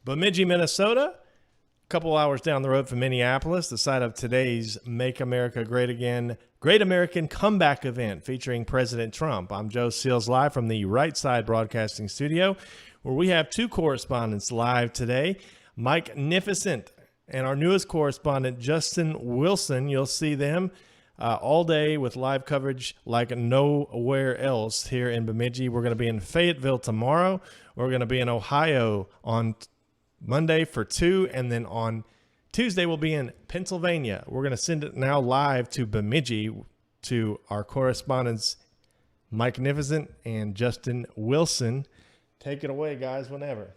Bemidji, Minnesota, a couple hours down the road from Minneapolis, the site of today's Make America Great Again, Great American Comeback event featuring President Trump. I'm Joe Seals, live from the Right Side Broadcasting Studio, where we have two correspondents live today, Mike Nificent and our newest correspondent, Justin Wilson. You'll see them all day with live coverage like nowhere else here in Bemidji. We're going to be in Fayetteville tomorrow. We're going to be in Ohio on Monday for 2, and then on Tuesday we'll be in Pennsylvania. We're going to send it now live to Bemidji to our correspondents Mike Nificent and Justin Wilson. Take it away, guys, whenever.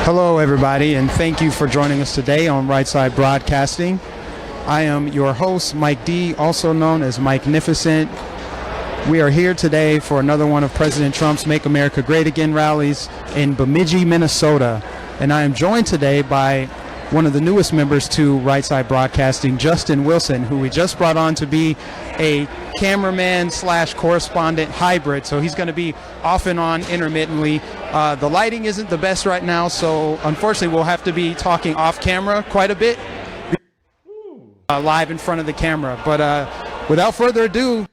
Hello, everybody, and thank you for joining us today on Right Side Broadcasting. I am your host, Mike D., also known as Mike Nificent. We are here today for another one of President Trump's Make America Great Again rallies in Bemidji, Minnesota. And I am joined today by one of the newest members to Right Side Broadcasting, Justin Wilson, who we just brought on to be a cameraman / correspondent hybrid. So he's going to be off and on intermittently. The lighting isn't the best right now, so unfortunately we'll have to be talking off camera quite a bit, live in front of the camera. But without further ado,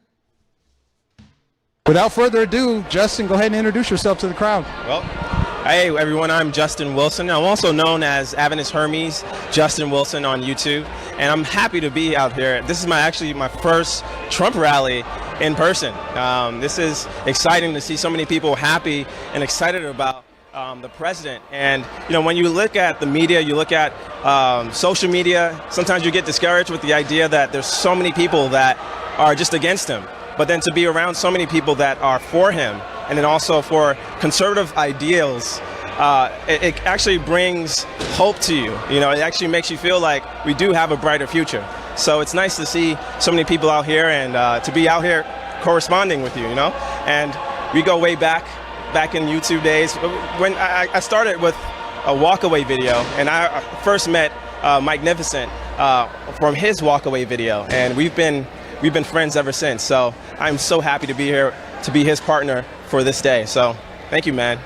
Justin, go ahead and introduce yourself to the crowd. Well, hey everyone, I'm Justin Wilson. I'm also known as Avenus Hermes, Justin Wilson on YouTube, and I'm happy to be out here. This is actually my first Trump rally in person. This is exciting to see so many people happy and excited about the president. And you know, when you look at the media, you look at social media, sometimes you get discouraged with the idea that there's so many people that are just against him. But then to be around so many people that are for him, and then also for conservative ideals, it actually brings hope to you. You know, it actually makes you feel like we do have a brighter future. So it's nice to see so many people out here and to be out here corresponding with you, you know. And we go way back in YouTube days. When I started with a walkaway video, and I first met Mike Nificent from his walkaway video, and we've been friends ever since. So I'm so happy to be here to be his partner for this day. So thank you, man.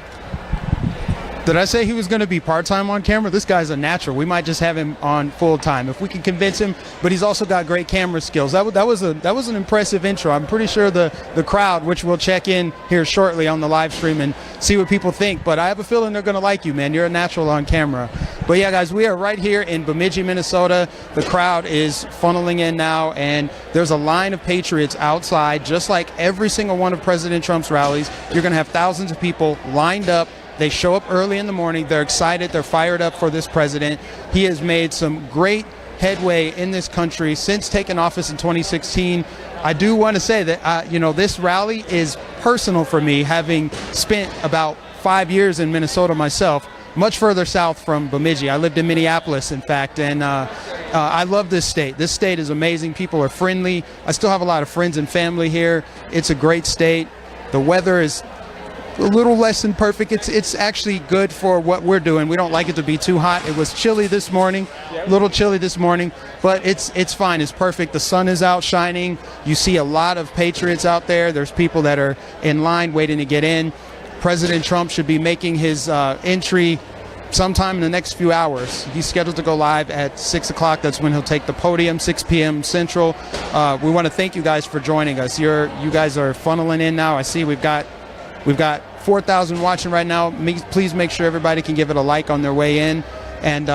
Did I say he was going to be part-time on camera? This guy's a natural. We might just have him on full-time if we can convince him. But he's also got great camera skills. That was an impressive intro. I'm pretty sure the crowd, which we'll check in here shortly on the live stream and see what people think. But I have a feeling they're going to like you, man. You're a natural on camera. But yeah, guys, we are right here in Bemidji, Minnesota. The crowd is funneling in now, and there's a line of patriots outside, just like every single one of President Trump's rallies. You're going to have thousands of people lined up. They show up early in the morning. They're excited. They're fired up for this president. He has made some great headway in this country since taking office in 2016. I do want to say that, this rally is personal for me, having spent about 5 years in Minnesota myself, much further south from Bemidji. I lived in Minneapolis, in fact, and I love this state. This state is amazing. People are friendly. I still have a lot of friends and family here. It's a great state. The weather is a little less than perfect. It's actually good for what we're doing. We don't like it to be too hot. It was chilly this morning, a little chilly this morning, but it's fine. It's perfect. The sun is out shining. You see a lot of patriots out there. There's people that are in line waiting to get in. President Trump should be making his entry sometime in the next few hours. He's scheduled to go live at 6 o'clock. That's when he'll take the podium, 6 p.m. Central. We want to thank you guys for joining us. You guys are funneling in now. I see we've got 4,000 watching right now. Please make sure everybody can give it a like on their way in. And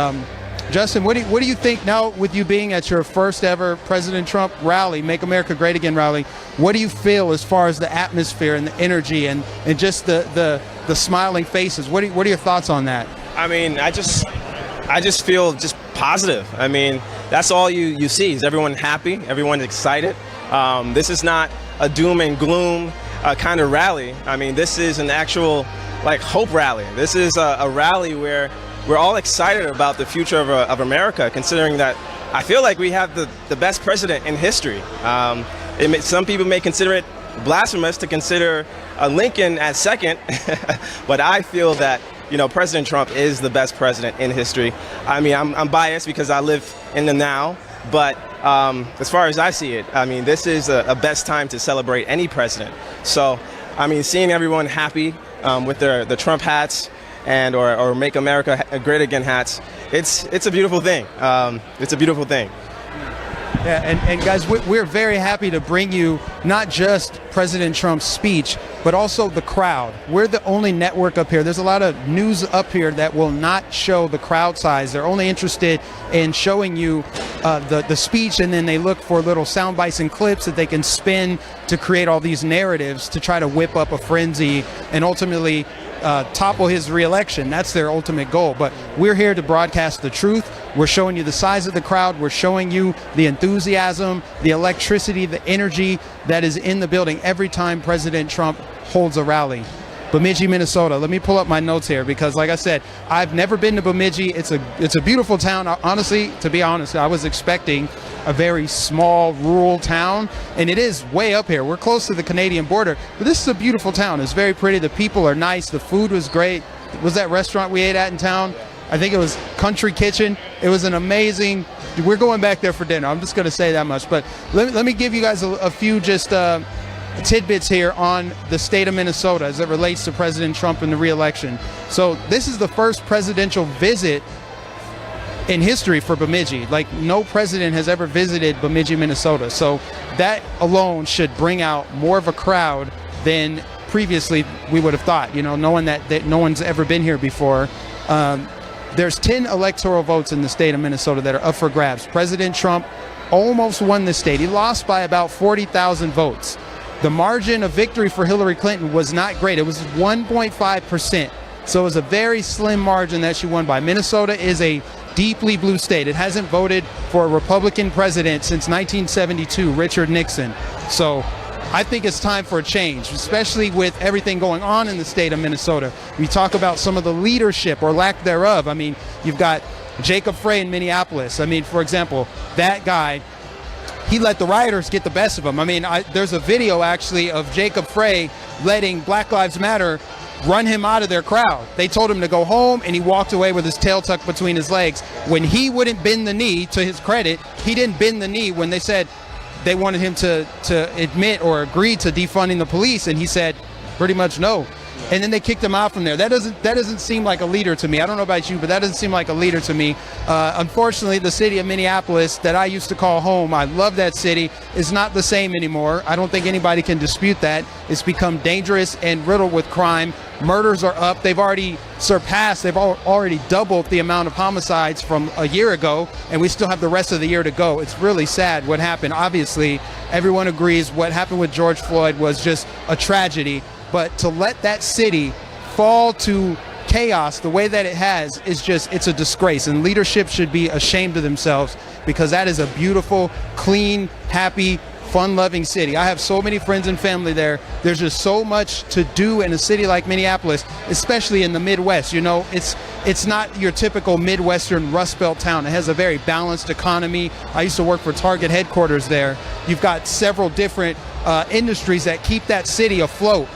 Justin, what do you think now, with you being at your first ever President Trump rally, Make America Great Again rally? What do you feel as far as the atmosphere and the energy and just the smiling faces? What are your thoughts on that? I mean, I just feel just positive. I mean, that's all you see is everyone happy, everyone's excited. This is not a doom and gloom kind of rally. I mean, this is an actual hope rally. This is a rally where we're all excited about the future of America, considering that I feel like we have the best president in history. Some people may consider it blasphemous to consider Lincoln as second, but I feel that President Trump is the best president in history. I mean, I'm biased because I live in the now, but as far as I see it, I mean, this is a best time to celebrate any president. So, I mean, seeing everyone happy with the Trump hats and or Make America Great Again hats, it's a beautiful thing. It's a beautiful thing. Yeah, and guys, we're very happy to bring you not just President Trump's speech, but also the crowd. We're the only network up here. There's a lot of news up here that will not show the crowd size. They're only interested in showing you the speech, and then they look for little sound bites and clips that they can spin to create all these narratives to try to whip up a frenzy and ultimately topple his reelection. That's their ultimate goal. But we're here to broadcast the truth. We're showing you the size of the crowd. We're showing you the enthusiasm, the electricity, the energy that is in the building every time President Trump holds a rally. Bemidji, Minnesota. Let me pull up my notes here because, like I said, I've never been to Bemidji. It's a beautiful town. Honestly, to be honest, I was expecting a very small rural town, and it is way up here. We're close to the Canadian border, but this is a beautiful town. It's very pretty. The people are nice. The food was great. Was that restaurant we ate at in town? I think it was Country Kitchen. It was an amazing. We're going back there for dinner. I'm just going to say that much. But let me give you guys a few just tidbits here on the state of Minnesota as it relates to President Trump and the re-election. So this is the first presidential visit in history for Bemidji. Like, no president has ever visited Bemidji, Minnesota. So that alone should bring out more of a crowd than previously we would have thought, knowing that no one's ever been here before. There's 10 electoral votes in the state of Minnesota that are up for grabs. President Trump almost won the state. He lost by about 40,000 votes. The margin of victory for Hillary Clinton was not great. It was 1.5%. So it was a very slim margin that she won by. Minnesota is a deeply blue state. It hasn't voted for a Republican president since 1972, Richard Nixon. So I think it's time for a change, especially with everything going on in the state of Minnesota. We talk about some of the leadership or lack thereof. I mean, you've got Jacob Frey in Minneapolis. I mean, for example, that guy, he let the rioters get the best of him. I mean, there's a video actually of Jacob Frey letting Black Lives Matter run him out of their crowd. They told him to go home, and he walked away with his tail tucked between his legs. When he wouldn't bend the knee, to his credit, he didn't bend the knee when they said they wanted him to admit or agree to defunding the police, and he said pretty much no. And then they kicked him out from there. That doesn't seem like a leader to me. I don't know about you, but that doesn't seem like a leader to me. Unfortunately, the city of Minneapolis that I used to call home, I love that city, is not the same anymore. I don't think anybody can dispute that. It's become dangerous and riddled with crime. Murders are up. They've already already doubled the amount of homicides from a year ago, and we still have the rest of the year to go. It's really sad what happened. Obviously, everyone agrees what happened with George Floyd was just a tragedy. But to let that city fall to chaos the way that it has it's a disgrace. And leadership should be ashamed of themselves, because that is a beautiful, clean, happy, fun-loving city. I have so many friends and family there. There's just so much to do in a city like Minneapolis, especially in the Midwest. It's not your typical Midwestern Rust Belt town. It has a very balanced economy. I used to work for Target headquarters there. You've got several different industries that keep that city afloat.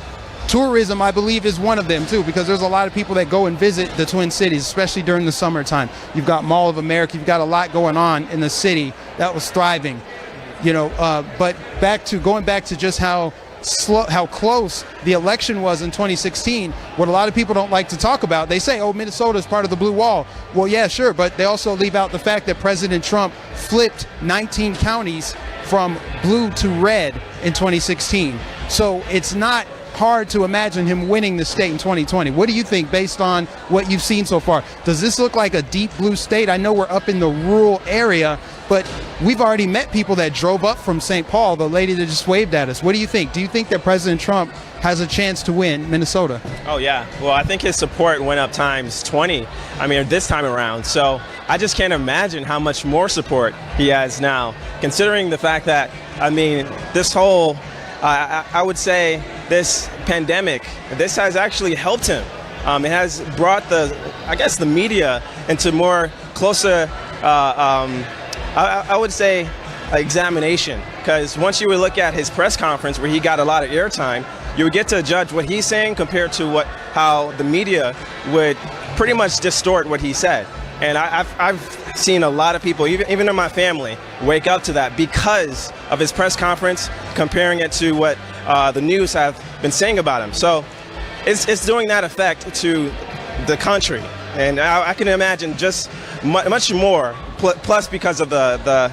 Tourism, I believe, is one of them too, because there's a lot of people that go and visit the Twin Cities, especially during the summertime. You've got Mall of America. You've got a lot going on in the city that was thriving. But going back to just how close the election was in 2016, what a lot of people don't like to talk about, they say, oh, Minnesota is part of the blue wall. Well, yeah, sure, but they also leave out the fact that President Trump flipped 19 counties from blue to red in 2016. So it's not hard to imagine him winning the state in 2020. What do you think based on what you've seen so far? Does this look like a deep blue state? I know we're up in the rural area, but we've already met people that drove up from St. Paul, the lady that just waved at us. What do you think? Do you think that President Trump has a chance to win Minnesota? Oh, yeah. Well, I think his support went up times 20, this time around. So I just can't imagine how much more support he has now, considering the fact that, this whole, I would say, this pandemic, this has actually helped him. It has brought the media into more closer, I would say, examination. Because once you would look at his press conference where he got a lot of airtime, you would get to judge what he's saying compared to how the media would pretty much distort what he said. And I've seen a lot of people, even in my family, wake up to that because of his press conference, comparing it to what the news have been saying about him. So it's doing that effect to the country. And I can imagine just much more, plus because of the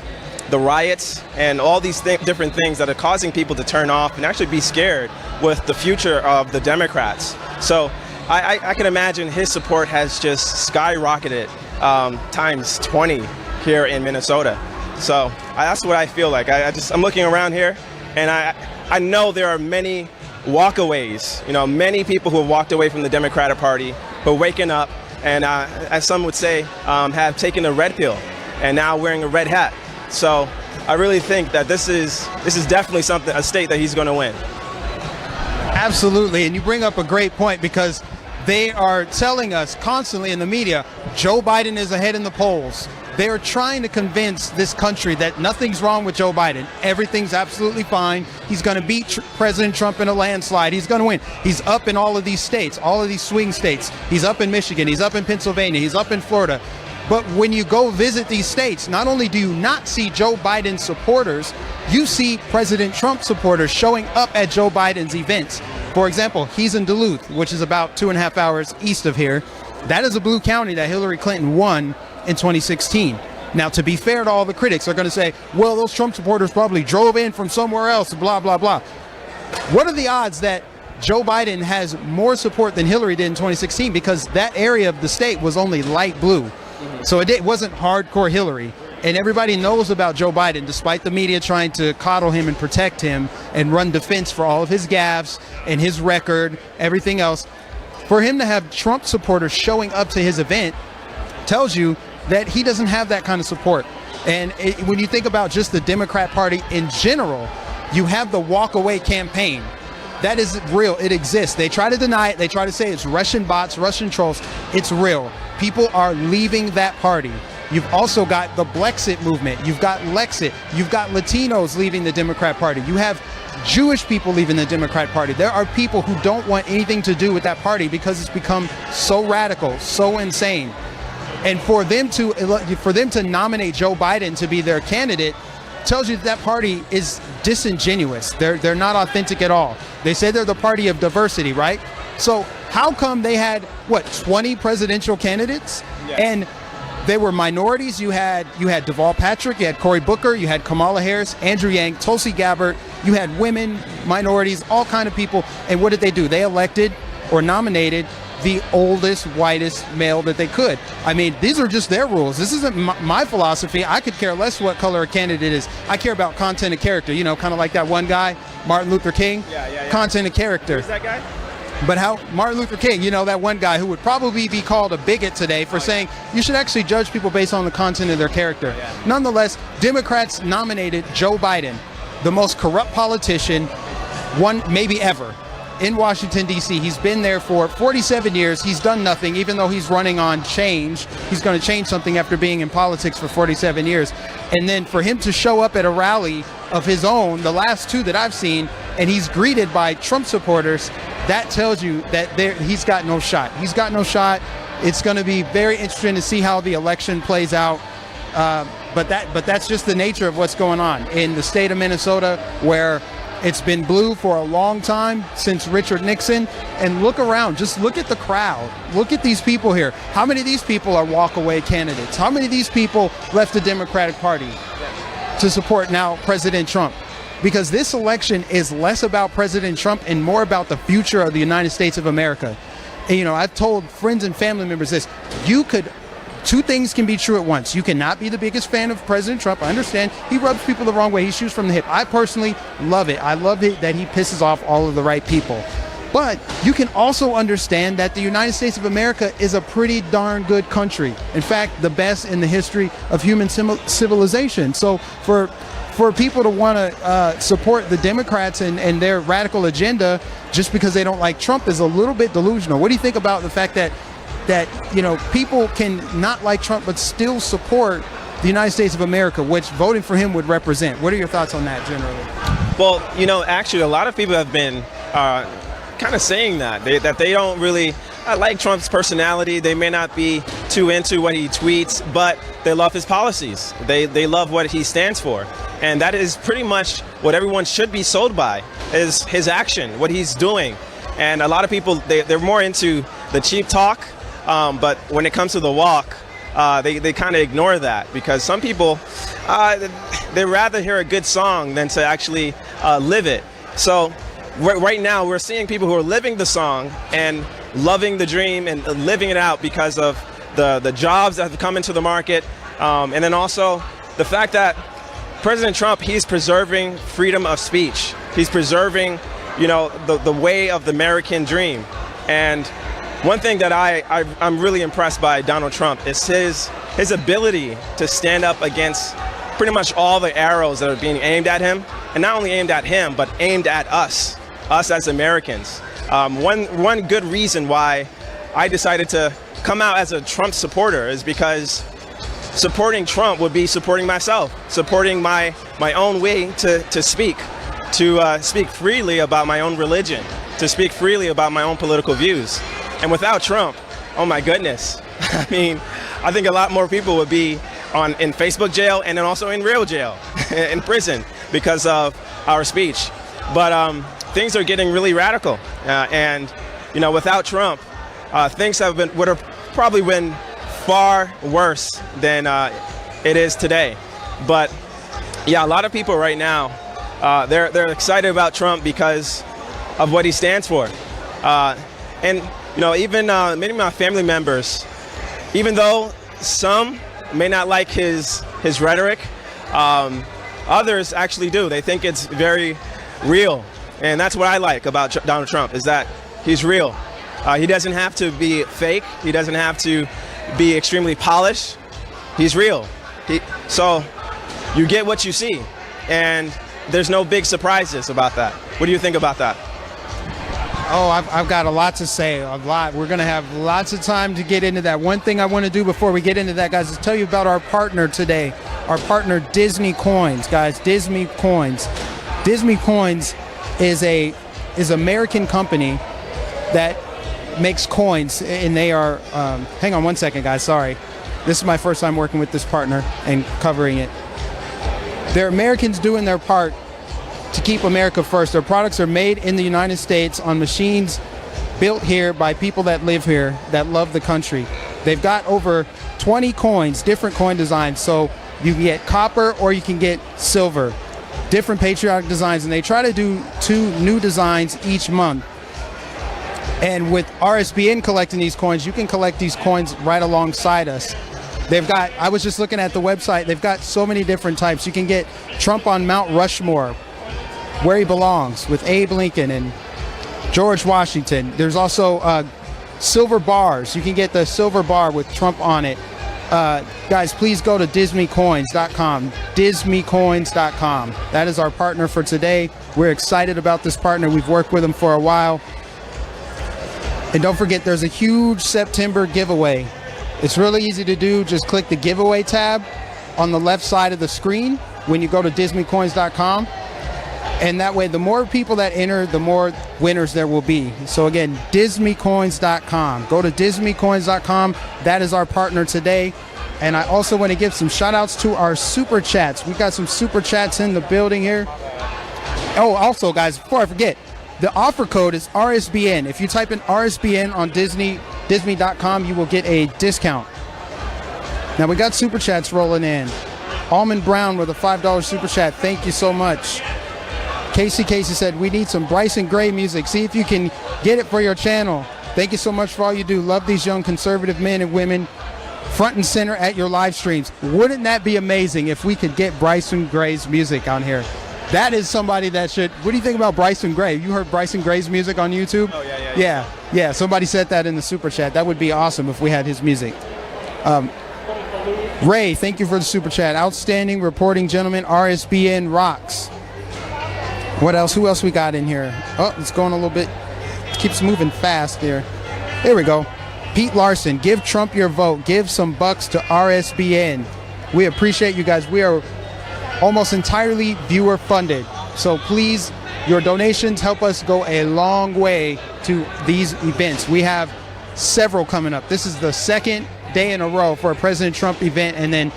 riots and all these different things that are causing people to turn off and actually be scared with the future of the Democrats. So I can imagine his support has just skyrocketed times 20 here in Minnesota. So that's what I feel like. I'm looking around here, and I know there are many walkaways. Many people who have walked away from the Democratic Party, who are waking up, and as some would say, have taken a red pill, and now wearing a red hat. So I really think that this is definitely a state that he's going to win. Absolutely, and you bring up a great point, because they are telling us constantly in the media, Joe Biden is ahead in the polls. They're trying to convince this country that nothing's wrong with Joe Biden. Everything's absolutely fine. He's going to beat President Trump in a landslide. He's going to win. He's up in all of these states, all of these swing states. He's up in Michigan. He's up in Pennsylvania. He's up in Florida. But when you go visit these states, not only do you not see Joe Biden supporters, you see President Trump supporters showing up at Joe Biden's events. For example, he's in Duluth, which is about 2.5 hours east of here. That is a blue county that Hillary Clinton won in 2016. Now, to be fair to all the critics, they're going to say, well, those Trump supporters probably drove in from somewhere else, blah, blah, blah. What are the odds that Joe Biden has more support than Hillary did in 2016? Because that area of the state was only light blue. So it wasn't hardcore Hillary. And everybody knows about Joe Biden, despite the media trying to coddle him and protect him and run defense for all of his gaffes and his record, everything else. For him to have Trump supporters showing up to his event tells you that he doesn't have that kind of support. And when you think about just the Democrat Party in general, you have the walk away campaign. That is real. It exists. They try to deny it. They try to say it's Russian bots, Russian trolls. It's real. People are leaving that party. You've also got the Blexit movement. You've got Lexit. You've got Latinos leaving the Democrat Party. You have Jewish people leaving the Democrat Party. There are people who don't want anything to do with that party because it's become so radical, so insane. And for them to nominate Joe Biden to be their candidate tells you that party is disingenuous. They're not authentic at all. They say they're the party of diversity, right? So how come they had 20 presidential candidates? Yes. And they were minorities. You had Deval Patrick, you had Cory Booker, you had Kamala Harris, Andrew Yang, Tulsi Gabbard. You had women, minorities, all kind of people. And what did they do? They elected or nominated the oldest, whitest male that they could. I mean, these are just their rules. This isn't my philosophy. I could care less what color a candidate is. I care about content and character. Kind of like that one guy, Martin Luther King. Yeah. Content and character. Who's that guy? But how Martin Luther King, that one guy who would probably be called a bigot today for saying you should actually judge people based on the content of their character. Yeah. Nonetheless, Democrats nominated Joe Biden, the most corrupt politician, one maybe ever, in Washington, D.C. He's been there for 47 years. He's done nothing, even though he's running on change. He's going to change something after being in politics for 47 years. And then for him to show up at a rally of his own, the last two that I've seen, and he's greeted by Trump supporters, that tells you that he's got no shot. He's got no shot. It's going to be very interesting to see how the election plays out. But that's just the nature of what's going on in the state of Minnesota, where it's been blue for a long time, since Richard Nixon. And look around, just look at the crowd. Look at these people here. How many of these people are walk-away candidates? How many of these people left the Democratic Party to support now President Trump? Because this election is less about President Trump and more about the future of the United States of America. And, I've told friends and family members this. Two things can be true at once. You cannot be the biggest fan of President Trump. I understand he rubs people the wrong way. He shoots from the hip. I personally love it. I love it that he pisses off all of the right people. But you can also understand that the United States of America is a pretty darn good country. In fact, the best in the history of human civilization. So for people to want to support the Democrats and their radical agenda just because they don't like Trump is a little bit delusional. What do you think about the fact that people can not like Trump but still support the United States of America, which voting for him would represent? What are your thoughts on that generally? Well, actually, a lot of people have been kind of saying that they don't really like Trump's personality. They may not be too into what he tweets, but they love his policies. They love what he stands for. And that is pretty much what everyone should be sold by, is his action, what he's doing. And a lot of people, they're more into the cheap talk, but when it comes to the walk, they kind of ignore that, because some people, they'd rather hear a good song than to actually live it. So right now we're seeing people who are living the song and loving the dream and living it out because of the jobs that have come into the market. And then also the fact that President Trump, he's preserving freedom of speech. He's preserving, the way of the American dream. And one thing that I'm really impressed by Donald Trump is his ability to stand up against pretty much all the arrows that are being aimed at him, and not only aimed at him, but aimed at us as Americans. One good reason why I decided to come out as a Trump supporter is because supporting Trump would be supporting myself, supporting my own way to speak freely about my own religion, to speak freely about my own political views. And without Trump, oh my goodness, I mean, I think a lot more people would be in Facebook jail and then also in real jail, in prison, because of our speech. But things are getting really radical, and without Trump, things would have probably been far worse than it is today. But yeah, a lot of people right now, they're excited about Trump because of what he stands for. And even many of my family members, even though some may not like his rhetoric, others actually do. They think it's very real. And that's what I like about Donald Trump, is that he's real. He doesn't have to be fake. He doesn't have to be extremely polished. He's real. So you get what you see, and there's no big surprises about that. What do you think about that? Oh, I've got a lot to say, a lot. We're going to have lots of time to get into that. One thing I want to do before we get into that, guys, is tell you about our partner today, our partner Disney Coins. Guys, Disney Coins. Disney Coins is American company that makes coins, and they are, hang on one second, guys, sorry. This is my first time working with this partner and covering it. They're Americans doing their part to keep America first. Their products are made in the United States on machines built here by people that live here, that love the country. They've got over 20 coins, different coin designs, so you can get copper or you can get silver, different patriotic designs, and they try to do 2 new designs each month. And with RSBN collecting these coins, you can collect these coins right alongside us. I was just looking at the website, they've got so many different types. You can get Trump on Mount Rushmore, where he belongs, with Abe Lincoln and George Washington. There's also silver bars. You can get the silver bar with Trump on it. Guys, please go to dismeycoins.com, dismeycoins.com. That is our partner for today. We're excited about this partner. We've worked with them for a while. And don't forget, there's a huge September giveaway. It's really easy to do. Just click the giveaway tab on the left side of the screen when you go to dismeycoins.com. And that way, the more people that enter, the more winners there will be. So again, dismeycoins.com. Go to dismeycoins.com. That is our partner today. And I also want to give some shout outs to our super chats. We've got some super chats in the building here. Oh, also, guys, before I forget, the offer code is RSBN. If you type in RSBN on dismey.com, you will get a discount. Now, we got super chats rolling in. Almond Brown with a $5 super chat. Thank you so much. Casey said, we need some Bryson Gray music. See if you can get it for your channel. Thank you so much for all you do. Love these young conservative men and women front and center at your live streams. Wouldn't that be amazing if we could get Bryson Gray's music on here? That is somebody that should. What do you think about Bryson Gray? You heard Bryson Gray's music on YouTube? Oh, yeah. Yeah, somebody said that in the super chat. That would be awesome if we had his music. Ray, thank you for the super chat. Outstanding reporting, gentlemen. RSBN rocks. What else? Who else we got in here? Oh, it's going a little bit. Keeps moving fast there. There we go. Pete Larson, give Trump your vote. Give some bucks to RSBN. We appreciate you guys. We are almost entirely viewer funded. So please, your donations help us go a long way to these events. We have several coming up. This is the second day in a row for a President Trump event, and then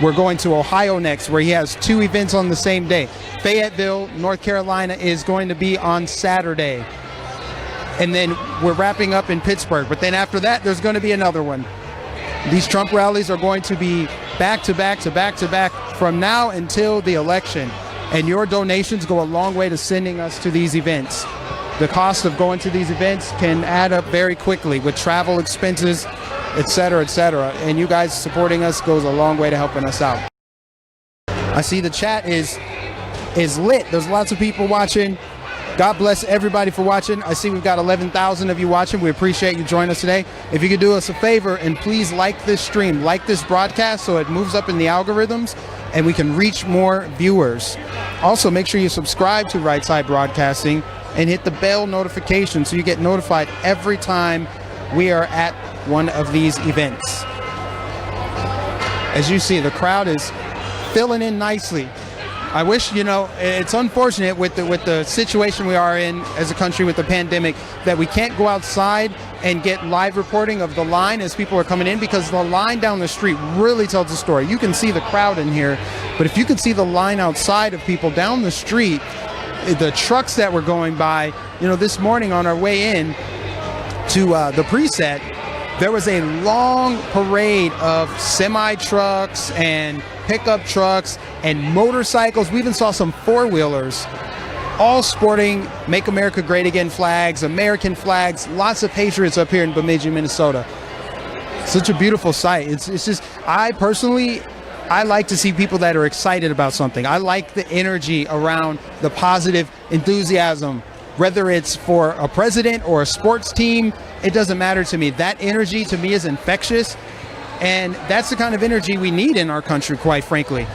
we're going to Ohio next, where he has 2 events on the same day. Fayetteville, North Carolina is going to be on Saturday. And then we're wrapping up in Pittsburgh. But then after that, there's going to be another one. These Trump rallies are going to be back to back to back to back from now until the election. And your donations go a long way to sending us to these events. The cost of going to these events can add up very quickly with travel expenses, et cetera, et cetera. And you guys supporting us goes a long way to helping us out. I see the chat is lit. There's lots of people watching. God bless everybody for watching. I see we've got 11,000 of you watching. We appreciate you joining us today. If you could do us a favor and please like this stream, like this broadcast so it moves up in the algorithms and we can reach more viewers. Also, make sure you subscribe to Right Side Broadcasting and hit the bell notification so you get notified every time we are at one of these events. As you see, the crowd is filling in nicely. I wish, it's unfortunate with the situation we are in as a country with the pandemic that we can't go outside and get live reporting of the line as people are coming in, because the line down the street really tells the story. You can see the crowd in here, but if you could see the line outside of people down the street, the trucks that were going by, this morning on our way in to the preset, there was a long parade of semi-trucks and pickup trucks and motorcycles. We even saw some four-wheelers, all sporting Make America Great Again flags, American flags, lots of patriots up here in Bemidji, Minnesota. Such a beautiful sight. It's just, I like to see people that are excited about something. I like the energy around the positive enthusiasm, whether it's for a president or a sports team. It doesn't matter to me. That energy to me is infectious, and that's the kind of energy we need in our country, quite frankly.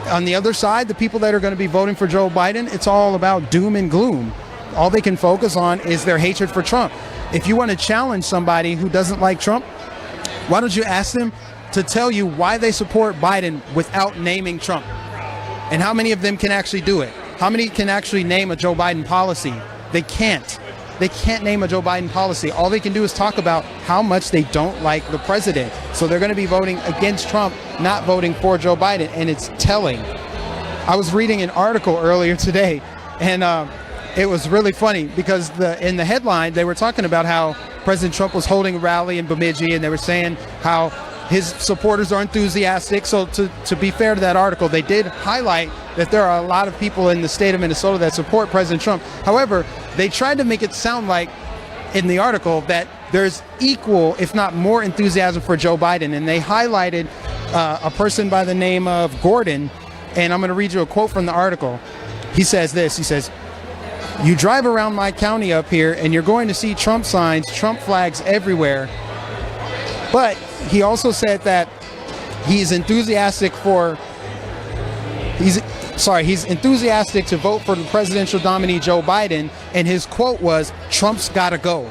On the other side, the people that are going to be voting for Joe Biden, it's all about doom and gloom. All they can focus on is their hatred for Trump. If you want to challenge somebody who doesn't like Trump, why don't you ask them to tell you why they support Biden without naming Trump? And how many of them can actually do it? How many can actually name a Joe Biden policy? They can't. They can't name a Joe Biden policy. All they can do is talk about how much they don't like the president. So they're going to be voting against Trump, not voting for Joe Biden, and it's telling. I was reading an article earlier today, and it was really funny because in the headline, they were talking about how President Trump was holding a rally in Bemidji, and they were saying how his supporters are enthusiastic. So to be fair to that article, they did highlight that there are a lot of people in the state of Minnesota that support President Trump. However, they tried to make it sound like in the article that there's equal, if not more, enthusiasm for Joe Biden. And they highlighted a person by the name of Gordon. And I'm going to read you a quote from the article. He says this, he says, "You drive around my county up here and you're going to see Trump signs, Trump flags everywhere." But he also said that he's enthusiastic to vote for the presidential nominee Joe Biden, and his quote was, "Trump's gotta go."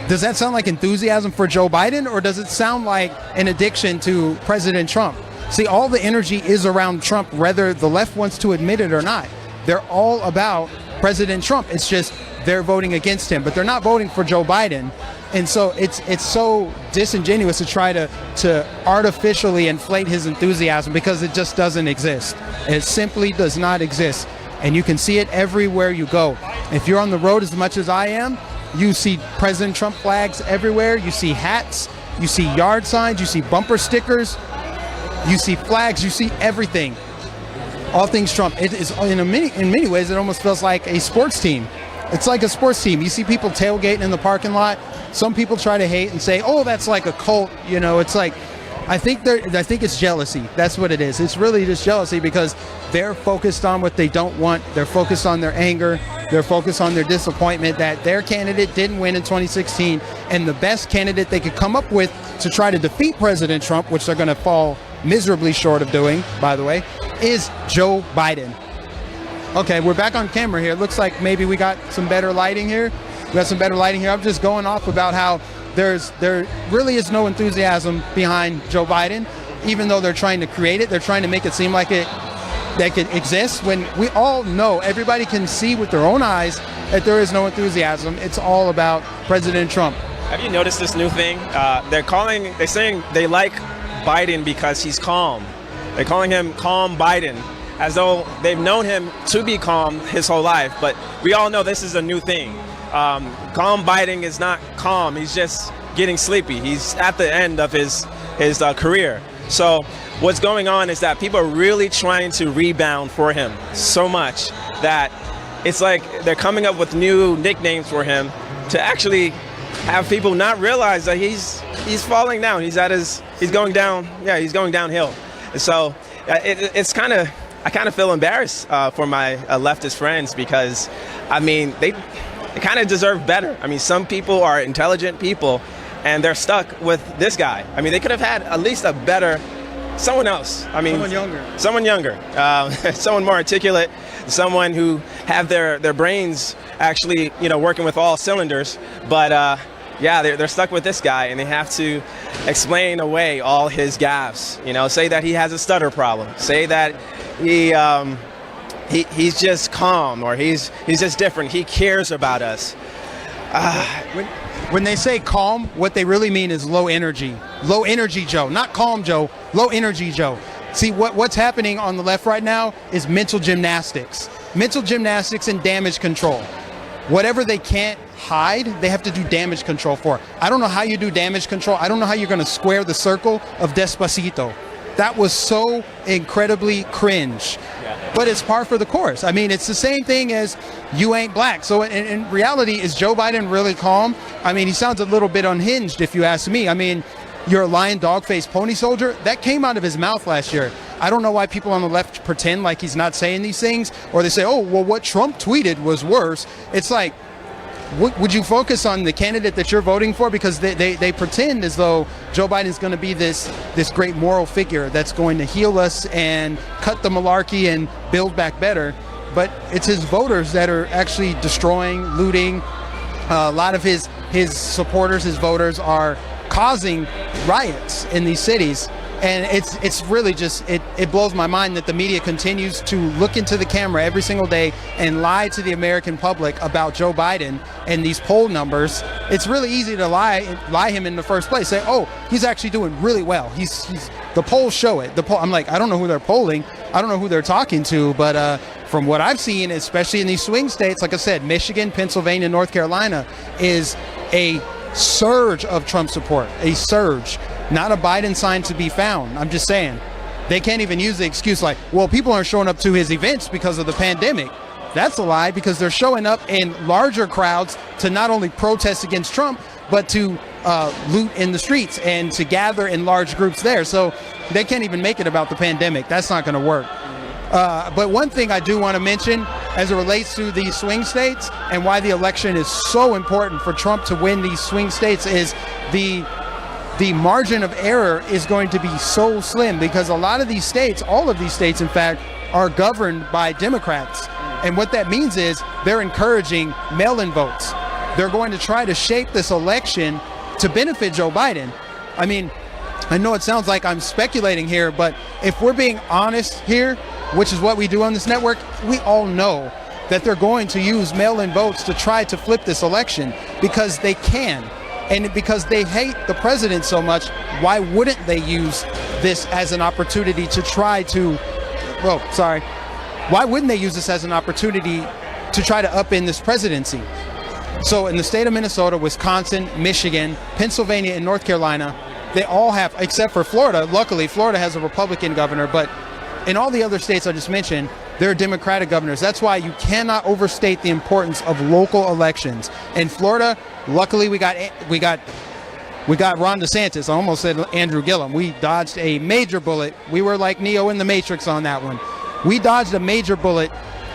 Does that sound like enthusiasm for Joe Biden, or does it sound like an addiction to President Trump? See, all the energy is around Trump, whether the left wants to admit it or not. They're all about President Trump. It's just they're voting against him, but they're not voting for Joe Biden. And so it's so disingenuous to try to artificially inflate his enthusiasm, because it just doesn't exist. It simply does not exist. And you can see it everywhere you go. If you're on the road as much as I am, you see President Trump flags everywhere. You see hats, you see yard signs, you see bumper stickers, you see flags, you see everything. All things Trump. It is in many ways, it almost feels like a sports team. It's like a sports team. You see people tailgating in the parking lot. Some people try to hate and say, "Oh, that's like a cult." It's like, I think it's jealousy. That's what it is. It's really just jealousy, because they're focused on what they don't want. They're focused on their anger. They're focused on their disappointment that their candidate didn't win in 2016. And the best candidate they could come up with to try to defeat President Trump, which they're going to fall miserably short of doing, by the way, is Joe Biden. Okay, we're back on camera here. It looks like maybe we got some better lighting here. I'm just going off about how there really is no enthusiasm behind Joe Biden, even though they're trying to create it. They're trying to make it seem like it that could exist when we all know, everybody can see with their own eyes that there is no enthusiasm. It's all about President Trump. Have you noticed this new thing? They're saying they like Biden because he's calm. They're calling him Calm Biden, as though they've known him to be calm his whole life. But we all know this is a new thing. Calm Biden is not calm. He's just getting sleepy. He's at the end of his career. So what's going on is that people are really trying to rebound for him so much that it's like they're coming up with new nicknames for him to actually have people not realize that he's falling down. He's going down. Yeah, he's going downhill. And so it's kind of, I kind of feel embarrassed for my leftist friends because, I mean, they kind of deserve better. I mean, some people are intelligent people and they're stuck with this guy. I mean, they could have had at least a better, someone else. I mean, someone younger, someone more articulate, someone who have their brains actually, working with all cylinders. But yeah, they're stuck with this guy, and they have to explain away all his gaffes. Say that he has a stutter problem. Say that he's just calm, or he's just different. He cares about us. When they say calm, what they really mean is low energy. Low energy Joe, not calm Joe, low energy Joe. See, what's happening on the left right now is mental gymnastics. Mental gymnastics and damage control. Whatever they can't hide, they have to do damage control for. I don't know how you do damage control. I don't know how you're going to square the circle of Despacito. That was so incredibly cringe. But it's par for the course. I mean, it's the same thing as you ain't black. So in reality, is Joe Biden really calm? I mean, he sounds a little bit unhinged if you ask me. I mean, you're a lion, dog-faced pony soldier. That came out of his mouth last year. I don't know why people on the left pretend like he's not saying these things, or they say, oh, well, what Trump tweeted was worse. It's like, would you focus on the candidate that you're voting for? Because they pretend as though Joe Biden's going to be this great moral figure that's going to heal us and cut the malarkey and build back better. But it's his voters that are actually destroying, looting. A lot of his supporters, his voters, are causing riots in these cities. And it's really just, it blows my mind that the media continues to look into the camera every single day and lie to the American public about Joe Biden and these poll numbers. It's really easy to lie him in the first place. Say, oh, he's actually doing really well. He's the polls show it. I'm like, I don't know who they're polling. I don't know who they're talking to, but from what I've seen, especially in these swing states, like I said, Michigan, Pennsylvania, North Carolina, is a surge of Trump support, a surge. Not a Biden sign to be found. I'm just saying. They can't even use the excuse like, well, people aren't showing up to his events because of the pandemic. That's a lie, because they're showing up in larger crowds to not only protest against Trump, but to loot in the streets and to gather in large groups there. So they can't even make it about the pandemic. That's not going to work. But one thing I do want to mention as it relates to these swing states and why the election is so important for Trump to win these swing states is the margin of error is going to be so slim, because a lot of these states, all of these states, in fact, are governed by Democrats. And what that means is they're encouraging mail-in votes. They're going to try to shape this election to benefit Joe Biden. I mean, I know it sounds like I'm speculating here, but if we're being honest here, which is what we do on this network, we all know that they're going to use mail-in votes to try to flip this election because they can. And because they hate the president so much, why wouldn't they use this as an opportunity to try to, why wouldn't they use this as an opportunity to try to upend this presidency? So in the state of Minnesota, Wisconsin, Michigan, Pennsylvania, and North Carolina, they all have, except for Florida. Luckily, Florida has a Republican governor, but in all the other states I just mentioned, they're Democratic governors. That's why you cannot overstate the importance of local elections. In Florida, luckily we got Ron DeSantis. I almost said Andrew Gillum. We dodged a major bullet. We were like Neo in the Matrix on that one. We dodged a major bullet,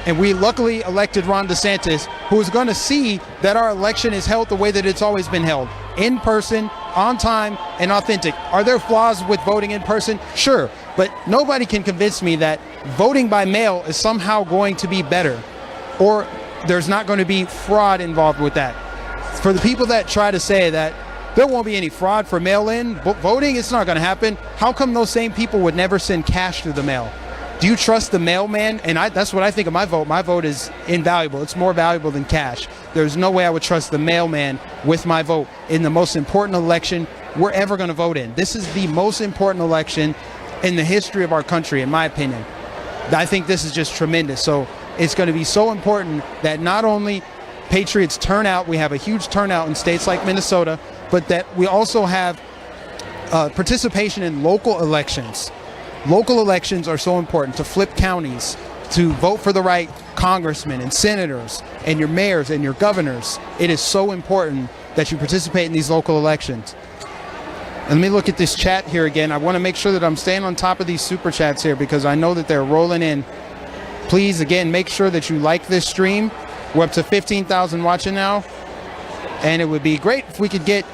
and we luckily elected Ron DeSantis, who is going to see that our election is held the way that it's always been held, in person, on time, and authentic. Are there flaws with voting in person? Sure, but nobody can convince me that voting by mail is somehow going to be better, or there's not going to be fraud involved with that. For the people that try to say that there won't be any fraud for mail-in voting, it's not going to happen. How come those same people would never send cash through the mail? Do you trust the mailman? And that's what I think of my vote. My vote is invaluable. It's more valuable than cash. There's no way I would trust the mailman with my vote in the most important election we're ever going to vote in. This is the most important election in the history of our country, in my opinion. I think this is just tremendous. So it's going to be so important that not only Patriots turn out, we have a huge turnout in states like Minnesota, but that we also have participation in local elections. Local elections are so important to flip counties, to vote for the right congressmen and senators and your mayors and your governors. It is so important that you participate in these local elections. And let me look at this chat here again. I want to make sure that I'm staying on top of these super chats here because I know that they're rolling in. Please, again, make sure that you like this stream. We're up to 15,000 watching now. And it would be great if we could get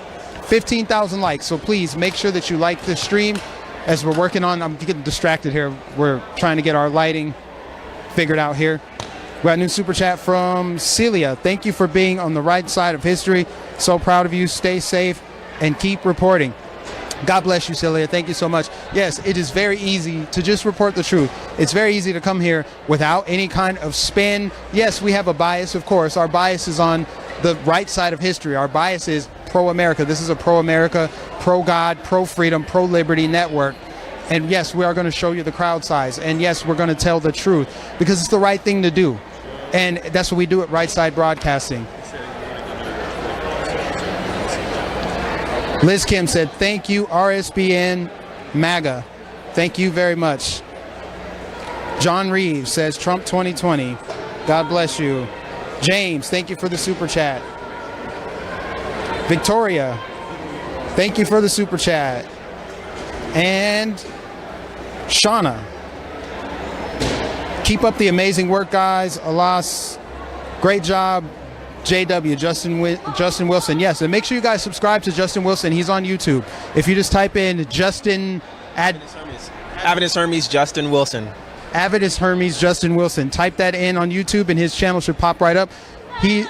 15,000 likes. So please make sure that you like this stream as we're working on. I'm getting distracted here. We're trying to get our lighting figured out here. We got a new super chat from Celia. Thank you for being on the right side of history. So proud of you. Stay safe and keep reporting. God bless you, Celia. Thank you so much. Yes, it is very easy to just report the truth. It's very easy to come here without any kind of spin. Yes, we have a bias, of course. Our bias is on the right side of history. Our bias is pro-America. This is a pro-America, pro-God, pro-freedom, pro-liberty network. And yes, we are going to show you the crowd size. And yes, we're going to tell the truth because it's the right thing to do. And that's what we do at Right Side Broadcasting. Liz Kim said, thank you, RSBN MAGA. Thank you very much. John Reeves says, Trump 2020. God bless you. James, thank you for the super chat. Victoria, thank you for the super chat. And Shauna, keep up the amazing work, guys. Alas, great job. JW, Justin Wilson. Yes, and make sure you guys subscribe to Justin Wilson. He's on YouTube. If you just type in Justin Avidus Hermes Justin Wilson. Avidus Hermes Justin Wilson. Type that in on YouTube and his channel should pop right up.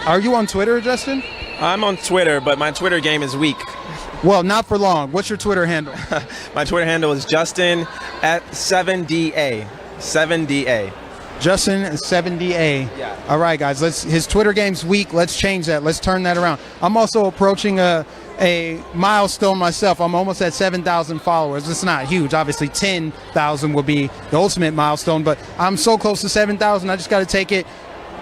Are you on Twitter, Justin? I'm on Twitter, but my Twitter game is weak. Well, not for long. What's your Twitter handle? My Twitter handle is Justin at 7DA. 7DA. Justin 7DA. Yeah. All right, guys. His Twitter game's weak. Let's change that. Let's turn that around. I'm also approaching a milestone myself. I'm almost at 7,000 followers. It's not huge. Obviously, 10,000 will be the ultimate milestone, but I'm so close to 7,000. I just got to take it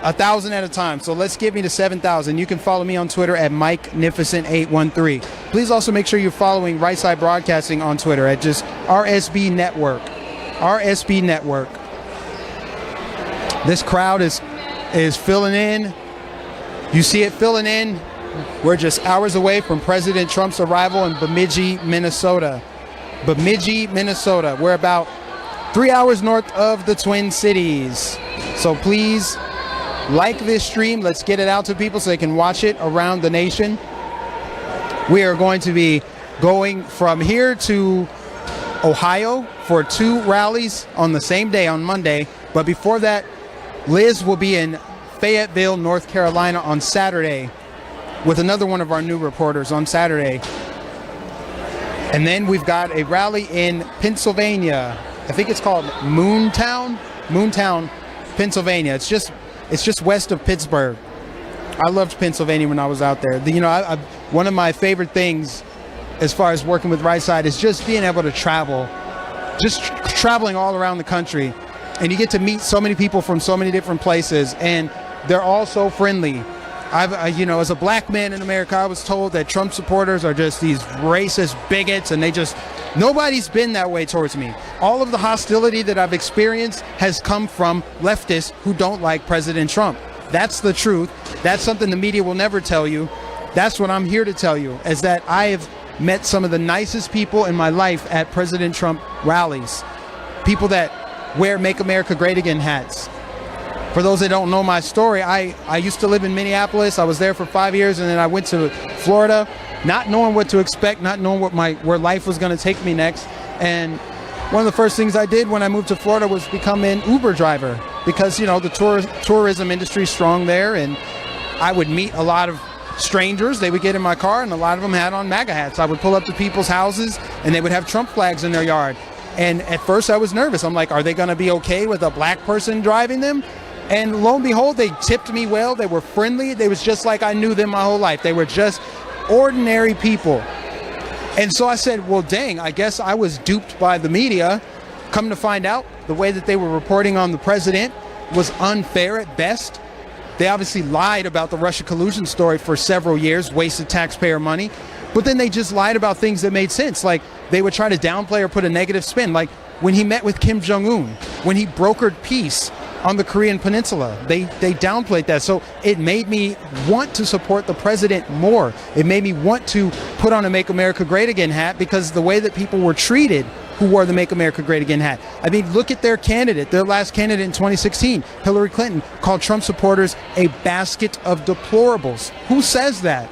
1,000 at a time. So let's get me to 7,000. You can follow me on Twitter at MikeNificent813. Please also make sure you're following Right Side Broadcasting on Twitter at just RSB Network. RSB Network. This crowd is filling in. You see it filling in. We're just hours away from President Trump's arrival in Bemidji, Minnesota. Bemidji, Minnesota. We're about 3 hours north of the Twin Cities. So please like this stream. Let's get it out to people so they can watch it around the nation. We are going to be going from here to Ohio for 2 rallies on the same day on Monday. But before that, Liz will be in Fayetteville, North Carolina on Saturday with another one of our new reporters on Saturday. And then we've got a rally in Pennsylvania. I think it's called Moontown, Pennsylvania. It's just west of Pittsburgh. I loved Pennsylvania when I was out there. One of my favorite things as far as working with Right Side is just being able to travel, just traveling all around the country. And you get to meet so many people from so many different places, and they're all so friendly. As a black man in America, I was told that Trump supporters are just these racist bigots, and nobody's been that way towards me. All of the hostility that I've experienced has come from leftists who don't like President Trump. That's the truth. That's something the media will never tell you. That's what I'm here to tell you, is that I have met some of the nicest people in my life at President Trump rallies. People that wear Make America Great Again hats. For those that don't know my story, I used to live in Minneapolis. I was there for 5 years, and then I went to Florida, not knowing what to expect, not knowing where life was going to take me next. And one of the first things I did when I moved to Florida was become an Uber driver because, the tourism industry is strong there, and I would meet a lot of strangers. They would get in my car, and a lot of them had on MAGA hats. I would pull up to people's houses, and they would have Trump flags in their yard. And at first I was nervous. I'm like, are they going to be okay with a black person driving them? And lo and behold, they tipped me well. They were friendly. They was just like I knew them my whole life. They were just ordinary people. And so I said, well, dang, I guess I was duped by the media. Come to find out, the way that they were reporting on the president was unfair at best. They obviously lied about the Russia collusion story for several years, wasted taxpayer money. But then they just lied about things that made sense. Like they would try to downplay or put a negative spin. Like when he met with Kim Jong-un, when he brokered peace on the Korean Peninsula, they downplayed that. So it made me want to support the president more. It made me want to put on a Make America Great Again hat, because the way that people were treated who wore the Make America Great Again hat. I mean, look at their candidate, their last candidate in 2016, Hillary Clinton, called Trump supporters a basket of deplorables. Who says that?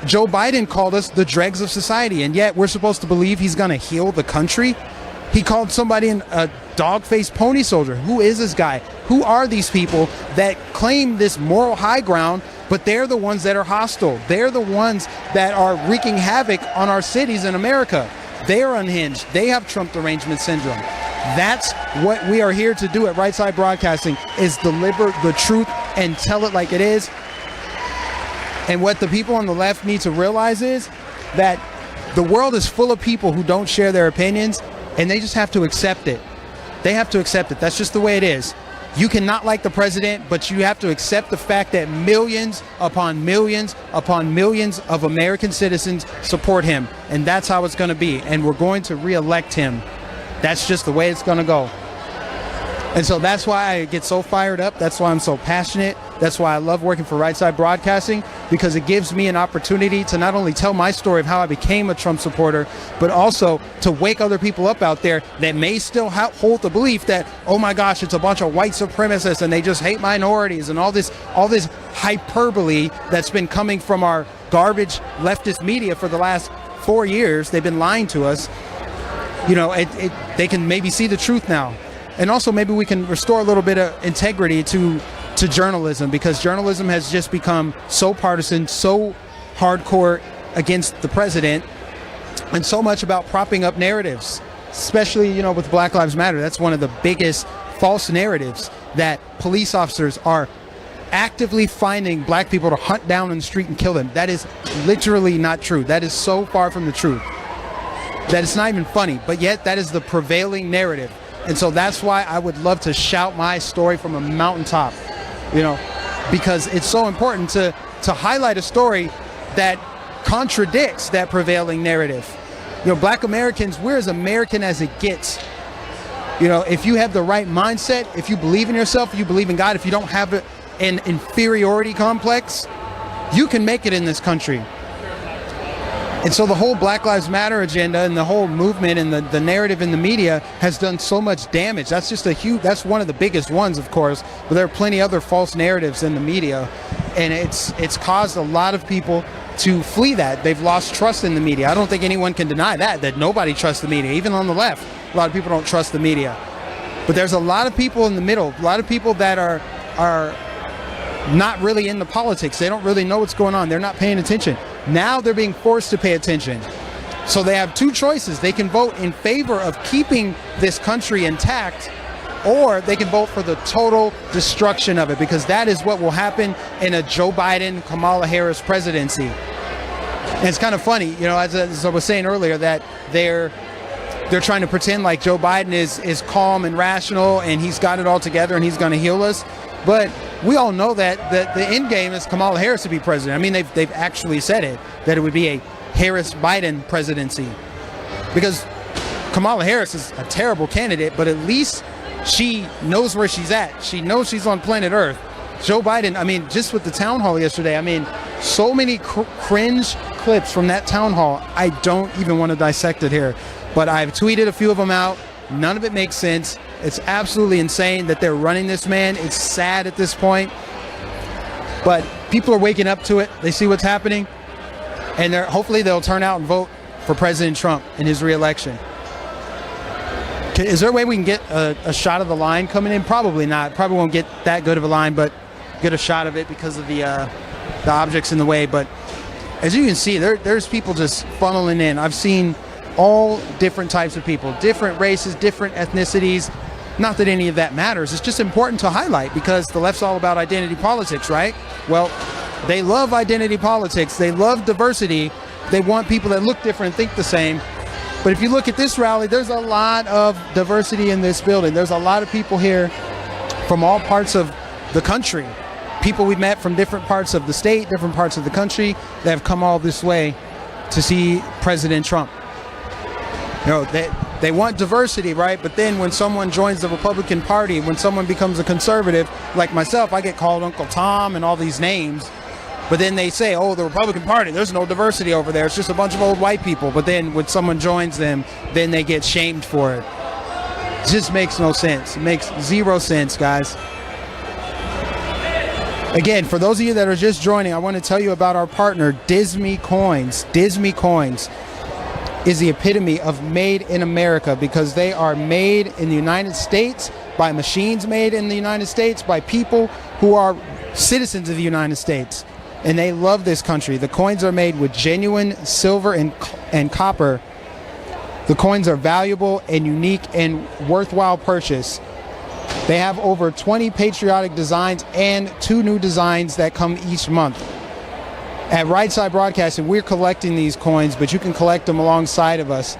Joe Biden called us the dregs of society, and yet we're supposed to believe he's going to heal the country. He called somebody a dog-faced pony soldier. Who is this guy? Who are these people that claim this moral high ground, but they're the ones that are hostile? They're the ones that are wreaking havoc on our cities in America. They're unhinged. They have Trump derangement syndrome. That's what we are here to do at Right Side Broadcasting, is deliver the truth and tell it like it is. And what the people on the left need to realize is that the world is full of people who don't share their opinions, and they just have to accept it. They have to accept it. That's just the way it is. You cannot like the president, but you have to accept the fact that millions upon millions upon millions of American citizens support him. And that's how it's going to be. And we're going to re-elect him. That's just the way it's going to go. And so that's why I get so fired up. That's why I'm so passionate. That's why I love working for Right Side Broadcasting, because it gives me an opportunity to not only tell my story of how I became a Trump supporter, but also to wake other people up out there that may still hold the belief that, oh my gosh, it's a bunch of white supremacists and they just hate minorities, and all this hyperbole that's been coming from our garbage leftist media for the last 4 years. They've been lying to us. You know, they can maybe see the truth now. And also maybe we can restore a little bit of integrity to journalism, because journalism has just become so partisan, so hardcore against the president, and so much about propping up narratives, especially, you know, with Black Lives Matter. That's one of the biggest false narratives, that police officers are actively finding black people to hunt down in the street and kill them. That is literally not true. That is so far from the truth that it's not even funny, but yet that is the prevailing narrative. And so that's why I would love to shout my story from a mountaintop, you know, because it's so important to highlight a story that contradicts that prevailing narrative. You know, Black Americans, we're as American as it gets. You know, if you have the right mindset, if you believe in yourself, if you believe in God, if you don't have an inferiority complex, you can make it in this country. And so the whole Black Lives Matter agenda and the whole movement and the narrative in the media has done so much damage. That's just that's one of the biggest ones, of course, but there are plenty other false narratives in the media. And it's caused a lot of people to flee that. They've lost trust in the media. I don't think anyone can deny that nobody trusts the media. Even on the left, a lot of people don't trust the media. But there's a lot of people in the middle, a lot of people that are not really into politics. They don't really know what's going on. They're not paying attention. Now they're being forced to pay attention. So they have two choices. They can vote in favor of keeping this country intact, or they can vote for the total destruction of it, because that is what will happen in a Joe Biden, Kamala Harris presidency. And it's kind of funny, you know, as I was saying earlier, that they're trying to pretend like Joe Biden is calm and rational and he's got it all together and he's going to heal us. But we all know that the end game is Kamala Harris to be president. I mean, they've actually said it, that it would be a Harris-Biden presidency. Because Kamala Harris is a terrible candidate, but at least she knows where she's at. She knows she's on planet Earth. Joe Biden, I mean, just with the town hall yesterday, I mean, so many cringe clips from that town hall. I don't even want to dissect it here, but I've tweeted a few of them out. None of it makes sense. It's absolutely insane that they're running this man. It's sad at this point, but people are waking up to it. They see what's happening, and hopefully they'll turn out and vote for President Trump in his re-election. Is there a way we can get a shot of the line coming in? Probably not. Probably won't get that good of a line, but get a shot of it because of the objects in the way. But as you can see, there's people just funneling in. I've seen all different types of people, different races, different ethnicities. Not that any of that matters. It's just important to highlight because the left's all about identity politics, right? Well, they love identity politics. They love diversity. They want people that look different, think the same. But if you look at this rally, there's a lot of diversity in this building. There's a lot of people here from all parts of the country. People we met from different parts of the state, different parts of the country that have come all this way to see President Trump. You know, they want diversity, right? But then when someone joins the Republican Party, when someone becomes a conservative, like myself, I get called Uncle Tom and all these names. But then they say, oh, the Republican Party, there's no diversity over there. It's just a bunch of old white people. But then when someone joins them, then they get shamed for it. It just makes no sense. It makes zero sense, guys. Again, for those of you that are just joining, I want to tell you about our partner, Disney Coins. Disney Coins is the epitome of made in America because they are made in the United States by machines made in the United States by people who are citizens of the United States. And they love this country. The coins are made with genuine silver and copper. The coins are valuable and unique and worthwhile purchase. They have over 20 patriotic designs and 2 new designs that come each month. At Right Side Broadcasting, we're collecting these coins, but you can collect them alongside of us.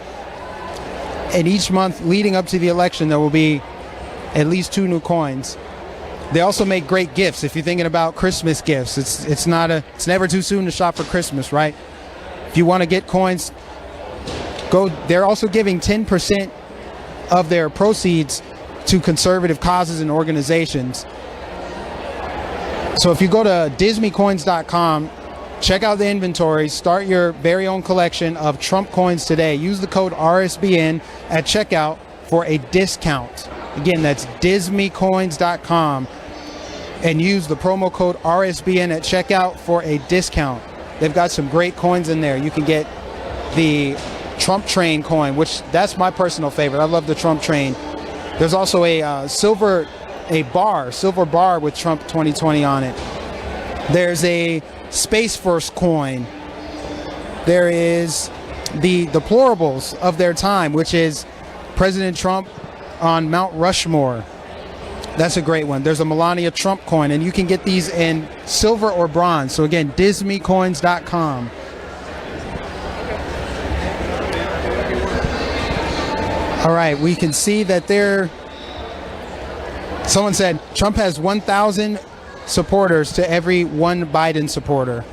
And each month leading up to the election, there will be at least 2 new coins. They also make great gifts. If you're thinking about Christmas gifts, it's never too soon to shop for Christmas, right? If you want to get coins, go. They're also giving 10% of their proceeds to conservative causes and organizations. So if you go to disneycoins.com, check out the inventory, start your very own collection of Trump coins today. Use the code RSBN at checkout for a discount. Again, that's disneycoins.com and use the promo code RSBN at checkout for a discount. They've got some great coins in there. You can get the Trump train coin, which that's my personal favorite. I love the Trump train. There's also a silver bar with Trump 2020 on it. There's a Space Force coin. There is the deplorables of their time, which is President Trump on Mount Rushmore. That's a great one. There's a Melania Trump coin, and you can get these in silver or bronze. So again, disneycoins.com. All right, we can see that someone said Trump has 1,000 supporters to every 1 Biden supporter.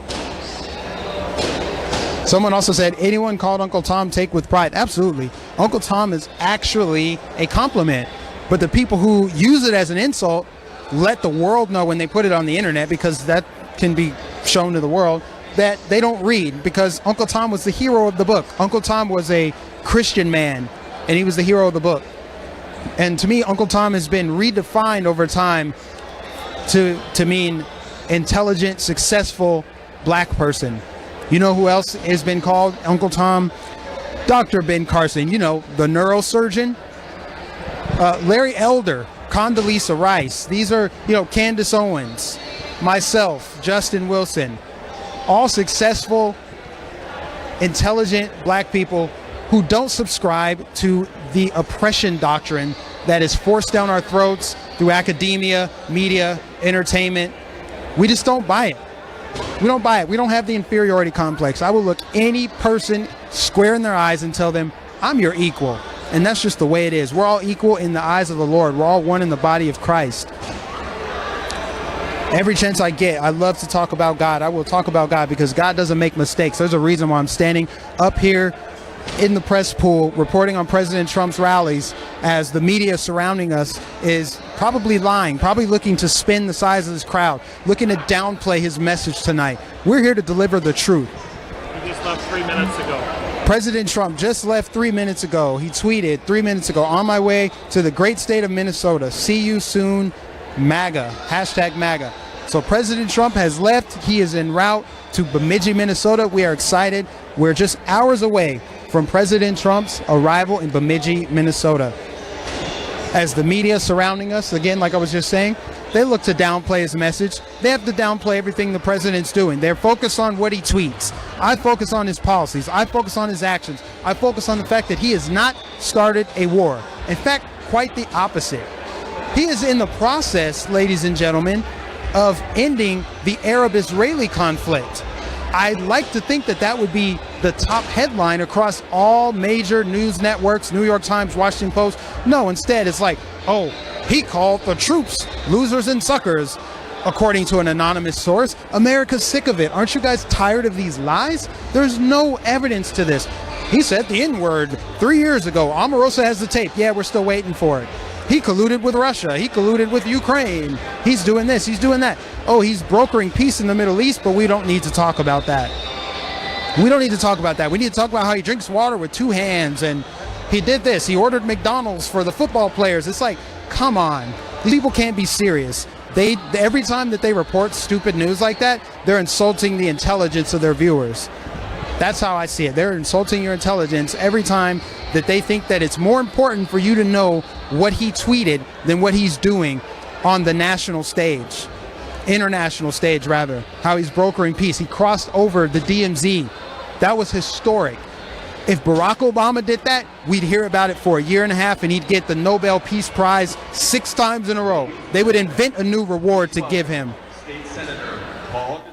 Someone also said, anyone called Uncle Tom take with pride. Absolutely. Uncle Tom is actually a compliment. But the people who use it as an insult let the world know when they put it on the internet, because that can be shown to the world, that they don't read, because Uncle Tom was the hero of the book. Uncle Tom was a Christian man, and he was the hero of the book. And to me, Uncle Tom has been redefined over time to mean intelligent, successful black person. You know who else has been called Uncle Tom? Dr. Ben Carson, the neurosurgeon. Larry Elder, Condoleezza Rice. These are, Candace Owens, myself, Justin Wilson. All successful, intelligent black people who don't subscribe to the oppression doctrine that is forced down our throats through academia, media, entertainment. We just don't buy it. We don't buy it. We don't have the inferiority complex. I will look any person square in their eyes and tell them, I'm your equal. And that's just the way it is. We're all equal in the eyes of the Lord. We're all one in the body of Christ. Every chance I get, I love to talk about God. I will talk about God because God doesn't make mistakes. There's a reason why I'm standing up here in the press pool reporting on President Trump's rallies, as the media surrounding us is probably lying, probably looking to spin the size of this crowd, looking to downplay his message tonight. We're here to deliver the truth. He just left 3 minutes ago. President Trump just left 3 minutes ago. He tweeted 3 minutes ago, on my way to the great state of Minnesota. See you soon, MAGA, #MAGA. So President Trump has left. He is en route to Bemidji, Minnesota. We are excited. We're just hours away from President Trump's arrival in Bemidji, Minnesota. As the media surrounding us, again, like I was just saying, they look to downplay his message. They have to downplay everything the president's doing. They're focused on what he tweets. I focus on his policies. I focus on his actions. I focus on the fact that he has not started a war. In fact, quite the opposite. He is in the process, ladies and gentlemen, of ending the Arab-Israeli conflict. I'd like to think that that would be the top headline across all major news networks, New York Times, Washington Post. No, instead it's like, oh, he called the troops losers and suckers, according to an anonymous source. America's sick of it. Aren't you guys tired of these lies? There's no evidence to this. He said the N-word 3 years ago. Omarosa has the tape. Yeah, we're still waiting for it. He colluded with Russia. He colluded with Ukraine. He's doing this. He's doing that. Oh, he's brokering peace in the Middle East, but we don't need to talk about that. We don't need to talk about that. We need to talk about how he drinks water with 2 hands, and he did this. He ordered McDonald's for the football players. It's like, come on. These people can't be serious. Every time that they report stupid news like that, they're insulting the intelligence of their viewers. That's how I see it. They're insulting your intelligence every time that they think that it's more important for you to know what he tweeted than what he's doing on the national stage, international stage rather, how he's brokering peace. He crossed over the DMZ. That was historic. If Barack Obama did that, we'd hear about it for a year and a half, and he'd get the Nobel Peace Prize 6 times in a row. They would invent a new reward to give him. State Senator Paul.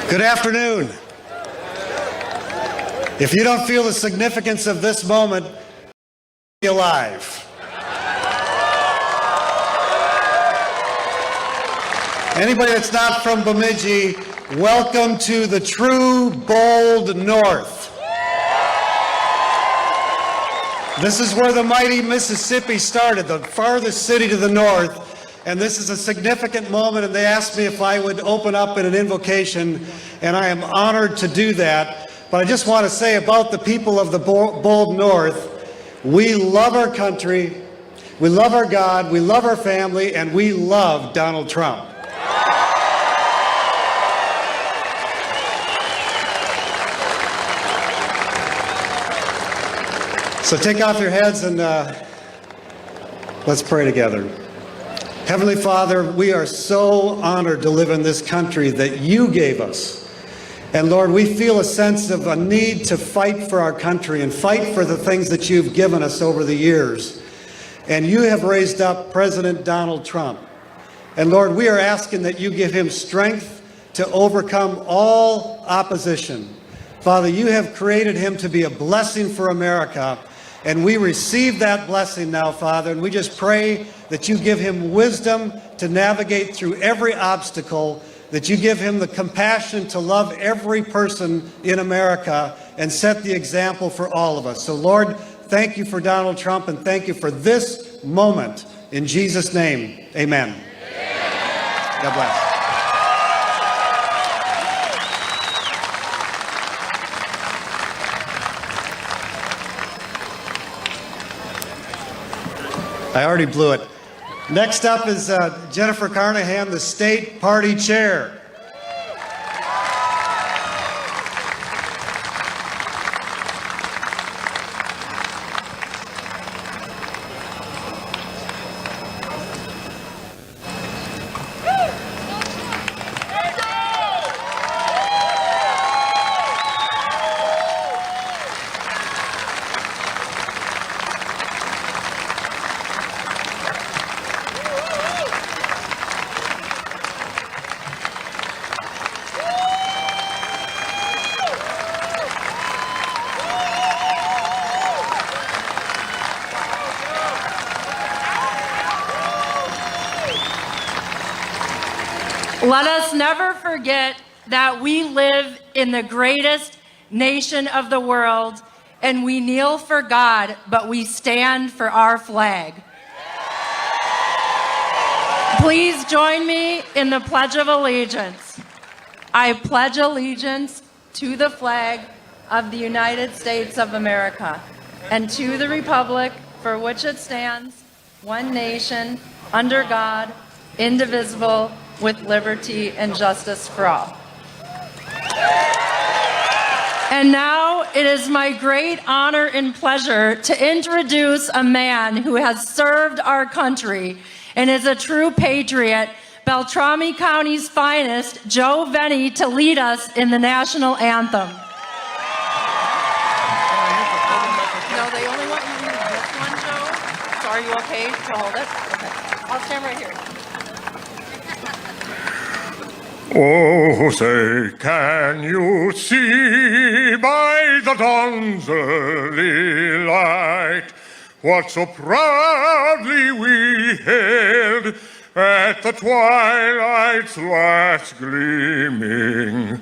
Good afternoon. If you don't feel the significance of this moment, be alive. Anybody that's not from Bemidji, welcome to the true, bold North. This is where the mighty Mississippi started, the farthest city to the north. And this is a significant moment, and they asked me if I would open up in an invocation, and I am honored to do that. But I just want to say about the people of the bold North, we love our country, we love our God, we love our family, and we love Donald Trump. So take off your heads and let's pray together. Heavenly Father, we are so honored to live in this country that you gave us. And Lord, we feel a sense of a need to fight for our country and fight for the things that you've given us over the years. And you have raised up President Donald Trump. And Lord, we are asking that you give him strength to overcome all opposition. Father, you have created him to be a blessing for America. And we receive that blessing now, Father, and we just pray that you give him wisdom to navigate through every obstacle, that you give him the compassion to love every person in America and set the example for all of us. So, Lord, thank you for Donald Trump, and thank you for this moment. In Jesus' name, amen. God bless. I already blew it. Next up is Jennifer Carnahan, the state party chair. Let us never forget that we live in the greatest nation of the world, and we kneel for God, but we stand for our flag. Please join me in the Pledge of Allegiance. I pledge allegiance to the flag of the United States of America, and to the republic for which it stands, one nation, under God, indivisible, with liberty and justice for all. And now it is my great honor and pleasure to introduce a man who has served our country and is a true patriot, Beltrami County's finest, Joe Venny, to lead us in the national anthem. No, they only want you to use this one, Joe. So are you okay to hold it? Okay. I'll stand right here. Oh, say, can you see by the dawn's early light what so proudly we hailed at the twilight's last gleaming,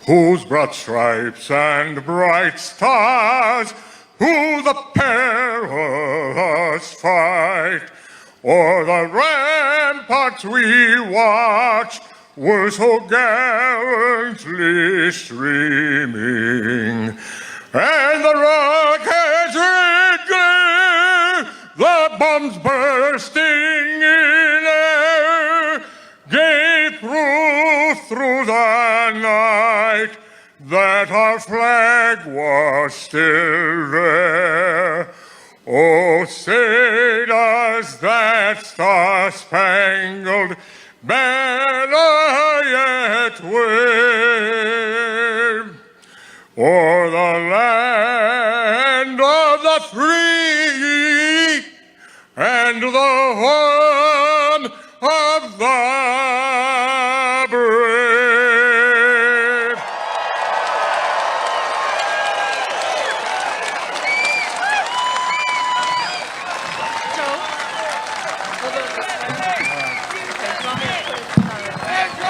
whose broad stripes and bright stars, who the perilous fight, o'er the ramparts we watched, were so gallantly streaming, and the rockets red glare, the bombs bursting in air, gave proof through the night that our flag was still there. Oh, say does that star-spangled banner yet wave o'er the land of the free and the home of the brave.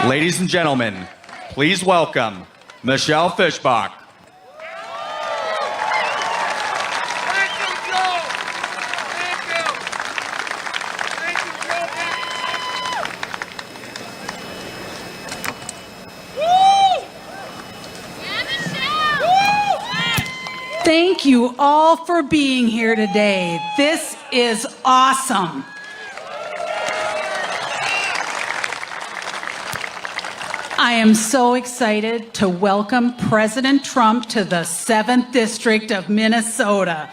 Ladies and gentlemen, please welcome Michelle Fischbach. Thank you all for being here today. This is awesome. I am so excited to welcome President Trump to the 7th District of Minnesota.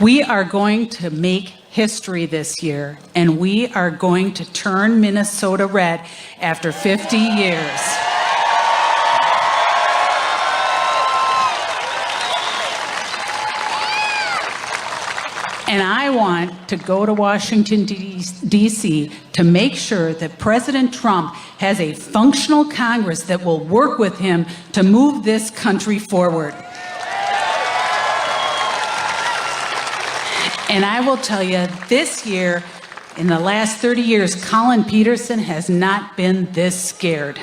We are going to make history this year, and we are going to turn Minnesota red after 50 years. And I want to go to Washington, D.C. to make sure that President Trump has a functional Congress that will work with him to move this country forward. And I will tell you, this year, in the last 30 years, Colin Peterson has not been this scared.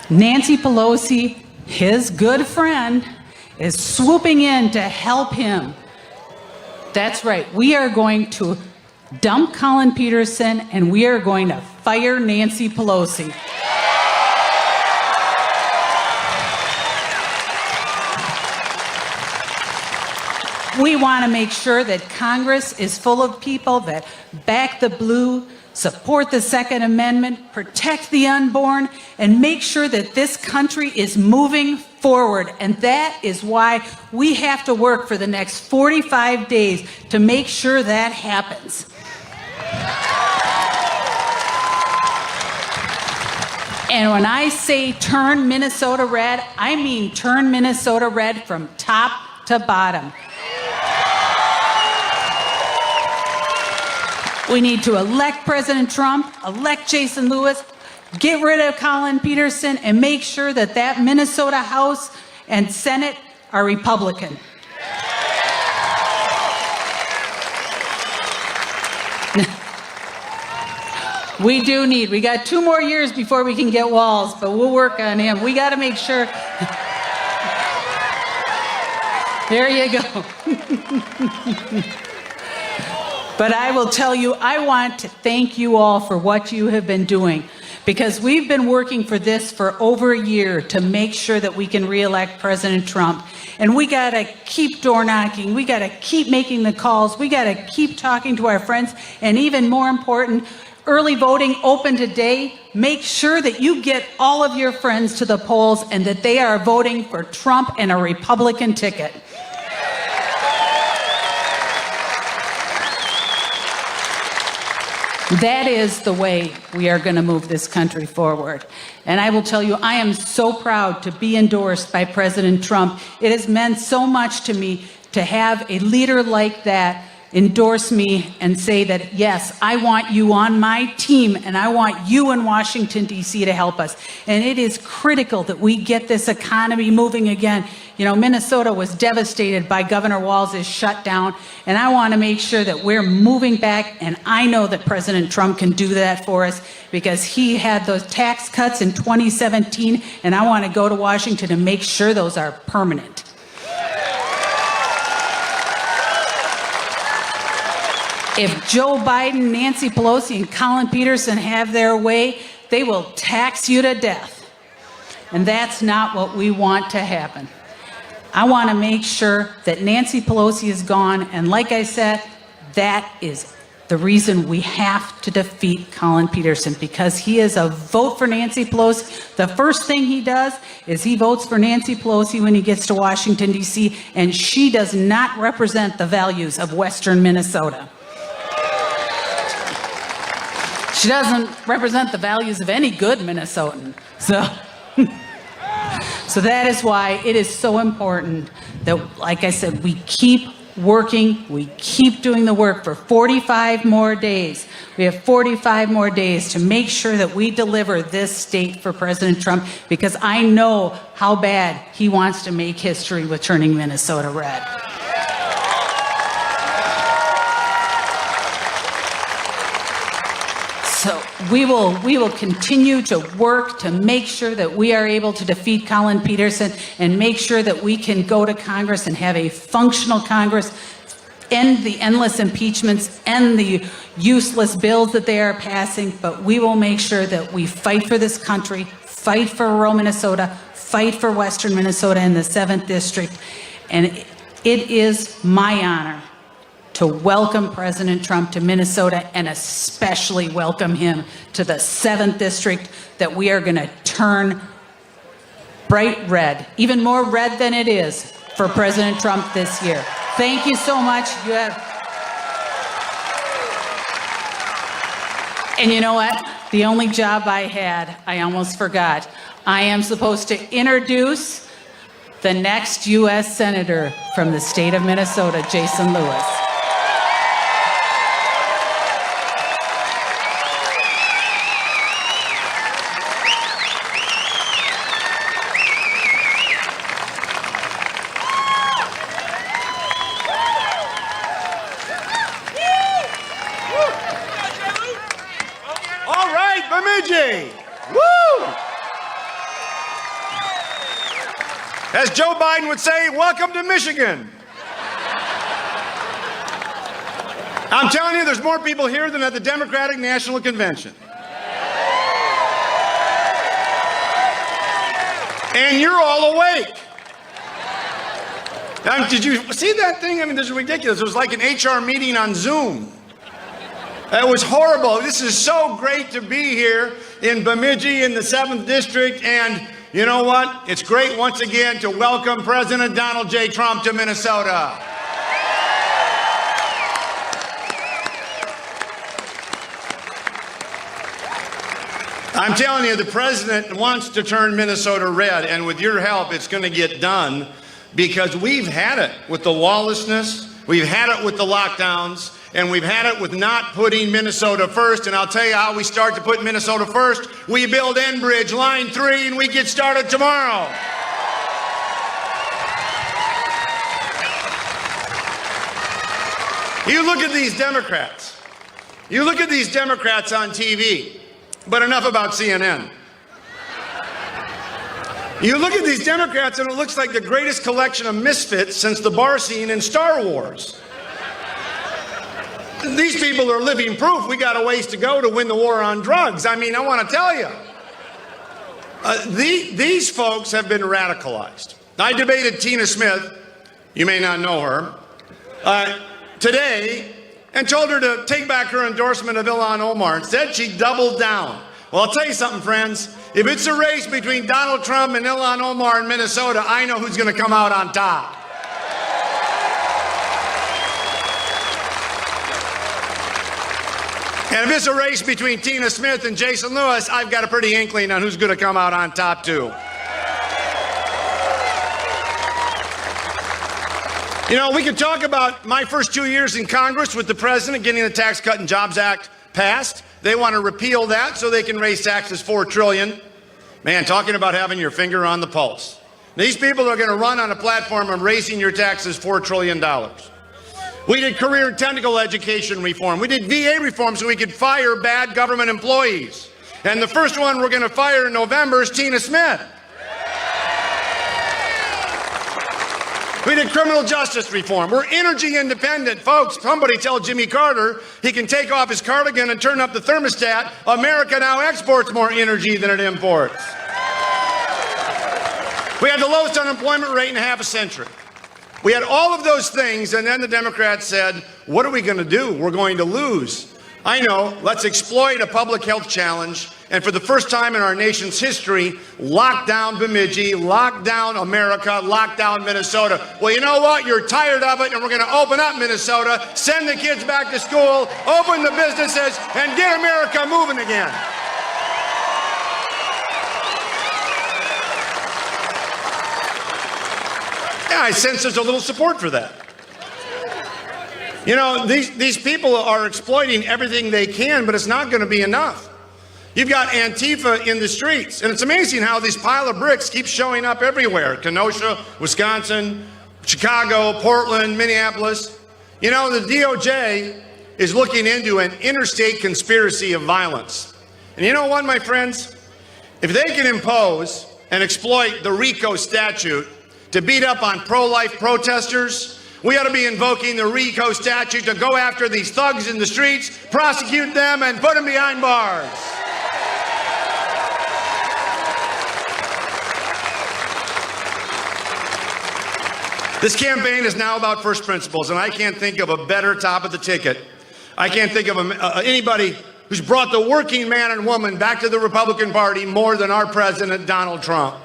Nancy Pelosi, his good friend, is swooping in to help him. That's right. We are going to dump Colin Peterson, and we are going to fire Nancy Pelosi. We want to make sure that Congress is full of people that back the blue, support the Second Amendment, protect the unborn, and make sure that this country is moving forward. And that is why we have to work for the next 45 days to make sure that happens. And when I say turn Minnesota red, I mean turn Minnesota red from top to bottom. We need to elect President Trump, elect Jason Lewis, get rid of Colin Peterson, and make sure that that Minnesota House and Senate are Republican. We got 2 more years before we can get Walz, but we'll work on him. We got to make sure. There you go. But I will tell you, I want to thank you all for what you have been doing, because we've been working for this for over a year to make sure that we can reelect President Trump. And we got to keep door knocking. We got to keep making the calls. We got to keep talking to our friends. And even more important, early voting open today. Make sure that you get all of your friends to the polls and that they are voting for Trump and a Republican ticket. That is the way we are going to move this country forward. And I will tell you, I am so proud to be endorsed by President Trump. It has meant so much to me to have a leader like that endorse me and say that, yes, I want you on my team and I want you in Washington, D.C. to help us. And it is critical that we get this economy moving again. You know, Minnesota was devastated by Governor Walz's shutdown, and I want to make sure that we're moving back, and I know that President Trump can do that for us because he had those tax cuts in 2017, and I want to go to Washington and make sure those are permanent. If Joe Biden, Nancy Pelosi, and Colin Peterson have their way, they will tax you to death. And that's not what we want to happen. I want to make sure that Nancy Pelosi is gone. And like I said, that is the reason we have to defeat Colin Peterson, because he is a vote for Nancy Pelosi. The first thing he does is he votes for Nancy Pelosi when he gets to Washington, D.C., and she does not represent the values of Western Minnesota. She doesn't represent the values of any good Minnesotan. So that is why it is so important that, like I said, we keep working, we keep doing the work for 45 more days. We have 45 more days to make sure that we deliver this state for President Trump, because I know how bad he wants to make history with turning Minnesota red. So we will continue to work to make sure that we are able to defeat Colin Peterson and make sure that we can go to Congress and have a functional Congress, end the endless impeachments, end the useless bills that they are passing. But we will make sure that we fight for this country, fight for rural Minnesota, fight for Western Minnesota in the 7th District. And it is my honor to welcome President Trump to Minnesota, and especially welcome him to the 7th District that we are going to turn bright red, even more red than it is, for President Trump this year. Thank you so much. And you know what? The only job I had, I almost forgot. I am supposed to introduce the next U.S. Senator from the state of Minnesota, Jason Lewis. Bemidji! Woo! As Joe Biden would say, welcome to Michigan. I'm telling you, there's more people here than at the Democratic National Convention. And you're all awake. Did you see that thing? I mean, this is ridiculous. It was like an HR meeting on Zoom. It was horrible. This is so great to be here in Bemidji in the 7th District. And you know what? It's great once again to welcome President Donald J. Trump to Minnesota. I'm telling you, the president wants to turn Minnesota red, and with your help, it's going to get done, because we've had it with the lawlessness, we've had it with the lockdowns, and we've had it with not putting Minnesota first. And I'll tell you how we start to put Minnesota first. We build Enbridge Line 3, and we get started tomorrow. You look at these Democrats. You look at these Democrats on TV. But enough about CNN. You look at these Democrats, and it looks like the greatest collection of misfits since the bar scene in Star Wars. These people are living proof we got a ways to go to win the war on drugs. I mean, I want to tell you, these folks have been radicalized. I debated Tina Smith, you may not know her, today, and told her to take back her endorsement of Ilhan Omar. Instead, she doubled down. Well, I'll tell you something, friends. If it's a race between Donald Trump and Ilhan Omar in Minnesota, I know who's going to come out on top. And if it's a race between Tina Smith and Jason Lewis, I've got a pretty inkling on who's going to come out on top, too. You know, we could talk about my first 2 years in Congress with the president getting the Tax Cut and Jobs Act passed. They want to repeal that so they can raise taxes $4 trillion. Man, talking about having your finger on the pulse. These people are going to run on a platform of raising your taxes $4 trillion. We did career and technical education reform. We did VA reform so we could fire bad government employees. And the first one we're going to fire in November is Tina Smith. We did criminal justice reform. We're energy independent, folks. Somebody tell Jimmy Carter he can take off his cardigan and turn up the thermostat. America now exports more energy than it imports. We had the lowest unemployment rate in half a century. We had all of those things, and then the Democrats said, what are we going to do? We're going to lose. I know, let's exploit a public health challenge, and for the first time in our nation's history, lock down Bemidji, lock down America, lock down Minnesota. Well, you know what? You're tired of it, and we're going to open up Minnesota, send the kids back to school, open the businesses, and get America moving again. Yeah, I sense there's a little support for that. You know, these people are exploiting everything they can, but it's not going to be enough. You've got Antifa in the streets, and it's amazing how this pile of bricks keeps showing up everywhere. Kenosha, Wisconsin, Chicago, Portland, Minneapolis. You know, the DOJ is looking into an interstate conspiracy of violence. And you know what, my friends? If they can impose and exploit the RICO statute to beat up on pro-life protesters, we ought to be invoking the RICO statute to go after these thugs in the streets, prosecute them, and put them behind bars. This campaign is now about first principles, and I can't think of a better top of the ticket. I can't think of anybody who's brought the working man and woman back to the Republican Party more than our president, Donald Trump.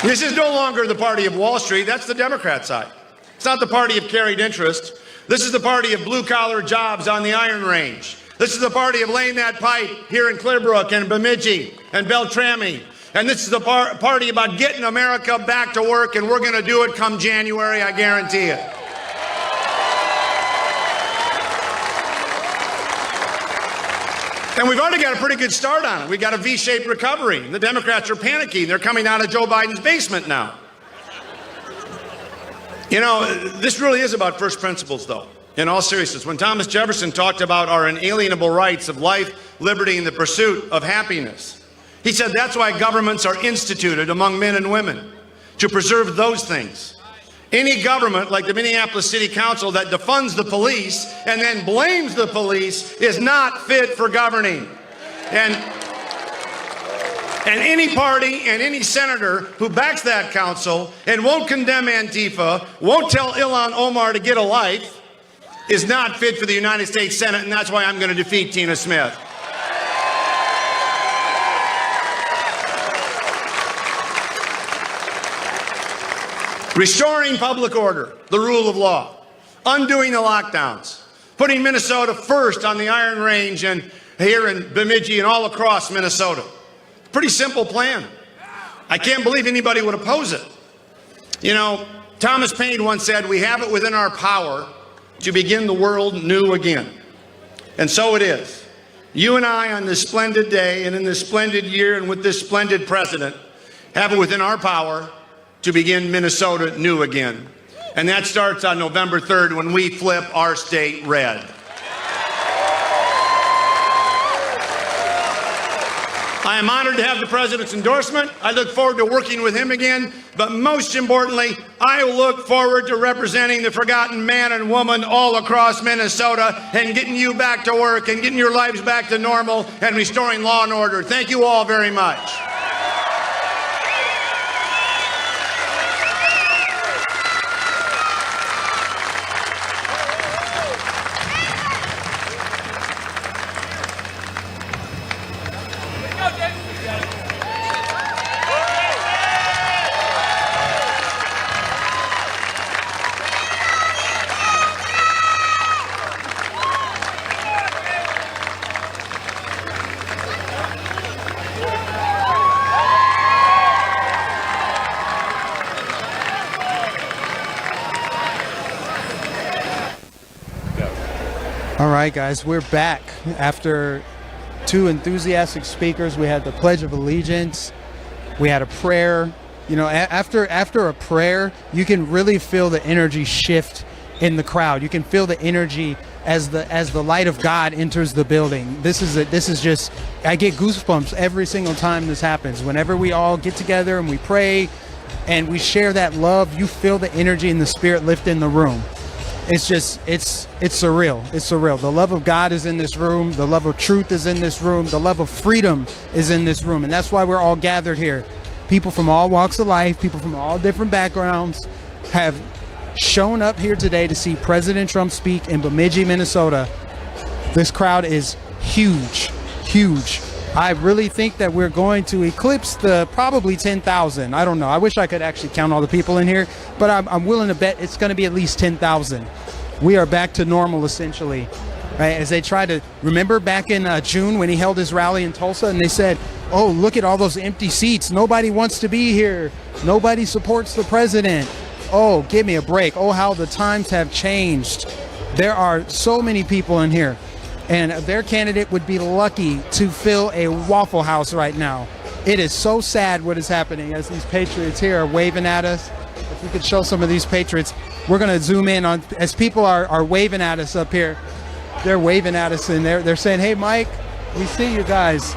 This is no longer the party of Wall Street. That's the Democrat side. It's not the party of carried interest. This is the party of blue-collar jobs on the Iron Range. This is the party of laying that pipe here in Clearbrook and Bemidji and Beltrami. And this is the party about getting America back to work, and we're going to do it come January, I guarantee it. And we've already got a pretty good start on it. We've got a V-shaped recovery. The Democrats are panicking. They're coming out of Joe Biden's basement now. You know, this really is about first principles, though, in all seriousness. When Thomas Jefferson talked about our inalienable rights of life, liberty, and the pursuit of happiness, he said that's why governments are instituted among men and women, to preserve those things. Any government like the Minneapolis City Council that defunds the police and then blames the police is not fit for governing. And any party and any senator who backs that council and won't condemn Antifa, won't tell Ilhan Omar to get a life, is not fit for the United States Senate, and that's why I'm going to defeat Tina Smith. Restoring public order, the rule of law, undoing the lockdowns, putting Minnesota first on the Iron Range and here in Bemidji and all across Minnesota. Pretty simple plan. I can't believe anybody would oppose it. You know, Thomas Paine once said, we have it within our power to begin the world new again. And so it is. You and I on this splendid day and in this splendid year and with this splendid president have it within our power to begin Minnesota new again. And that starts on November 3rd when we flip our state red. I am honored to have the president's endorsement. I look forward to working with him again. But most importantly, I look forward to representing the forgotten man and woman all across Minnesota and getting you back to work and getting your lives back to normal and restoring law and order. Thank you all very much. All right, guys, we're back after two enthusiastic speakers. We had the Pledge of Allegiance. We had a prayer. You know, after a prayer, you can really feel the energy shift in the crowd. You can feel the energy as the light of God enters the building. This is just, I get goosebumps every single time this happens. Whenever we all get together and we pray and we share that love, you feel the energy and the spirit lift in the room. It's just, it's surreal. It's surreal. The love of God is in this room. The love of truth is in this room. The love of freedom is in this room. And that's why we're all gathered here. People from all walks of life, people from all different backgrounds have shown up here today to see President Trump speak in Bemidji, Minnesota. This crowd is huge, huge. I really think that we're going to eclipse the probably 10,000. I don't know. I wish I could actually count all the people in here, but I'm willing to bet it's going to be at least 10,000. We are back to normal, essentially. Right? As they try to remember back in June when he held his rally in Tulsa, and they said, "Oh, look at all those empty seats. Nobody wants to be here. Nobody supports the president." Oh, give me a break. Oh, how the times have changed. There are so many people in here. And their candidate would be lucky to fill a Waffle House right now. It is so sad what is happening as these patriots here are waving at us. If we could show some of these patriots, we're going to zoom in on as people are waving at us up here. They're waving at us and they're saying, "Hey, Mike, we see you guys."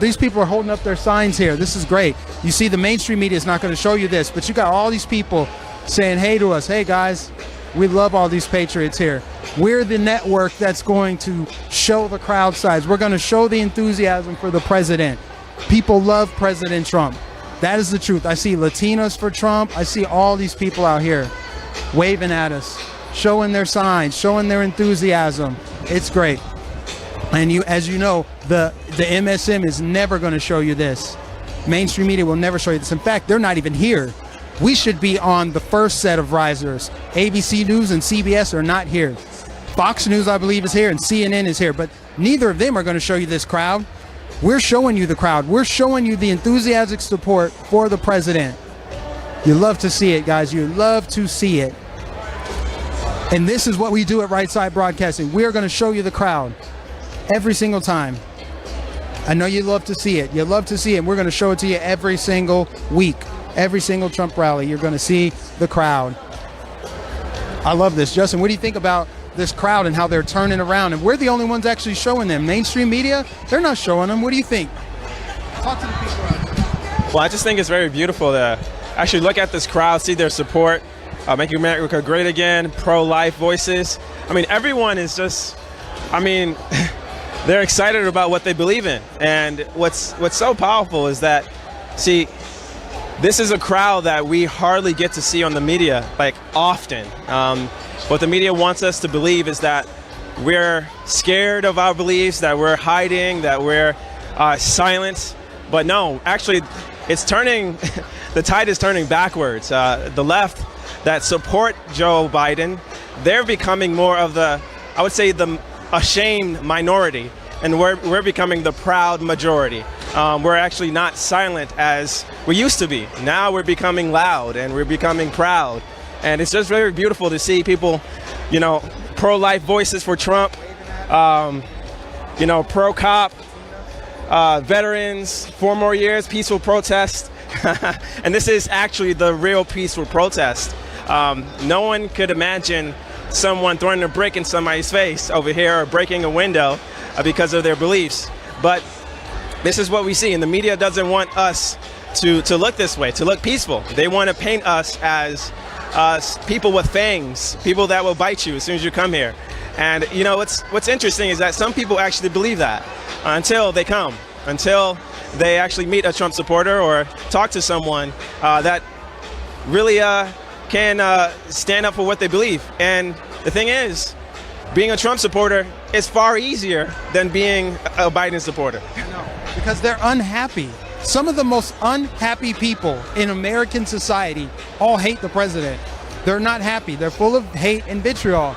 These people are holding up their signs here. This is great. You see, the mainstream media is not going to show you this, but you got all these people saying, "Hey," to us. "Hey, guys, we love all these patriots here." We're the network that's going to show the crowd size. We're going to show the enthusiasm for the president. People love President Trump. That is the truth. I see Latinos for Trump. I see all these people out here waving at us, showing their signs, showing their enthusiasm. It's great. And as you know, the MSM is never going to show you this. Mainstream media will never show you this. In fact, they're not even here. We should be on the first set of risers. ABC News and CBS are not here. Fox News, I believe, is here, and CNN is here, but neither of them are going to show you this crowd. We're showing you the crowd. We're showing you the enthusiastic support for the president. You love to see it, guys. You love to see it. And this is what we do at Right Side Broadcasting. We are going to show you the crowd every single time. I know you love to see it. You love to see it. We're going to show it to you every single week. Every single Trump rally, you're going to see the crowd. I love this. Justin, what do you think about this crowd and how they're turning around? And we're the only ones actually showing them. Mainstream media, they're not showing them. What do you think? Talk to the people out there. Well, I just think it's very beautiful to actually look at this crowd, see their support, Make America Great Again, pro-life voices. I mean, everyone is just, they're excited about what they believe in. And what's so powerful is that, see, this is a crowd that we hardly get to see on the media, often. What the media wants us to believe is that we're scared of our beliefs, that we're hiding, that we're silent. But no, actually, it's turning, the tide is turning backwards. The left that support Joe Biden, they're becoming more of the, I would say, the ashamed minority. And we're becoming the proud majority. We're actually not silent as we used to be. Now we're becoming loud and we're becoming proud. And it's just very beautiful to see people, pro-life voices for Trump, pro-cop, veterans, 4 more years, peaceful protest. And this is actually the real peaceful protest. No one could imagine someone throwing a brick in somebody's face over here or breaking a window because of their beliefs. But this is what we see. And the media doesn't want us to look this way, to look peaceful. They want to paint us as people with fangs, people that will bite you as soon as you come here. And you know, what's interesting is that some people actually believe that until they come, until they actually meet a Trump supporter or talk to someone that really can stand up for what they believe. And the thing is, being a Trump supporter is far easier than being a Biden supporter. No, because they're unhappy. Some of the most unhappy people in American society all hate the president. They're not happy. They're full of hate and vitriol.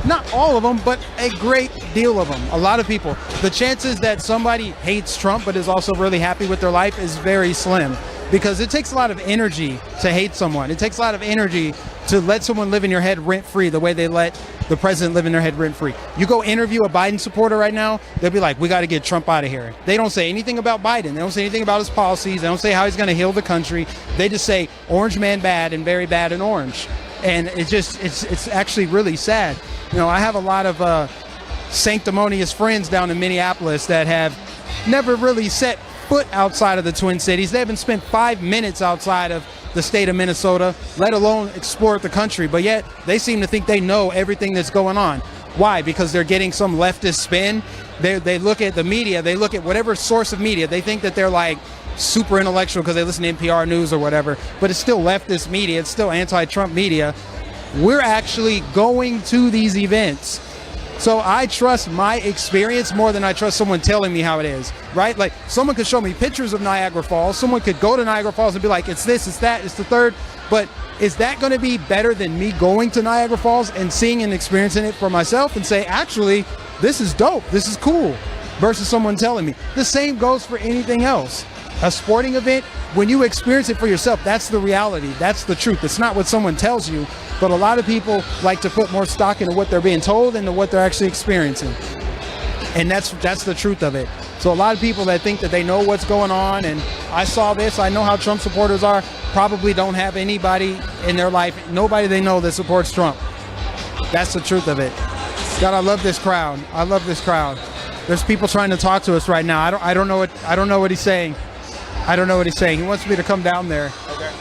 Not all of them, but a great deal of them. A lot of people. The chances that somebody hates Trump but is also really happy with their life is very slim, because it takes a lot of energy to hate someone. It takes a lot of energy to let someone live in your head rent-free the way they let the president live in their head rent-free. You go interview a Biden supporter right now, they'll be like, we got to get Trump out of here. They don't say anything about Biden. They don't say anything about his policies. They don't say how he's going to heal the country. They just say orange man bad and very bad and orange. And it's actually really sad. You know, I have a lot of sanctimonious friends down in Minneapolis that have never really set foot outside of the Twin Cities. They haven't spent 5 minutes outside of the state of Minnesota, let alone explore the country. But yet they seem to think they know everything that's going on. Why? Because they're getting some leftist spin. They look at the media. They look at whatever source of media. They think that they're like super intellectual because they listen to NPR News or whatever. But it's still leftist media. It's still anti-Trump media. We're actually going to these events. So I trust my experience more than I trust someone telling me how it is, right? Like, someone could show me pictures of Niagara Falls. Someone could go to Niagara Falls and be like, it's this, it's that, it's the third. But is that going to be better than me going to Niagara Falls and seeing and experiencing it for myself and say, actually, this is dope, this is cool, versus someone telling me? The same goes for anything else. A sporting event, when you experience it for yourself, that's the reality. That's the truth. It's not what someone tells you. But a lot of people like to put more stock into what they're being told than to what they're actually experiencing. And that's the truth of it. So a lot of people that think that they know what's going on, and I saw this, I know how Trump supporters are, probably don't have anybody in their life, nobody they know that supports Trump. That's the truth of it. God, I love this crowd. I love this crowd. There's people trying to talk to us right now. I don't know what he's saying. I don't know what he's saying. He wants me to come down there. Okay.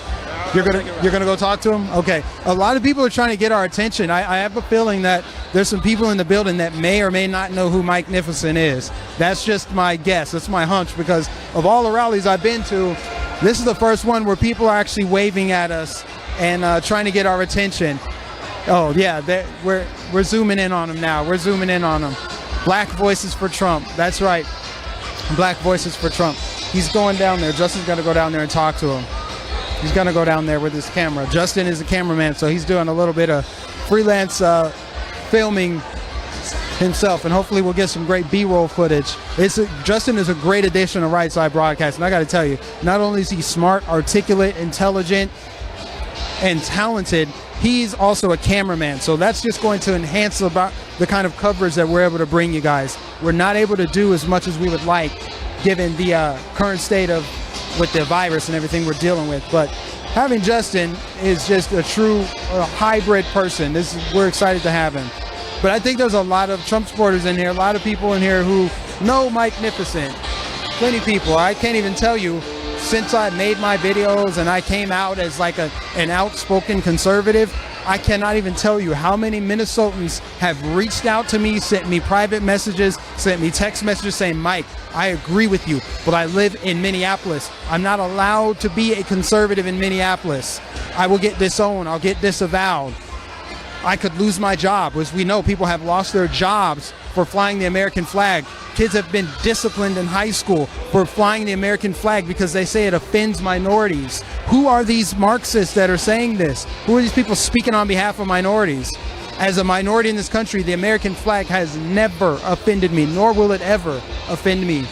You're gonna go talk to him? Okay. A lot of people are trying to get our attention. I have a feeling that there's some people in the building that may or may not know who Mike Nificent is. That's just my guess. That's my hunch, because of all the rallies I've been to, this is the first one where people are actually waving at us and trying to get our attention. Oh yeah, we're zooming in on him now. We're zooming in on him. Black Voices for Trump. That's right. Black Voices for Trump. He's going down there. Justin's going to go down there and talk to him. He's going to go down there with his camera. Justin is a cameraman, so he's doing a little bit of freelance filming himself, and hopefully we'll get some great B-roll footage. Justin is a great addition to Right Side Broadcast, and I got to tell you, not only is he smart, articulate, intelligent, and talented, he's also a cameraman, so that's just going to enhance the kind of coverage that we're able to bring you guys. We're not able to do as much as we would like, given the current state of with the virus and everything we're dealing with. But having Justin is just a true hybrid person. We're excited to have him. But I think there's a lot of Trump supporters in here, a lot of people in here who know Mike Nificent. Plenty of people. I can't even tell you, since I made my videos and I came out as like an outspoken conservative, I cannot even tell you how many Minnesotans have reached out to me, sent me private messages, sent me text messages saying, Mike, I agree with you, but I live in Minneapolis. I'm not allowed to be a conservative in Minneapolis. I will get disowned. I'll get disavowed. I could lose my job. As we know, people have lost their jobs for flying the American flag. Kids have been disciplined in high school for flying the American flag because they say it offends minorities. Who are these Marxists that are saying this? Who are these people speaking on behalf of minorities? As a minority in this country, the American flag has never offended me, nor will it ever offend me.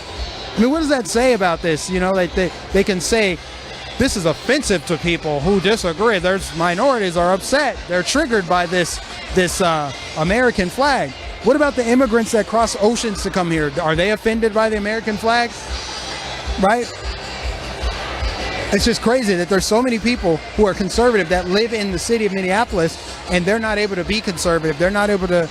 I mean, what does that say about this? You know, like they can say, this is offensive to people who disagree. There's minorities are upset. They're triggered by this American flag. What about the immigrants that cross oceans to come here? Are they offended by the American flag? Right? It's just crazy that there's so many people who are conservative that live in the city of Minneapolis, and they're not able to be conservative. They're not able to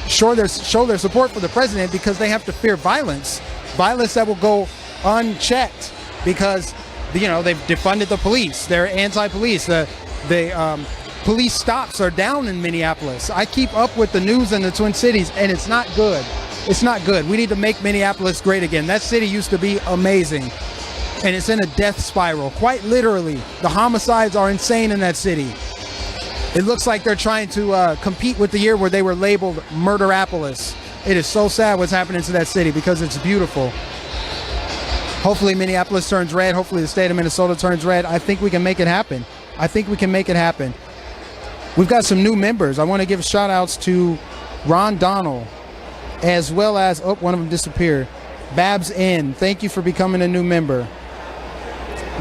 show their support for the president because they have to fear violence. violence that will go unchecked because, they've defunded the police. They're anti-police. The police stops are down in Minneapolis. I keep up with the news in the Twin Cities, and it's not good. It's not good. We need to make Minneapolis great again. That city used to be amazing, and it's in a death spiral. Quite literally, the homicides are insane in that city. It looks like they're trying to compete with the year where they were labeled Murderapolis. It is so sad what's happening to that city because it's beautiful. Hopefully Minneapolis turns red. Hopefully the state of Minnesota turns red. I think we can make it happen. We've got some new members. I want to give shout outs to Ron Donnell, as well as, one of them disappeared. Babs N, thank you for becoming a new member.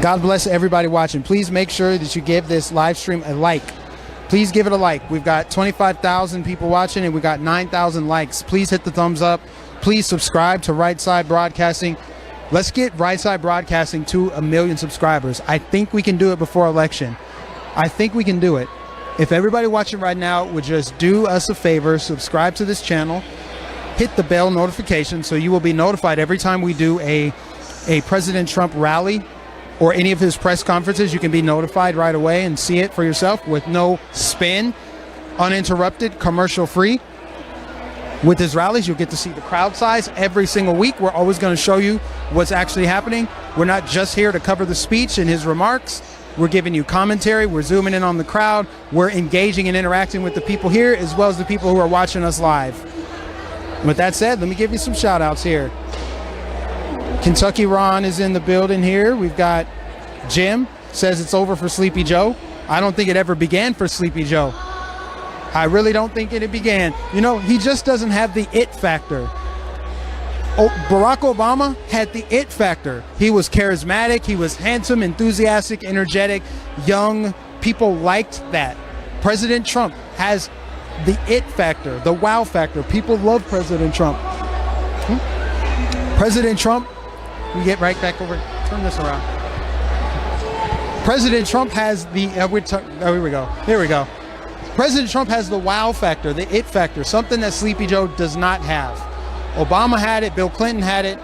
God bless everybody watching. Please make sure that you give this live stream a like. Please give it a like. We've got 25,000 people watching and we got 9,000 likes. Please hit the thumbs up. Please subscribe to Right Side Broadcasting. Let's get Right Side Broadcasting to 1 million subscribers. I think we can do it before election. I think we can do it. If everybody watching right now would just do us a favor, subscribe to this channel, hit the bell notification so you will be notified every time we do a President Trump rally or any of his press conferences. You can be notified right away and see it for yourself with no spin, uninterrupted, commercial free. With his rallies, you'll get to see the crowd size every single week. We're always going to show you what's actually happening. We're not just here to cover the speech and his remarks. We're giving you commentary. We're zooming in on the crowd. We're engaging and interacting with the people here as well as the people who are watching us live. With that said, let me give you some shout outs here. Kentucky Ron is in the building here. We've got Jim, says it's over for Sleepy Joe. I don't think it ever began for Sleepy Joe. I really don't think it began. He just doesn't have the it factor. Barack Obama had the it factor. He was charismatic. He was handsome, enthusiastic, energetic, young. People liked that. President Trump has the it factor, the wow factor. People love President Trump. President Trump, we get right back over. Turn this around. President Trump has the, here we go. There we go. President Trump has the wow factor, the it factor, something that Sleepy Joe does not have. Obama had it, Bill Clinton had it.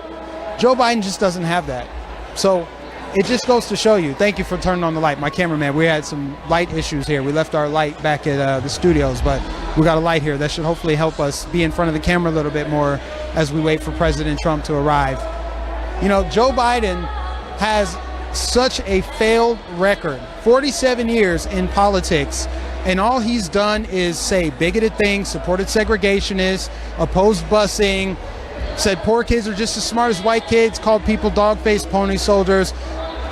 Joe Biden just doesn't have that. So it just goes to show you. Thank you for turning on the light. My cameraman, we had some light issues here. We left our light back at the studios, but we got a light here. That should hopefully help us be in front of the camera a little bit more as we wait for President Trump to arrive. Joe Biden has such a failed record, 47 years in politics, and all he's done is say bigoted things, supported segregationists, opposed busing, said poor kids are just as smart as white kids, called people dog-faced pony soldiers.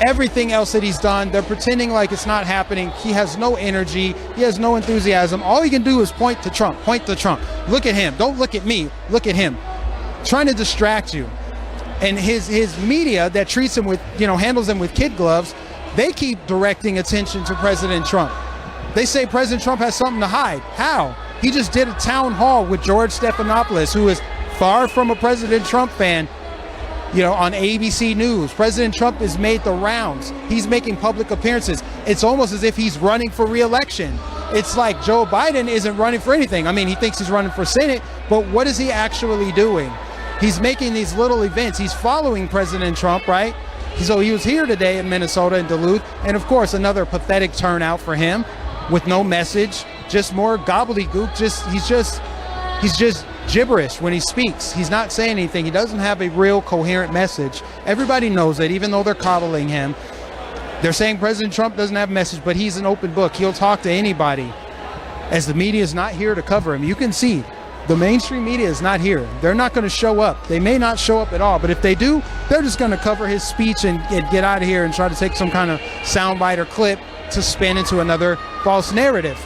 Everything else that he's done, they're pretending like it's not happening. He has no energy. He has no enthusiasm. All he can do is point to Trump. Look at him. Don't look at me. Look at him. Trying to distract you. And his media that treats him with, handles him with kid gloves, they keep directing attention to President Trump. They say President Trump has something to hide. How? He just did a town hall with George Stephanopoulos, who is far from a President Trump fan, on ABC News. President Trump has made the rounds. He's making public appearances. It's almost as if he's running for re-election. It's like Joe Biden isn't running for anything. I mean, he thinks he's running for Senate, but what is he actually doing? He's making these little events. He's following President Trump, right? So he was here today in Minnesota and Duluth. And of course, another pathetic turnout for him with no message, just more gobbledygook. He's just gibberish when he speaks. He's not saying anything. He doesn't have a real coherent message. Everybody knows it, even though they're coddling him. They're saying President Trump doesn't have a message, but he's an open book. He'll talk to anybody, as the media is not here to cover him. You can see the mainstream media is not here. They're not going to show up. They may not show up at all, but if they do, they're just going to cover his speech and get out of here and try to take some kind of soundbite or clip to spin into another false narrative.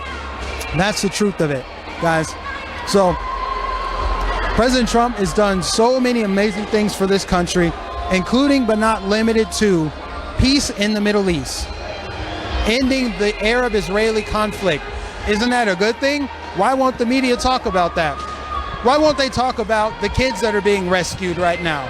That's the truth of it, guys. So President Trump has done so many amazing things for this country, including but not limited to peace in the Middle East, ending the Arab-Israeli conflict. Isn't that a good thing? Why won't the media talk about that? Why won't they talk about the kids that are being rescued right now?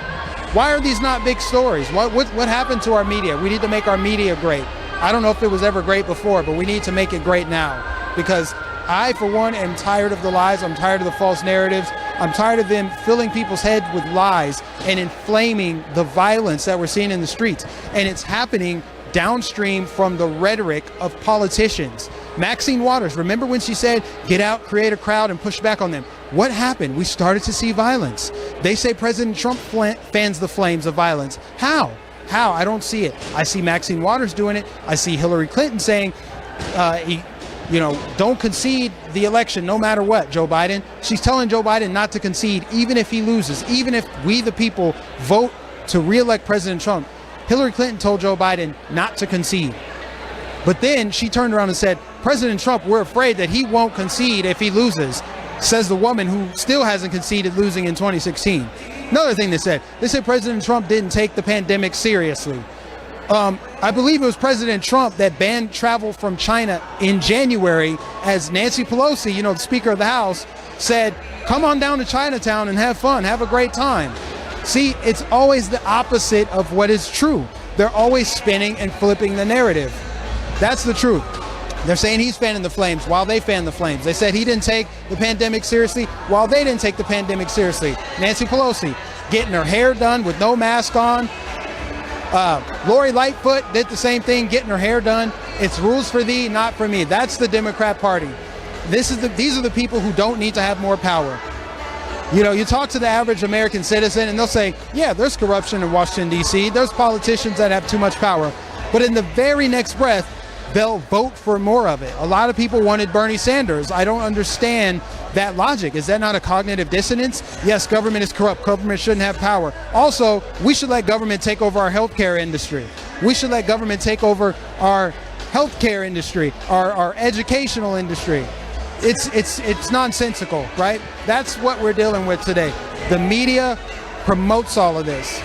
Why are these not big stories? What happened to our media? We need to make our media great. I don't know if it was ever great before, but we need to make it great now, because I, for one, am tired of the lies. I'm tired of the false narratives. I'm tired of them filling people's heads with lies and inflaming the violence that we're seeing in the streets. And it's happening downstream from the rhetoric of politicians. Maxine Waters, remember when she said, get out, create a crowd, and push back on them? What happened? We started to see violence. They say President Trump fans the flames of violence. How? I don't see it. I see Maxine Waters doing it. I see Hillary Clinton saying, don't concede the election no matter what, Joe Biden. She's telling Joe Biden not to concede, even if he loses, even if we, the people, vote to reelect President Trump. Hillary Clinton told Joe Biden not to concede. But then she turned around and said, President Trump, we're afraid that he won't concede if he loses, says the woman who still hasn't conceded losing in 2016. Another thing they said President Trump didn't take the pandemic seriously. I believe it was President Trump that banned travel from China in January, as Nancy Pelosi, the Speaker of the House, said, come on down to Chinatown and have fun, have a great time. See, it's always the opposite of what is true. They're always spinning and flipping the narrative. That's the truth. They're saying he's fanning the flames while they fan the flames. They said he didn't take the pandemic seriously while they didn't take the pandemic seriously. Nancy Pelosi getting her hair done with no mask on. Lori Lightfoot did the same thing, getting her hair done. It's rules for thee, not for me. That's the Democrat Party. These are the people who don't need to have more power. You talk to the average American citizen and they'll say, yeah, there's corruption in Washington, D.C. There's politicians that have too much power. But in the very next breath, they'll vote for more of it. A lot of people wanted Bernie Sanders. I don't understand that logic. Is that not a cognitive dissonance? Yes, government is corrupt. Government shouldn't have power. Also, we should let government take over our healthcare industry. We should let government take over our healthcare industry, our educational industry. It's nonsensical, right? That's what we're dealing with today. The media promotes all of this.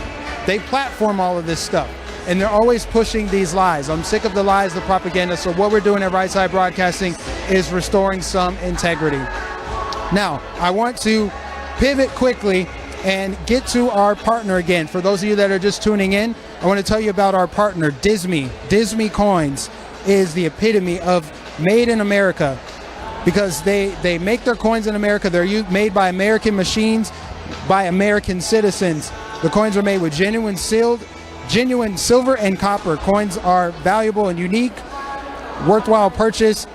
They platform all of this stuff. And they're always pushing these lies. I'm sick of the lies, the propaganda. So what we're doing at Right Side Broadcasting is restoring some integrity. Now, I want to pivot quickly and get to our partner again. For those of you that are just tuning in, I want to tell you about our partner, Disney. Disney Coins is the epitome of made in America, because they make their coins in America. They're made by American machines, by American citizens. The coins are made with genuine silver and copper. Coins are valuable and unique, worthwhile purchase.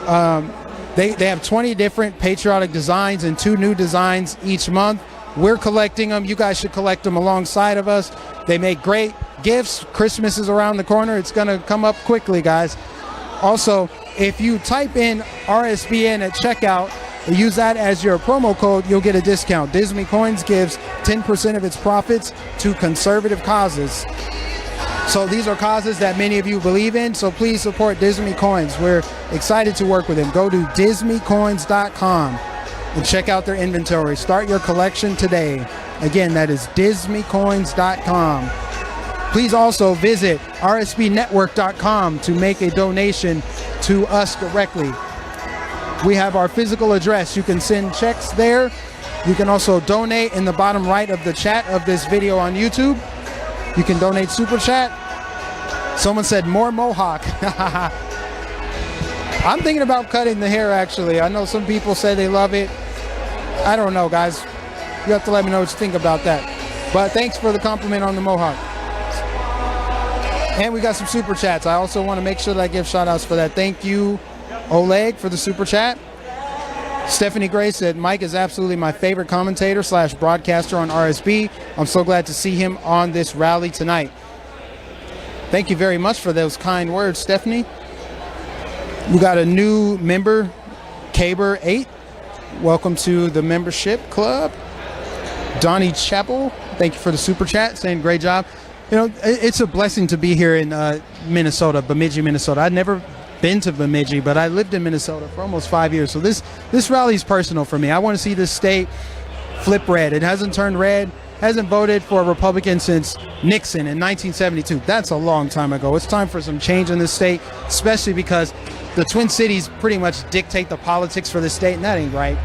They have 20 different patriotic designs and 2 new designs each month. We're collecting them. You guys should collect them alongside of us. They make great gifts. Christmas is around the corner. It's going to come up quickly, guys. Also, if you type in RSBN at checkout and use that as your promo code, you'll get a discount. Disney Coins gives 10% of its profits to conservative causes. So these are causes that many of you believe in, so please support Disney Coins. We're excited to work with them. Go to disneycoins.com and check out their inventory. Start your collection today. Again, that is disneycoins.com. Please also visit rsbnetwork.com to make a donation to us directly. We have our physical address. You can send checks there. You can also donate in the bottom right of the chat of this video on YouTube. You can donate super chat. Someone said more mohawk. I'm thinking about cutting the hair, actually. I know some people say they love it. I don't know, guys. You have to let me know what you think about that. But thanks for the compliment on the mohawk. And we got some super chats. I also want to make sure that I give shout outs for that. Thank you, Oleg, for the super chat. Stephanie Gray said, Mike is absolutely my favorite commentator / broadcaster on RSB. I'm so glad to see him on this rally tonight. Thank you very much for those kind words, Stephanie. We got a new member, Caber8. Welcome to the membership club. Donnie Chappell, thank you for the super chat, saying great job. It's a blessing to be here in Minnesota, Bemidji, Minnesota. I'd never been to Bemidji, but I lived in Minnesota for almost 5 years. So this rally is personal for me. I want to see this state flip red. It hasn't turned red, hasn't voted for a Republican since Nixon in 1972. That's a long time ago. It's time for some change in this state, especially because the Twin Cities pretty much dictate the politics for the state, and that ain't right.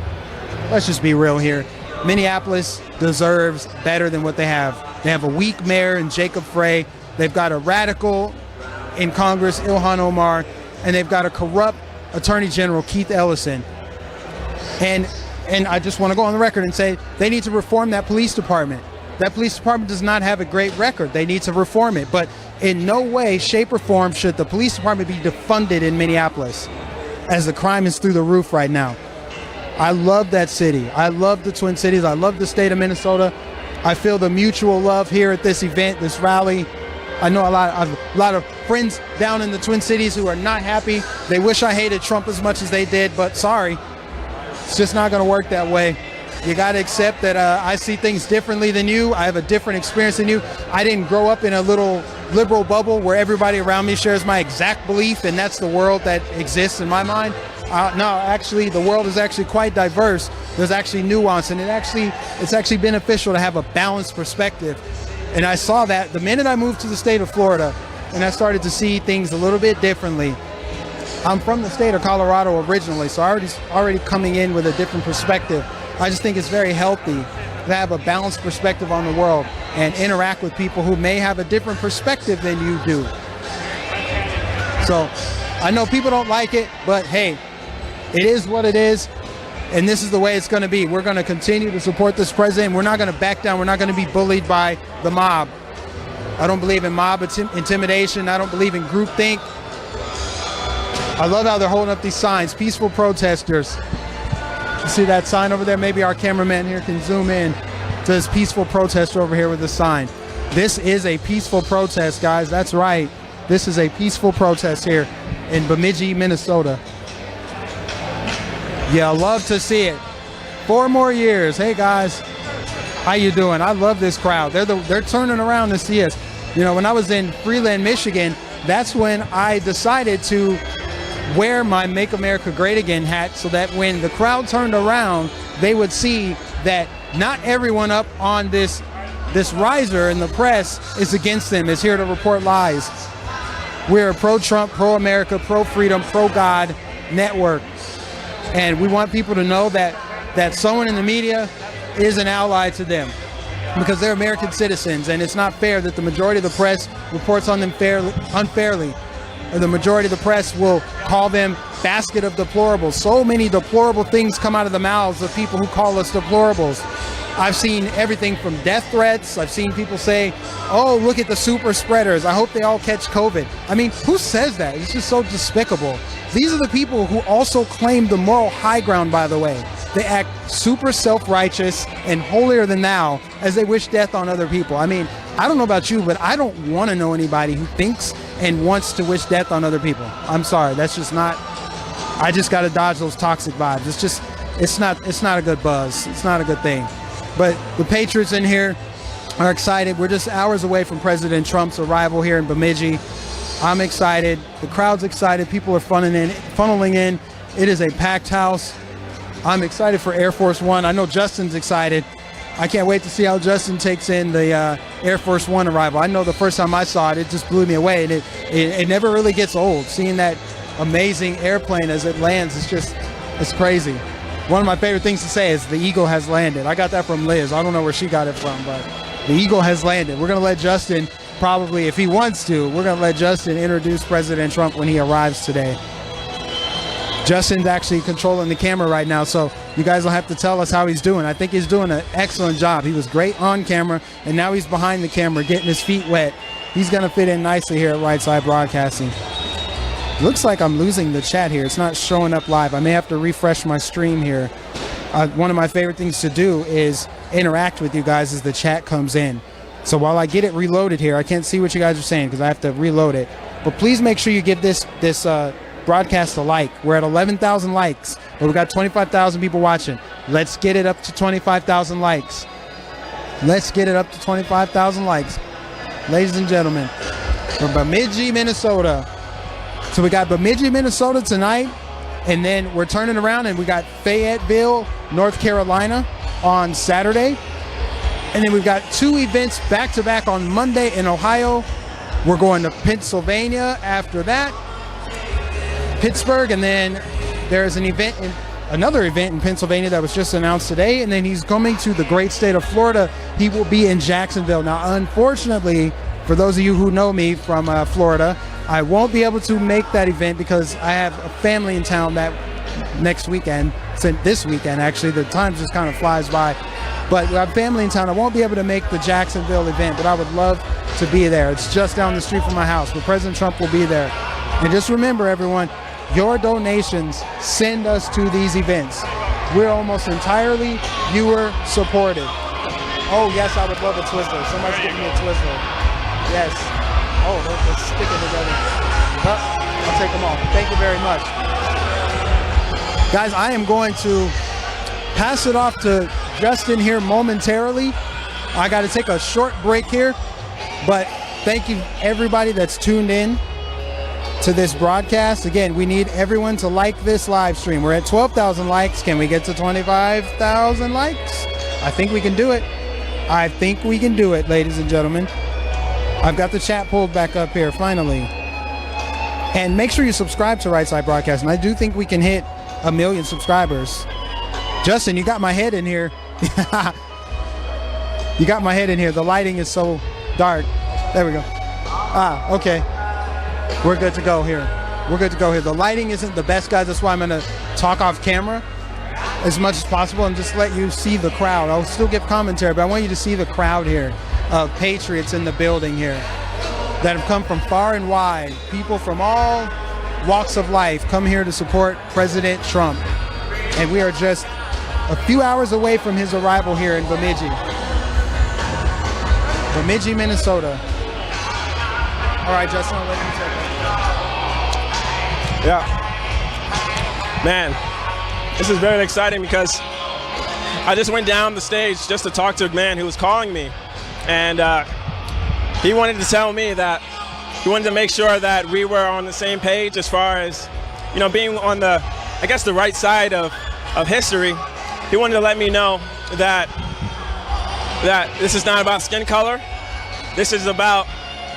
Let's just be real here. Minneapolis deserves better than what they have. They have a weak mayor in Jacob Frey. They've got a radical in Congress, Ilhan Omar, and they've got a corrupt Attorney General, Keith Ellison. And And I just want to go on the record and say they need to reform that police department. That police department does not have a great record. They need to reform it. But in no way, shape, or form should the police department be defunded in Minneapolis, as the crime is through the roof right now. I love that city. I love the Twin Cities. I love the state of Minnesota. I feel the mutual love here at this event, this rally. I know a lot of friends down in the Twin Cities who are not happy. They wish I hated Trump as much as they did, but sorry. It's just not going to work that way. You got to accept that I see things differently than you. I have a different experience than you. I didn't grow up in a little liberal bubble where everybody around me shares my exact belief, and that's the world that exists in my mind. No, actually, the world is actually quite diverse. There's actually nuance, and it's actually beneficial to have a balanced perspective. And I saw that the minute I moved to the state of Florida, and I started to see things a little bit differently. I'm from the state of Colorado originally, so already coming in with a different perspective. I just think it's very healthy to have a balanced perspective on the world and interact with people who may have a different perspective than you do. So I know people don't like it, but hey, it is what it is, and this is the way it's going to be. We're going to continue to support this president. We're not going to back down. We're not going to be bullied by the mob. I don't believe in mob intimidation. I don't believe in groupthink. I love how they're holding up these signs, peaceful protesters. You see that sign over there? Maybe our cameraman here can zoom in to this peaceful protester over here with the sign. This is a peaceful protest, guys. That's right. This is a peaceful protest here in Bemidji, Minnesota. Yeah, love to see it. 4 more years. Hey, guys. How you doing? I love this crowd. They're turning around to see us. You know, when I was in Freeland, Michigan, that's when I decided to wear my Make America Great Again hat so that when the crowd turned around, they would see that not everyone up on this riser in the press is against them, is here to report lies. We're a pro-Trump, pro-America, pro-freedom, pro-God network. And we want people to know that someone in the media is an ally to them because they're American citizens, and it's not fair that the majority of the press reports on them unfairly. Or the majority of the press will call them basket of deplorables. So many deplorable things come out of the mouths of people who call us deplorables. I've seen everything from death threats. I've seen people say, oh, look at the super spreaders. I hope they all catch COVID. I mean, who says that? It's just so despicable. These are the people who also claim the moral high ground, by the way. They act super self-righteous and holier than thou as they wish death on other people. I mean, I don't know about you, but I don't want to know anybody who thinks and wants to wish death on other people. I'm sorry. That's just not, I just got to dodge those toxic vibes. It's not a good buzz. It's not a good thing. But the Patriots in here are excited. We're just hours away from President Trump's arrival here in Bemidji. I'm excited. The crowd's excited. People are funneling in. It is a packed house. I'm excited for Air Force One. I know Justin's excited. I can't wait to see how Justin takes in the Air Force One arrival. I know the first time I saw it, it just blew me away. And it never really gets old. Seeing that amazing airplane as it lands, it's crazy. One of my favorite things to say is the eagle has landed. I got that from Liz. I don't know where she got it from, but the eagle has landed. We're going to let Justin, probably if he wants to, we're going to let Justin introduce President Trump when he arrives today. Justin's actually controlling the camera right now, so you guys will have to tell us how he's doing. I think he's doing an excellent job. He was great on camera, and now he's behind the camera getting his feet wet. He's going to fit in nicely here at Right Side Broadcasting. Looks like I'm losing the chat here. It's not showing up live. I may have to refresh my stream here. One of my favorite things to do is interact with you guys as the chat comes in. So while I get it reloaded here, I can't see what you guys are saying because I have to reload it. But please make sure you give this broadcast a like. We're at 11,000 likes, but we've got 25,000 people watching. Let's get it up to 25,000 likes. Let's get it up to 25,000 likes. Ladies and gentlemen, from Bemidji, Minnesota. So we got Bemidji, Minnesota tonight, and then we're turning around and we got Fayetteville, North Carolina on Saturday. And then we've got 2 events back-to-back on Monday in Ohio. We're going to Pennsylvania after that, Pittsburgh, and then there's another event in Pennsylvania that was just announced today, and then he's coming to the great state of Florida. He will be in Jacksonville. Now, unfortunately, for those of you who know me from Florida, I won't be able to make that event because I have a family in town that next weekend, this weekend actually. The time just kind of flies by. But we have family in town. I won't be able to make the Jacksonville event, but I would love to be there. It's just down the street from my house, but President Trump will be there. And just remember, everyone, your donations send us to these events. We're almost entirely viewer supported. Oh, yes, I would love a Twizzler. Somebody's giving me a Twizzler. Yes. Oh, they're sticking together. I'll take them all. Thank you very much. Guys, I am going to pass it off to Justin here momentarily. I got to take a short break here, but thank you everybody that's tuned in to this broadcast. Again, we need everyone to like this live stream. We're at 12,000 likes. Can we get to 25,000 likes? I think we can do it. I think we can do it, ladies and gentlemen. I've got the chat pulled back up here, finally. And make sure you subscribe to Right Side Broadcast. And I do think we can hit 1 million subscribers. Justin, you got my head in here. You got my head in here. The lighting is so dark. There we go. Okay. We're good to go here. We're good to go here. The lighting isn't the best, guys. That's why I'm going to talk off camera as much as possible and just let you see the crowd. I'll still give commentary, but I want you to see the crowd here of patriots in the building here that have come from far and wide. People from all walks of life come here to support President Trump. And we are just a few hours away from his arrival here in Bemidji. Bemidji, Minnesota. All right, Justin, I'll let you take it. Yeah. Man, this is very exciting because I just went down the stage just to talk to a man who was calling me. And he wanted to tell me that he wanted to make sure that we were on the same page as far as, being on the, I guess, the right side of history. He wanted to let me know that this is not about skin color. This is about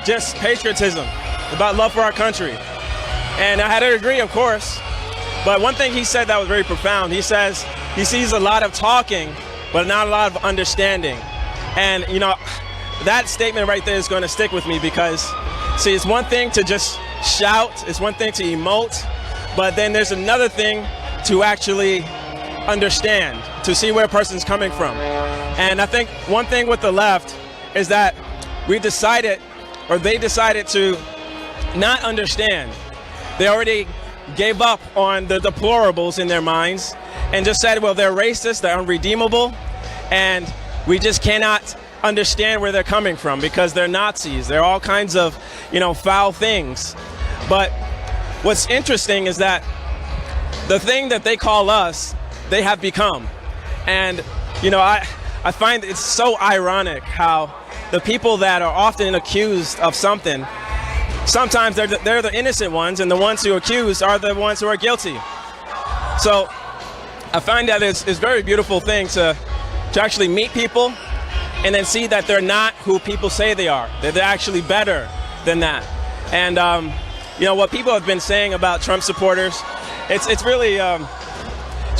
just patriotism, about love for our country. And I had to agree, of course. But one thing he said that was very profound. He says he sees a lot of talking, but not a lot of understanding. And, that statement right there is going to stick with me because, see, it's one thing to just shout. It's one thing to emote. But then there's another thing to actually understand, to see where a person's coming from. And I think one thing with the left is that they decided to not understand. They already gave up on the deplorables in their minds and just said, well, they're racist, they're unredeemable, and we just cannot understand where they're coming from because they're Nazis. They're all kinds of, foul things. But what's interesting is that the thing that they call us, they have become. And, I find it's so ironic how the people that are often accused of something, sometimes they're the innocent ones, and the ones who are accused are the ones who are guilty. So I find that it's a very beautiful thing to actually meet people and then see that they're not who people say they are. They're actually better than that. And what people have been saying about Trump supporters, it's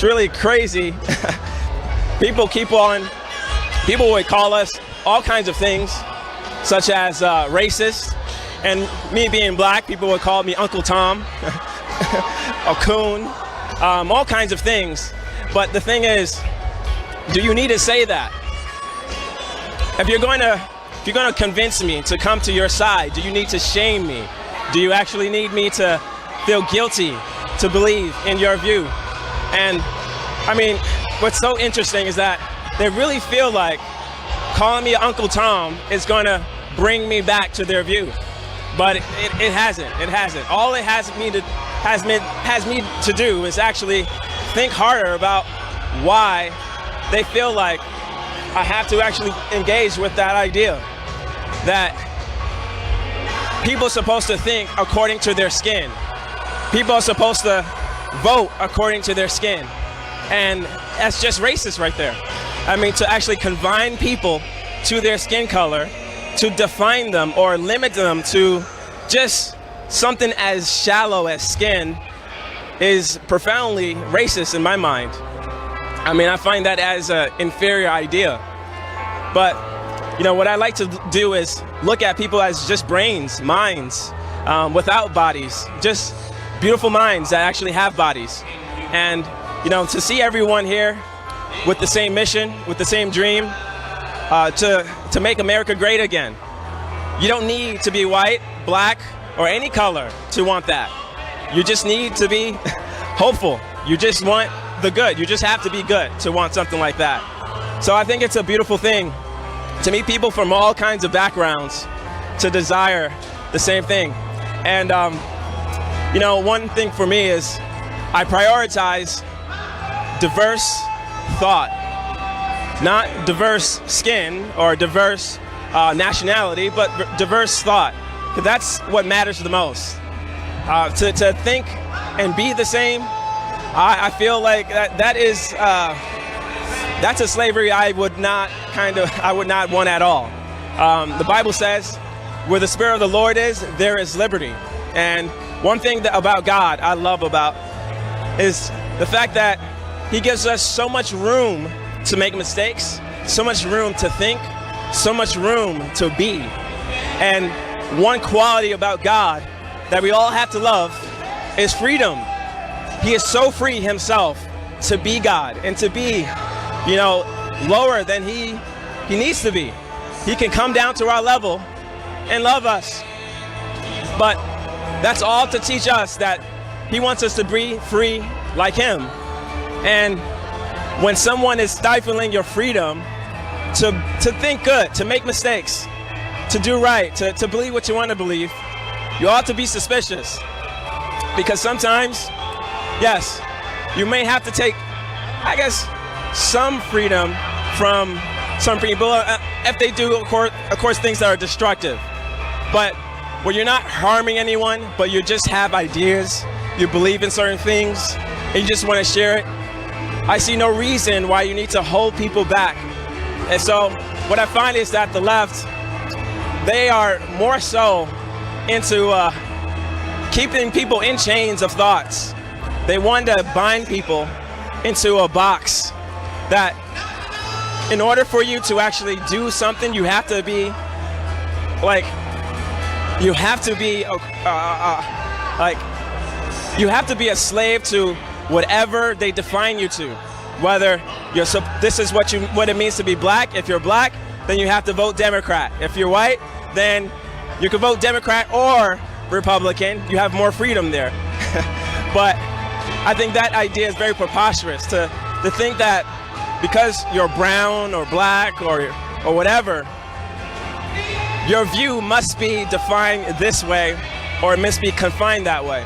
really crazy. People would call us all kinds of things, such as racist. And me being black, people would call me Uncle Tom, a coon, all kinds of things. But the thing is, do you need to say that? If you're going to convince me to come to your side, do you need to shame me? Do you actually need me to feel guilty to believe in your view? And I mean, what's so interesting is that they really feel like calling me Uncle Tom is going to bring me back to their view. But it hasn't. It hasn't. All it has me to do is actually think harder about why they feel like I have to actually engage with that idea that people are supposed to think according to their skin. People are supposed to vote according to their skin. And that's just racist right there. I mean, to actually confine people to their skin color, to define them or limit them to just something as shallow as skin is profoundly racist in my mind. I mean, I find that as an inferior idea. But, what I like to do is look at people as just brains, minds, without bodies, just beautiful minds that actually have bodies. And, to see everyone here with the same mission, with the same dream, to make America great again. You don't need to be white, black, or any color to want that. You just need to be hopeful. You just want the good. You just have to be good to want something like that. So I think it's a beautiful thing to meet people from all kinds of backgrounds to desire the same thing. And, one thing for me is I prioritize diverse thought, not diverse skin or diverse nationality, but diverse thought. 'Cause that's what matters the most. To think and be the same, I feel like that's a slavery I would not want at all. The Bible says, where the Spirit of the Lord is, there is liberty. And one thing about God I love about is the fact that He gives us so much room to make mistakes, so much room to think, so much room to be. And one quality about God that we all have to love is freedom. He is so free Himself to be God and to be, lower than He needs to be. He can come down to our level and love us. But that's all to teach us that He wants us to be free like Him. And when someone is stifling your freedom to think good, to make mistakes, to do right, to believe what you want to believe, you ought to be suspicious. Because sometimes, yes, you may have to take, some freedom from some people if they do, of course, things that are destructive. But when you're not harming anyone, but you just have ideas, you believe in certain things, and you just want to share it, I see no reason why you need to hold people back. And so what I find is that the left, they are more so into keeping people in chains of thoughts. They want to bind people into a box that in order for you to actually do something, you have to be you have to be a slave to whatever they define you to. Whether this is what it means to be black. If you're black, then you have to vote Democrat. If you're white, then you can vote Democrat or Republican. You have more freedom there. But I think that idea is very preposterous to think that because you're brown or black or whatever, your view must be defined this way or it must be confined that way.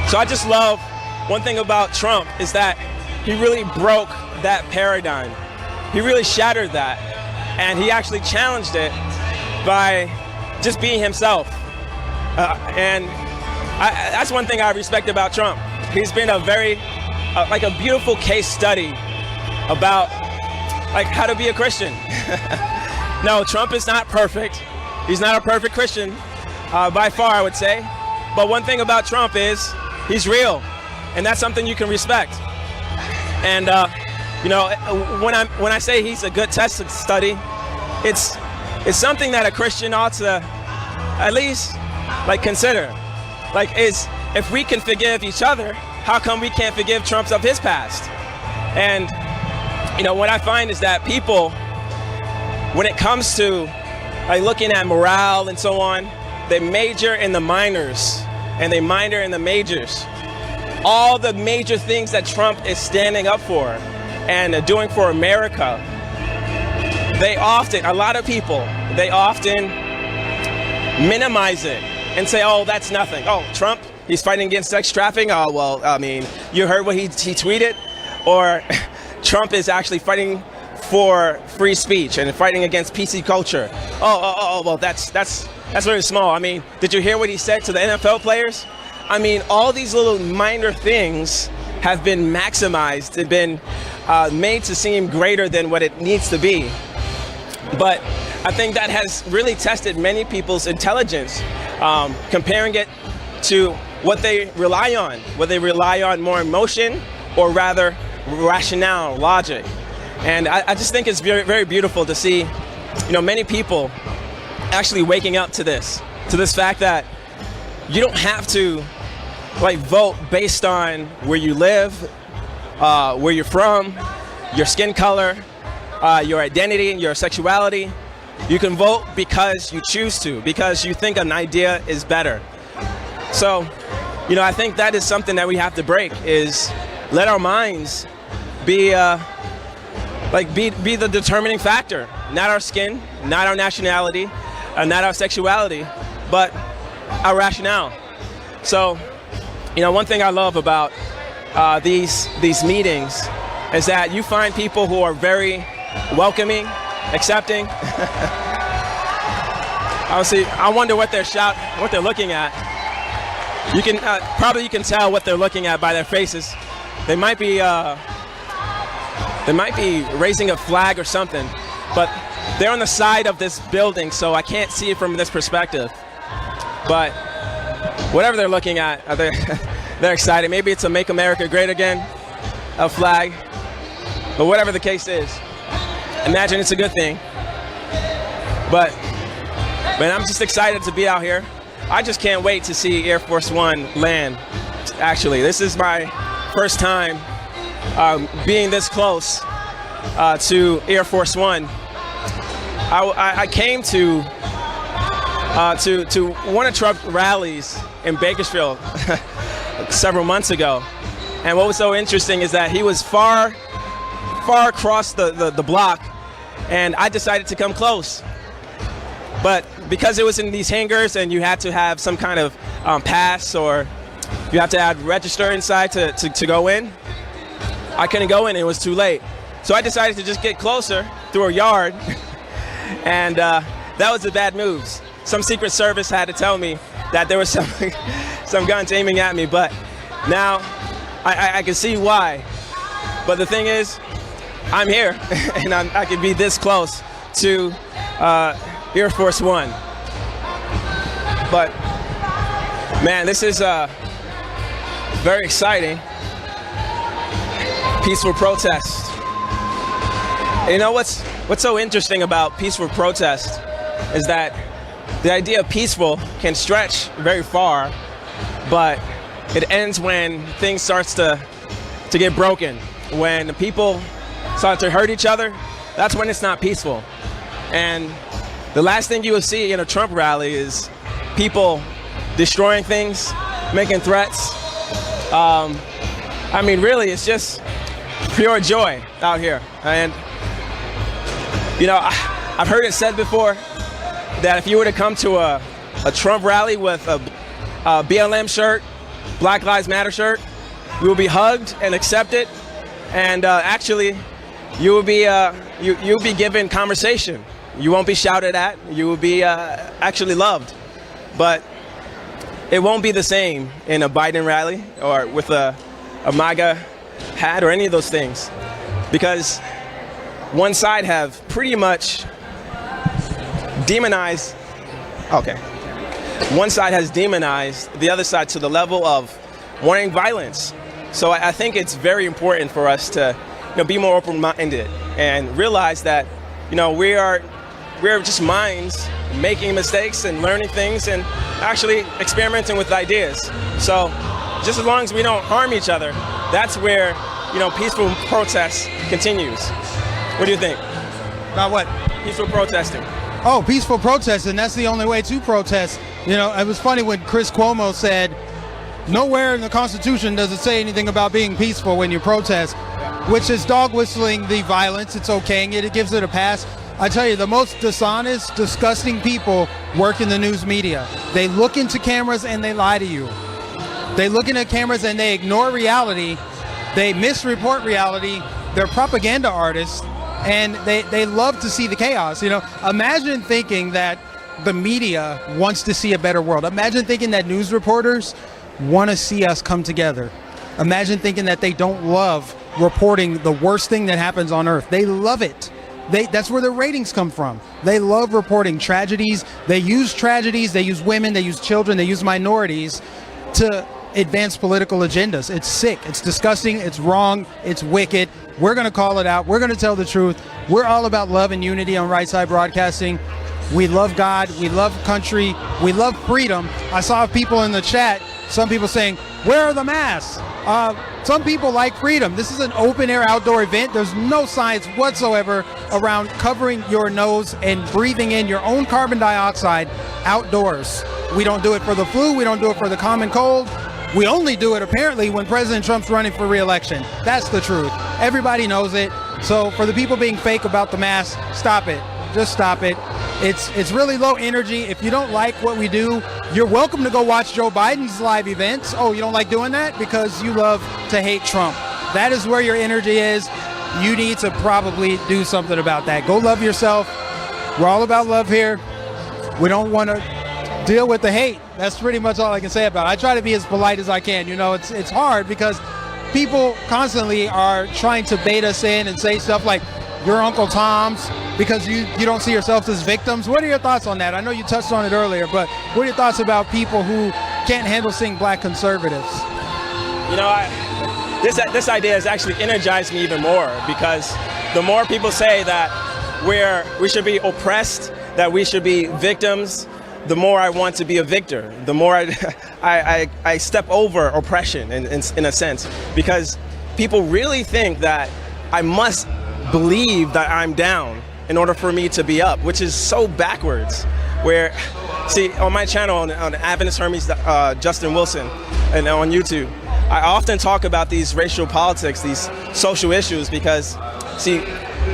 So I just love one thing about Trump is that he really broke that paradigm. He really shattered that. And he actually challenged it by just being himself. And that's one thing I respect about Trump. He's been a very, a beautiful case study about how to be a Christian. No, Trump is not perfect. He's not a perfect Christian by far, I would say. But one thing about Trump is he's real, and that's something you can respect. And when I say he's a good test study, it's something that a Christian ought to at least consider. If we can forgive each other, how come we can't forgive Trump of his past? And what I find is that people, when it comes to looking at morale and so on, they major in the minors and they minor in the majors. All the major things that Trump is standing up for and doing for America, a lot of people often minimize it and say, oh, that's nothing. Oh, Trump, he's fighting against sex trafficking. Oh, well, I mean, you heard what he tweeted? Or Trump is actually fighting for free speech and fighting against PC culture. Oh, well, that's very small. I mean, did you hear what he said to the NFL players? I mean, all these little minor things have been maximized. They've been made to seem greater than what it needs to be. But I think that has really tested many people's intelligence, comparing it to what they rely on, whether they rely on more emotion or rather rationale, logic. And I just think it's very, very beautiful to see, many people actually waking up to this fact that you don't have to vote based on where you live, where you're from, your skin color, your identity, your sexuality. You can vote because you choose to, because you think an idea is better. So, I think that is something that we have to break, is let our minds be the determining factor, not our skin, not our nationality, not our sexuality, but our rationale. So, one thing I love about these meetings is that you find people who are very welcoming, accepting. Obviously, I wonder what they're looking at. You can probably tell what they're looking at by their faces. They might be raising a flag or something, but they're on the side of this building, so I can't see it from this perspective. But whatever they're looking at, they're excited. Maybe it's a "Make America Great Again" a flag, but whatever the case is, imagine it's a good thing. But man, I'm just excited to be out here. I just can't wait to see Air Force One land. Actually, this is my first time being this close to Air Force One. I came to one of Trump's rallies in Bakersfield several months ago, and what was so interesting is that he was far across the block, and I decided to come close. But because it was in these hangars and you had to have some kind of pass, or you have to have register inside to go in, I couldn't go in. It was too late. So I decided to just get closer through a yard, and that was the bad moves. Some Secret Service had to tell me that there was some guns aiming at me, but now I can see why. But the thing is, I'm here, and I can be this close to Air Force One. But man, this is very exciting. Peaceful protest. What's so interesting about peaceful protest is that the idea of peaceful can stretch very far, but it ends when things starts to get broken. When people start to hurt each other, that's when it's not peaceful. And the last thing you will see in a Trump rally is people destroying things, making threats. Really, it's just pure joy out here. And, I've heard it said before that if you were to come to a Trump rally with a BLM shirt, Black Lives Matter shirt, you will be hugged and accepted, and actually, you will be you'll be given conversation. You won't be shouted at. You will be actually loved. But it won't be the same in a Biden rally or with a MAGA hat or any of those things, because one side have pretty much demonized. Okay. One side has demonized the other side to the level of wanting violence. So I think it's very important for us to be more open-minded and realize that we're just minds making mistakes and learning things and actually experimenting with ideas. So just as long as we don't harm each other, that's where peaceful protest continues. What do you think? About what? Peaceful protesting. Oh, peaceful protesting. That's the only way to protest. It was funny when Chris Cuomo said, nowhere in the Constitution does it say anything about being peaceful when you protest, which is dog whistling the violence. It's okaying it. It gives it a pass. I tell you, the most dishonest, disgusting people work in the news media. They look into cameras and they lie to you. They look into cameras and they ignore reality. They misreport reality. They're propaganda artists, and they love to see the chaos. Imagine thinking that the media wants to see a better world. Imagine thinking that news reporters want to see us come together. Imagine thinking that they don't love reporting the worst thing that happens on earth. They love it. That's where the ratings come from. They love reporting tragedies. They use tragedies. They use women. They use children. They use minorities to advance political agendas. It's sick. It's disgusting. It's wrong. It's wicked. We're going to call it out. We're going to tell the truth. We're all about love and unity on Right Side Broadcasting. We love God. We love country. We love freedom. I saw people in the chat, some people saying, where are the masks? Some people like freedom. This is an open air outdoor event. There's no science whatsoever around covering your nose and breathing in your own carbon dioxide outdoors. We don't do it for the flu. We don't do it for the common cold. We only do it apparently when President Trump's running for re-election. That's the truth. Everybody knows it. So for the people being fake about the mask, stop it. Just stop it. It's really low energy. If you don't like what we do, you're welcome to go watch Joe Biden's live events. Oh, you don't like doing that? Because you love to hate Trump. That is where your energy is. You need to probably do something about that. Go love yourself. We're all about love here. We don't want to deal with the hate. That's pretty much all I can say about it. I try to be as polite as I can. You know, it's hard because people constantly are trying to bait us in and say stuff like, your Uncle Tom's, because you don't see yourselves as victims. What are your thoughts on that? I know you touched on it earlier, but what are your thoughts about people who can't handle seeing black conservatives? You know, this idea has actually energized me even more, because the more people say that we should be oppressed, that we should be victims, the more I want to be a victor. The more I step over oppression in a sense, because people really think that I must believe that I'm down in order for me to be up, which is so backwards. Where, see, on my channel, on Adventist Hermes, Justin Wilson, and on YouTube, I often talk about these racial politics, these social issues, because, see,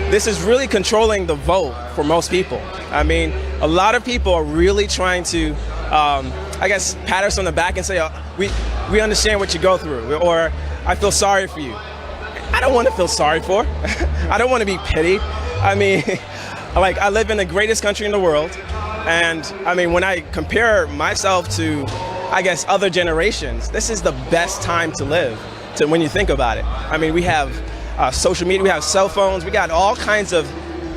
this is really controlling the vote for most people. I mean, a lot of people are really trying to, I guess, pat us on the back and say, oh, we understand what you go through, or I feel sorry for you. I don't want to feel sorry for. I don't want to be pitied. I mean, like, I live in the greatest country in the world. And I mean, when I compare myself to, I guess, other generations, this is the best time to live, when you think about it. I mean, we have social media, we have cell phones, we got all kinds of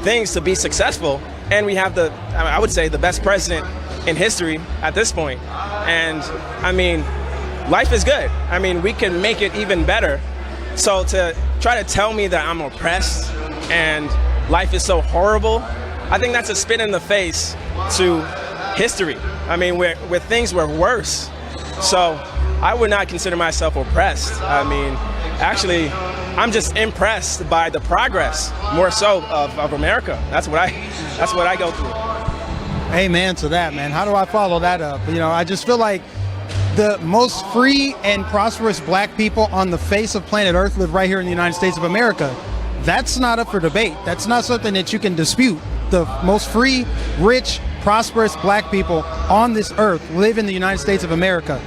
things to be successful. And we have I would say, the best president in history at this point. And I mean, life is good. I mean, we can make it even better. So to try to tell me that I'm oppressed and life is so horrible, I think that's a spit in the face to history. I mean, where things were worse. So I would not consider myself oppressed. I mean, actually, I'm just impressed by the progress, more so of America. That's what I go through. Amen to that, man. How do I follow that up? You know, I just feel like the most free and prosperous black people on the face of planet Earth live right here in the United States of America. That's not up for debate. That's not something that you can dispute. The most free, rich, prosperous black people on this earth live in the United States of America.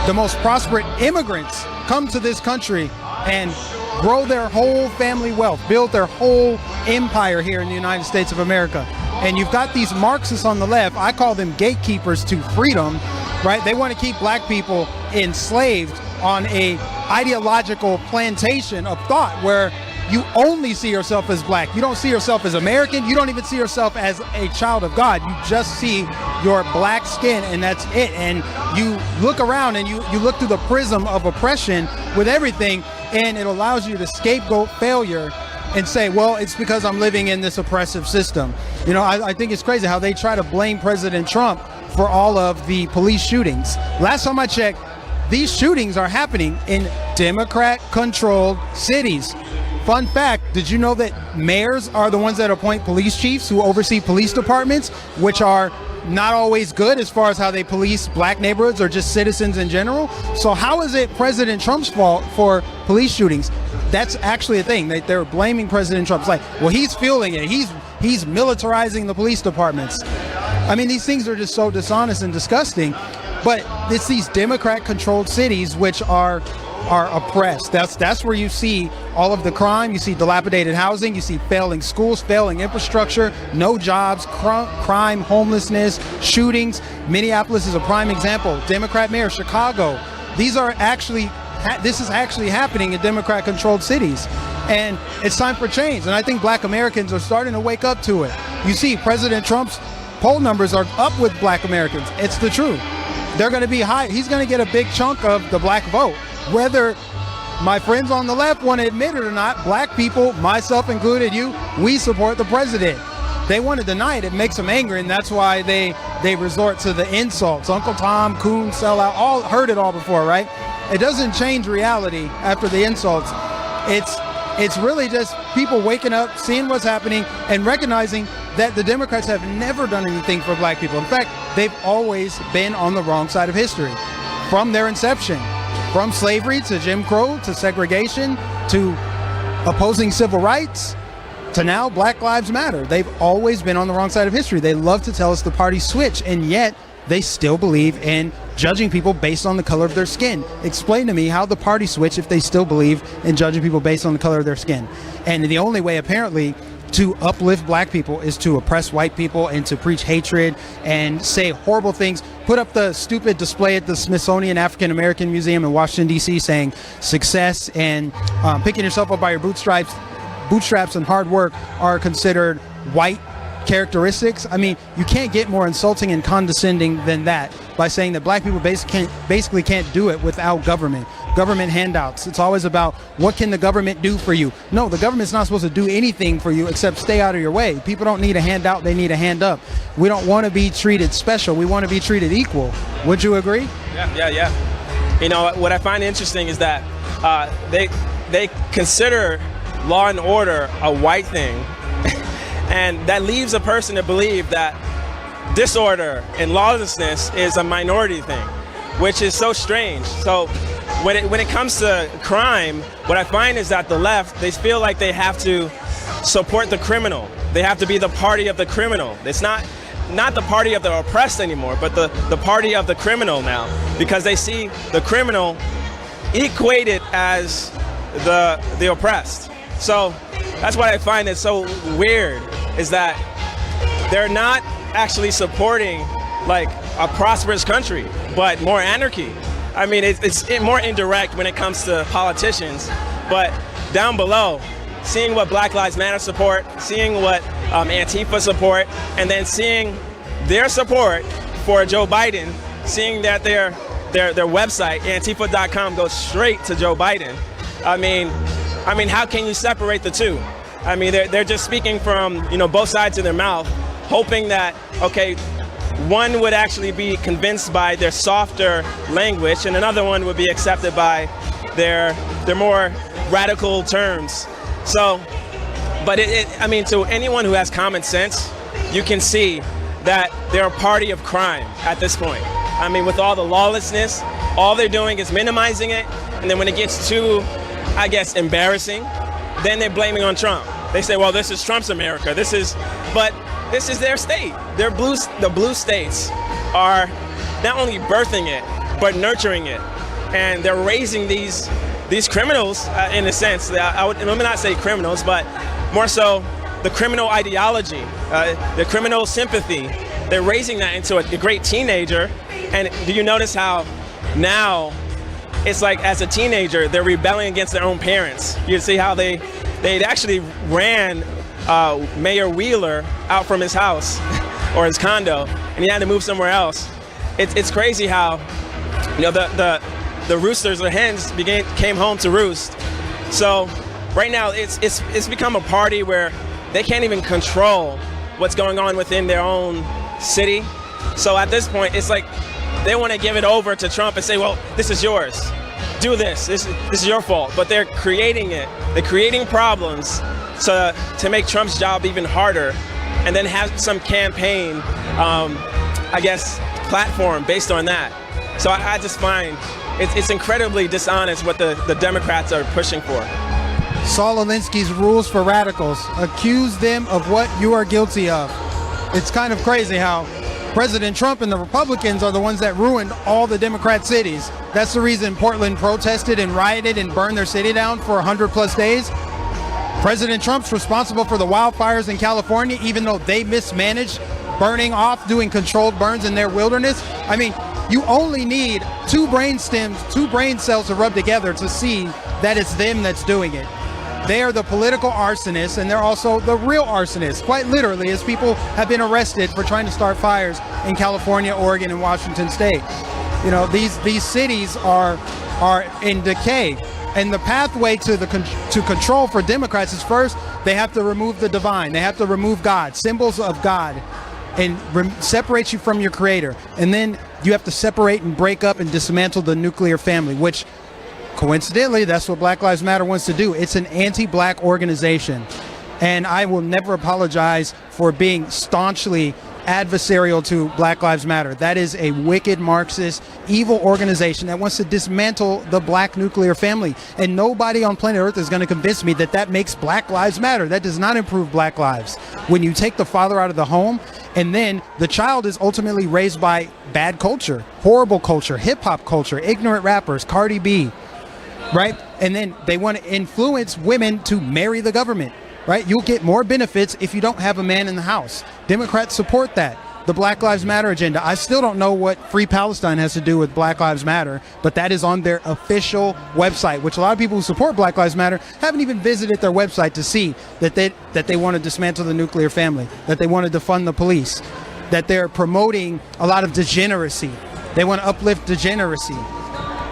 The most prosperous immigrants come to this country and grow their whole family wealth, build their whole empire here in the United States of America. And you've got these Marxists on the left, I call them gatekeepers to freedom, right? They want to keep black people enslaved on a ideological plantation of thought where you only see yourself as black. You don't see yourself as American. You don't even see yourself as a child of God. You just see your black skin, and that's it. And you look around and you look through the prism of oppression with everything, and it allows you to scapegoat failure and say, well, it's because I'm living in this oppressive system. You know, I think it's crazy how they try to blame President Trump for all of the police shootings. Last time I checked, these shootings are happening in Democrat-controlled cities. Fun fact, did you know that mayors are the ones that appoint police chiefs who oversee police departments, which are not always good as far as how they police black neighborhoods or just citizens in general? So how is it President Trump's fault for police shootings? That's actually a thing. They're blaming President Trump. It's like, well, he's fueling it. He's militarizing the police departments. I mean, these things are just so dishonest and disgusting. But it's these Democrat-controlled cities which are oppressed. That's where you see all of the crime. You see dilapidated housing. You see failing schools, failing infrastructure, no jobs, crime, homelessness, shootings. Minneapolis is a prime example. Democrat mayor, Chicago. This is actually happening in Democrat-controlled cities. And it's time for change. And I think black Americans are starting to wake up to it. You see, President Trump's poll numbers are up with black Americans. It's the truth. They're going to be high. He's going to get a big chunk of the black vote. Whether my friends on the left want to admit it or not, black people, myself included, we support the president. they want to deny it. It makes them angry, and that's why they resort to the insults. Uncle Tom, Coon, sellout, all heard it all before, right? It doesn't change reality after the insults. It's really just people waking up, seeing what's happening, and recognizing that the Democrats have never done anything for black people. In fact, they've always been on the wrong side of history from their inception. From slavery to Jim Crow to segregation to opposing civil rights to now Black Lives Matter. They've always been on the wrong side of history. They love to tell us the party switch, and yet they still believe in judging people based on the color of their skin. Explain to me how the party switch if they still believe in judging people based on the color of their skin. And the only way apparently to uplift black people is to oppress white people and to preach hatred and say horrible things. Put up the stupid display at the Smithsonian African American Museum in Washington, D.C. saying success and picking yourself up by your bootstraps and hard work are considered white characteristics. I mean, you can't get more insulting and condescending than that by saying that black people basically can't do it without government handouts. It's always about what can the government do for you. No, the government's not supposed to do anything for you except stay out of your way. People don't need a handout, they need a hand up. We don't want to be treated special, we want to be treated equal. Would you agree? Yeah. You know, what I find interesting is that they consider law and order a white thing, and that leaves a person to believe that disorder and lawlessness is a minority thing, which is so strange. So when it comes to crime, what I find is that the left, they feel like they have to support the criminal. They have to be the party of the criminal. It's not the party of the oppressed anymore, but the party of the criminal now, because they see the criminal equated as the oppressed. So that's what I find is so weird, is that they're not actually supporting like a prosperous country, but more anarchy. I mean, it's more indirect when it comes to politicians, but down below, seeing what Black Lives Matter support, seeing what Antifa support, and then seeing their support for Joe Biden, seeing that their website, Antifa.com, goes straight to Joe Biden. I mean, how can you separate the two? I mean, they're just speaking from, both sides of their mouth, hoping that, okay, one would actually be convinced by their softer language and another one would be accepted by their more radical terms. So, but I mean, to anyone who has common sense, you can see that they're a party of crime at this point. I mean, with all the lawlessness, all they're doing is minimizing it. And then when it gets too, I guess, embarrassing, then they're blaming on Trump. They say, well, this is Trump's America. But this is their state. The blue states are not only birthing it, but nurturing it. And they're raising these criminals, in a sense. Let me not say criminals, but more so the criminal ideology, the criminal sympathy. They're raising that into a great teenager. And do you notice how now it's like as a teenager, they're rebelling against their own parents. You see how they actually ran Mayor Wheeler out from his house or his condo, and he had to move somewhere else. It's crazy how the roosters or hens came home to roost. So right now it's become a party where they can't even control what's going on within their own city. So at this point, it's like they want to give it over to Trump and say, well, this is yours. Do this. This is your fault. But they're creating it. They're creating problems to make Trump's job even harder, and then have some campaign, I guess, platform based on that. So I just find it's incredibly dishonest what the Democrats are pushing for. Saul Alinsky's rules for radicals. Accuse them of what you are guilty of. It's kind of crazy how President Trump and the Republicans are the ones that ruined all the Democrat cities. That's the reason Portland protested and rioted and burned their city down for 100+ days. President Trump's responsible for the wildfires in California, even though they mismanaged burning off, doing controlled burns in their wilderness. I mean, you only need two brain cells to rub together to see that it's them that's doing it. They are the political arsonists, and they're also the real arsonists, quite literally, as people have been arrested for trying to start fires in California, Oregon, and Washington State. These cities are are in decay. And the pathway to control for Democrats is first, they have to remove the divine. They have to remove God, symbols of God, and separate you from your creator. And then you have to separate and break up and dismantle the nuclear family, which coincidentally, that's what Black Lives Matter wants to do. It's an anti-black organization. And I will never apologize for being staunchly adversarial to Black Lives Matter. That is a wicked Marxist, evil organization that wants to dismantle the black nuclear family. And nobody on planet Earth is going to convince me that that makes Black Lives Matter. That does not improve black lives. When you take the father out of the home, and then the child is ultimately raised by bad culture, horrible culture, hip-hop culture, ignorant rappers, Cardi B, right? And then they want to influence women to marry the government. Right? You'll get more benefits if you don't have a man in the house. Democrats support that. The Black Lives Matter agenda. I still don't know what Free Palestine has to do with Black Lives Matter, but that is on their official website, which a lot of people who support Black Lives Matter haven't even visited their website to see that they want to dismantle the nuclear family, that they want to defund the police, that they're promoting a lot of degeneracy. They want to uplift degeneracy.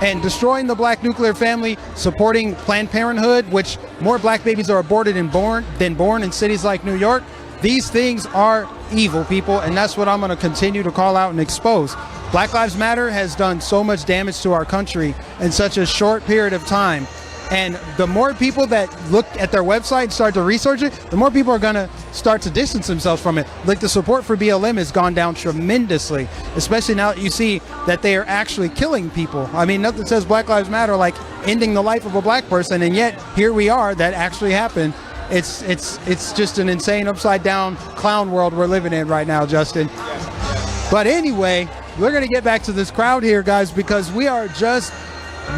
And destroying the black nuclear family, supporting Planned Parenthood, which more black babies are aborted than born in cities like New York. These things are evil, people, and that's what I'm going to continue to call out and expose. Black Lives Matter has done so much damage to our country in such a short period of time. And the more people that look at their website and start to research it, the more people are going to start to distance themselves from it. Like the support for BLM has gone down tremendously, especially now that you see that they are actually killing people. I mean, nothing says Black Lives Matter like ending the life of a black person, and yet here we are, that actually happened. It's just an insane upside down clown world we're living in right now, Justin. But anyway, we're going to get back to this crowd here, guys, because we are just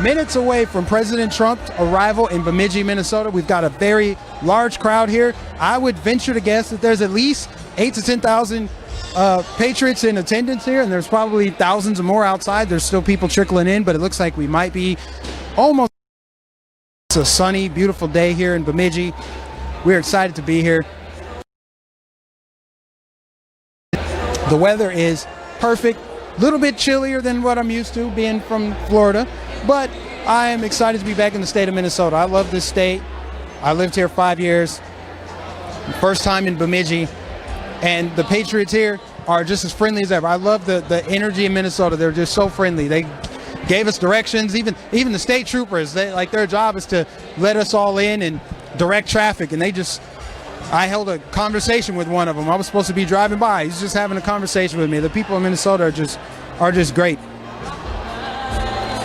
minutes away from President Trump's arrival in Bemidji, Minnesota. We've got a very large crowd here. I would venture to guess that there's at least 8,000 to 10,000 patriots in attendance here, and there's probably thousands more outside. There's still people trickling in, but it looks like we might be almost. It's a sunny, beautiful day here in Bemidji. We're excited to be here. The weather is perfect. A little bit chillier than what I'm used to being from Florida, but I am excited to be back in the state of Minnesota. I love this state. I lived here 5 years. First time in Bemidji, and the patriots here are just as friendly as ever. I love the energy in Minnesota. They're just so friendly. They gave us directions. Even the state troopers, their job is to let us all in and direct traffic, and I held a conversation with one of them. I was supposed to be driving by. He's just having a conversation with me. The people in Minnesota are just great.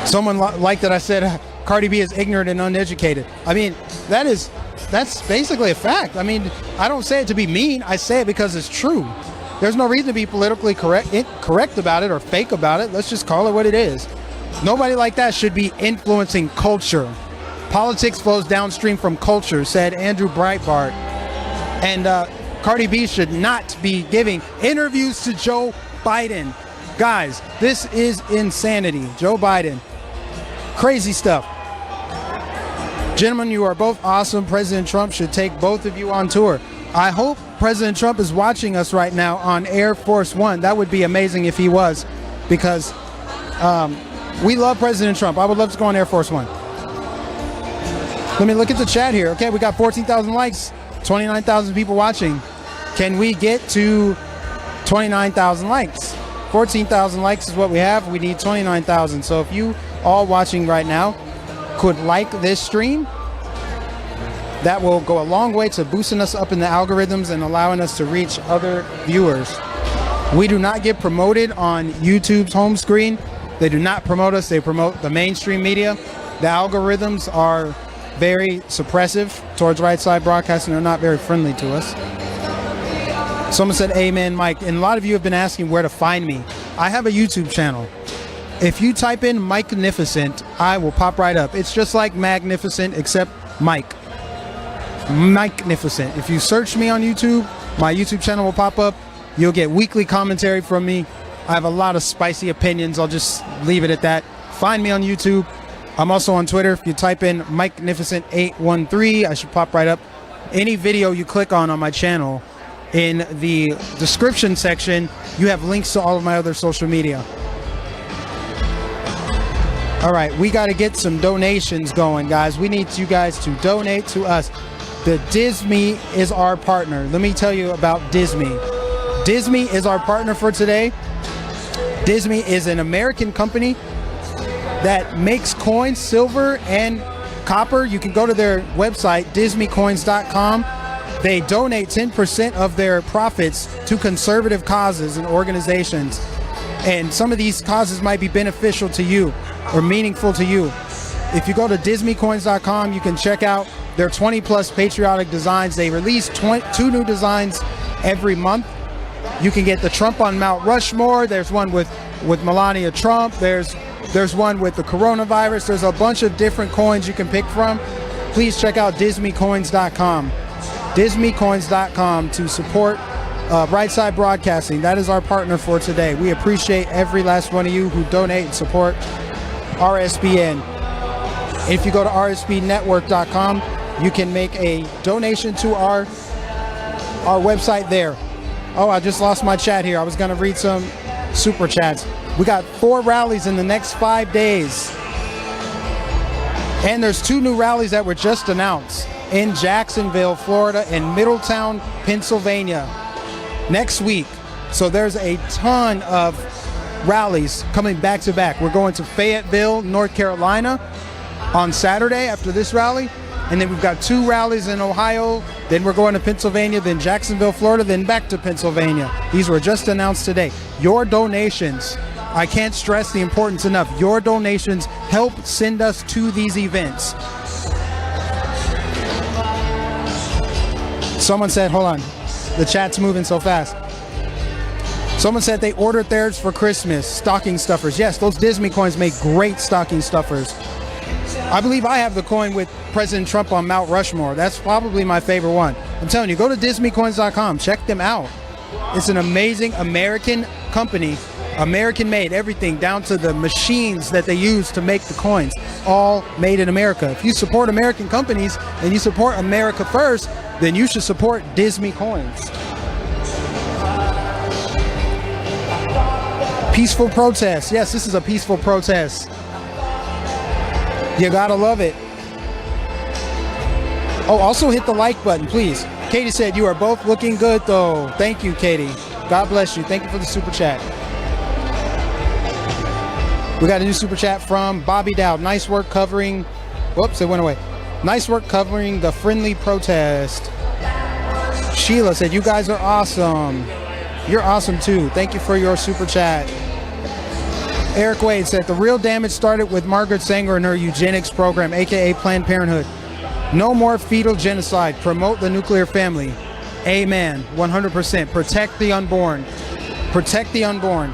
Someone liked that I said Cardi B is ignorant and uneducated. I mean, that's basically a fact. I mean, I don't say it to be mean. I say it because it's true. There's no reason to be politically correct about it or fake about it. Let's just call it what it is. Nobody like that should be influencing culture. Politics flows downstream from culture, said Andrew Breitbart. And Cardi B should not be giving interviews to Joe Biden. Guys, this is insanity. Joe Biden. Crazy stuff. Gentlemen, you are both awesome. President Trump should take both of you on tour. I hope President Trump is watching us right now on Air Force One. That would be amazing if he was, because we love President Trump. I would love to go on Air Force One. Let me look at the chat here. Okay, we got 14,000 likes. 29,000 people watching. Can we get to 29,000 likes? 14,000 likes is what we have. We need 29,000. So if you all watching right now could like this stream, that will go a long way to boosting us up in the algorithms and allowing us to reach other viewers. We do not get promoted on YouTube's home screen. They do not promote us. They promote the mainstream media. The algorithms are very suppressive towards right side broadcasting. They're not very friendly to us. Someone said amen, Mike, and a lot of you have been asking where to find me. I have a YouTube channel. If you type in Mike-nificent, I will pop right up. It's just like Magnificent except Mike. Mike-nificent. If you search me on YouTube, my YouTube channel will pop up. You'll get weekly commentary from me. I have a lot of spicy opinions. I'll just leave it at that. Find me on YouTube. I'm also on Twitter. If you type in Mike-nificent813, I should pop right up. Any video you click on my channel, in the description section, you have links to all of my other social media. All right, we got to get some donations going, guys. We need you guys to donate to us. The Disney is our partner. Let me tell you about Disney. Disney is our partner for today. Disney is an American company that makes coins, silver and copper. You can go to their website, disneycoins.com. They donate 10% of their profits to conservative causes and organizations. And some of these causes might be beneficial to you or meaningful to you. If you go to disneycoins.com, you can check out their 20 plus patriotic designs. They release 2 new designs every month. You can get the Trump on Mount Rushmore. There's one with Melania Trump. There's one with the coronavirus. There's a bunch of different coins you can pick from. Please check out disneycoins.com. disneycoins.com to support Right Side Broadcasting. That is our partner for today. We appreciate every last one of you who donate and support RSBN. If you go to rsbnetwork.com, you can make a donation to our website there. Oh, I just lost my chat here. I was going to read some super chats. We got 4 rallies in the next 5 days. And there's 2 new rallies that were just announced in Jacksonville, Florida, and Middletown, Pennsylvania next week. So there's a ton of rallies coming back to back. We're going to Fayetteville, North Carolina on Saturday after this rally. And then we've got 2 rallies in Ohio. Then we're going to Pennsylvania, then Jacksonville, Florida, then back to Pennsylvania. These were just announced today. Your donations, I can't stress the importance enough. Your donations help send us to these events. Someone said, hold on, the chat's moving so fast. Someone said they ordered theirs for Christmas, stocking stuffers. Yes, those Disney coins make great stocking stuffers. I believe I have the coin with President Trump on Mount Rushmore. That's probably my favorite one. I'm telling you, go to disneycoins.com, check them out. It's an amazing American company, American made, everything down to the machines that they use to make the coins, all made in America. If you support American companies and you support America first, then you should support Disney coins. Peaceful protest. Yes, this is a peaceful protest. You gotta love it. Oh, also hit the like button, please. Katie said you are both looking good though. Thank you, Katie. God bless you. Thank you for the super chat. We got a new super chat from Bobby Dowd. Nice work covering. Whoops, it went away. Nice work covering the friendly protest. Sheila said, you guys are awesome. You're awesome too. Thank you for your super chat. Eric Wade said, the real damage started with Margaret Sanger and her eugenics program, aka Planned Parenthood. No more fetal genocide. Promote the nuclear family. Amen. 100%. Protect the unborn. Protect the unborn.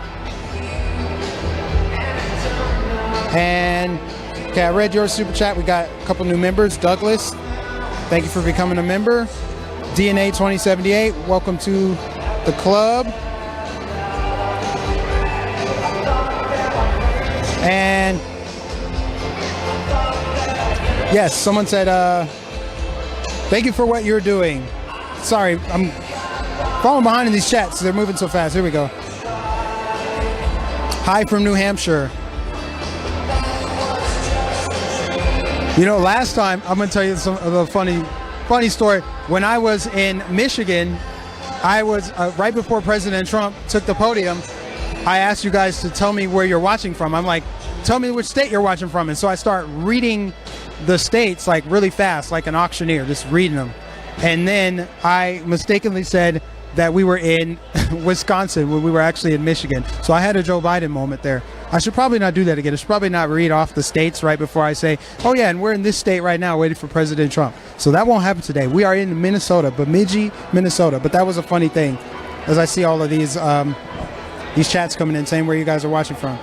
And okay, I read your super chat. We got a couple new members. Douglas, thank you for becoming a member. DNA 2078, welcome to the club. And yes, someone said, thank you for what you're doing. Sorry, I'm falling behind in these chats. They're moving so fast. Here we go. Hi from New Hampshire. You know, last time, I'm going to tell you some of the funny story. When I was in Michigan, I was right before President Trump took the podium. I asked you guys to tell me where you're watching from. I'm like, tell me which state you're watching from. And so I start reading the states like really fast, like an auctioneer, just reading them. And then I mistakenly said that we were in Wisconsin when we were actually in Michigan. So I had a Joe Biden moment there. I should probably not do that again. I should probably not read off the states right before I say, oh yeah, and we're in this state right now waiting for President Trump. So that won't happen today. We are in Minnesota, Bemidji, Minnesota. But that was a funny thing as I see all of these chats coming in saying where you guys are watching from.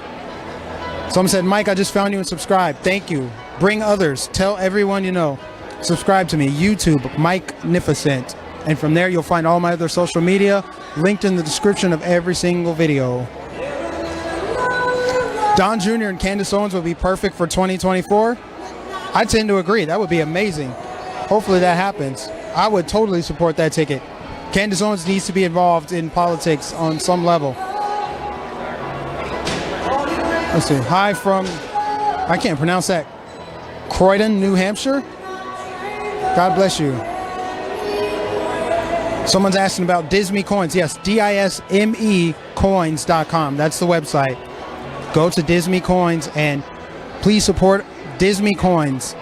Someone said, Mike, I just found you and subscribe. Thank you. Bring others. Tell everyone you know. Subscribe to me. YouTube, Mike-nificent. And from there, you'll find all my other social media linked in the description of every single video. Don Jr. and Candace Owens would be perfect for 2024. I tend to agree. That would be amazing. Hopefully that happens. I would totally support that ticket. Candace Owens needs to be involved in politics on some level. Let's see. Hi from I can't pronounce that. Croydon, New Hampshire. God bless you. Someone's asking about Disme Coins. Yes, DISME coins.com. That's the website. Go to Disme Coins and please support Disme Coins.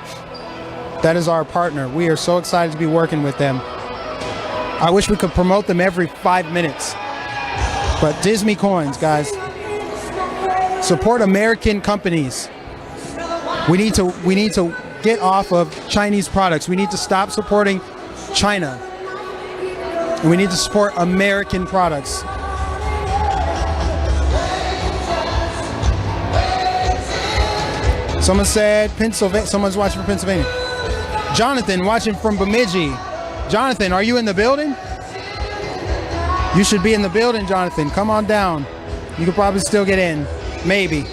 That is our partner. We are so excited to be working with them. I wish we could promote them every 5 minutes. But Disme Coins, guys. Support American companies. We need to get off of Chinese products. We need to stop supporting China. And we need to support American products. Someone said Pennsylvania. Someone's watching from Pennsylvania. Jonathan watching from Bemidji. Jonathan, are you in the building? You should be in the building, Jonathan. Come on down. You could probably still get in. Maybe.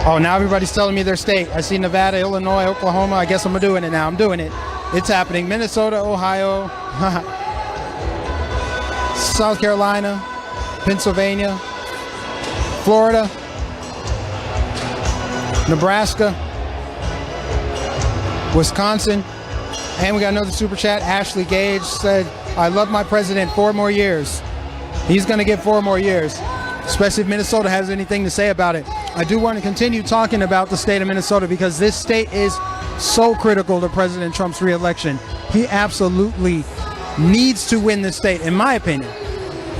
Oh, now everybody's telling me their state. I see Nevada, Illinois, Oklahoma. I guess I'm doing it now. I'm doing it. It's happening. Minnesota, Ohio, South Carolina, Pennsylvania, Florida, Nebraska, Wisconsin. And we got another super chat. Ashley Gage said, I love my president 4 more years. He's going to get 4 more years, especially if Minnesota has anything to say about it. I do want to continue talking about the state of Minnesota because this state is so critical to President Trump's reelection. He absolutely needs to win this state, in my opinion.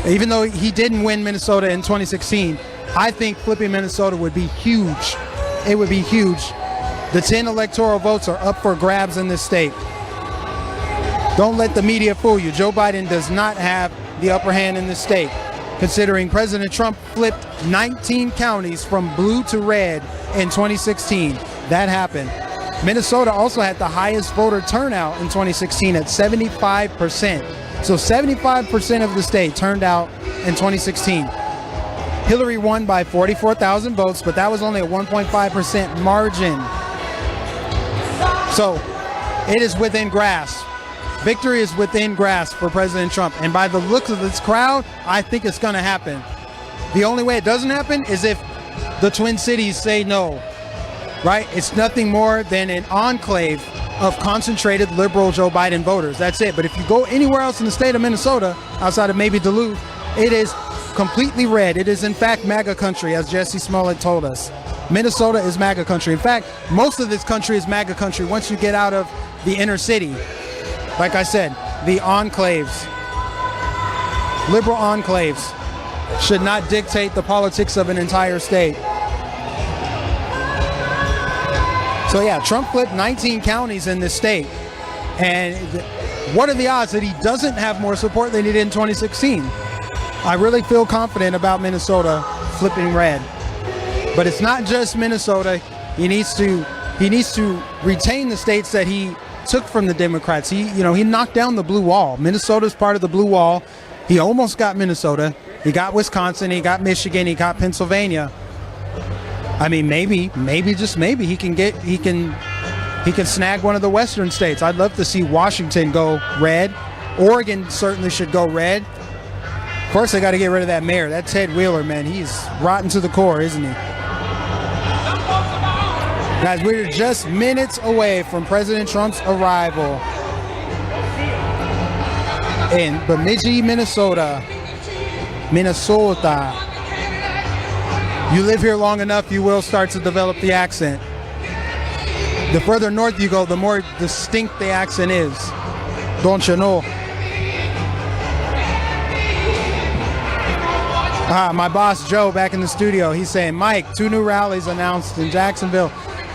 Even though he didn't win Minnesota in 2016, I think flipping Minnesota would be huge. It would be huge. The 10 electoral votes are up for grabs in this state. Don't let the media fool you. Joe Biden does not have the upper hand in this state, considering President Trump flipped 19 counties from blue to red in 2016. That happened. Minnesota also had the highest voter turnout in 2016 at 75%. So 75% of the state turned out in 2016. Hillary won by 44,000 votes, but that was only a 1.5% margin. So it is within grasp. Victory is within grasp for President Trump. And by the looks of this crowd, I think it's going to happen. The only way it doesn't happen is if the Twin Cities say no, right? It's nothing more than an enclave of concentrated liberal Joe Biden voters. That's it. But if you go anywhere else in the state of Minnesota, outside of maybe Duluth, it is completely red. It is in fact MAGA country, as Jesse Smollett told us. Minnesota is MAGA country. In fact, most of this country is MAGA country once you get out of the inner city. Like I said, the enclaves, liberal enclaves, should not dictate the politics of an entire state. So yeah, Trump flipped 19 counties in this state. And what are the odds that he doesn't have more support than he did in 2016? I really feel confident about Minnesota flipping red. But it's not just Minnesota. He needs to retain the states that he took from the Democrats. He knocked down the blue wall. Minnesota's part of the blue wall. He almost got Minnesota. He got Wisconsin. He got Michigan. He got Pennsylvania. I mean, maybe just maybe he can snag one of the western states. I'd love to see Washington go red. Oregon certainly should go red. Of course, they got to get rid of that mayor. That Ted Wheeler, man, he's rotten to the core, isn't he? Guys, we're just minutes away from President Trump's arrival in Bemidji, Minnesota. You live here long enough, you will start to develop the accent. The further north you go, the more distinct the accent is. Don't you know? My boss, Joe, back in the studio, he's saying, Mike, 2 new rallies announced in Jacksonville.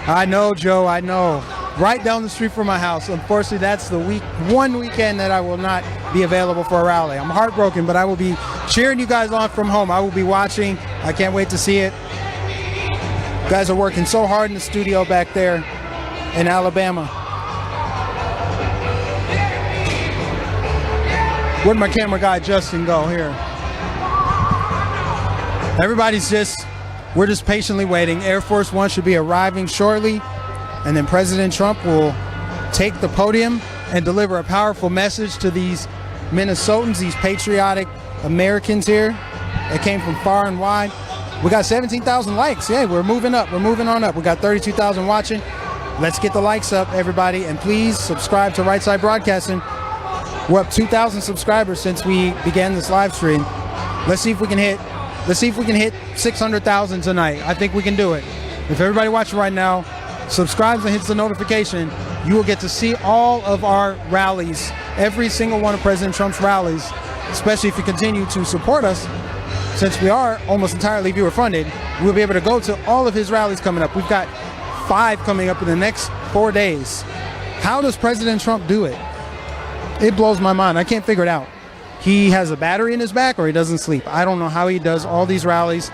I know, Joe, I know. Right down the street from my house. Unfortunately, that's the one weekend that I will not be available for a rally. I'm heartbroken, but I will be cheering you guys on from home. I will be watching. I can't wait to see it. You guys are working so hard in the studio back there in Alabama. Where'd my camera guy, Justin, go here? We're just patiently waiting. Air Force One should be arriving shortly, and then President Trump will take the podium and deliver a powerful message to these Minnesotans, these patriotic Americans here that came from far and wide. We got 17,000 likes. Yeah, we're moving up. We're moving on up. We got 32,000 watching. Let's get the likes up, everybody. And please subscribe to Right Side Broadcasting. We're up 2,000 subscribers since we began this live stream. Let's see if we can hit 600,000 tonight. I think we can do it. If everybody watching right now subscribes and hits the notification, you will get to see all of our rallies, every single one of President Trump's rallies, especially if you continue to support us. Since we are almost entirely viewer funded, we'll be able to go to all of his rallies coming up. We've got 5 coming up in the next 4 days. How does President Trump do it? It blows my mind. I can't figure it out. He has a battery in his back or he doesn't sleep. I don't know how he does all these rallies,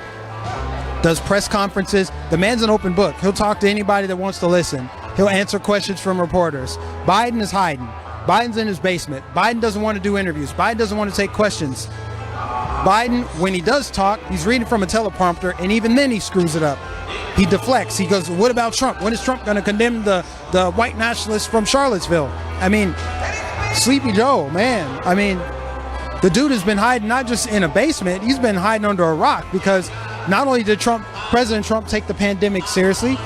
does press conferences. The man's an open book. He'll talk to anybody that wants to listen. He'll answer questions from reporters. Biden is hiding. Biden's in his basement. Biden doesn't want to do interviews. Biden doesn't want to take questions. Biden, when he does talk, he's reading from a teleprompter, and even then he screws it up. He deflects. He goes, what about Trump? When is Trump going to condemn the white nationalists from Charlottesville? I mean, Sleepy Joe, man. I mean, the dude has been hiding not just in a basement, he's been hiding under a rock, because not only did President Trump take the pandemic seriously,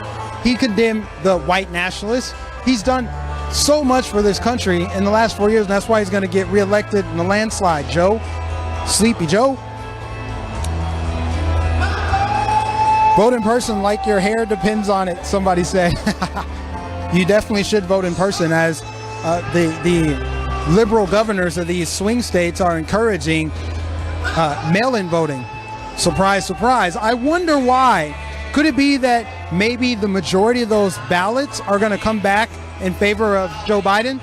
he condemned the white nationalists. He's done so much for this country in the last 4 years, and that's why he's going to get reelected in a landslide, Joe. Sleepy Joe. Vote in person like your hair depends on it, somebody said. You definitely should vote in person, as the liberal governors of these swing states are encouraging mail-in voting. Surprise, surprise. I wonder why. Could it be that maybe the majority of those ballots are going to come back in favor of Joe Biden?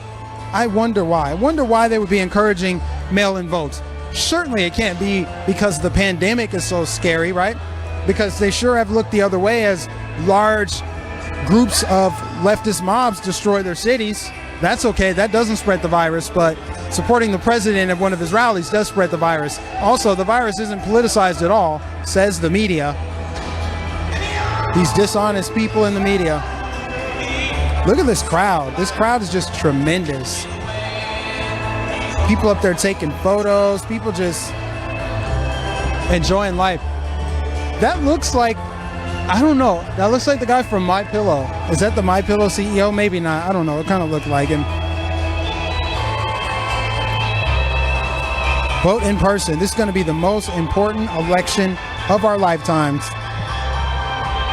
I wonder why. I wonder why they would be encouraging mail-in votes. Certainly it can't be because the pandemic is so scary, right? Because they sure have looked the other way as large groups of leftist mobs destroy their cities. That's okay. That doesn't spread the virus, but supporting the president at one of his rallies does spread the virus. Also, the virus isn't politicized at all, says the media. These dishonest people in the media. Look at this crowd. This crowd is just tremendous. People up there taking photos, people just enjoying life. That looks like, I don't know, that looks like the guy from My Pillow. Is that the My Pillow CEO? Maybe not. I don't know. It kind of looked like him. Vote in person. This is going to be the most important election of our lifetimes,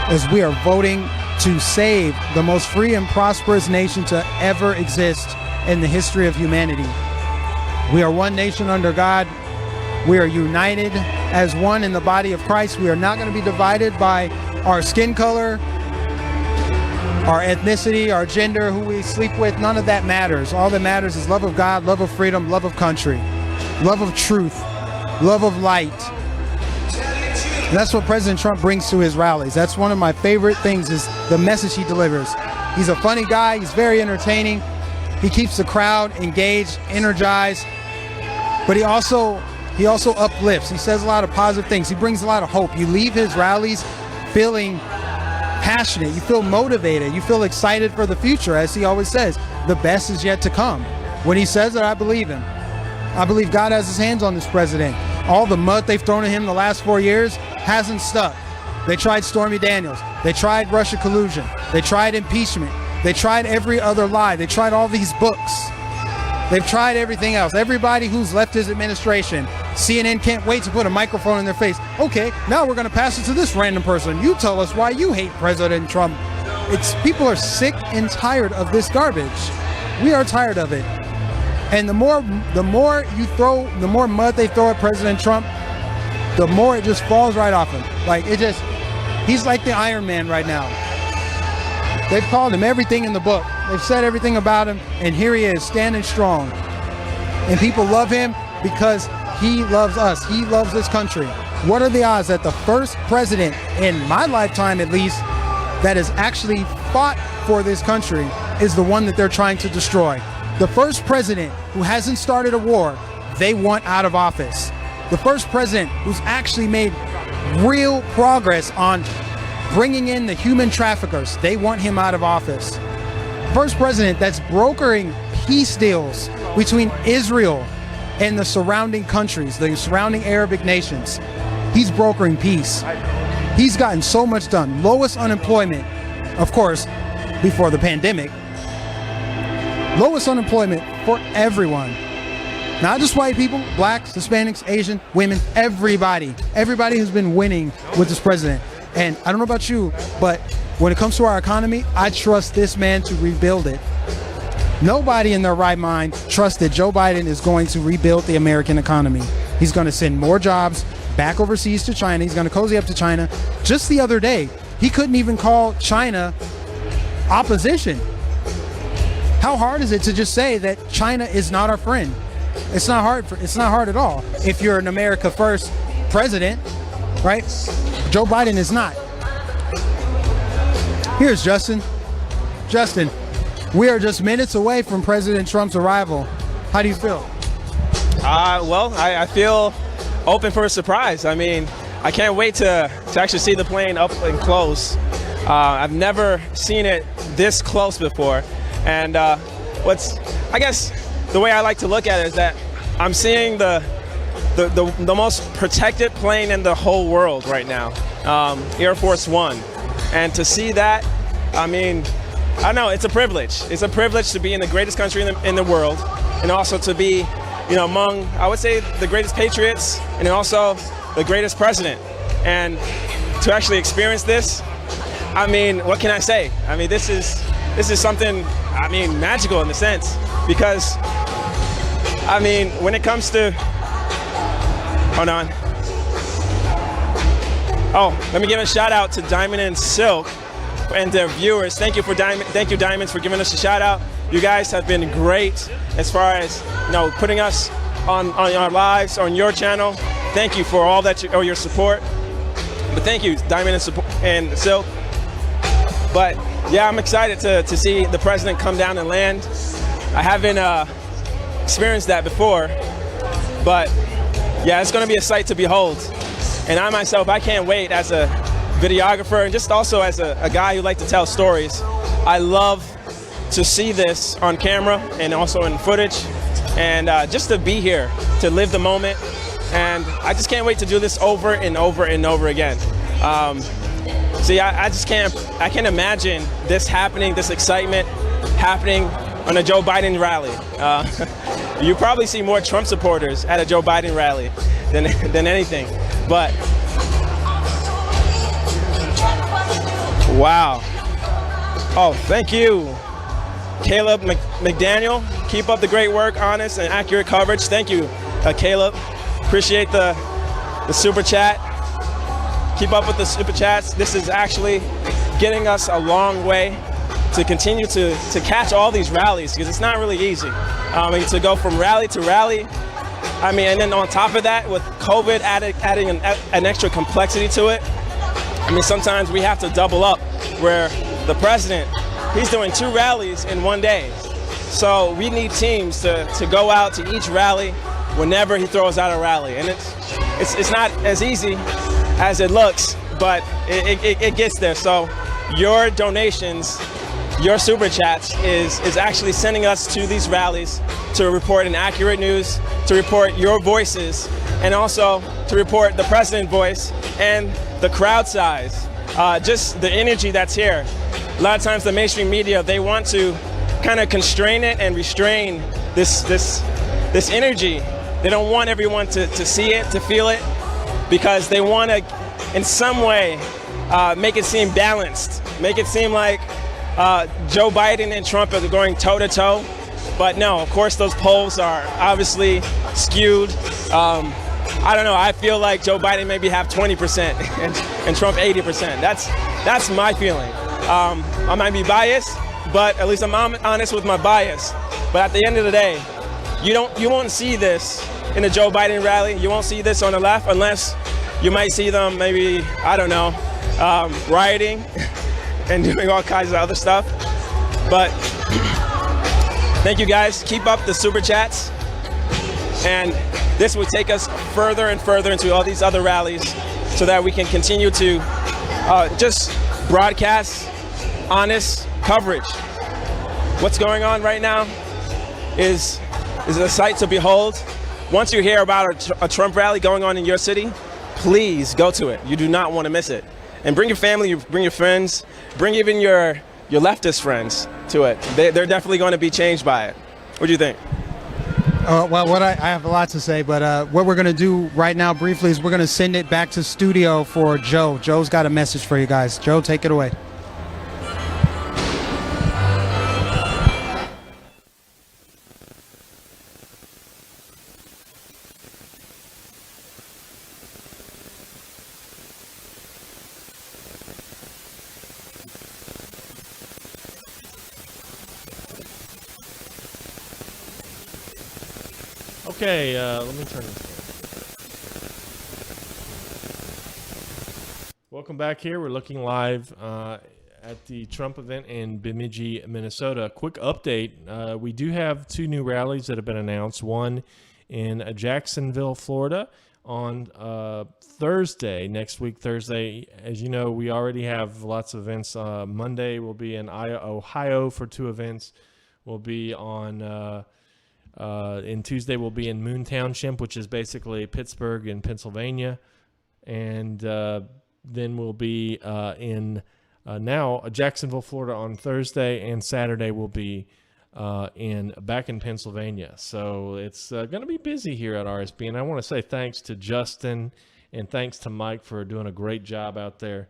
as we are voting to save the most free and prosperous nation to ever exist in the history of humanity. We are one nation under God. We are united as one in the body of Christ. We are not going to be divided by our skin color, our ethnicity, our gender, who we sleep with. None of that matters. All that matters is love of God, love of freedom, love of country, love of truth, love of light. And that's what President Trump brings to his rallies. That's one of my favorite things, is the message he delivers. He's a funny guy. He's very entertaining. He keeps the crowd engaged, energized, but he also uplifts. He says a lot of positive things. He brings a lot of hope. You leave his rallies feeling passionate. You feel motivated. You feel excited for the future. As he always says, the best is yet to come. When he says it, I believe him. I believe God has his hands on this president. All the mud they've thrown at him the last 4 years hasn't stuck. They tried Stormy Daniels. They tried Russia collusion. They tried impeachment. They tried every other lie. They tried all these books. They've tried everything else. Everybody who's left his administration, CNN can't wait to put a microphone in their face. Okay, now we're going to pass it to this random person. You tell us why you hate President Trump. People are sick and tired of this garbage. We are tired of it. And the more mud they throw at President Trump, the more it just falls right off him. He's like the Iron Man right now. They've called him everything in the book. They've said everything about him, and here he is, standing strong. And people love him because he loves us. He loves this country. What are the odds that the first president, in my lifetime at least, that has actually fought for this country is the one that they're trying to destroy? The first president who hasn't started a war, they want out of office. The first president who's actually made real progress on bringing in the human traffickers, they want him out of office. First president that's brokering peace deals between Israel and the surrounding countries, the surrounding Arabic nations. He's brokering peace. He's gotten so much done. Lowest unemployment, of course, before the pandemic. Lowest unemployment for everyone. Not just white people, blacks, Hispanics, Asian, women, everybody. Everybody has been winning with this president. And I don't know about you, but when it comes to our economy, I trust this man to rebuild it. Nobody in their right mind trusts that Joe Biden is going to rebuild the American economy. He's going to send more jobs back overseas to China. He's going to cozy up to China. Just the other day, he couldn't even call China opposition. How hard is it to just say that China is not our friend? It's not hard. It's not hard at all. If you're an America First president, right? Joe Biden is not. Here's Justin. Justin, we are just minutes away from President Trump's arrival. How do you feel? Well, I feel open for a surprise. I mean, I can't wait to actually see the plane up and close. I've never seen it this close before. And I guess the way I like to look at it is that I'm seeing the most protected plane in the whole world right now, Air Force One. And to see that, I mean, I don't know, it's a privilege. It's a privilege to be in the greatest country in the world, and also to be, among, I would say, the greatest patriots, and then also the greatest president. And to actually experience this, I mean, what can I say? I mean, this is something, I mean, magical in a sense, because, I mean, when it comes to, hold on. Oh, let me give a shout out to Diamond and Silk and their viewers. Thank you, Diamonds, for giving us a shout out. You guys have been great as far as putting us on our lives on your channel. Thank you for all that your support. But thank you, Diamond and Silk. But yeah, I'm excited to see the president come down and land. I haven't experienced that before, but yeah, it's going to be a sight to behold. And I myself, I can't wait as a videographer and just also as a guy who likes to tell stories. I love to see this on camera and also in footage, and just to be here, to live the moment. And I just can't wait to do this over and over and over again. See, I can't imagine this happening, this excitement happening on a Joe Biden rally. You probably see more Trump supporters at a Joe Biden rally than anything. But wow. Oh, thank you, Caleb McDaniel. Keep up the great work, honest and accurate coverage. Thank you, Caleb. Appreciate the super chat. Keep up with the super chats. This is actually getting us a long way to continue to catch all these rallies, because it's not really easy. To go from rally to rally. I mean, and then on top of that, with COVID adding an extra complexity to it, I mean, sometimes we have to double up, where the president, he's doing 2 rallies in one day. So we need teams to go out to each rally whenever he throws out a rally. And it's not as easy as it looks, but it gets there. So your donations, your super chats is actually sending us to these rallies to report an accurate news, to report your voices, and also to report the president's voice and the crowd size, just the energy that's here. A lot of times the mainstream media, they want to kind of constrain it and restrain this energy. They don't want everyone to see it, to feel it, because they want to, in some way, make it seem balanced, make it seem like Joe Biden and Trump are going toe-to-toe. But no, of course, those polls are obviously skewed. I don't know, I feel like Joe Biden maybe have 20% and Trump 80%. That's my feeling. I might be biased, but at least I'm honest with my bias. But at the end of the day, you won't see this in a Joe Biden rally. You won't see this on the left, unless you might see them maybe, I don't know, rioting and doing all kinds of other stuff. But thank you guys. Keep up the super chats. And this will take us further and further into all these other rallies, so that we can continue to just broadcast honest coverage. What's going on right now is a sight to behold. Once you hear about a Trump rally going on in your city, please go to it. You do not want to miss it. and bring your family, bring your friends, bring even your leftist friends to it. They're definitely going to be changed by it. What do you think? Well, I have a lot to say, but what we're going to do right now briefly is we're going to send it back to studio for Joe. Joe's got a message for you guys. Joe, take it away. Okay, let me turn this on. Welcome back here. We're looking live at the Trump event in Bemidji, Minnesota. Quick update. We do have 2 new rallies that have been announced. One in Jacksonville, Florida on Thursday, next week, Thursday. As you know, we already have lots of events. Monday will be in Ohio for 2 events. We'll be on... and Tuesday we'll be in Moon Township, which is basically Pittsburgh in Pennsylvania. And then we'll be in now Jacksonville, Florida on Thursday, and Saturday we'll be back in Pennsylvania. So it's going to be busy here at RSB. And I want to say thanks to Justin and thanks to Mike for doing a great job out there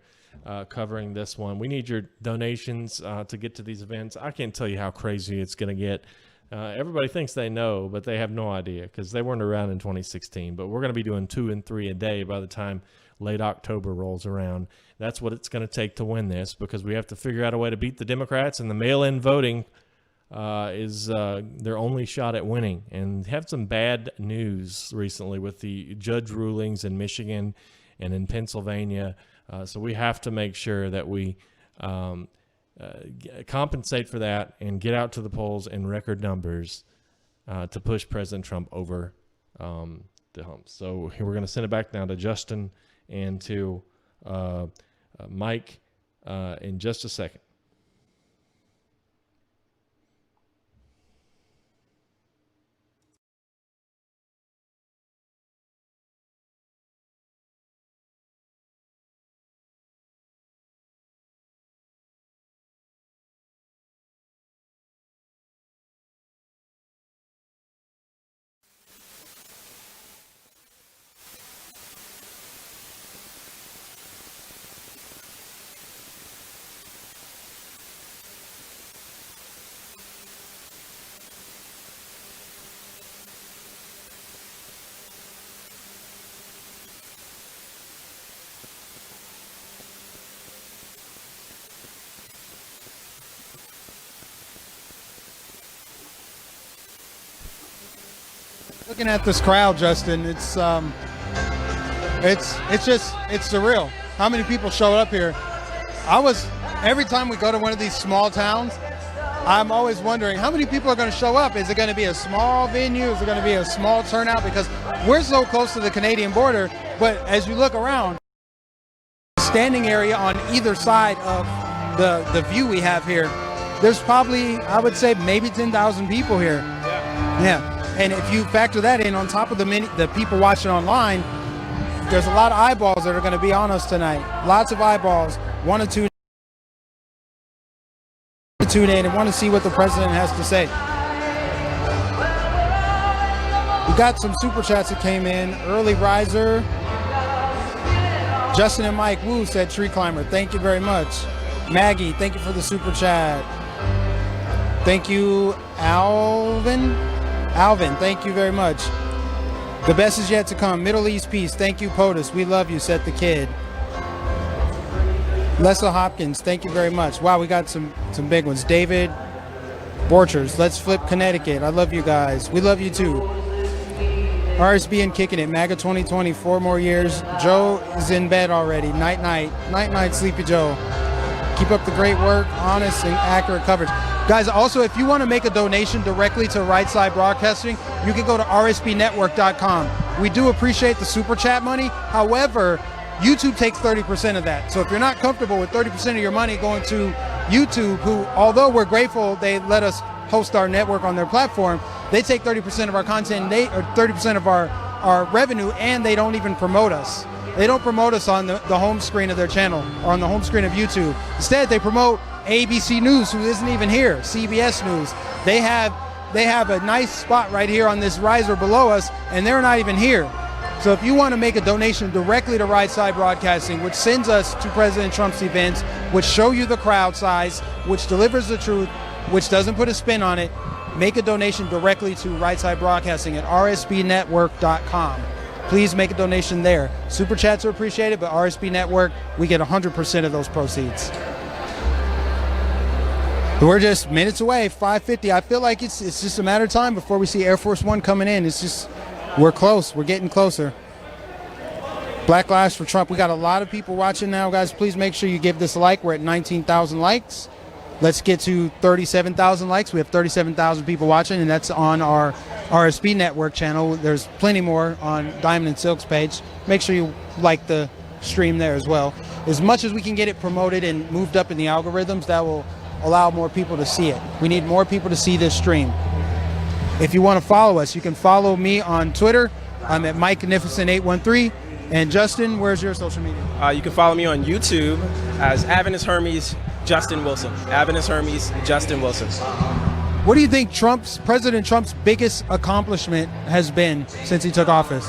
covering this one. We need your donations to get to these events. I can't tell you how crazy it's going to get. Everybody thinks they know, but they have no idea because they weren't around in 2016. But we're going to be doing 2 and 3 a day by the time late October rolls around. That's what it's going to take to win this, because we have to figure out a way to beat the Democrats, and the mail-in voting is their only shot at winning. And have some bad news recently with the judge rulings in Michigan and in Pennsylvania. So we have to make sure that we compensate for that and get out to the polls in record numbers to push President Trump over the hump. So here we're going to send it back now to Justin and to Mike in just a second. Looking at this crowd, Justin, it's surreal. How many people showed up here? Every time we go to one of these small towns, I'm always wondering how many people are going to show up. Is it going to be a small venue? Is it going to be a small turnout? Because we're so close to the Canadian border, but as you look around, standing area on either side of the view we have here, there's probably, I would say, maybe 10,000 people here. Yeah. And if you factor that in on top of the people watching online, there's a lot of eyeballs that are going to be on us tonight. Lots of eyeballs want to tune in and want to see what the president has to say. We got some super chats that came in. Early riser. Justin and Mike Wu said tree climber. Thank you very much. Maggie, thank you for the super chat. Thank you, Alvin, thank you very much. The best is yet to come. Middle East peace. Thank you, POTUS. We love you, said the kid. Lessa Hopkins, thank you very much. Wow, we got some big ones. David Borchers, let's flip Connecticut. I love you guys. We love you too. RSB and kicking it. MAGA 2020, 4 more years. Joe is in bed already. Night, night. Night, night, Sleepy Joe. Keep up the great work. Honest and accurate coverage. Guys, also, if you want to make a donation directly to Right Side Broadcasting, you can go to rsbnetwork.com. We do appreciate the super chat money. However, YouTube takes 30% of that. So if you're not comfortable with 30% of your money going to YouTube, who, although we're grateful they let us host our network on their platform, they take 30% of our content, or 30% of our revenue, and they don't even promote us. They don't promote us on the home screen of their channel or on the home screen of YouTube. Instead, they promote ABC News, who isn't even here, CBS News. They have a nice spot right here on this riser below us, and they're not even here. So if you want to make a donation directly to Right Side Broadcasting, which sends us to President Trump's events, which show you the crowd size, which delivers the truth, which doesn't put a spin on it, make a donation directly to Right Side Broadcasting at rsbnetwork.com. Please make a donation there. Super chats are appreciated, but RSB Network, we get 100% of those proceeds. We're just minutes away, 5:50. I feel like it's just a matter of time before we see Air Force One coming in. It's just, we're close. We're getting closer. Black Lives for Trump. We got a lot of people watching now, guys. Please make sure you give this a like. We're at 19,000 likes. Let's get to 37,000 likes. We have 37,000 people watching, and that's on our RSB Network channel. There's plenty more on Diamond and Silk's page. Make sure you like the stream there as well. As much as we can get it promoted and moved up in the algorithms, that will allow more people to see it. We need more people to see this stream. If you want to follow us, you can follow me on Twitter. I'm at MikeNificent813. And Justin, where's your social media? You can follow me on YouTube as Avenus Hermes Justin Wilson. Avenus Hermes Justin Wilson. What do you think President Trump's biggest accomplishment has been since he took office?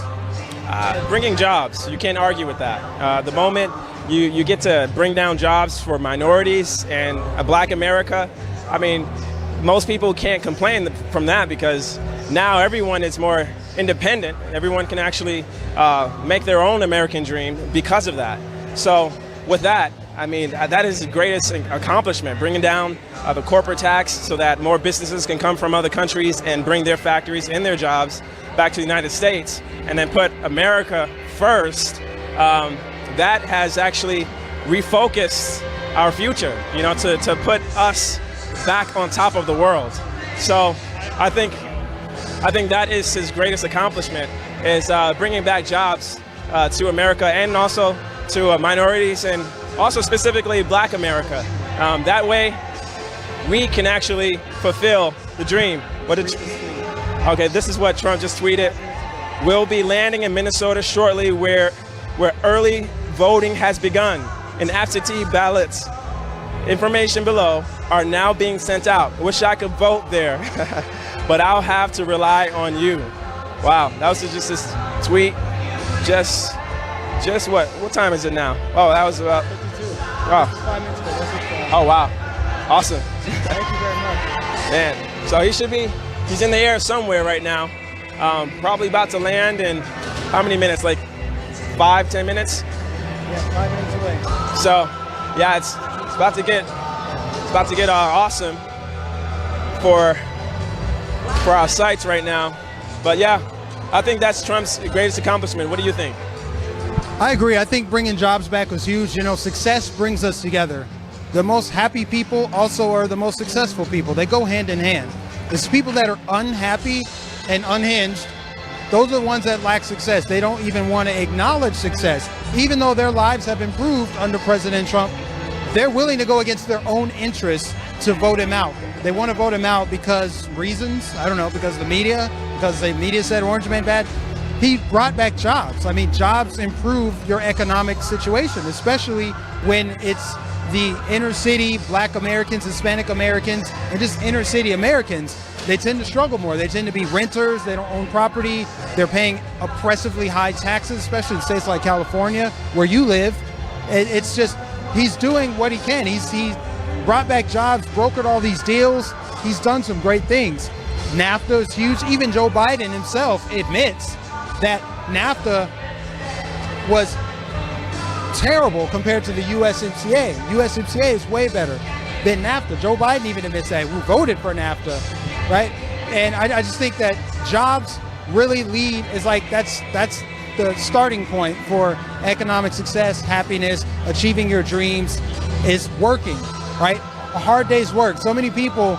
Bringing jobs. You can't argue with that. The moment you get to bring down jobs for minorities and a black America, I mean, most people can't complain from that because now everyone is more independent. Everyone can actually make their own American dream because of that. So with that, I mean, that is the greatest accomplishment, bringing down the corporate tax so that more businesses can come from other countries and bring their factories and their jobs back to the United States, and then put America first. That has actually refocused our future, you know, to put us back on top of the world. So I think that is his greatest accomplishment, is bringing back jobs to America and also to minorities and also specifically Black America. That way we can actually fulfill the dream. Okay, this is what Trump just tweeted. We'll be landing in Minnesota shortly where early voting has begun and absentee ballots. Information below are now being sent out. Wish I could vote there, but I'll have to rely on you. Wow, that was just this tweet. Just what time is it now? Oh, that was about 52. Oh, wow. Awesome. Thank you very much. Man, so he's in the air somewhere right now. Probably about to land in how many minutes? Like 5-10 minutes? Yeah, 5 minutes away. So, yeah, it's about to get awesome for our sites right now. But yeah, I think that's Trump's greatest accomplishment. What do you think? I agree. I think bringing jobs back was huge. You know, success brings us together. The most happy people also are the most successful people. They go hand in hand. It's people that are unhappy and unhinged. Those are the ones that lack success. They don't even want to acknowledge success. Even though their lives have improved under President Trump, they're willing to go against their own interests to vote him out. They want to vote him out because reasons, I don't know, because the media said Orange Man bad. He brought back jobs. I mean, jobs improve your economic situation, especially when it's the inner city Black Americans, Hispanic Americans, and just inner city Americans. They tend to struggle more. They tend to be renters. They don't own property. They're paying oppressively high taxes, especially in states like California, where you live. It's just, he's doing what he can. He's brought back jobs, brokered all these deals. He's done some great things. NAFTA is huge. Even Joe Biden himself admits that NAFTA was terrible compared to the USMCA. USMCA is way better than NAFTA. Joe Biden even admits that. We voted for NAFTA, right? And I just think that jobs really lead, is like, that's the starting point for economic success, happiness, achieving your dreams, is working, right? A hard day's work. So many people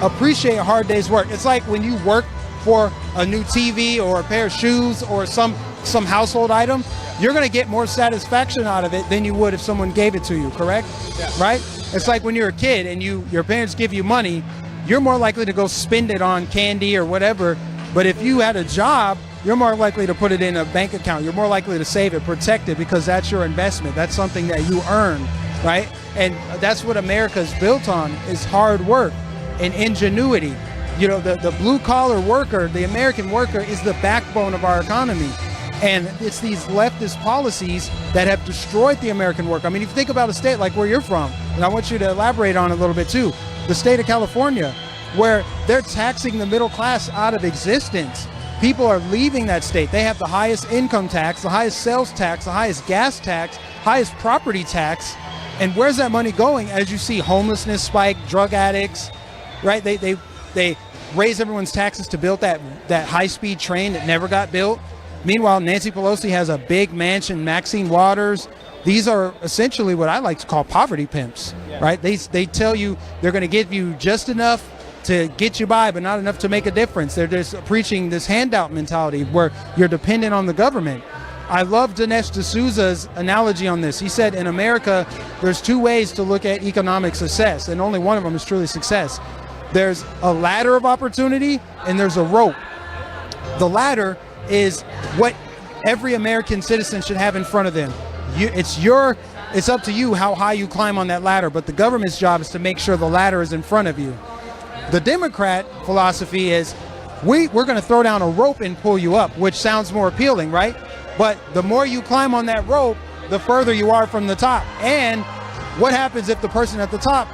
appreciate a hard day's work. It's like when you work for a new TV or a pair of shoes or some household item, you're going to get more satisfaction out of it than you would if someone gave it to you, correct? Yeah. Right? It's like when you're a kid and your parents give you money, you're more likely to go spend it on candy or whatever. But if you had a job you're more likely to put it in a bank account. You're more likely to save it, protect it, because that's your investment. That's something that you earn, right? And that's what America's built on, is hard work and ingenuity. You know, the blue-collar worker, the American worker, is the backbone of our economy. And it's these leftist policies that have destroyed the American worker. I mean, if you think about a state like where you're from, and I want you to elaborate on it a little bit too, the state of California, where they're taxing the middle class out of existence. People are leaving that state. They have the highest income tax, the highest sales tax, the highest gas tax, highest property tax. And where's that money going? As you see homelessness spike, drug addicts, right? They raise everyone's taxes to build that high-speed train that never got built. Meanwhile, Nancy Pelosi has a big mansion, Maxine Waters. These are essentially what I like to call poverty pimps, right? They tell you they're going to give you just enough to get you by, but not enough to make a difference. They're just preaching this handout mentality where you're dependent on the government. I love Dinesh D'Souza's analogy on this. He said in America, there's two ways to look at economic success, and only one of them is truly success. There's a ladder of opportunity, and there's a rope. The ladder is what every American citizen should have in front of them. It's up to you how high you climb on that ladder, but the government's job is to make sure the ladder is in front of you. The Democrat philosophy is we're going to throw down a rope and pull you up, which sounds more appealing, right? But the more you climb on that rope, the further you are from the top. And what happens if the person at the top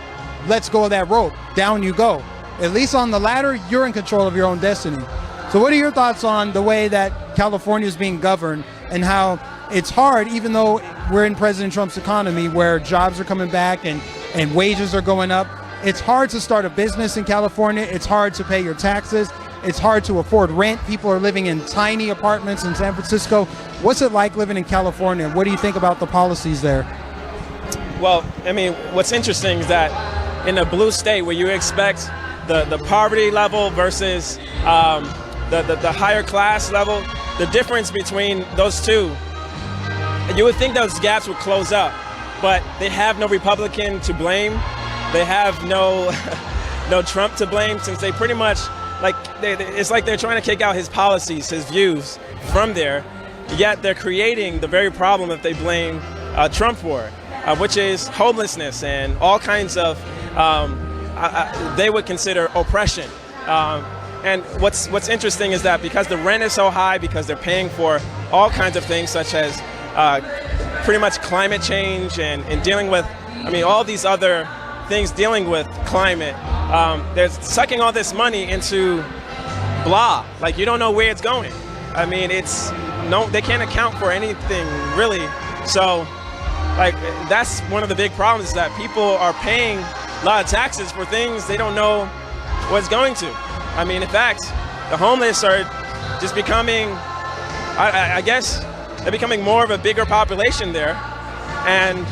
lets go of that rope? Down you go. At least on the ladder, you're in control of your own destiny. So what are your thoughts on the way that California is being governed and how it's hard, even though we're in President Trump's economy where jobs are coming back and wages are going up? It's hard to start a business in California. It's hard to pay your taxes. It's hard to afford rent. People are living in tiny apartments in San Francisco. What's it like living in California? What do you think about the policies there? Well, I mean, what's interesting is that in a blue state where you expect the poverty level versus the higher class level, the difference between those two, you would think those gaps would close up, but they have no Republican to blame. They have no Trump to blame, since they pretty much, it's like they're trying to kick out his policies, his views from there, yet they're creating the very problem that they blame Trump for, which is homelessness and all kinds of, they would consider oppression. And what's interesting is that because the rent is so high, because they're paying for all kinds of things such as pretty much climate change and dealing with, all these other things dealing with climate, they're sucking all this money into blah. Like, you don't know where it's going. They can't account for anything really. So, that's one of the big problems, is that people are paying a lot of taxes for things they don't know what's going to. In fact, the homeless are just becoming, I guess, they're becoming more of a bigger population there. And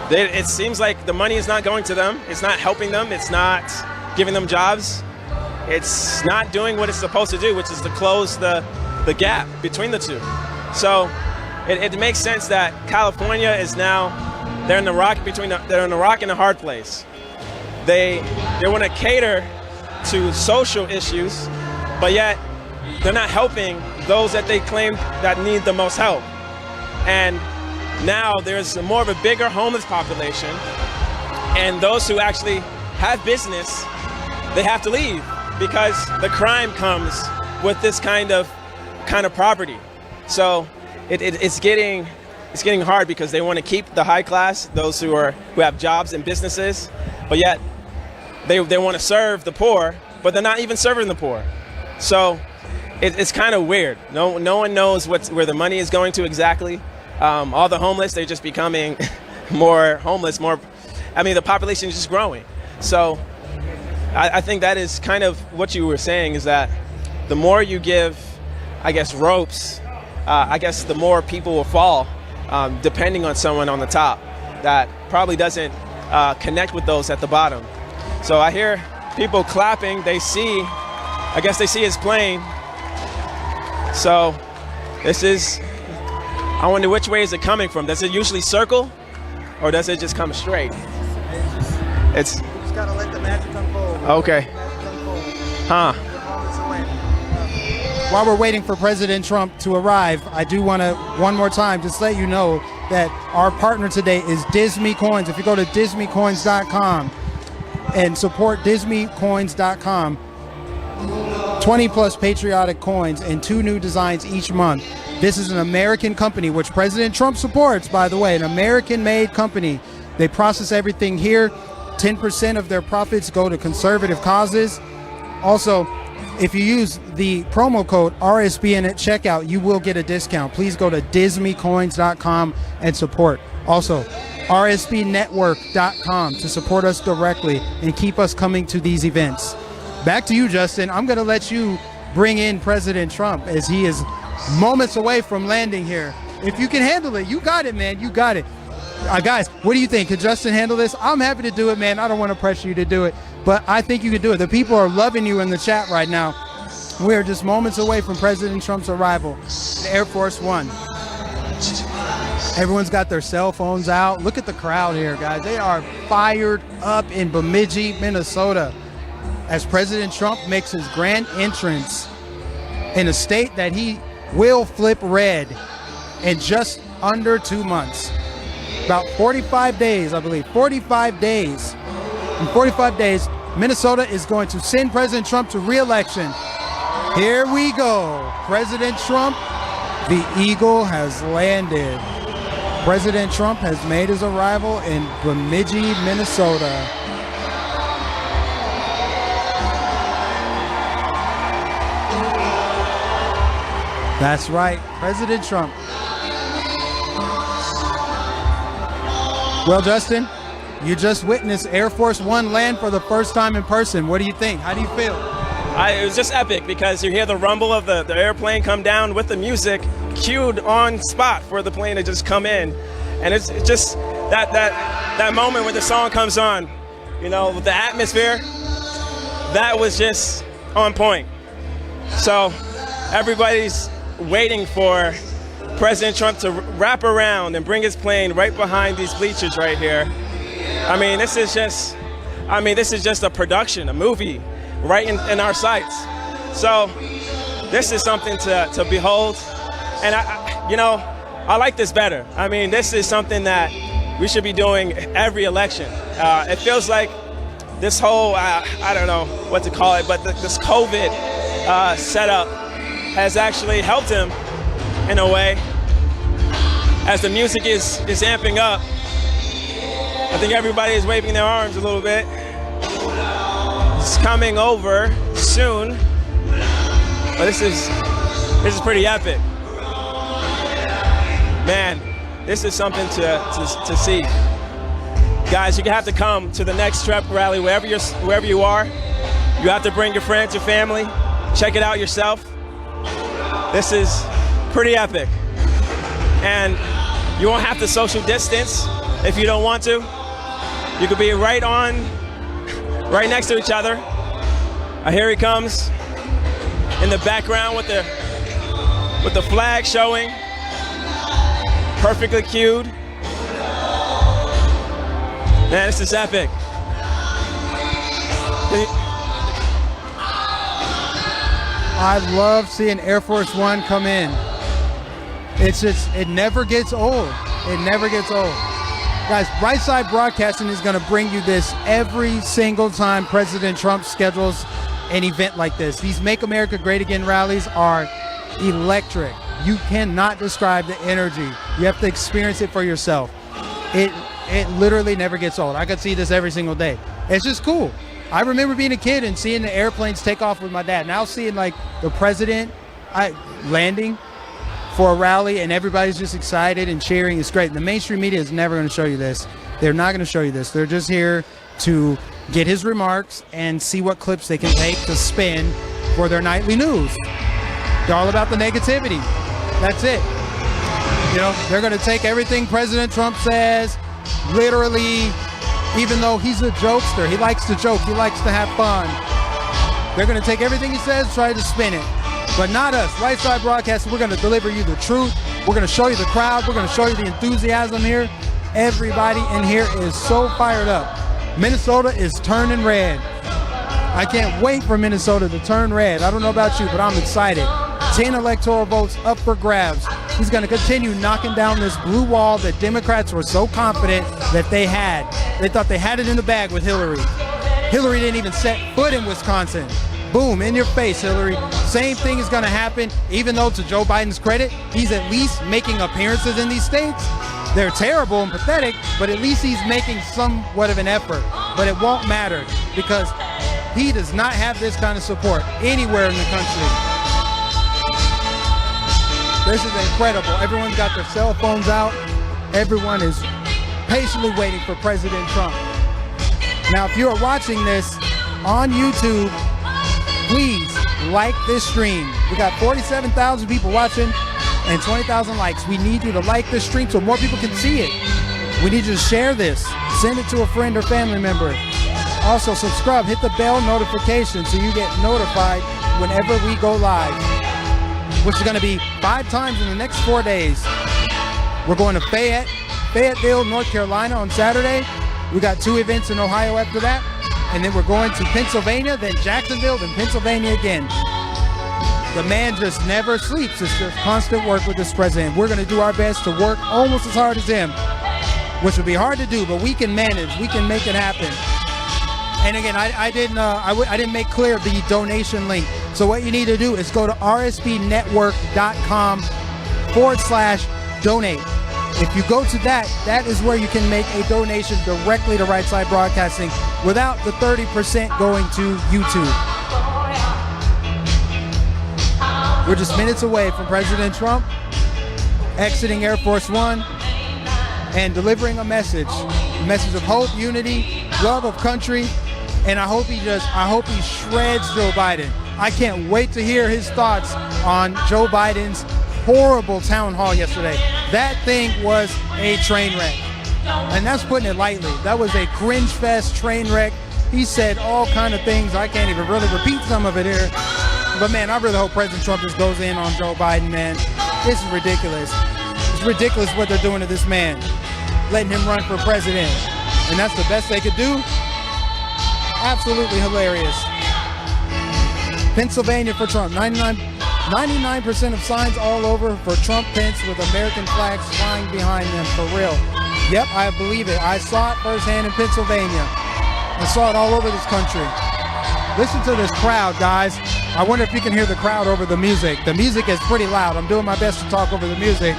it seems like the money is not going to them. It's not helping them. It's not giving them jobs. It's not doing what it's supposed to do, which is to close the gap between the two. So it makes sense that California is now, they're in the rock and a hard place. They want to cater to social issues, but yet they're not helping those that they claim that need the most help. And now there's more of a bigger homeless population, and those who actually have business, they have to leave because the crime comes with this kind of property. So it's getting hard because they want to keep the high class, those who have jobs and businesses, but yet they want to serve the poor, but they're not even serving the poor. So it's kind of weird. No one knows where the money is going to exactly. All the homeless, they're just becoming more homeless, the population is just growing. So I think that is kind of what you were saying, is that the more you give, I guess, ropes, the more people will fall, depending on someone on the top that probably doesn't connect with those at the bottom. So I hear people clapping. They see his plane. So I wonder which way is it coming from? Does it usually circle, or does it just come straight? You just gotta let the magic unfold. Okay. Huh. while we're waiting for President Trump to arrive, I do want to, one more time, just let you know that our partner today is Disney Coins. If you go to disneycoins.com and support disneycoins.com, 20 plus patriotic coins and 2 new designs each month. This is an American company, which President Trump supports, by the way, an American-made company. They process everything here. 10% of their profits go to conservative causes. Also, if you use the promo code RSBN at checkout, you will get a discount. Please go to disneycoins.com and support. Also, rsbnetwork.com to support us directly and keep us coming to these events. Back to you, Justin. I'm going to let you bring in President Trump as he is moments away from landing here. If you can handle it, you got it, man. You got it. Guys, what do you think? Could Justin handle this? I'm happy to do it, man. I don't want to pressure you to do it, but I think you could do it. The people are loving you in the chat right now. We are just moments away from President Trump's arrival in Air Force One. Everyone's got their cell phones out. Look at the crowd here, guys. They are fired up in Bemidji, Minnesota, as President Trump makes his grand entrance in a state that he will flip red in just under 2 months. About 45 days, I believe. 45 days. In 45 days, Minnesota is going to send President Trump to re-election. Here we go. President Trump, the eagle has landed. President Trump has made his arrival in Bemidji, Minnesota. That's right, President Trump. Well, Justin, you just witnessed Air Force One land for the first time in person. What do you think? How do you feel? It was just epic because you hear the rumble of the airplane come down with the music cued on spot for the plane to just come in. And it's just that moment when the song comes on, you know, with the atmosphere, that was just on point. So everybody's waiting for President Trump to wrap around and bring his plane right behind these bleachers right here. I mean, this is just a production, a movie right in our sights. So this is something to behold. And I like this better. I mean, this is something that we should be doing every election. It feels like this whole, I don't know what to call it, but this COVID setup has actually helped him in a way. As the music is amping up, I think everybody is waving their arms a little bit. It's coming over soon, but this is pretty epic. Man, this is something to see. Guys, you have to come to the next Trump rally wherever you are. You have to bring your friends, your family. Check it out yourself. This is pretty epic. And you won't have to social distance if you don't want to. You could be right next to each other. Here he comes in the background with the flag showing, perfectly cued. Man, this is epic. I love seeing Air Force One come in. It never gets old. It never gets old. Guys, Right Side Broadcasting is going to bring you this every single time President Trump schedules an event like this. These Make America Great Again rallies are electric. You cannot describe the energy. You have to experience it for yourself. It literally never gets old. I could see this every single day. It's just cool. I remember being a kid and seeing the airplanes take off with my dad. Now seeing like the president landing for a rally and everybody's just excited and cheering. It's great. The mainstream media is never going to show you this. They're not going to show you this. They're just here to get his remarks and see what clips they can take to spin for their nightly news. They're all about the negativity. That's it. You know, they're going to take everything President Trump says, literally, even though he's a jokester. He likes to joke. He likes to have fun. They're going to take everything he says, try to spin it. But not us. Right Side Broadcasting, we're going to deliver you the truth. We're going to show you the crowd. We're going to show you the enthusiasm here. Everybody in here is so fired up. Minnesota is turning red. I can't wait for Minnesota to turn red. I don't know about you, but I'm excited. 10 electoral votes up for grabs. He's going to continue knocking down this blue wall that Democrats were so confident that they had. They thought they had it in the bag with Hillary. Hillary didn't even set foot in Wisconsin. Boom, in your face, Hillary. Same thing is going to happen, even though to Joe Biden's credit, he's at least making appearances in these states. They're terrible and pathetic, but at least he's making somewhat of an effort. But it won't matter because he does not have this kind of support anywhere in the country. This is incredible. Everyone's got their cell phones out. Everyone is patiently waiting for President Trump. Now, if you are watching this on YouTube, please like this stream. We got 47,000 people watching and 20,000 likes. We need you to like this stream so more people can see it. We need you to share this. Send it to a friend or family member. Also, subscribe. Hit the bell notification so you get notified whenever we go live, which is going to be 5 times in the next 4 days. We're going to Fayetteville, North Carolina on Saturday. We got 2 events in Ohio after that. And then we're going to Pennsylvania, then Jacksonville, then Pennsylvania again. The man just never sleeps. It's just constant work with this president. We're going to do our best to work almost as hard as him, which will be hard to do, but we can manage. We can make it happen. And again, I didn't make clear the donation link. So what you need to do is go to rsbnetwork.com/donate. If you go to that, that is where you can make a donation directly to Right Side Broadcasting without the 30% going to YouTube. We're just minutes away from President Trump exiting Air Force One and delivering a message of hope, unity, love of country, and I hope he shreds Joe Biden. I can't wait to hear his thoughts on Joe Biden's horrible town hall yesterday. That thing was a train wreck. And that's putting it lightly. That was a cringe fest train wreck. He said all kind of things. I can't even really repeat some of it here. But man, I really hope President Trump just goes in on Joe Biden, man. This is ridiculous. It's ridiculous what they're doing to this man. Letting him run for president. And that's the best they could do? Absolutely hilarious. Pennsylvania for Trump. 99% of signs all over for Trump Pence with American flags flying behind them, for real. Yep, I believe it. I saw it firsthand in Pennsylvania. I saw it all over this country. Listen to this crowd, guys. I wonder if you can hear the crowd over the music. The music is pretty loud. I'm doing my best to talk over the music.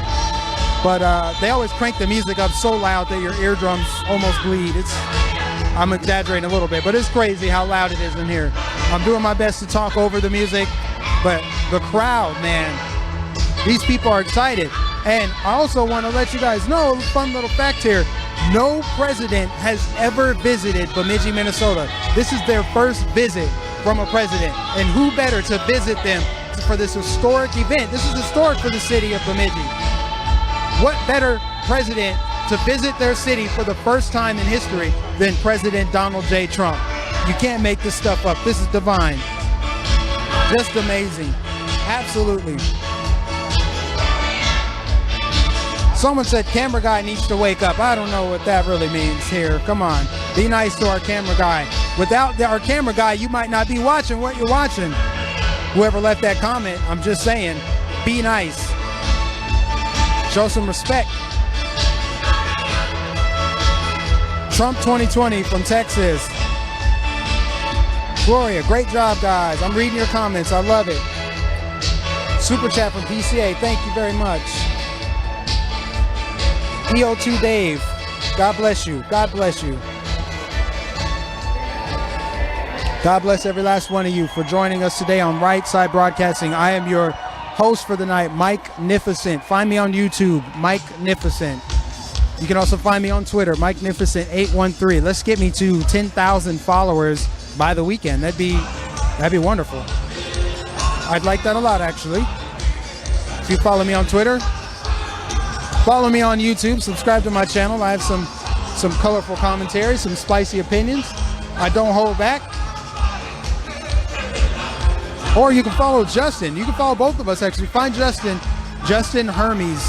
But they always crank the music up so loud that your eardrums almost bleed. I'm exaggerating a little bit, but it's crazy how loud it is in here. I'm doing my best to talk over the music, but the crowd, man, these people are excited. And I also want to let you guys know a fun little fact here. No president has ever visited Bemidji, Minnesota. This is their first visit from a president. And who better to visit them for this historic event? This is historic for the city of Bemidji. What better president to visit their city for the first time in history than President Donald J. Trump? You can't make this stuff up. This is divine. Just amazing. Absolutely. Someone said camera guy needs to wake up. I don't know what that really means here. Come on. Be nice to our camera guy. Without our camera guy, you might not be watching what you're watching. Whoever left that comment, I'm just saying, be nice. Show some respect. Trump 2020 from Texas. Gloria, great job, guys. I'm reading your comments. I love it. Super chat from PCA. Thank you very much. EO2 Dave. God bless you. God bless you. God bless every last one of you for joining us today on Right Side Broadcasting. I am your host for the night, Mike Nificent. Find me on YouTube, Mike Nificent. You can also find me on Twitter, Mike Nificent813. Let's get me to 10,000 followers by the weekend. That'd be wonderful. I'd like that a lot, actually. If you follow me on Twitter, follow me on YouTube, subscribe to my channel. I have some colorful commentary, some spicy opinions. I don't hold back. Or you can follow Justin. You can follow both of us, actually. Find Justin Hermes.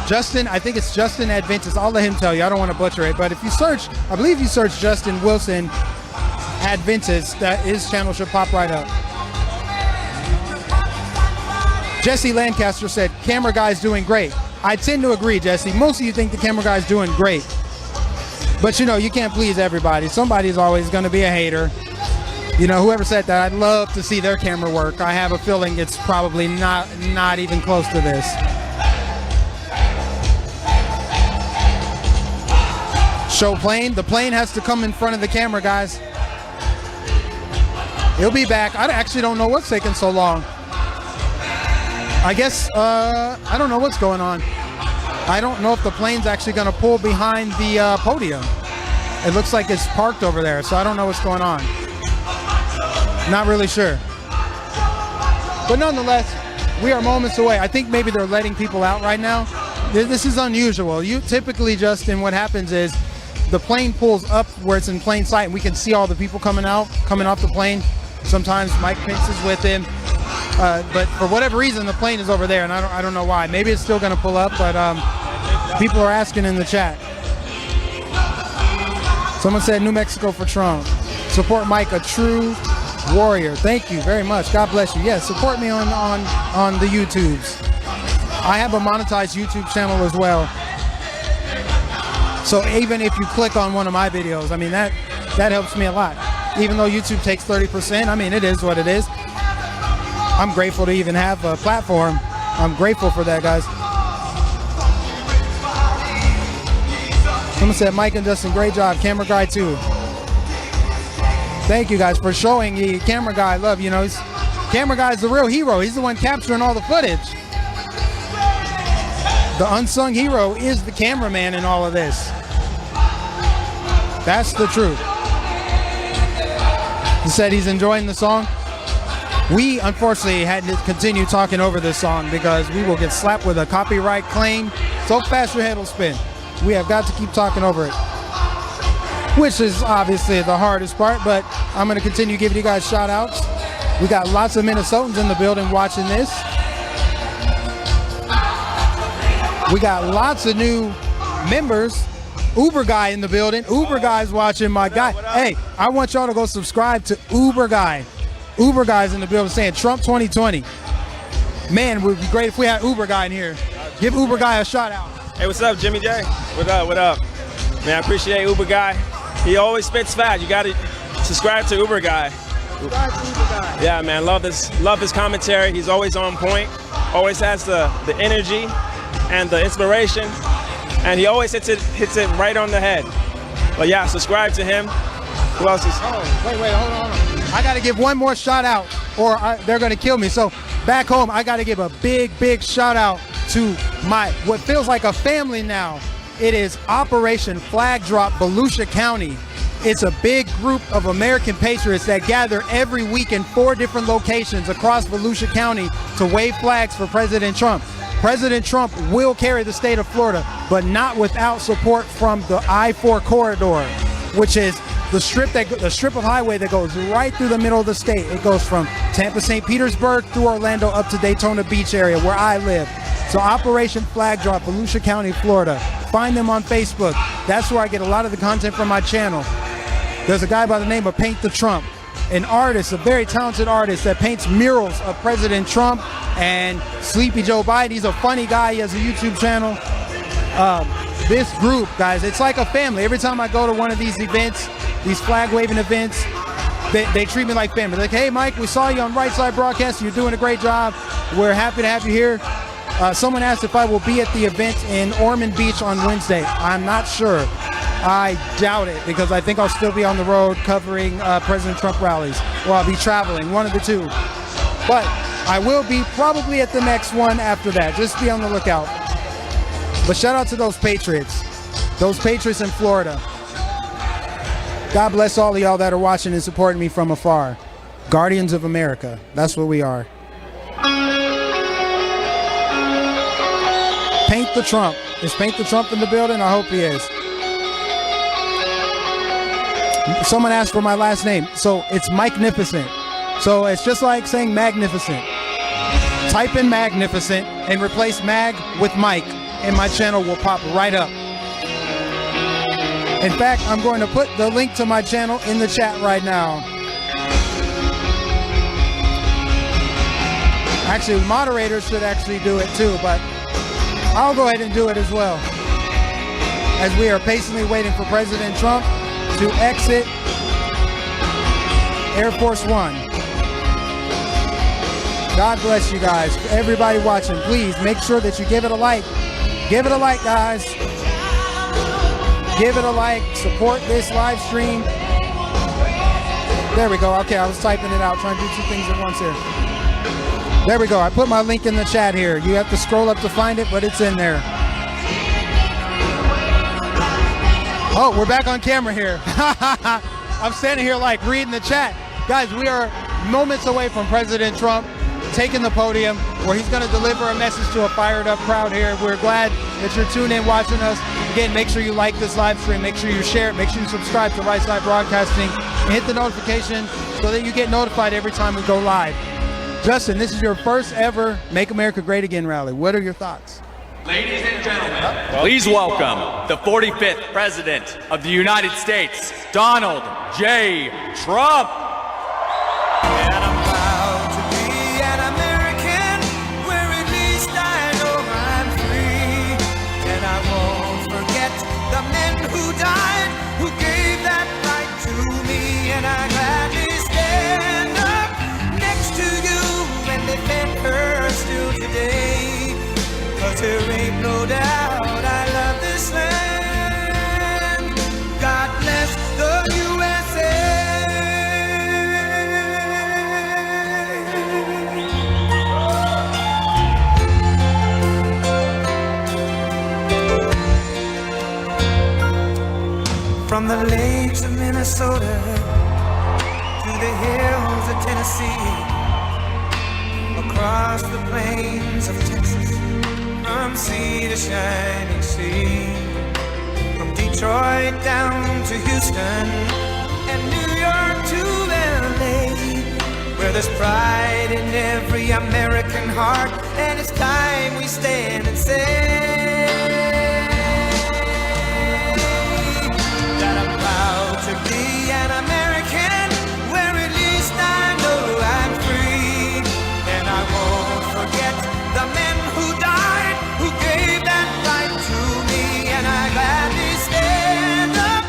Justin, I think it's Justin Adventus. I'll let him tell you. I don't want to butcher it. But if you search, I believe you search Justin Wilson Adventus, that his channel should pop right up. Jesse Lancaster said, camera guy's doing great. I tend to agree, Jesse. Most of you think the camera guy's doing great. But, you know, you can't please everybody. Somebody's always going to be a hater. You know, whoever said that, I'd love to see their camera work. I have a feeling it's probably not even close to this. Show plane. The plane has to come in front of the camera, guys. He'll be back. I actually don't know what's taking so long. I guess, I don't know what's going on. I don't know if the plane's actually going to pull behind the podium. It looks like it's parked over there, so I don't know what's going on. Not really sure. But nonetheless, we are moments away. I think maybe they're letting people out right now. This is unusual. Typically, Justin, what happens is the plane pulls up where it's in plain sight, and we can see all the people coming off the plane. Sometimes Mike Pence is with him. But for whatever reason, the plane is over there, and I don't know why. Maybe it's still going to pull up, but people are asking in the chat. Someone said New Mexico for Trump. Support Mike, a true warrior. Thank you very much. God bless you. Yes, support me on the YouTubes. I have a monetized YouTube channel as well. So even if you click on one of my videos, I mean, that helps me a lot. Even though YouTube takes 30%, I mean, it is what it is. I'm grateful to even have a platform. I'm grateful for that, guys. Someone said, Mike and Justin, great job. Camera guy, too. Thank you, guys, for showing the camera guy love. You know, camera guy's the real hero. He's the one capturing all the footage. The unsung hero is the cameraman in all of this. That's the truth. He said he's enjoying the song. We, unfortunately, had to continue talking over this song because we will get slapped with a copyright claim so fast your head will spin. We have got to keep talking over it, which is obviously the hardest part, but I'm going to continue giving you guys shout outs. We got lots of Minnesotans in the building watching this. We got lots of new members. Uber Guy in the building. Uber Guy's watching, my guy. Hey, I want y'all to go subscribe to Uber Guy. Uber Guy's in the building saying Trump 2020. Man, it would be great if we had Uber Guy in here. Give Uber Guy a shout out. Hey, what's up, Jimmy J? What up, what up? Man, I appreciate Uber Guy. He always spits fast. You gotta subscribe to Uber Guy. Subscribe to Uber Guy. Yeah, man, love his commentary. He's always on point. Always has the energy and the inspiration. And he always hits it right on the head. But yeah, subscribe to him. Who else is? Oh, wait, hold on. I got to give one more shout out or they're going to kill me. So back home, I got to give a big shout out to what feels like a family now. It is Operation Flag Drop Volusia County. It's a big group of American patriots that gather every week in 4 different locations across Volusia County to wave flags for President Trump. President Trump will carry the state of Florida, but not without support from the I-4 corridor, which is the strip of highway that goes right through the middle of the state. It goes from Tampa, St. Petersburg through Orlando up to Daytona Beach area where I live. So Operation Flag Drop, Volusia County, Florida. Find them on Facebook. That's where I get a lot of the content from my channel. There's a guy by the name of Paint the Trump, an artist, a very talented artist that paints murals of President Trump and Sleepy Joe Biden. He's a funny guy. He has a YouTube channel. This group, guys, it's like a family. Every time I go to one of these events, these flag waving events, they treat me like family. They're like, hey, Mike, we saw you on Right Side Broadcast. You're doing a great job. We're happy to have you here. Someone asked if I will be at the event in Ormond Beach on Wednesday. I'm not sure. I doubt it because I think I'll still be on the road covering President Trump rallies, or I'll be traveling, one of the two. But I will be probably at the next one after that. Just be on the lookout. But shout out to those patriots in Florida. God bless all of y'all that are watching and supporting me from afar. Guardians of America. That's what we are. Paint the Trump. Is Paint the Trump in the building? I hope he is. Someone asked for my last name. So it's Mike-nificent. So it's just like saying magnificent. Type in magnificent and replace mag with Mike, and my channel will pop right up. In fact, I'm going to put the link to my channel in the chat right now. Actually, the moderator should actually do it too, but I'll go ahead and do it as well. As we are patiently waiting for President Trump to exit Air Force One. God bless you guys. Everybody watching, please make sure that you give it a like. Give it a like, guys. Give it a like. Support this live stream. There we go. Okay, I was typing it out, trying to do two things at once here. There we go. I put my link in the chat here. You have to scroll up to find it, but it's in there. Oh, we're back on camera here. I'm standing here like reading the chat. Guys, we are moments away from President Trump taking the podium where he's going to deliver a message to a fired up crowd here. We're glad that you're tuned in watching us. Again, make sure you like this live stream. Make sure you share it. Make sure you subscribe to Right Side Broadcasting and hit the notification so that you get notified every time we go live. Justin, this is your first ever Make America Great Again rally. What are your thoughts? Ladies and gentlemen, please welcome the 45th President of the United States, Donald J. Trump. And I'm proud to be an American, where at least I know I'm free. And I won't forget the men who died, who gave that right to me. And I gladly stand up next to you and defend her still today. 'Cause there ain't no doubt I love this land. God bless the USA. From the lakes of Minnesota to the hills of Tennessee, across the plains of Texas, from sea to shining sea, from Detroit down to Houston and New York to LA, where there's pride in every American heart, and it's time we stand and say that I'm proud to be an American, where at least I know I'm free. And I won't forget the men who died, who gave that right to me. And I gladly stand up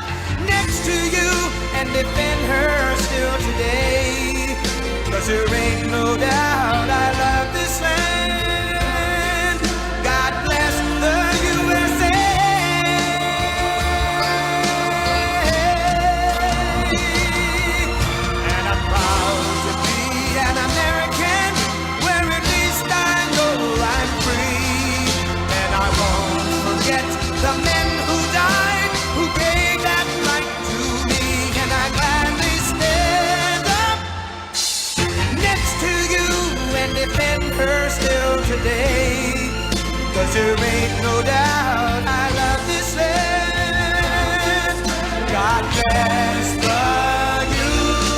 next to you and defend her still today. 'Cause there ain't no doubt I love this land. God bless the USA. And I'm proud to be an American, where at least I know I'm free. And I won't forget the men who died, who gave that right to me. And I gladly stand up next to you and defend her still today. 'Cause there ain't no doubt I love this land. God bless the USA.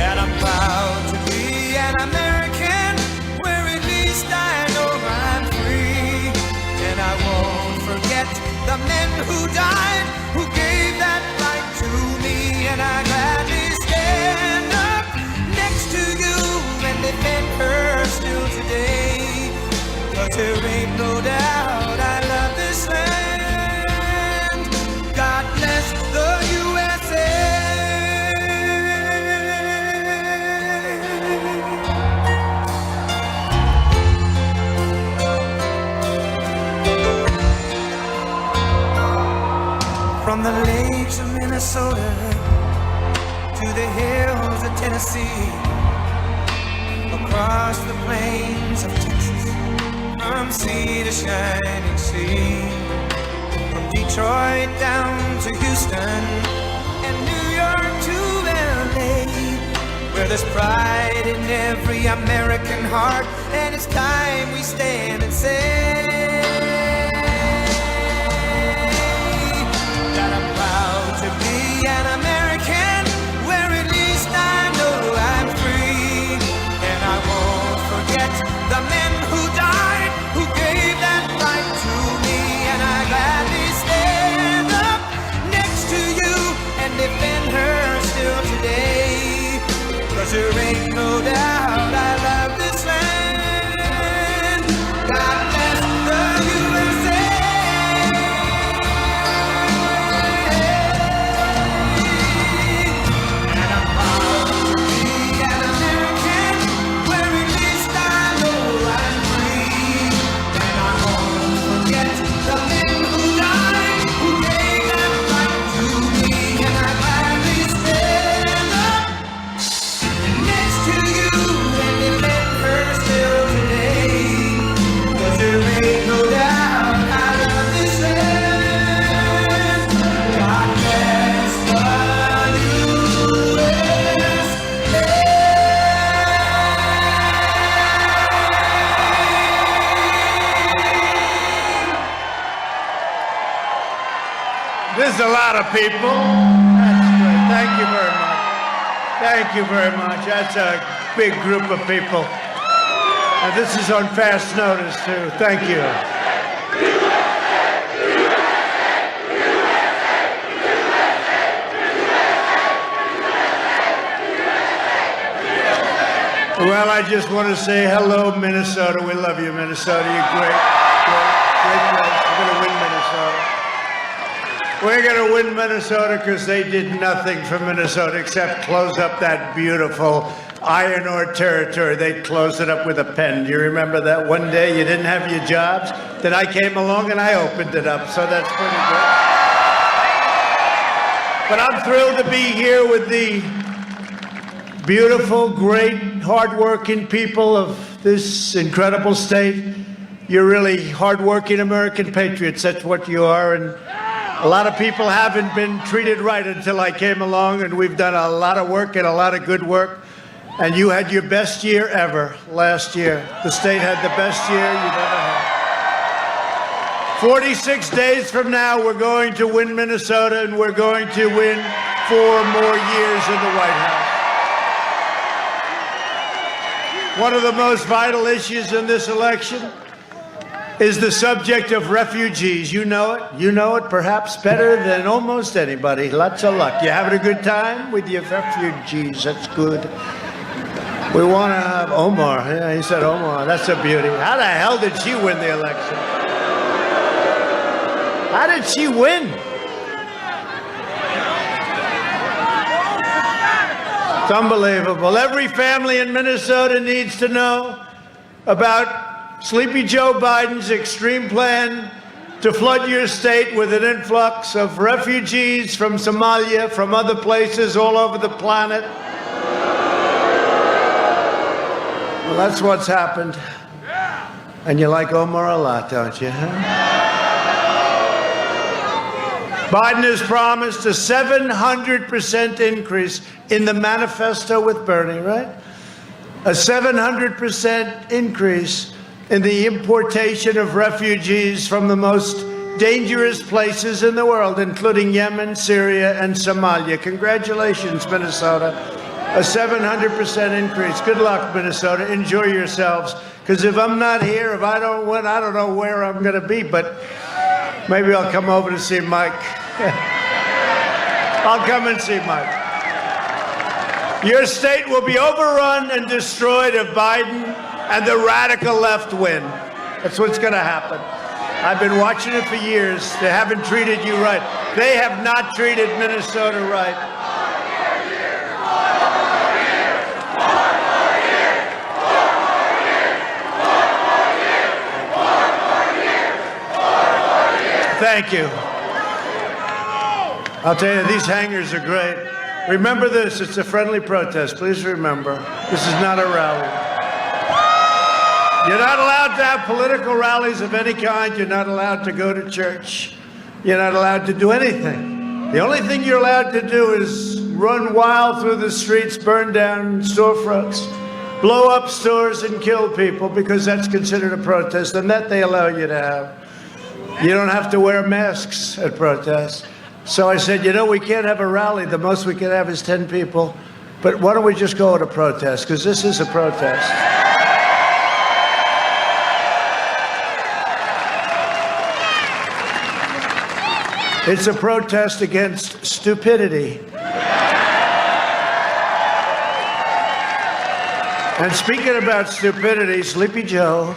And I'm proud to be an American, where at least I know I'm free. And I won't forget the men who died, who gave that right to me. And I gladly stand up next to you and defend her still today. 'Cause there ain't no doubt I love this land. God bless the USA. From the lakes of Minnesota to the hills of Tennessee, across the plains of Texas, from sea to shining sea, from Detroit down to Houston and New York to LA, where there's pride in every American heart, and it's time we stand and say that I'm proud to be an American, where at least I know I'm free. And I won't forget the men who died, who gave There's a lot of people. That's great. Thank you very much. Thank you very much. That's a big group of people. And this is on fast notice, too. Thank you. Well, I just want to say hello, Minnesota. We love you, Minnesota. You're great. Great place. We're going to win Minnesota. We're going to win Minnesota because they did nothing for Minnesota except close up that beautiful iron ore territory. They closed it up with a pen. Do you remember that? One day you didn't have your jobs. Then I came along and I opened it up. So that's pretty good. But I'm thrilled to be here with the beautiful, great, hardworking people of this incredible state. You're really hardworking American patriots. That's what you are. And a lot of people haven't been treated right until I came along, and we've done a lot of work and a lot of good work. And you had your best year ever last year. The state had the best year you've ever had. 46 days from now, we're going to win Minnesota, and we're going to win 4 more years in the White House. One of the most vital issues in this election is the subject of refugees. You know it. You know it perhaps better than almost anybody. Lots of luck. You having a good time with your refugees? That's good. We want to have Omar. Yeah, he said Omar. That's a beauty. How the hell did she win the election? How did she win? It's unbelievable. Every family in Minnesota needs to know about Sleepy Joe Biden's extreme plan to flood your state with an influx of refugees from Somalia, from other places all over the planet. Well, that's what's happened. And you like Omar a lot, don't you? Huh? Biden has promised a 700% increase in the manifesto with Bernie, right? A 700% increase in the importation of refugees from the most dangerous places in the world, including Yemen, Syria, and Somalia. Congratulations, Minnesota. A 700% increase. Good luck, Minnesota. Enjoy yourselves. Because if I'm not here, if I don't win, I don't know where I'm going to be. But maybe I'll come over to see Mike. I'll come and see Mike. Your state will be overrun and destroyed if Biden and the radical left win. That's what's going to happen. I've been watching it for years. They haven't treated you right. They have not treated Minnesota right. Thank you. I'll tell you, these hangers are great. Remember this, it's a friendly protest. Please remember, this is not a rally. You're not allowed to have political rallies of any kind. You're not allowed to go to church. You're not allowed to do anything. The only thing you're allowed to do is run wild through the streets, burn down storefronts, blow up stores, and kill people, because that's considered a protest, and that they allow you to have. You don't have to wear masks at protests. So I said, you know, we can't have a rally. The most we can have is 10 people. But why don't we just go to a protest? Because this is a protest. It's a protest against stupidity. And speaking about stupidity, Sleepy Joe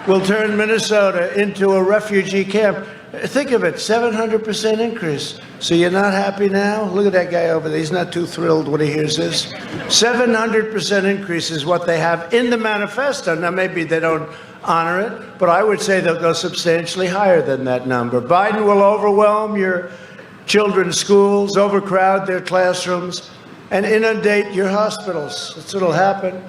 will turn Minnesota into a refugee camp. Think of it, 700% increase. So you're not happy now? Look at that guy over there. He's not too thrilled when he hears this. 700% increase is what they have in the manifesto. Now, maybe they don't honor it, but I would say they'll go substantially higher than that number. Biden will overwhelm your children's schools, overcrowd their classrooms, and inundate your hospitals. That's what'll happen.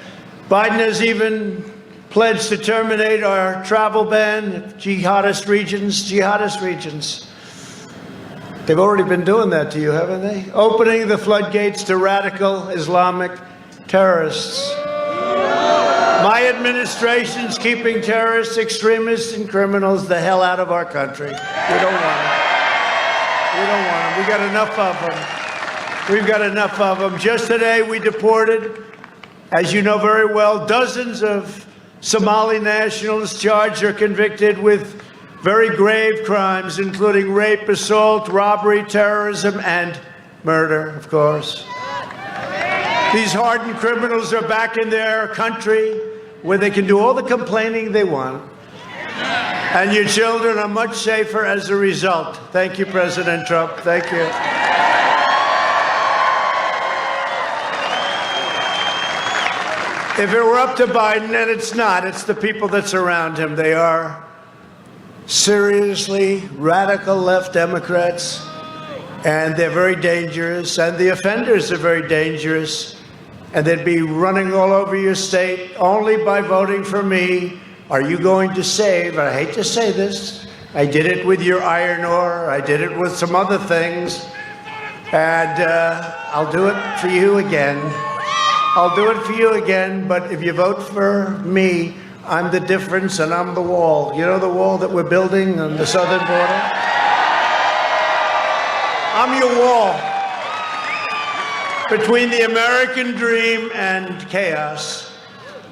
Biden has even pledged to terminate our travel ban, jihadist regions. They've already been doing that to you, haven't they? Opening the floodgates to radical Islamic terrorists. My administration's keeping terrorists, extremists, and criminals the hell out of our country. We don't want them. We don't want them. We got enough of them. We've got enough of them. Just today, we deported, as you know very well, dozens of Somali nationals charged or convicted with very grave crimes, including rape, assault, robbery, terrorism, and murder, of course. These hardened criminals are back in their country where they can do all the complaining they want. And your children are much safer as a result. Thank you, President Trump. Thank you. If it were up to Biden, and it's not, it's the people that surround him. They are seriously radical left Democrats, and they're very dangerous, and the offenders are very dangerous, and they'd be running all over your state only by voting for me. Are you going to save? I hate to say this. I did it with your iron ore. I did it with some other things. And I'll do it for you again. I'll do it for you again. But if you vote for me, I'm the difference and I'm the wall. You know the wall that we're building on the southern border? I'm your wall between the American dream and chaos.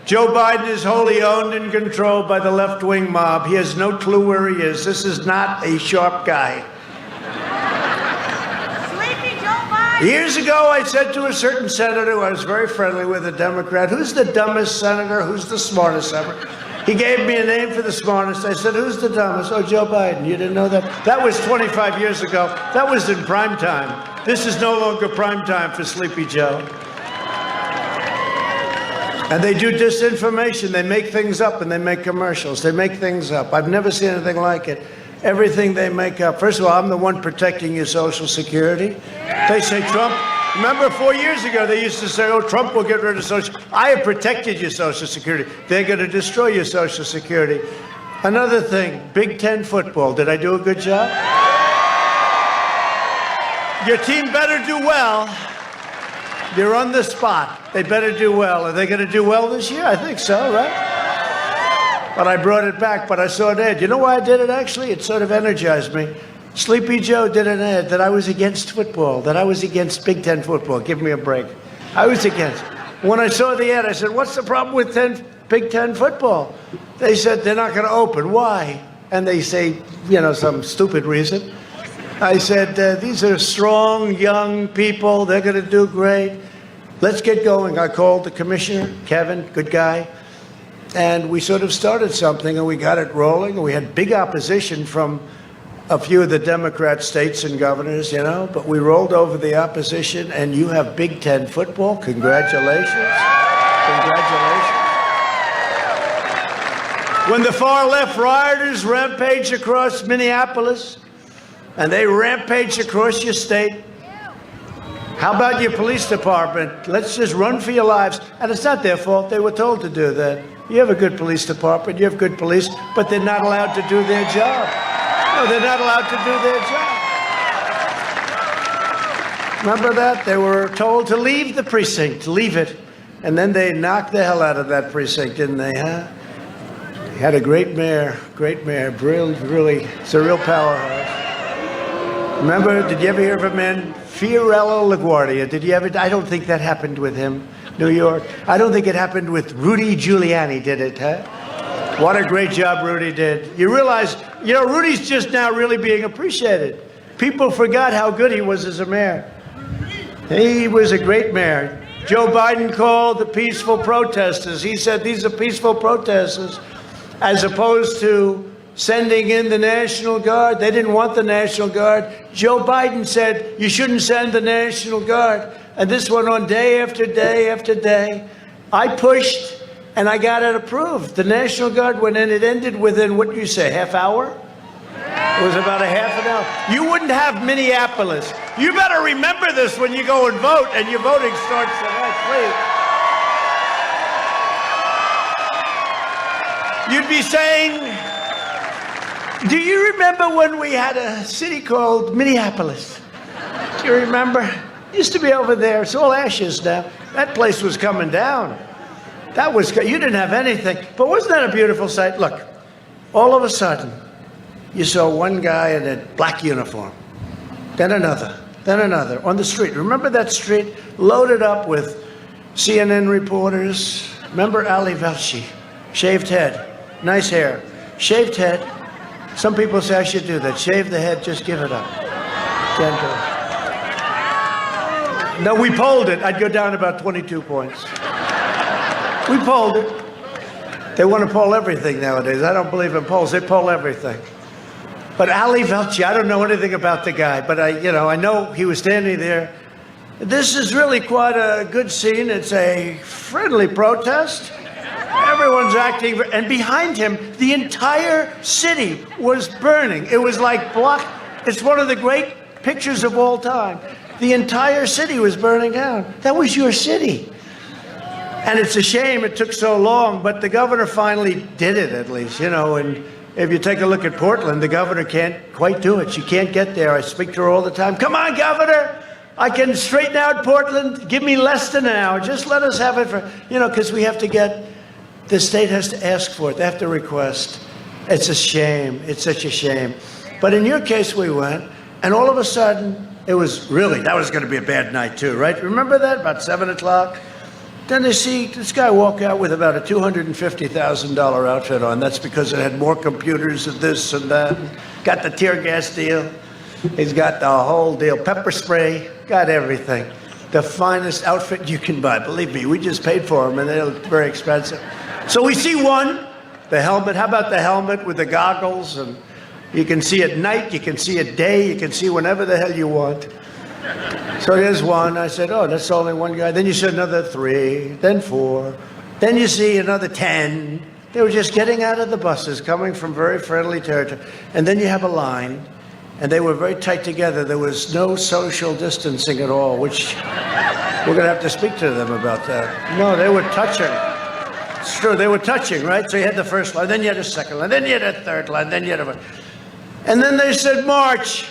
Joe Biden is wholly owned and controlled by the left-wing mob. He has no clue where he is. This is not a sharp guy. Sleepy Joe Biden. Years ago, I said to a certain senator who I was very friendly with, a Democrat, who's the dumbest senator? Who's the smartest senator? He gave me a name for the smartest. I said, who's the dumbest? Oh, Joe Biden. You didn't know that? That was 25 years ago. That was in prime time. This is no longer prime time for Sleepy Joe. And they do disinformation. They make things up and they make commercials. They make things up. I've never seen anything like it. Everything they make up. First of all, I'm the one protecting your Social Security. They say Trump. Remember 4 years ago, they used to say, oh, Trump will get rid of Social. I have protected your Social Security. They're going to destroy your Social Security. Another thing, Big Ten football. Did I do a good job? Your team better do well. You're on the spot. They better do well. Are they going to do well this year? I think so, right? But I brought it back, but I saw an ad. You know why I did it, actually? It sort of energized me. Sleepy Joe did an ad that I was against football, that I was against Big Ten football. Give me a break. I was against. When I saw the ad, I said, what's the problem with Big Ten football? They said they're not going to open. Why? And they say, you know, some stupid reason. I said, these are strong, young people. They're going to do great. Let's get going. I called the commissioner, Kevin, good guy. And we sort of started something, and we got it rolling. And we had big opposition from a few of the Democrat states and governors, you know. But we rolled over the opposition, and you have Big Ten football. Congratulations. Congratulations. When the far left rioters rampaged across Minneapolis, and they rampage across your state, how about your police department? Let's just run for your lives. And it's not their fault. They were told to do that. You have a good police department. You have good police, but they're not allowed to do their job. No, they're not allowed to do their job. Remember that? They were told to leave the precinct, leave it. And then they knocked the hell out of that precinct, didn't they, huh? He had a great mayor, really, it's a real powerhouse. Remember, did you ever hear of a man, Fiorello LaGuardia? Did you ever? I don't think that happened with him, New York. I don't think it happened with Rudy Giuliani, did it, huh? What a great job Rudy did. You realize, you know, Rudy's just now really being appreciated. People forgot how good he was as a mayor. He was a great mayor. Joe Biden called the peaceful protesters. He said these are peaceful protesters, as opposed to sending in the National Guard. They didn't want the National Guard. Joe Biden said, you shouldn't send the National Guard. And this went on day after day after day. I pushed, and I got it approved. The National Guard went in. It ended within, what do you say, half hour? It was about a half an hour. You wouldn't have Minneapolis. You better remember this when you go and vote, and your voting starts tonight, please. You'd be saying, do you remember when we had a city called Minneapolis? Do you remember? Used to be over there. It's all ashes now. That place was coming down. That was, you didn't have anything. But wasn't that a beautiful sight? Look, all of a sudden, you saw one guy in a black uniform. then another, on the street. Remember that street? Loaded up with CNN reporters. Remember Ali Velshi? Shaved head, nice hair, shaved head. Some people say I should do that. Shave the head, just give it up. Can't do it. No, we polled it. I'd go down about 22 points. We polled it. They want to poll everything nowadays. I don't believe in polls. They poll everything. But Ali Velshi, I don't know anything about the guy, but I know he was standing there. This is really quite a good scene. It's a friendly protest. Everyone's acting, and behind him, the entire city was burning. It was like it's one of the great pictures of all time. The entire city was burning down. That was your city. And it's a shame it took so long, but the governor finally did it, at least, and if you take a look at Portland, the governor can't quite do it. She can't get there. I speak to her all the time. Come on, governor. I can straighten out Portland. Give me less than an hour. Just let us have it for, because we have to the state has to ask for it. They have to request. It's a shame. It's such a shame. But in your case, we went, and all of a sudden, that was going to be a bad night too, right? Remember that? About 7 o'clock? Then they see this guy walk out with about a $250,000 outfit on. That's because it had more computers and this and that. Got the tear gas deal. He's got the whole deal. Pepper spray. Got everything. The finest outfit you can buy. Believe me, we just paid for them, and they look very expensive. So we see one, the helmet. How about the helmet with the goggles? And you can see at night. You can see at day. You can see whenever the hell you want. So there's one. I said, oh, that's only one guy. Then you see another 3, then 4. Then you see another 10. They were just getting out of the buses, coming from very friendly territory. And then you have a line, and they were very tight together. There was no social distancing at all, which we're going to have to speak to them about that. No, they were touching. It's true, they were touching, right? So you had the first line, then you had a second line, then you had a third line, then you had and then they said, march.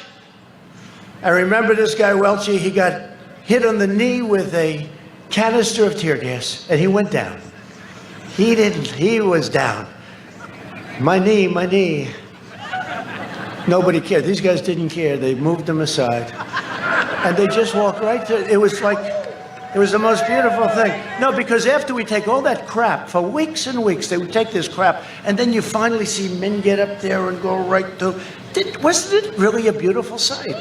I remember this guy, Welchie, he got hit on the knee with a canister of tear gas, and he went down. He was down. My knee. Nobody cared. These guys didn't care. They moved him aside. And they just walked right through. It was the most beautiful thing. No, because after we take all that crap, for weeks and weeks, they would take this crap, and then you finally see men get up there and go right through. Wasn't it really a beautiful sight? It's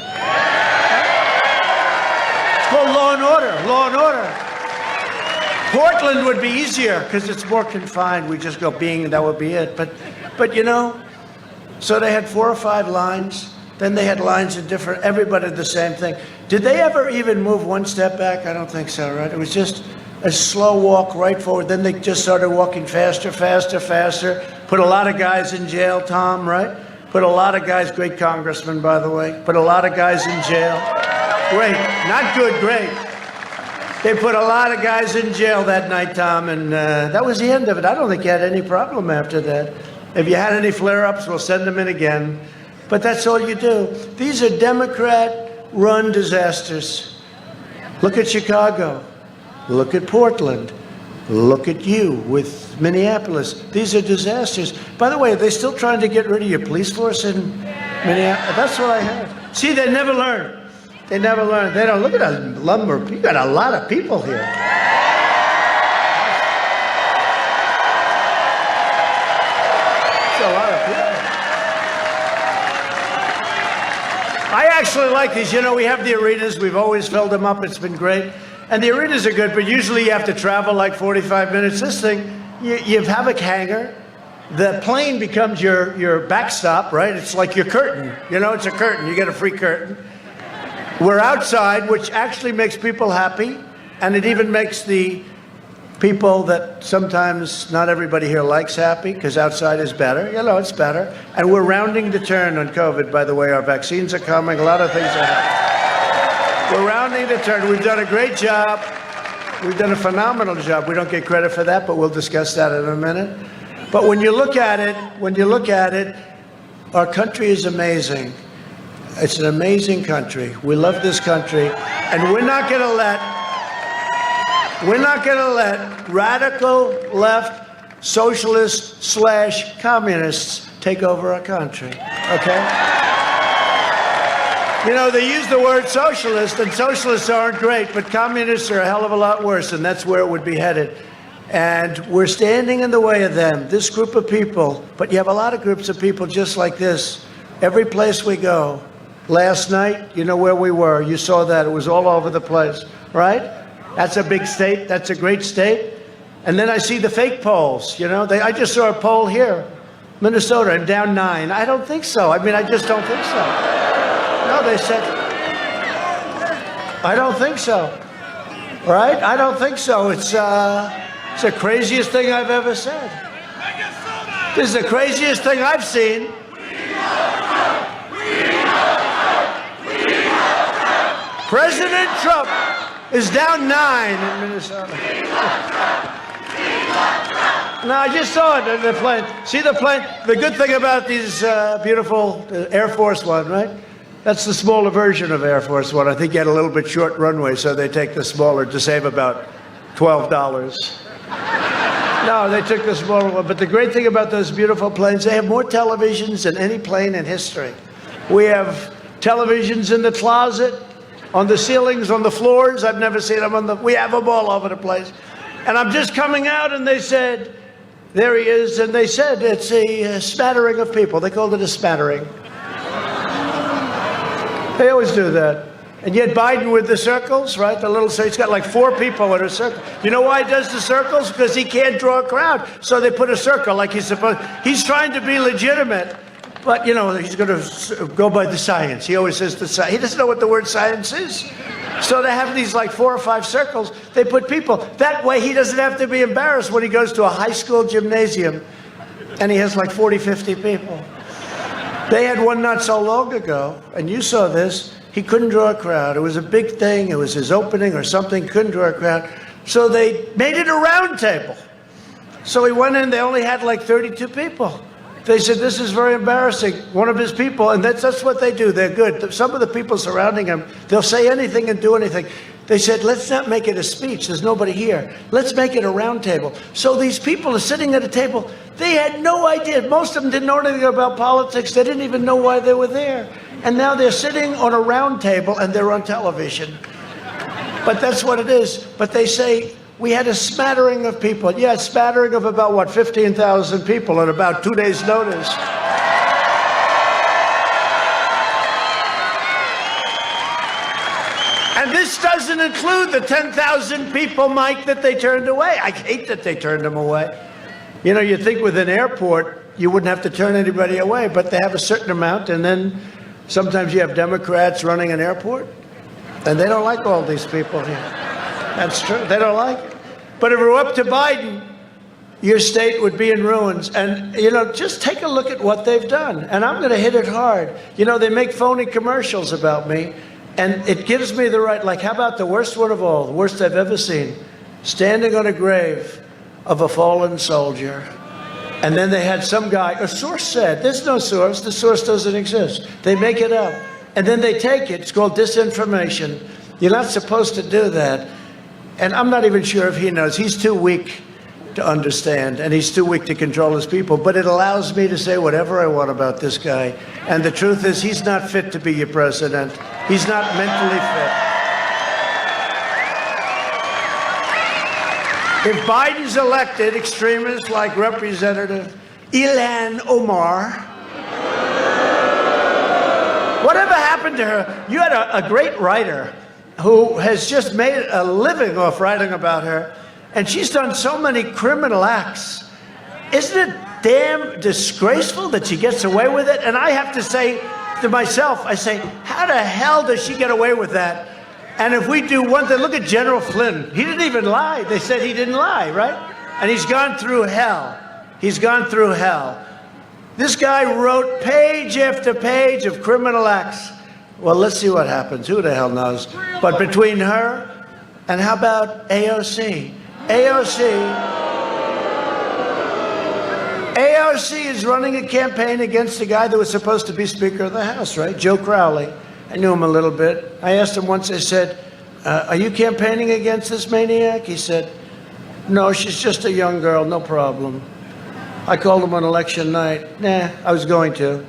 called law and order. Portland would be easier because it's more confined. We just go that would be it. But so they had 4 or 5 lines. Then they had lines of everybody did the same thing. Did they ever even move one step back? I don't think so, right? It was just a slow walk right forward. Then they just started walking faster. Put a lot of guys in jail, Tom, right? Put a lot of guys, great congressman, by the way, put a lot of guys in jail. Great, not good, great. They put a lot of guys in jail that night, Tom, and that was the end of it. I don't think you had any problem after that. If you had any flare-ups, we'll send them in again. But that's all you do. These are Democrat-run disasters. Look at Chicago. Look at Portland. Look at you with Minneapolis. These are disasters. By the way, are they still trying to get rid of your police force in Minneapolis? That's what I heard. See, they never learn. They never learn. They don't. Look at that lumber. You got a lot of people here. It's a lot of people. I actually like these. We have the arenas. We've always filled them up. It's been great. And the arenas are good, but usually you have to travel like 45 minutes. This thing, you have a hangar. The plane becomes your backstop, right? It's like your curtain. It's a curtain. You get a free curtain. We're outside, which actually makes people happy. And it even makes the people that sometimes not everybody here likes happy, because outside is better. It's better. And we're rounding the turn on COVID, by the way. Our vaccines are coming. A lot of things are happening. We're rounding the turn. We've done a great job. We've done a phenomenal job. We don't get credit for that, but we'll discuss that in a minute. But when you look at it, our country is amazing. It's an amazing country. We love this country, and we're not going to let radical left socialists / communists take over our country. Okay? You know, they use the word socialist, and socialists aren't great, but communists are a hell of a lot worse, and that's where it would be headed. And we're standing in the way of them, this group of people. But you have a lot of groups of people just like this. Every place we go. Last night, you know where we were. You saw that. It was all over the place, right? That's a big state. That's a great state. And then I see the fake polls, you know. I just saw a poll here. Minnesota, I'm down 9. I don't think so. I mean, I just don't think so. No, they said, I don't think so. Right? I don't think so. It's the craziest thing I've ever said. This is the craziest thing I've seen. President Trump is down 9 in Minnesota. No, I just saw it in the plane. See the plane? The good thing about these beautiful Air Force One, right? That's the smaller version of Air Force One. I think you had a little bit short runway, so they take the smaller to save about $12. No, they took the smaller one. But the great thing about those beautiful planes, they have more televisions than any plane in history. We have televisions in the closet, on the ceilings, on the floors. I've never seen them we have them all over the place. And I'm just coming out, and they said, there he is, and they said it's a smattering of people. They called it a smattering. They always do that. And yet Biden with the circles, right? The little, he's got like 4 people in a circle. You know why he does the circles? Because he can't draw a crowd. So they put a circle like he's supposed. He's trying to be legitimate, but you know, he's going to go by the science. He always says the science. He doesn't know what the word science is. So they have these like 4 or 5 circles. They put people. That way he doesn't have to be embarrassed when he goes to a high school gymnasium and he has like 40, 50 people. They had one not so long ago, and you saw this. He couldn't draw a crowd. It was a big thing. It was his opening or something. Couldn't draw a crowd. So they made it a round table. So he went in. They only had like 32 people. They said, this is very embarrassing. One of his people, and that's what they do. They're good. Some of the people surrounding him, they'll say anything and do anything. They said, let's not make it a speech. There's nobody here. Let's make it a round table. So these people are sitting at a table. They had no idea. Most of them didn't know anything about politics. They didn't even know why they were there. And now they're sitting on a round table and they're on television. But that's what it is. But they say, we had a smattering of people. Yeah, a smattering of about, what, 15,000 people at about 2 days' notice. And this doesn't include the 10,000 people, Mike, that they turned away. I hate that they turned them away. You know, you think with an airport, you wouldn't have to turn anybody away, but they have a certain amount, and then sometimes you have Democrats running an airport, and they don't like all these people here. That's true. They don't like it. But if it were up to Biden, your state would be in ruins. And, you know, just take a look at what they've done. And I'm going to hit it hard. You know, they make phony commercials about me, and it gives me the right, like, how about the worst one of all, the worst I've ever seen, standing on a grave of a fallen soldier. And then they had some guy, a source said, there's no source, the source doesn't exist. They make it up. And then they take it, it's called disinformation. You're not supposed to do that. And I'm not even sure if he knows. He's too weak to understand, and he's too weak to control his people. But it allows me to say whatever I want about this guy. And the truth is, he's not fit to be your president. He's not mentally fit. If Biden's elected, extremists like Representative Ilhan Omar, whatever happened to her? You had a great writer who has just made a living off writing about her, and she's done so many criminal acts. Isn't it damn disgraceful that she gets away with it? And I have to say to myself, I say, how the hell does she get away with that? And if we do one thing, look at General Flynn. He didn't even lie. They said he didn't lie, right? And he's gone through hell. He's gone through hell. This guy wrote page after page of criminal acts. Well, let's see what happens. Who the hell knows? But between her and how about AOC? AOC is running a campaign against the guy that was supposed to be Speaker of the House, right? Joe Crowley. I knew him a little bit. I asked him once, I said, are you campaigning against this maniac? He said, no, she's just a young girl, no problem. I called him on election night. Nah, I was going to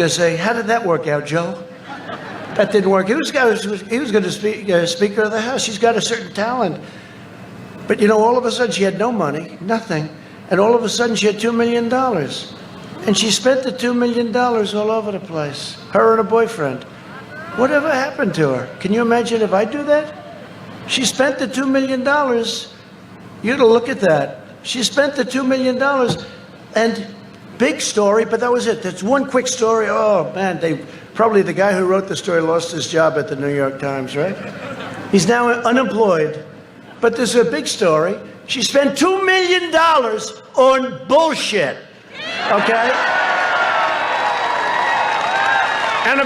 say, how did that work out, Joe? That didn't work. He was going to be Speaker of the House. She's got a certain talent. But, you know, all of a sudden she had no money, nothing. And all of a sudden she had $2 million. And she spent the $2 million all over the place, her and her boyfriend. Whatever happened to her? Can you imagine if I do that? She spent the $2 million. You got to look at that. She spent the $2 million. And big story, but that was it. That's one quick story. Oh, man, probably the guy who wrote the story lost his job at the New York Times, right? He's now unemployed. But there's a big story. She spent $2 million on bullshit, okay? And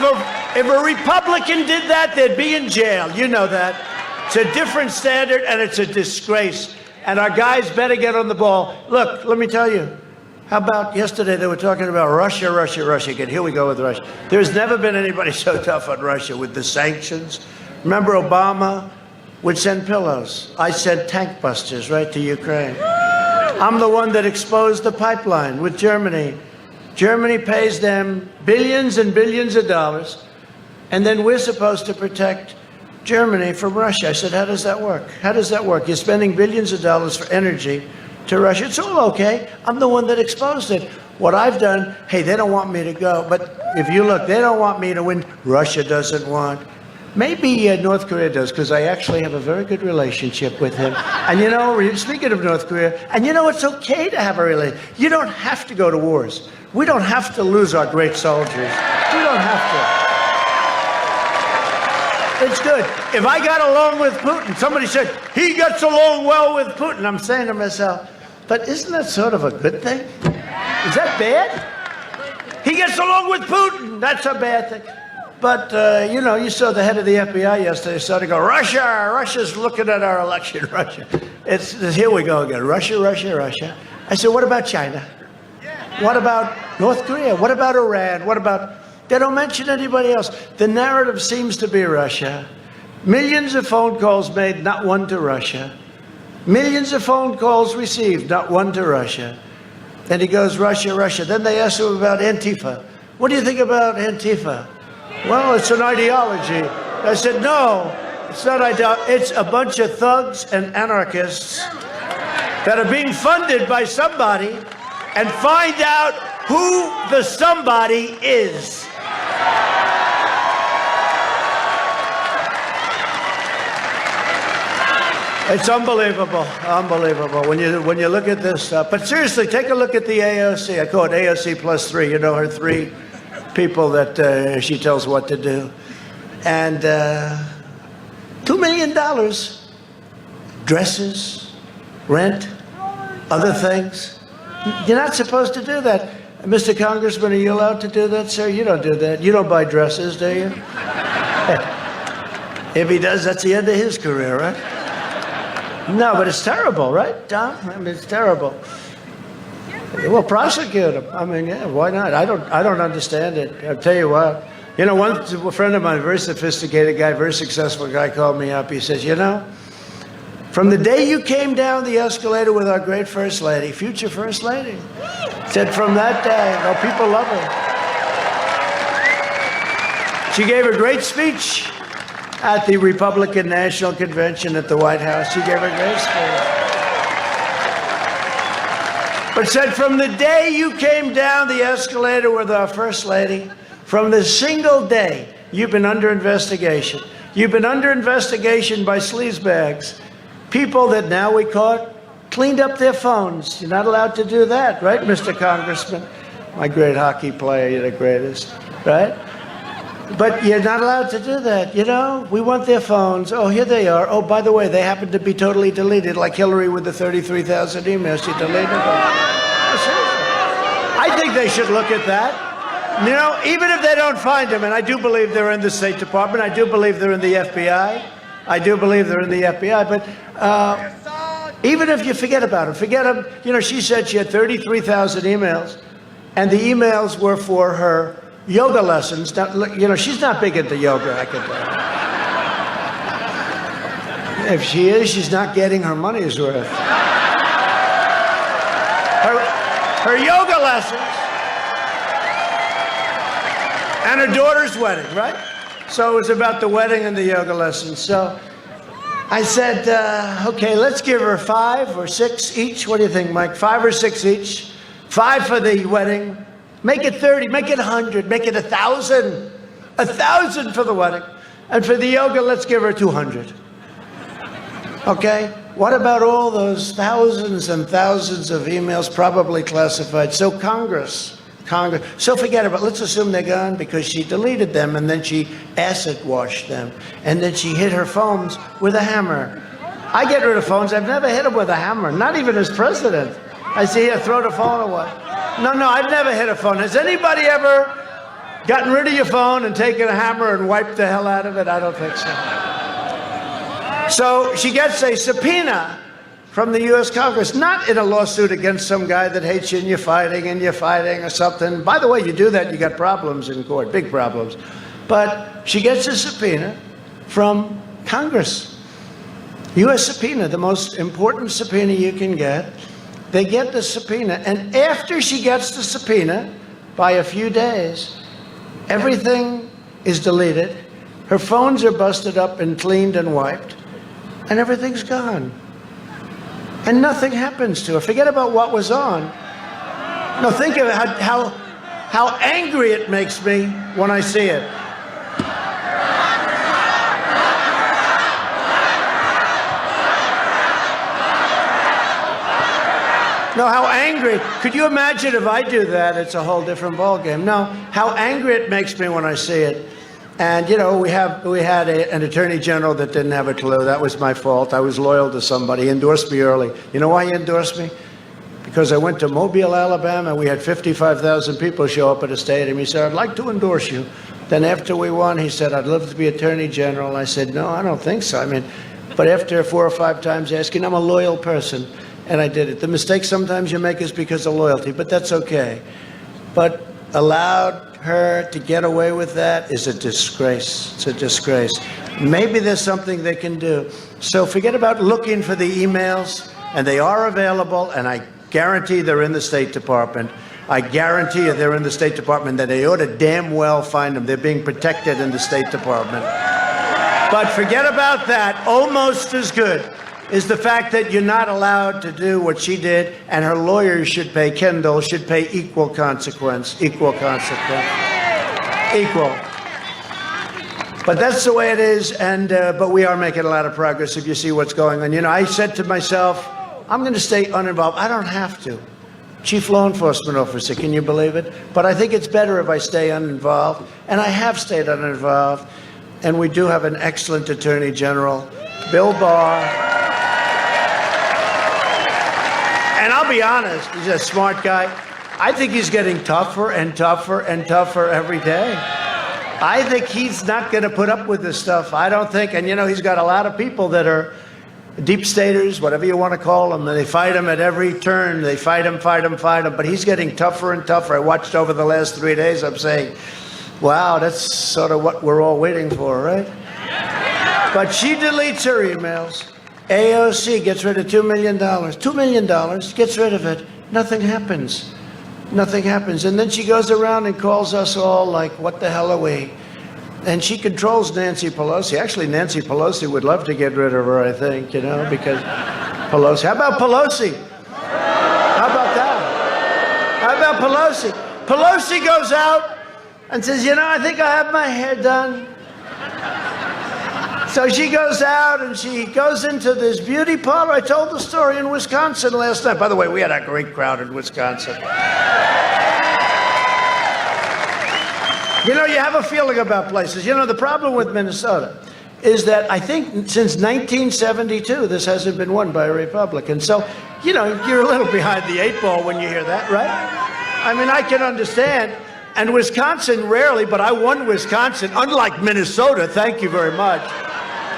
if a Republican did that, they'd be in jail. You know that. It's a different standard, and it's a disgrace. And our guys better get on the ball. Look, let me tell you. How about yesterday they were talking about Russia, Russia, Russia again. Here we go with Russia. There's never been anybody so tough on Russia with the sanctions. Remember Obama would send pillows. I sent tank busters right to Ukraine. I'm the one that exposed the pipeline with Germany. Germany pays them billions and billions of dollars, and then we're supposed to protect Germany from Russia. I said, how does that work? How does that work? You're spending billions of dollars for energy to Russia. It's all okay. I'm the one that exposed it. What I've done, hey, they don't want me to go. But if you look, they don't want me to win. Russia doesn't want. Maybe North Korea does, because I actually have a very good relationship with him. And you know, speaking of North Korea, and you know, it's okay to have a relationship. You don't have to go to wars. We don't have to lose our great soldiers. We don't have to. It's good. If I got along with Putin, somebody said, he gets along well with Putin. I'm saying to myself, but isn't that sort of a good thing? Is that bad? He gets along with Putin. That's a bad thing. But, you know, you saw the head of the FBI yesterday started to go, Russia, Russia's looking at our election, Russia. It's here we go again, Russia, Russia, Russia. I said, what about China? What about North Korea? What about Iran? What about... They don't mention anybody else. The narrative seems to be Russia. Millions of phone calls made, not one to Russia. Millions of phone calls received, not one to Russia. And he goes, Russia, Russia. Then they ask him about Antifa. What do you think about Antifa? Well, it's an ideology. I said, no, it's not ideology. It's a bunch of thugs and anarchists that are being funded by somebody, and find out who the somebody is. It's unbelievable, unbelievable when you look at this stuff. But seriously, take a look at the AOC. I call it AOC plus 3. You know, her 3 people that she tells what to do. And $2 million, dresses, rent, other things. You're not supposed to do that. Mr. Congressman, are you allowed to do that, sir? You don't do that. You don't buy dresses, do you? If he does, that's the end of his career, right? No, but it's terrible, right, Tom? I mean, it's terrible. Well, prosecute him. I mean, yeah, why not? I don't understand it. I'll tell you what. You know, a friend of mine, a very sophisticated guy, very successful guy, called me up. He says, you know, from the day you came down the escalator with our great First Lady, future First Lady, said from that day, oh, people love her. She gave a great speech at the Republican National Convention at the White House. She gave a great speech. But said from the day you came down the escalator with our First Lady, from the single day, you've been under investigation. You've been under investigation by sleazebags. People that now we caught cleaned up their phones. You're not allowed to do that, right, Mr. Congressman? My great hockey player, you're the greatest, right? But you're not allowed to do that, you know? We want their phones. Oh, here they are. Oh, by the way, they happen to be totally deleted, like Hillary with the 33,000 emails. She deleted them. I think they should look at that. You know, even if they don't find them, and I do believe they're in the State Department, I do believe they're in the FBI, I do believe they're in the FBI, but even if you forget about them, forget them. You know, she said she had 33,000 emails, and the emails were for her yoga lessons. Now, you know, she's not big into yoga, I can tell you. If she is, she's not getting her money's worth. Her yoga lessons and her daughter's wedding, right? So it was about the wedding and the yoga lessons. So I said, okay, let's give her 5 or 6 each. What do you think, Mike? 5 or 6 each. 5 for the wedding. Make it 30, make it 100, make it 1,000. 1,000 for the wedding. And for the yoga, let's give her 200. Okay? What about all those thousands and thousands of emails, probably classified? So Congress. So forget about it. Let's assume they're gone because she deleted them and then she acid washed them. And then she hit her phones with a hammer. I get rid of phones. I've never hit them with a hammer, not even as president. I say, here, throw the phone away. No, I've never hit a phone. Has anybody ever gotten rid of your phone and taken a hammer and wiped the hell out of it? I don't think so. So she gets a subpoena from the U.S. Congress, not in a lawsuit against some guy that hates you and you're fighting or something. By the way, you do that, you got problems in court, big problems. But she gets a subpoena from Congress. U.S. subpoena, the most important subpoena you can get. They get the subpoena, and after she gets the subpoena, by a few days, everything is deleted. Her phones are busted up and cleaned and wiped, and everything's gone. And nothing happens to her. Forget about what was on. No, think of how angry it makes me when I see it. No, how angry. Could you imagine if I do that? It's a whole different ballgame. No, how angry it makes me when I see it. And, you know, we had an attorney general that didn't have a clue. That was my fault. I was loyal to somebody. He endorsed me early. You know why he endorsed me? Because I went to Mobile, Alabama. We had 55,000 people show up at a stadium. He said, I'd like to endorse you. Then after we won, he said, I'd love to be attorney general. I said, no, I don't think so. I mean, but after 4 or 5 times asking, I'm a loyal person. And I did it. The mistake sometimes you make is because of loyalty, but that's okay. But allowed her to get away with that is a disgrace. It's a disgrace. Maybe there's something they can do. So forget about looking for the emails, and they are available, and I guarantee they're in the State Department. I guarantee you they're in the State Department, that they ought to damn well find them. They're being protected in the State Department. But forget about that. Almost as good is the fact that you're not allowed to do what she did, and her lawyers should pay, Kendall should pay equal consequence. Equal. But that's the way it is, and but we are making a lot of progress if you see what's going on. You know, I said to myself, I'm going to stay uninvolved. I don't have to. Chief law enforcement officer, can you believe it? But I think it's better if I stay uninvolved, and I have stayed uninvolved, and we do have an excellent Attorney General, Bill Barr. And I'll be honest, he's a smart guy. I think he's getting tougher and tougher and tougher every day. I think he's not going to put up with this stuff. I don't think. And, you know, he's got a lot of people that are deep staters, whatever you want to call them. They fight him at every turn. They fight him. But he's getting tougher and tougher. I watched over the last 3 days. I'm saying, wow, that's sort of what we're all waiting for, right? But she deletes her emails. AOC gets rid of $2 million. $2 million, gets rid of it. Nothing happens. Nothing happens. And then she goes around and calls us all like, what the hell are we? And she controls Nancy Pelosi. Actually, Nancy Pelosi would love to get rid of her, I think, you know, because Pelosi. How about Pelosi? How about that? How about Pelosi? Pelosi goes out and says, you know, I think I have my hair done. So she goes out and she goes into this beauty parlor. I told the story in Wisconsin last night. By the way, we had a great crowd in Wisconsin. You know, you have a feeling about places. You know, the problem with Minnesota is that I think since 1972, this hasn't been won by a Republican. So, you know, you're a little behind the 8 ball when you hear that, right? I mean, I can understand. And Wisconsin rarely, but I won Wisconsin, unlike Minnesota. Thank you very much.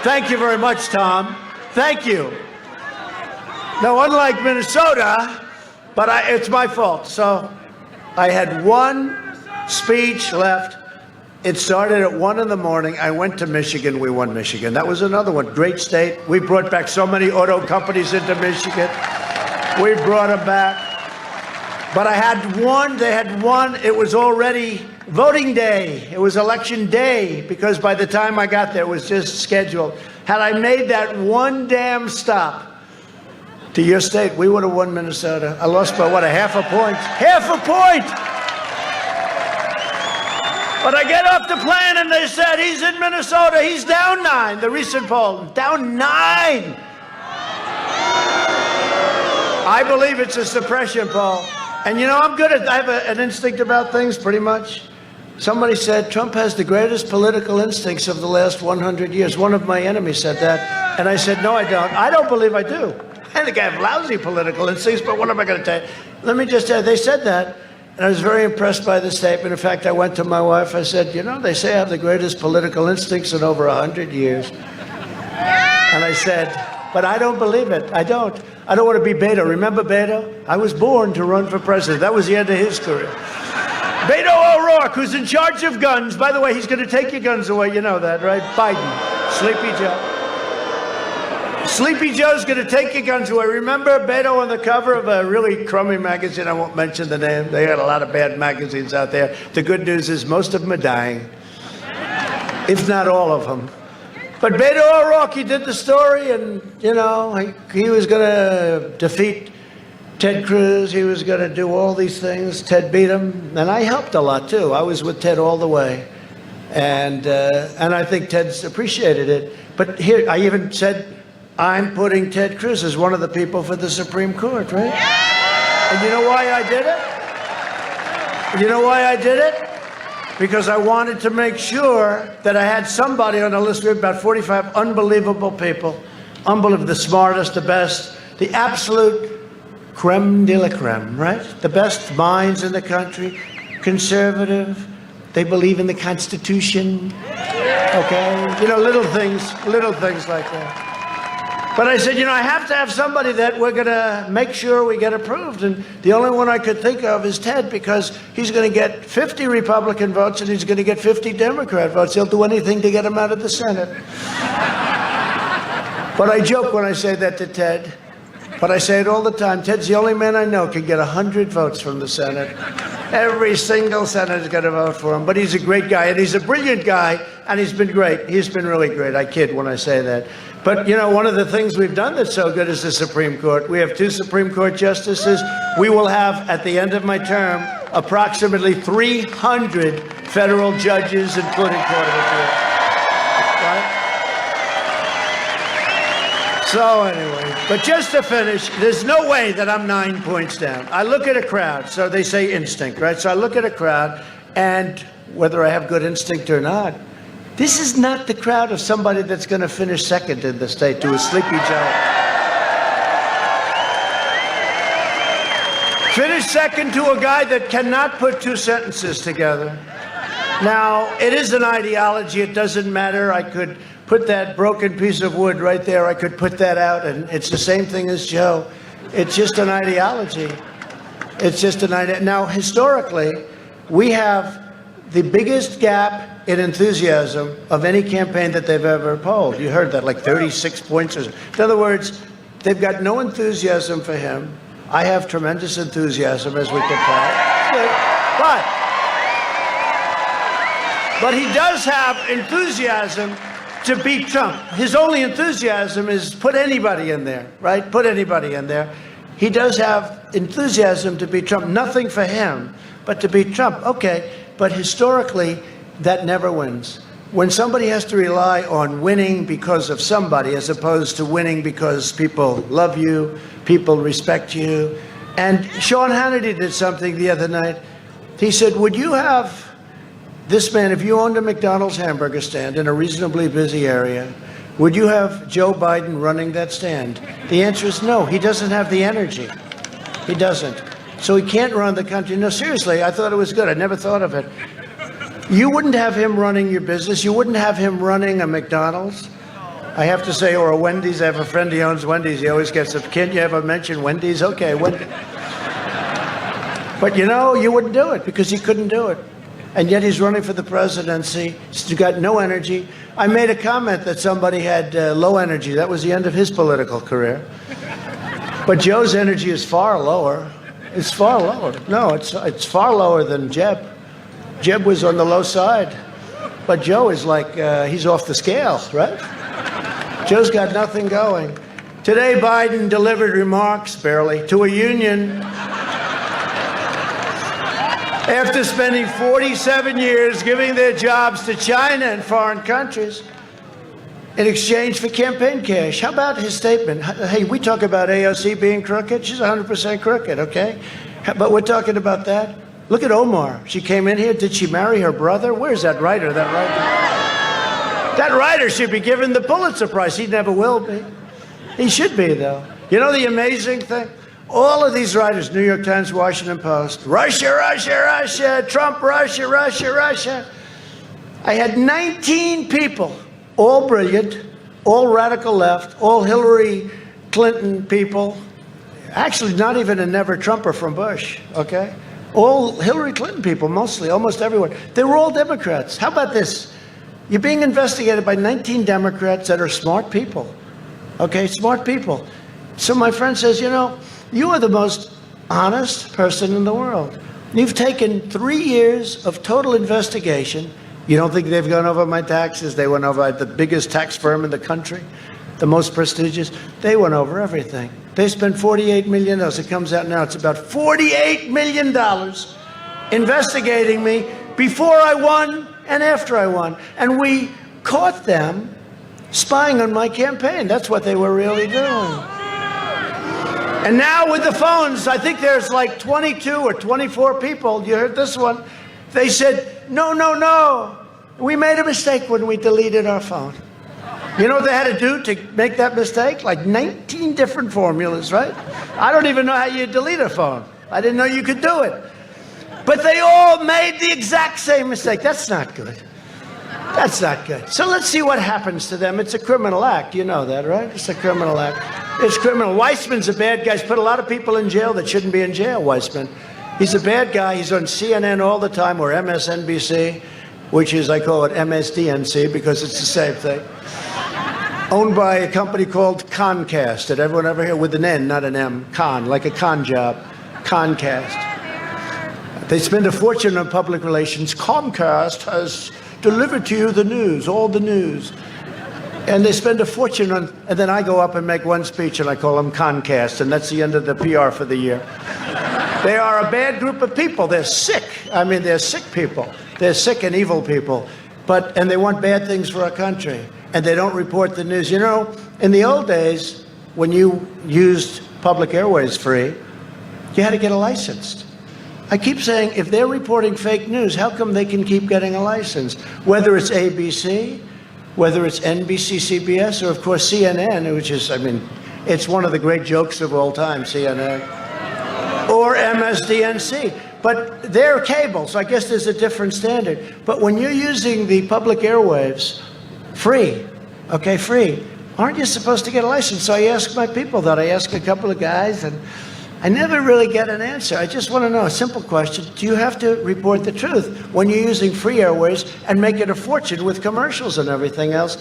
Thank you very much, Tom. Thank you. No, unlike Minnesota, but it's my fault. So I had one speech left. It started at 1 in the morning. I went to Michigan. We won Michigan. That was another one. Great state. We brought back so many auto companies into Michigan. We brought them back. But I had one, they had one, it was already voting day. It was election day, because by the time I got there, it was just scheduled. Had I made that one damn stop to your state, we would have won Minnesota. I lost by, what, a half a point? Half a point! But I get off the plane and they said, he's in Minnesota, he's down 9, the recent poll, down 9! I believe it's a suppression poll. And you know, I have an instinct about things, pretty much. Somebody said, Trump has the greatest political instincts of the last 100 years. One of my enemies said that. And I said, no, I don't. I don't believe I do. I think I have lousy political instincts, but what am I going to tell you? Let me just tell you, they said that. And I was very impressed by the statement. In fact, I went to my wife, I said, you know, they say I have the greatest political instincts in over 100 years. And I said, but I don't believe it. I don't. I don't want to be Beto. Remember Beto? I was born to run for president. That was the end of his career. Beto O'Rourke, who's in charge of guns. By the way, he's going to take your guns away. You know that, right? Biden. Sleepy Joe. Sleepy Joe's going to take your guns away. Remember Beto on the cover of a really crummy magazine? I won't mention the name. They got a lot of bad magazines out there. The good news is most of them are dying, if not all of them. But Beto O'Rourke, he did the story, and, you know, he was going to defeat Ted Cruz. He was going to do all these things. Ted beat him, and I helped a lot, too. I was with Ted all the way, and I think Ted's appreciated it. But here, I even said, I'm putting Ted Cruz as one of the people for the Supreme Court, right? And you know why I did it? You know why I did it? Because I wanted to make sure that I had somebody on the list. We have about 45 unbelievable people. Unbelievable, the smartest, the best, the absolute creme de la creme, right? The best minds in the country, conservative. They believe in the Constitution, okay? You know, little things like that. But I said, you know, I have to have somebody that we're going to make sure we get approved. And the only one I could think of is Ted, because he's going to get 50 Republican votes and he's going to get 50 Democrat votes. He'll do anything to get him out of the Senate. But I joke when I say that to Ted. But I say it all the time. Ted's the only man I know can get 100 votes from the Senate. Every single senator's going to vote for him. But he's a great guy, and he's a brilliant guy, and he's been great. He's been really great. I kid when I say that. But, you know, one of the things we've done that's so good is the Supreme Court. We have 2 Supreme Court justices. We will have, at the end of my term, approximately 300 federal judges, including Court of Appeals. Right? So anyway, but just to finish, there's no way that I'm 9 points down. I look at a crowd, so they say instinct, right? So I look at a crowd, and whether I have good instinct or not, this is not the crowd of somebody that's going to finish second in the state to a Sleepy Joe. Finish second to a guy that cannot put 2 sentences together. Now, it is an ideology. It doesn't matter. I could put that broken piece of wood right there. I could put that out, and it's the same thing as Joe. It's just an ideology. It's just an idea. Now, historically, we have the biggest gap in enthusiasm of any campaign that they've ever polled. You heard that, like 36 points or so. In other words, they've got no enthusiasm for him. I have tremendous enthusiasm, as we can tell. But he does have enthusiasm to beat Trump. His only enthusiasm is put anybody in there, right? Put anybody in there. He does have enthusiasm to beat Trump. Nothing for him, but to beat Trump. Okay, but historically, that never wins. When somebody has to rely on winning because of somebody as opposed to winning because people love you, people respect you. And Sean Hannity did something the other night. He said, would you have this man, if you owned a McDonald's hamburger stand in a reasonably busy area, would you have Joe Biden running that stand? The answer is no. He doesn't have the energy. He doesn't. So he can't run the country. No, seriously, I thought it was good. I never thought of it. You wouldn't have him running your business. You wouldn't have him running a McDonald's. I have to say, or a Wendy's. I have a friend who owns Wendy's. He always gets up. Can't you ever mention Wendy's? Okay, Wendy's. But you know, you wouldn't do it because he couldn't do it. And yet he's running for the presidency. He's got no energy. I made a comment that somebody had low energy. That was the end of his political career. But Joe's energy is far lower. It's far lower. No, it's far lower than Jeb. Jeb was on the low side. But Joe is like, he's off the scale, right? Joe's got nothing going. Today, Biden delivered remarks, barely, to a union after spending 47 years giving their jobs to China and foreign countries in exchange for campaign cash. How about his statement? Hey, we talk about AOC being crooked. She's 100% crooked, okay? But we're talking about that. Look at Omar. She came in here. Did she marry her brother? Where's that writer? That writer should be given the Pulitzer Prize. He never will be. He should be, though. You know the amazing thing? All of these writers, New York Times, Washington Post, Russia, Russia, Russia, Trump, Russia, Russia, Russia. I had 19 people, all brilliant, all radical left, all Hillary Clinton people. Actually, not even a never Trumper from Bush, okay? All Hillary Clinton people, mostly, almost everyone. They were all Democrats. How about this? You're being investigated by 19 Democrats that are smart people. Okay, smart people. So my friend says, you know, you are the most honest person in the world. You've taken 3 years of total investigation. You don't think they've gone over my taxes? They went over the biggest tax firm in the country, the most prestigious. They went over everything. They spent $48 million. It comes out now. It's about $48 million investigating me before I won and after I won. And we caught them spying on my campaign. That's what they were really doing. And now with the phones, I think there's like 22 or 24 people. You heard this one. They said, no, no, no. We made a mistake when we deleted our phone. You know what they had to do to make that mistake? Like 19 different formulas, right? I don't even know how you delete a phone. I didn't know you could do it. But they all made the exact same mistake. That's not good. That's not good. So let's see what happens to them. It's a criminal act. You know that, right? It's a criminal act. It's criminal. Weissman's a bad guy. He's put a lot of people in jail that shouldn't be in jail, Weissman. He's a bad guy. He's on CNN all the time, or MSNBC, which is, I call it MSDNC because it's the same thing. Owned by a company called Comcast. Did everyone ever hear? With an N, not an M. Con, like a con job. Comcast. They spend a fortune on public relations. Comcast has delivered to you the news, all the news. And they spend a fortune on, and then I go up and make one speech and I call them Concast, and that's the end of the PR for the year. They are a bad group of people. They're sick. I mean, they're sick people. They're sick and evil people. And they want bad things for our country. And they don't report the news. You know, in the old days, when you used public airways free, you had to get a license. I keep saying, if they're reporting fake news, how come they can keep getting a license? Whether it's ABC, whether it's NBC, CBS, or of course CNN, which is, I mean, it's one of the great jokes of all time, CNN, or MSDNC. But they're cable, so I guess there's a different standard. But when you're using the public airwaves free, okay, free, aren't you supposed to get a license? So I ask my people that. I ask a couple of guys, and I never really get an answer. I just want to know a simple question. Do you have to report the truth when you're using free airways and make it a fortune with commercials and everything else?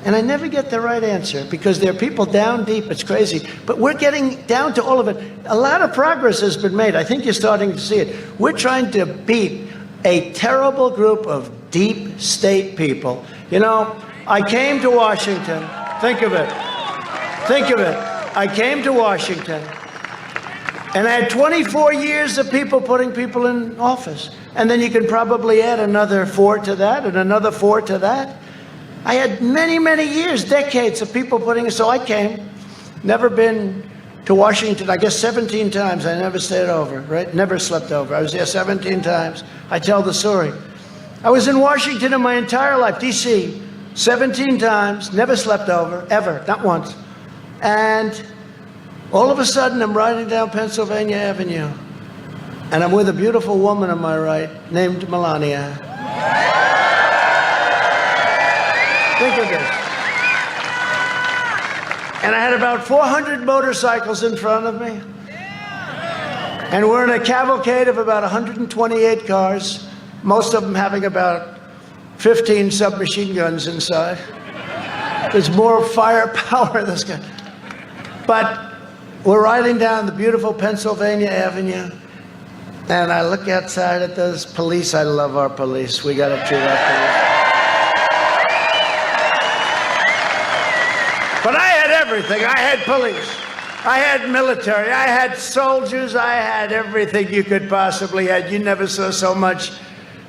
And I never get the right answer because there are people down deep. It's crazy. But we're getting down to all of it. A lot of progress has been made. I think you're starting to see it. We're trying to beat a terrible group of deep state people. You know, I came to Washington. Think of it. Think of it. I came to Washington. And I had 24 years of people putting people in office. And then you can probably add another 4 to that and another 4 to that. I had many, many years, decades of people putting it. So I came, never been to Washington, I guess 17 times. I never stayed over, right? Never slept over. I was there 17 times. I tell the story. I was in Washington in my entire life, D.C., 17 times, never slept over, ever, not once. And all of a sudden, I'm riding down Pennsylvania Avenue, and I'm with a beautiful woman on my right named Melania. Think of this. And I had about 400 motorcycles in front of me. And we're in a cavalcade of about 128 cars, most of them having about 15 submachine guns inside. There's more firepower in this guy. But we're riding down the beautiful Pennsylvania Avenue, and I look outside at those police. I love our police. We got to treat our police. But I had everything. I had police. I had military. I had soldiers. I had everything you could possibly have. You never saw so much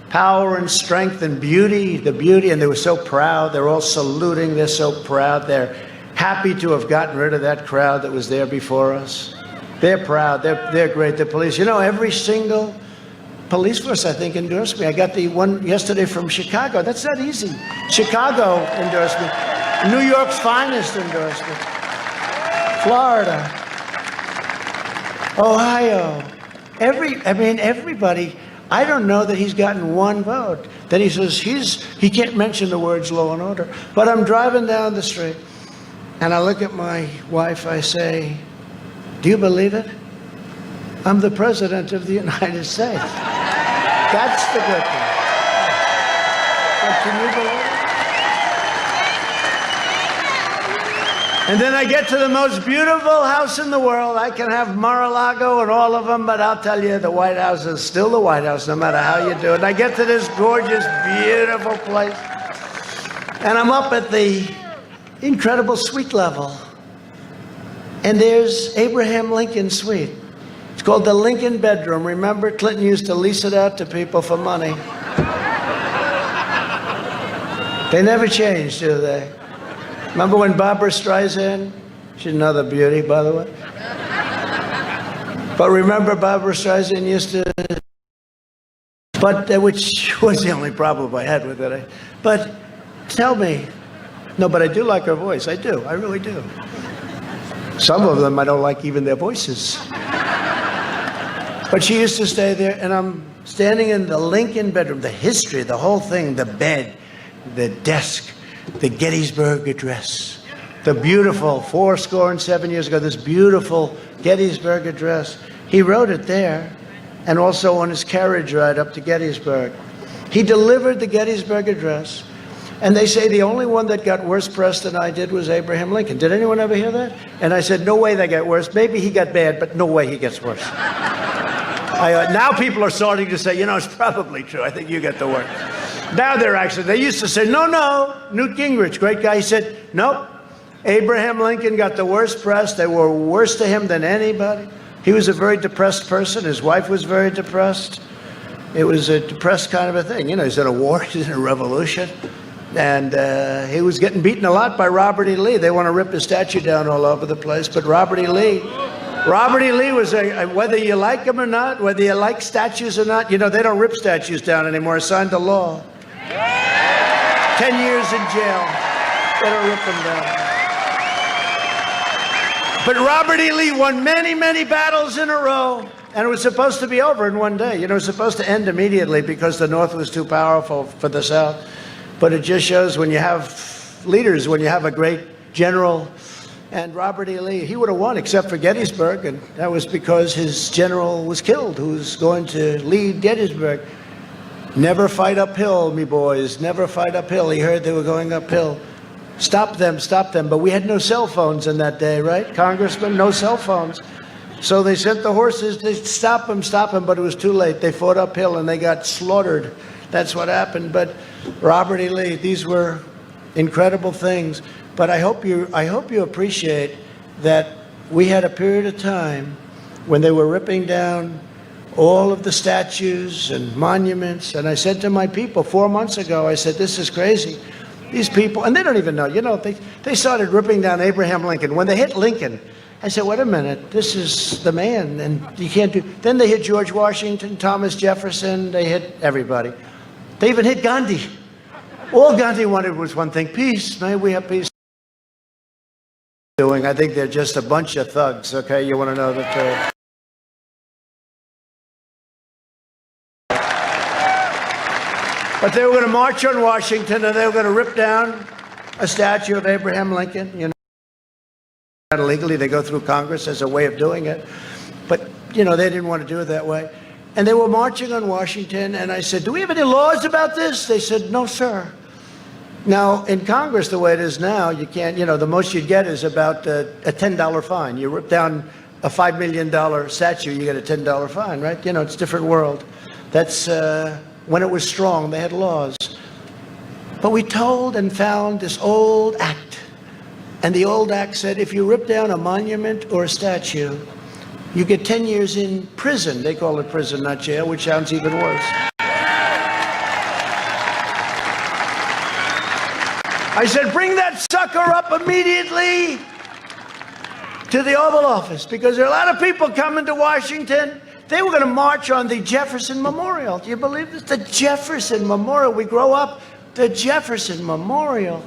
power and strength and beauty, the beauty, and they were so proud. They're all saluting. They're so proud. They're happy to have gotten rid of that crowd that was there before us. They're proud. They're great. The police. You know, every single police force, I think, endorsed me. I got the one yesterday from Chicago. That's not easy. Chicago endorsed me. New York's finest endorsed me. Florida. Ohio. Everybody. I don't know that he's gotten one vote. Then he says he can't mention the words law and order. But I'm driving down the street, and I look at my wife. I say, do you believe it? I'm the President of the United States. That's the good thing. But can you believe it? And then I get to the most beautiful house in the world. I can have Mar-a-Lago and all of them, but I'll tell you, the White House is still the White House, no matter how you do it. And I get to this gorgeous, beautiful place, and I'm up at the incredible suite level. And there's Abraham Lincoln's suite. It's called the Lincoln bedroom. Remember, Clinton used to lease it out to people for money. They never changed, do they? Remember when Barbra Streisand? She's another beauty, by the way. But remember, Barbra Streisand used to, which was the only problem I had with it. But tell me, no, but I do like her voice. I do. I really do. Some of them I don't like even their voices. But she used to stay there, and I'm standing in the Lincoln bedroom, the history, the whole thing, the bed, the desk, the Gettysburg Address, the beautiful 7 years ago, this beautiful Gettysburg Address. He wrote it there, and also on his carriage ride up to Gettysburg. He delivered the Gettysburg Address, and they say the only one that got worse press than I did was Abraham Lincoln. Did anyone ever hear that? And I said, no way they got worse. Maybe he got bad, but no way he gets worse. Now people are starting to say, it's probably true. I think you get the worst. Now they used to say, no, Newt Gingrich, great guy. He said, nope, Abraham Lincoln got the worst press. They were worse to him than anybody. He was a very depressed person. His wife was very depressed. It was a depressed kind of a thing. He's in a war, he's in a revolution. And he was getting beaten a lot by Robert E. Lee. They want to rip his statue down all over the place. But Robert E. Lee was whether you like him or not, whether you like statues or not, they don't rip statues down anymore. Signed the law. 10 years in jail. They don't rip them down. But Robert E. Lee won many, many battles in a row. And it was supposed to be over in one day. It was supposed to end immediately because the North was too powerful for the South. But it just shows when you have leaders, when you have a great general. And Robert E. Lee, he would have won except for Gettysburg. And that was because his general was killed, who was going to lead Gettysburg. Never fight uphill, me boys. Never fight uphill. He heard they were going uphill. Stop them. But we had no cell phones in that day, right, Congressman? No cell phones. So they sent the horses to stop them, but it was too late. They fought uphill and they got slaughtered. That's what happened. But Robert E. Lee, these were incredible things. But I hope you appreciate that we had a period of time when they were ripping down all of the statues and monuments. And I said to my people 4 months ago, I said, this is crazy. These people, and they don't even know, they started ripping down Abraham Lincoln. When they hit Lincoln, I said, wait a minute, this is the man, and you can't do. Then they hit George Washington, Thomas Jefferson, they hit everybody. They even hit Gandhi. All Gandhi wanted was one thing, peace. May we have peace. I think they're just a bunch of thugs, okay? You want to know the truth. But they were going to march on Washington, and they were going to rip down a statue of Abraham Lincoln. Illegally, they go through Congress as a way of doing it. But, they didn't want to do it that way. And they were marching on Washington, and I said, do we have any laws about this? They said, no, sir. Now, in Congress, the way it is now, you can't, the most you'd get is about a $10 fine. You rip down a $5 million statue, you get a $10 fine, right? You know, it's a different world. That's when it was strong, they had laws. But we told and found this old act. And the old act said, if you rip down a monument or a statue, you get 10 years in prison. They call it prison, not jail, which sounds even worse. I said, bring that sucker up immediately to the Oval Office, because there are a lot of people coming to Washington. They were going to march on the Jefferson Memorial. Do you believe this? The Jefferson Memorial. We grow up, the Jefferson Memorial.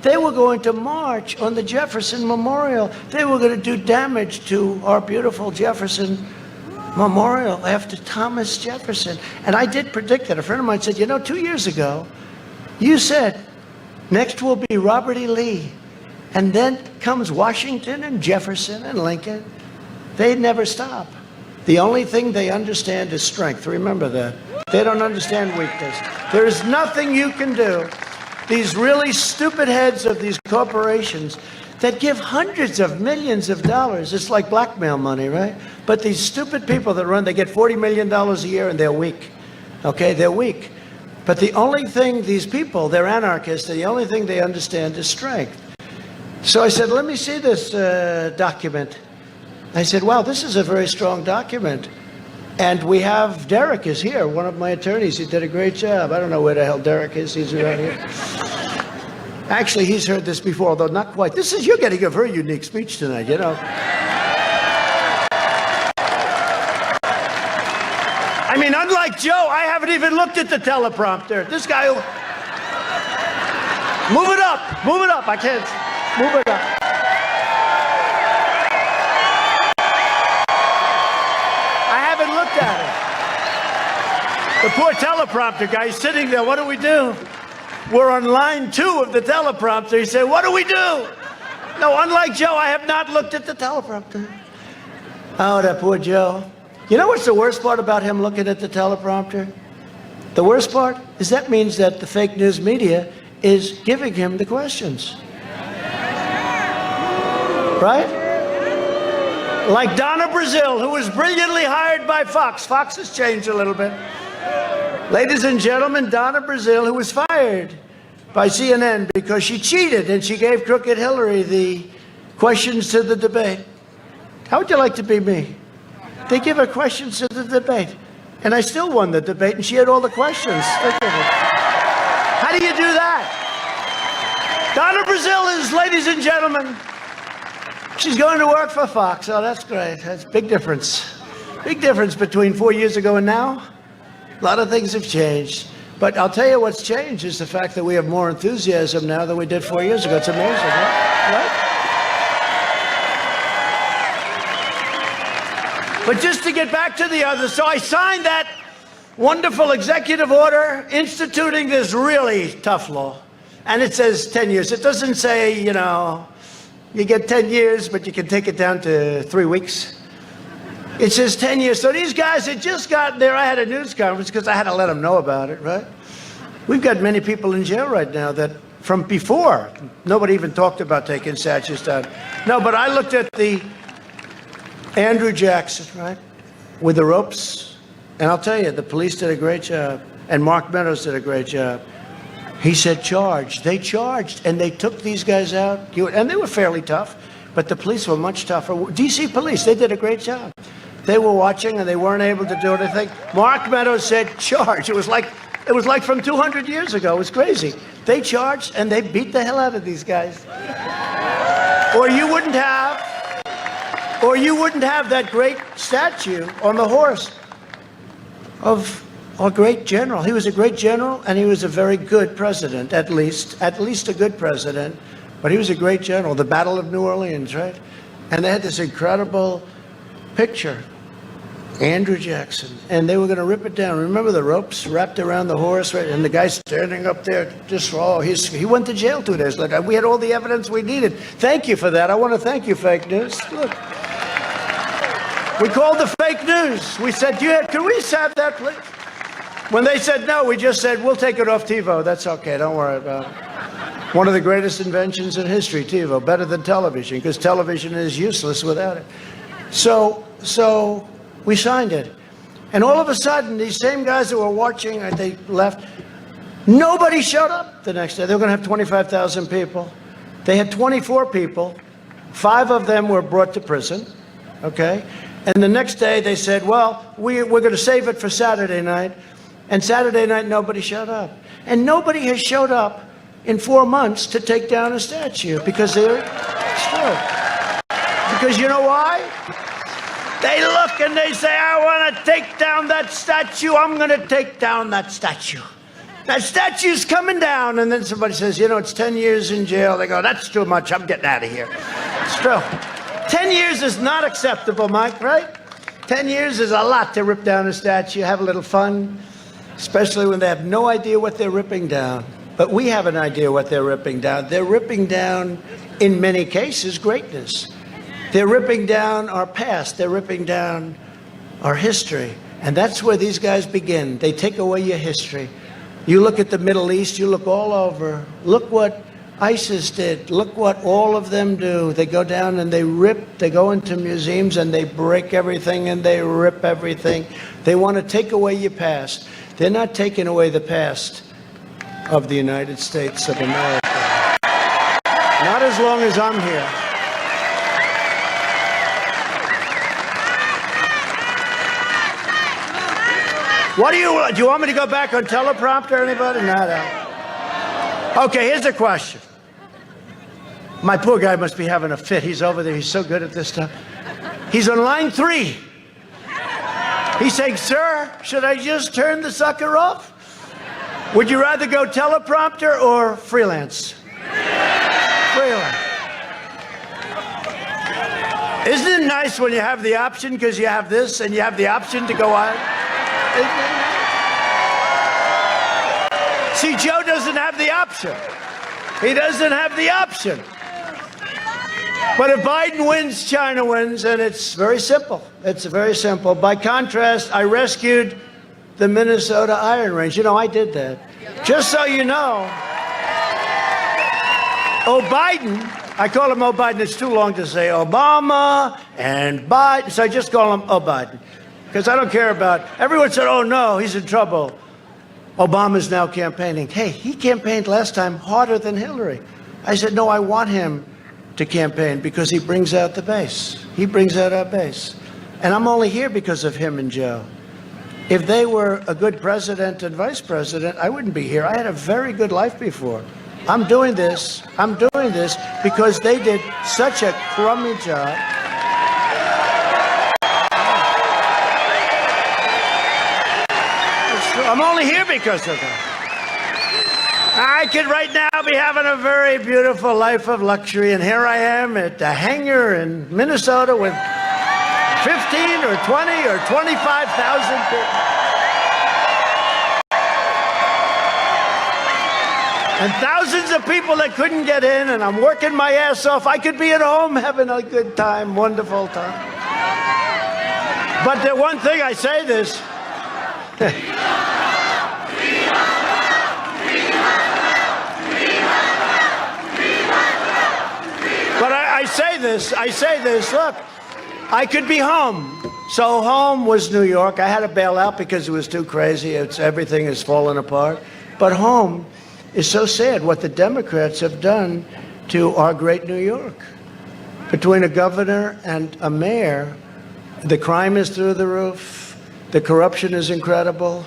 They were going to march on the Jefferson Memorial. They were going to do damage to our beautiful Jefferson Memorial after Thomas Jefferson. And I did predict that. A friend of mine said, you know, 2 years ago, you said, next will be Robert E. Lee. And then comes Washington and Jefferson and Lincoln. They never stop. The only thing they understand is strength. Remember that. They don't understand weakness. There is nothing you can do. These really stupid heads of these corporations that give hundreds of millions of dollars. It's like blackmail money, right? But these stupid people that run, they get $40 million a year and they're weak. Okay, they're weak. But the only thing these people, they're anarchists, the only thing they understand is strength. So I said, let me see this document. I said, wow, this is a very strong document. And we have, Derek is here, one of my attorneys. He did a great job. I don't know where the hell Derek is. He's around here. Actually, he's heard this before, although not quite. You're getting a very unique speech tonight, you know. I mean, unlike Joe, I haven't even looked at the teleprompter. This guy, move it up, I can't, move it up. Looked at it. The poor teleprompter guy is sitting there. What do we do? We're on line 2 of the teleprompter. He said, what do we do? No, unlike Joe, I have not looked at the teleprompter. Oh, that poor Joe. You know what's the worst part about him looking at the teleprompter? The worst part is that means that the fake news media is giving him the questions. Right? Like Donna Brazile, who was brilliantly hired by Fox. Fox has changed a little bit. Ladies and gentlemen, Donna Brazile, who was fired by CNN because she cheated and she gave crooked Hillary the questions to the debate. How would you like to be me? They give her questions to the debate. And I still won the debate and she had all the questions. How do you do that? Donna Brazile is, ladies and gentlemen, she's going to work for Fox. Oh, that's great. That's a big difference. Big difference between 4 years ago and now. A lot of things have changed. But I'll tell you what's changed is the fact that we have more enthusiasm now than we did 4 years ago. It's amazing, right? But just to get back to the other, so I signed that wonderful executive order instituting this really tough law. And it says 10 years. It doesn't say, you know, you get 10 years, but you can take it down to 3 weeks. It says 10 years. So these guys had just gotten there. I had a news conference because I had to let them know about it, right? We've got many people in jail right now that from before, nobody even talked about taking statues down. No, but I looked at the Andrew Jackson, right, with the ropes. And I'll tell you, the police did a great job. And Mark Meadows did a great job. He said, charge. They charged, and they took these guys out. And they were fairly tough, but the police were much tougher. DC police, they did a great job. They were watching, and they weren't able to do anything. Mark Meadows said, charge. It was like from 200 years ago. It was crazy. They charged, and they beat the hell out of these guys. Or you wouldn't have that great statue on the horse of a great general. He was a great general, and he was a very good president, at least a good president. But he was a great general. The Battle of New Orleans, right? And they had this incredible picture, Andrew Jackson, and they were going to rip it down. Remember the ropes wrapped around the horse, right? And the guy standing up there, just he went to jail 2 days later. We had all the evidence we needed. Thank you for that. I want to thank you, fake news. Look. We called the fake news. We said, can we have that, please? When they said no, we just said, we'll take it off TiVo. That's okay, don't worry about it. One of the greatest inventions in history, TiVo, better than television, because television is useless without it. So we signed it. And all of a sudden, these same guys that were watching, they left. Nobody showed up the next day. They were going to have 25,000 people. They had 24 people. 5 of them were brought to prison, okay? And the next day they said, well, we're going to save it for Saturday night. And Saturday night, nobody showed up. And nobody has showed up in 4 months to take down a statue because they're still. Because you know why? They look and they say, I want to take down that statue. I'm going to take down that statue. That statue's coming down. And then somebody says, you know, it's 10 years in jail. They go, that's too much. I'm getting out of here. It's true. 10 years is not acceptable, Mike, right? 10 years is a lot to rip down a statue, have a little fun, especially when they have no idea what they're ripping down. But we have an idea what they're ripping down. They're ripping down, in many cases, greatness. They're ripping down our past. They're ripping down our history. And that's where these guys begin. They take away your history. You look at the Middle East, you look all over. Look what ISIS did. Look what all of them do. They go down and they rip. They go into museums and they break everything and they rip everything. They want to take away your past. They're not taking away the past of the United States of America. Not as long as I'm here. What do you want me to go back on teleprompter, anybody? No. Okay, here's the question. My poor guy must be having a fit. He's over there. He's so good at this stuff. He's on line 3. He's saying, sir, should I just turn the sucker off? Would you rather go teleprompter or freelance? Freelance. Isn't it nice when you have the option because you have this and you have the option to go on? See, Joe doesn't have the option. He doesn't have the option. But if Biden wins, China wins, and it's very simple. It's very simple. By contrast, I rescued the Minnesota Iron Range. You know, I did that. Just so you know, Biden, I call him Biden. It's too long to say Obama and Biden, so I just call him Biden. Because I don't care about, everyone said, oh no, he's in trouble. Obama's now campaigning. Hey, he campaigned last time harder than Hillary. I said, no, I want him to campaign because he brings out the base. He brings out our base. And I'm only here because of him and Joe. If they were a good president and vice president, I wouldn't be here. I had a very good life before. I'm doing this because they did such a crummy job. I'm only here because of that. I could right now be having a very beautiful life of luxury, and here I am at a hangar in Minnesota with 15 or 20 or 25,000 people. And thousands of people that couldn't get in, and I'm working my ass off. I could be at home having a good time, wonderful time. But the one thing I say this, but I say this, look, I could be home. So home was New York. I had to bail out because it was too crazy. Everything is falling apart. But home is so sad what the Democrats have done to our great New York. Between a governor and a mayor, the crime is through the roof. The corruption is incredible.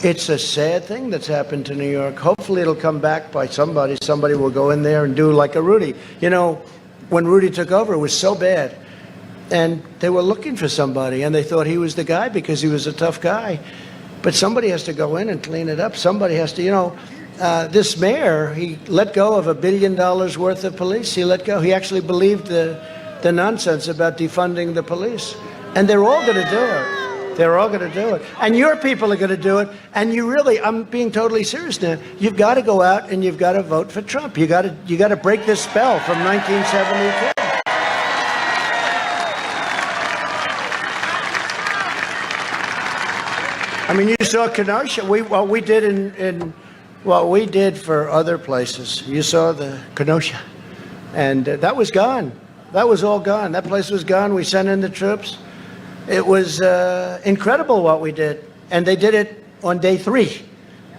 It's a sad thing that's happened to New York. Hopefully it'll come back by somebody. Somebody will go in there and do like a Rudy. You know, when Rudy took over, it was so bad. And they were looking for somebody, and they thought he was the guy because he was a tough guy. But somebody has to go in and clean it up. Somebody has to, you know, this mayor, he let go of $1 billion worth of police. He let go. He actually believed the nonsense about defunding the police. And they're all going to do it. They're all going to do it. And your people are going to do it. And you really, I'm being totally serious now, you've got to go out and you've got to vote for Trump. You got to break this spell from 1972. I mean, you saw Kenosha. What we did for other places. You saw the Kenosha, and that was gone. That was all gone. That place was gone. We sent in the troops. It was incredible what we did. And they did it on day 3.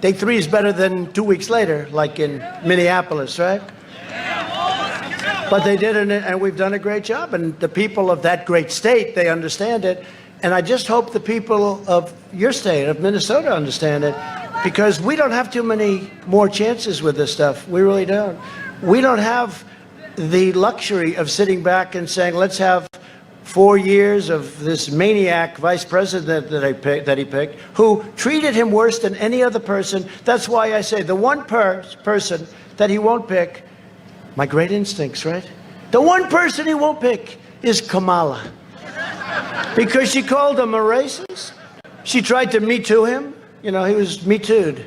Day 3 is better than 2 weeks later, like in Minneapolis, right? But they did it, and we've done a great job. And the people of that great state, they understand it. And I just hope the people of your state, of Minnesota, understand it, because we don't have too many more chances with this stuff. We really don't. We don't have the luxury of sitting back and saying, let's have 4 years of this maniac vice president that he picked, who treated him worse than any other person. That's why I say the one person that he won't pick, my great instincts, right? The one person he won't pick is Kamala. Because she called him a racist. She tried to Me Too him. You know, he was Me Too'd.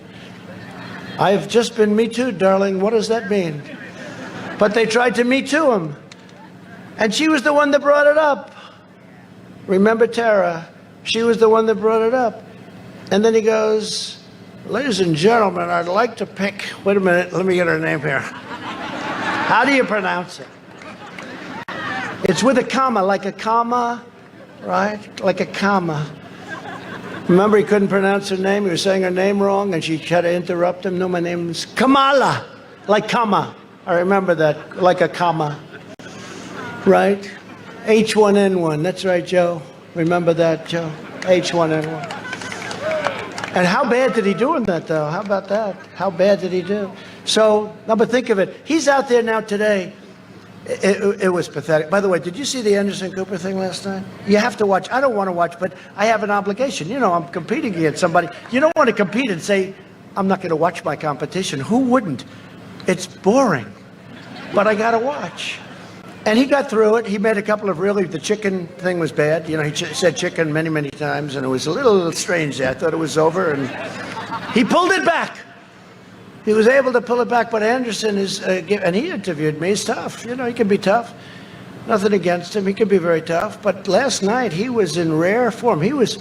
I have just been Me Too'd, darling. What does that mean? But they tried to Me Too him. And she was the one that brought it up. Remember Tara? She was the one that brought it up. And then he goes, ladies and gentlemen, I'd like to pick, wait a minute, let me get her name here. How do you pronounce it? It's with a comma, like a comma, right? Like a comma. Remember, he couldn't pronounce her name. He was saying her name wrong, and she had to interrupt him. No, my name is Kamala, like comma. I remember that, like a comma, right? H1N1. That's right, Joe. Remember that, Joe? H1N1. And how bad did he do in that, though? How about that? How bad did he do? So, now, but think of it. He's out there now today. It was pathetic. By the way, did you see the Anderson Cooper thing last night? You have to watch. I don't want to watch, but I have an obligation. You know, I'm competing against somebody. You don't want to compete and say, I'm not going to watch my competition. Who wouldn't? It's boring. But I got to watch. And he got through it. He made a couple of the chicken thing was bad. You know, he said chicken many, many times, and it was a little strange there. I thought it was over, and he pulled it back. He was able to pull it back, but Anderson is, and he interviewed me, he's tough. You know, he can be tough. Nothing against him. He can be very tough. But last night, he was in rare form. He was,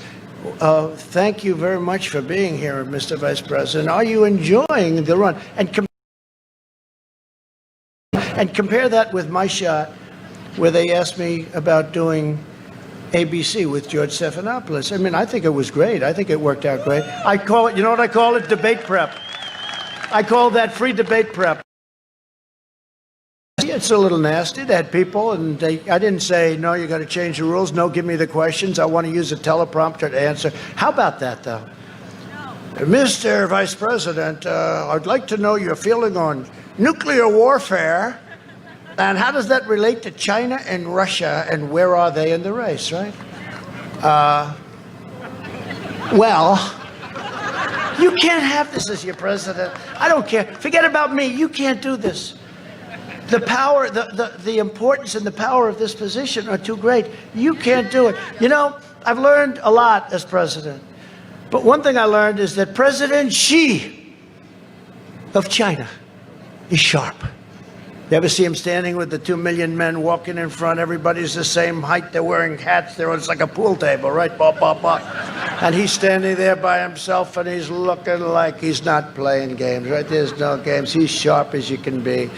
thank you very much for being here, Mr. Vice President. Are you enjoying the run? And compare that with my shot, where they asked me about doing ABC with George Stephanopoulos. I mean, I think it was great. I think it worked out great. I call it, you know what I call it? Debate prep. I call that free debate prep. It's a little nasty. They had people, and I didn't say, no, you got to change the rules. No, give me the questions. I want to use a teleprompter to answer. How about that, though? Mr. Vice President, I'd like to know your feeling on nuclear warfare, and how does that relate to China and Russia, and where are they in the race, right? Well, you can't have this as your president. I don't care. Forget about me. You can't do this. The power, the importance and the power of this position are too great. You can't do it. You know, I've learned a lot as president. But one thing I learned is that President Xi of China is sharp. You ever see him standing with the 2 million men walking in front? Everybody's the same height. They're wearing hats. It's like a pool table, right? Bop, bop, bop. And he's standing there by himself, and he's looking like he's not playing games, right? There's no games. He's sharp as you can be.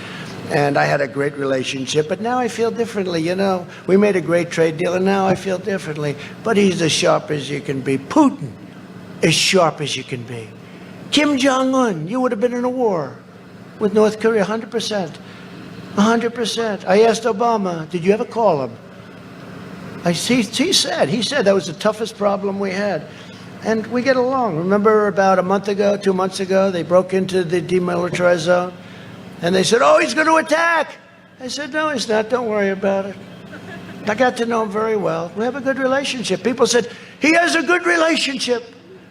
And I had a great relationship, but now I feel differently, you know. We made a great trade deal, and now I feel differently. But he's as sharp as you can be. Putin, as sharp as you can be. Kim Jong-un, you would have been in a war with North Korea, 100%. 100%. I asked Obama, did you ever call him? He said that was the toughest problem we had. And we get along. Remember about a month ago, 2 months ago, they broke into the demilitarized zone, and they said, oh, he's going to attack. I said, no, he's not. Don't worry about it. I got to know him very well. We have a good relationship. People said, he has a good relationship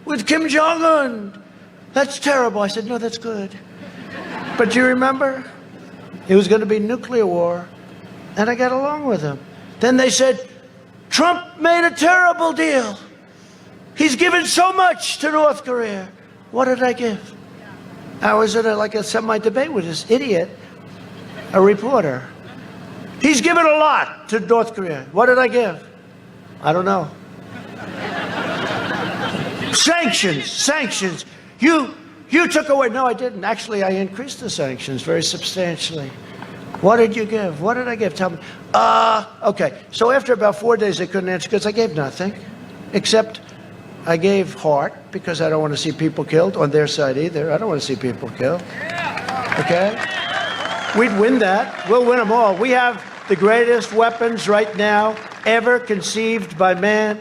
with Kim Jong-un. That's terrible. I said, no, that's good. But do you remember? It was going to be nuclear war, and I got along with him. Then they said, Trump made a terrible deal. He's given so much to North Korea. What did I give? I was in a semi-debate with this idiot, a reporter. He's given a lot to North Korea. What did I give? I don't know. Sanctions. You took away. No, I didn't. Actually, I increased the sanctions very substantially. What did you give? What did I give? Tell me. Okay. So after about 4 days, they couldn't answer because I gave nothing, except I gave heart because I don't want to see people killed on their side either. I don't want to see people killed. Okay? We'd win that. We'll win them all. We have the greatest weapons right now ever conceived by man.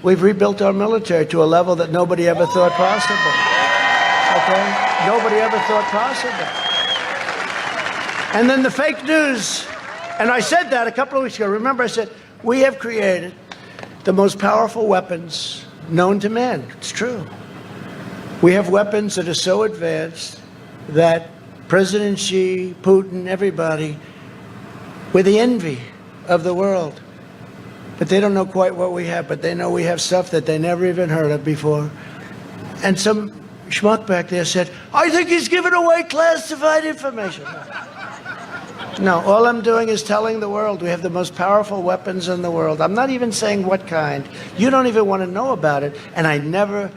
We've rebuilt our military to a level that nobody ever thought possible. Okay? Nobody ever thought possible. And then the fake news, and I said that a couple of weeks ago. Remember, I said, we have created the most powerful weapons known to man. It's true. We have weapons that are so advanced that President Xi, Putin, everybody, we're the envy of the world. But they don't know quite what we have, but they know we have stuff that they never even heard of before. And some schmuck back there said, I think he's giving away classified information. No, all I'm doing is telling the world we have the most powerful weapons in the world. I'm not even saying what kind. You don't even want to know about it. And I never,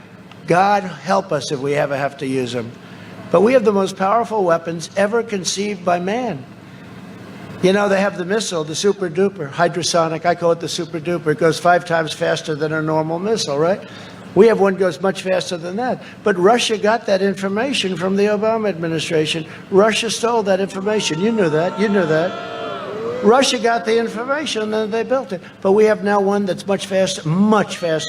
God help us if we ever have to use them. But we have the most powerful weapons ever conceived by man. You know, they have the missile, the super duper, hydrosonic. I call it the super duper. It goes 5 times faster than a normal missile, right? We have one that goes much faster than that. But Russia got that information from the Obama administration. Russia stole that information. You knew that. You knew that. Russia got the information and then they built it. But we have now one that's much faster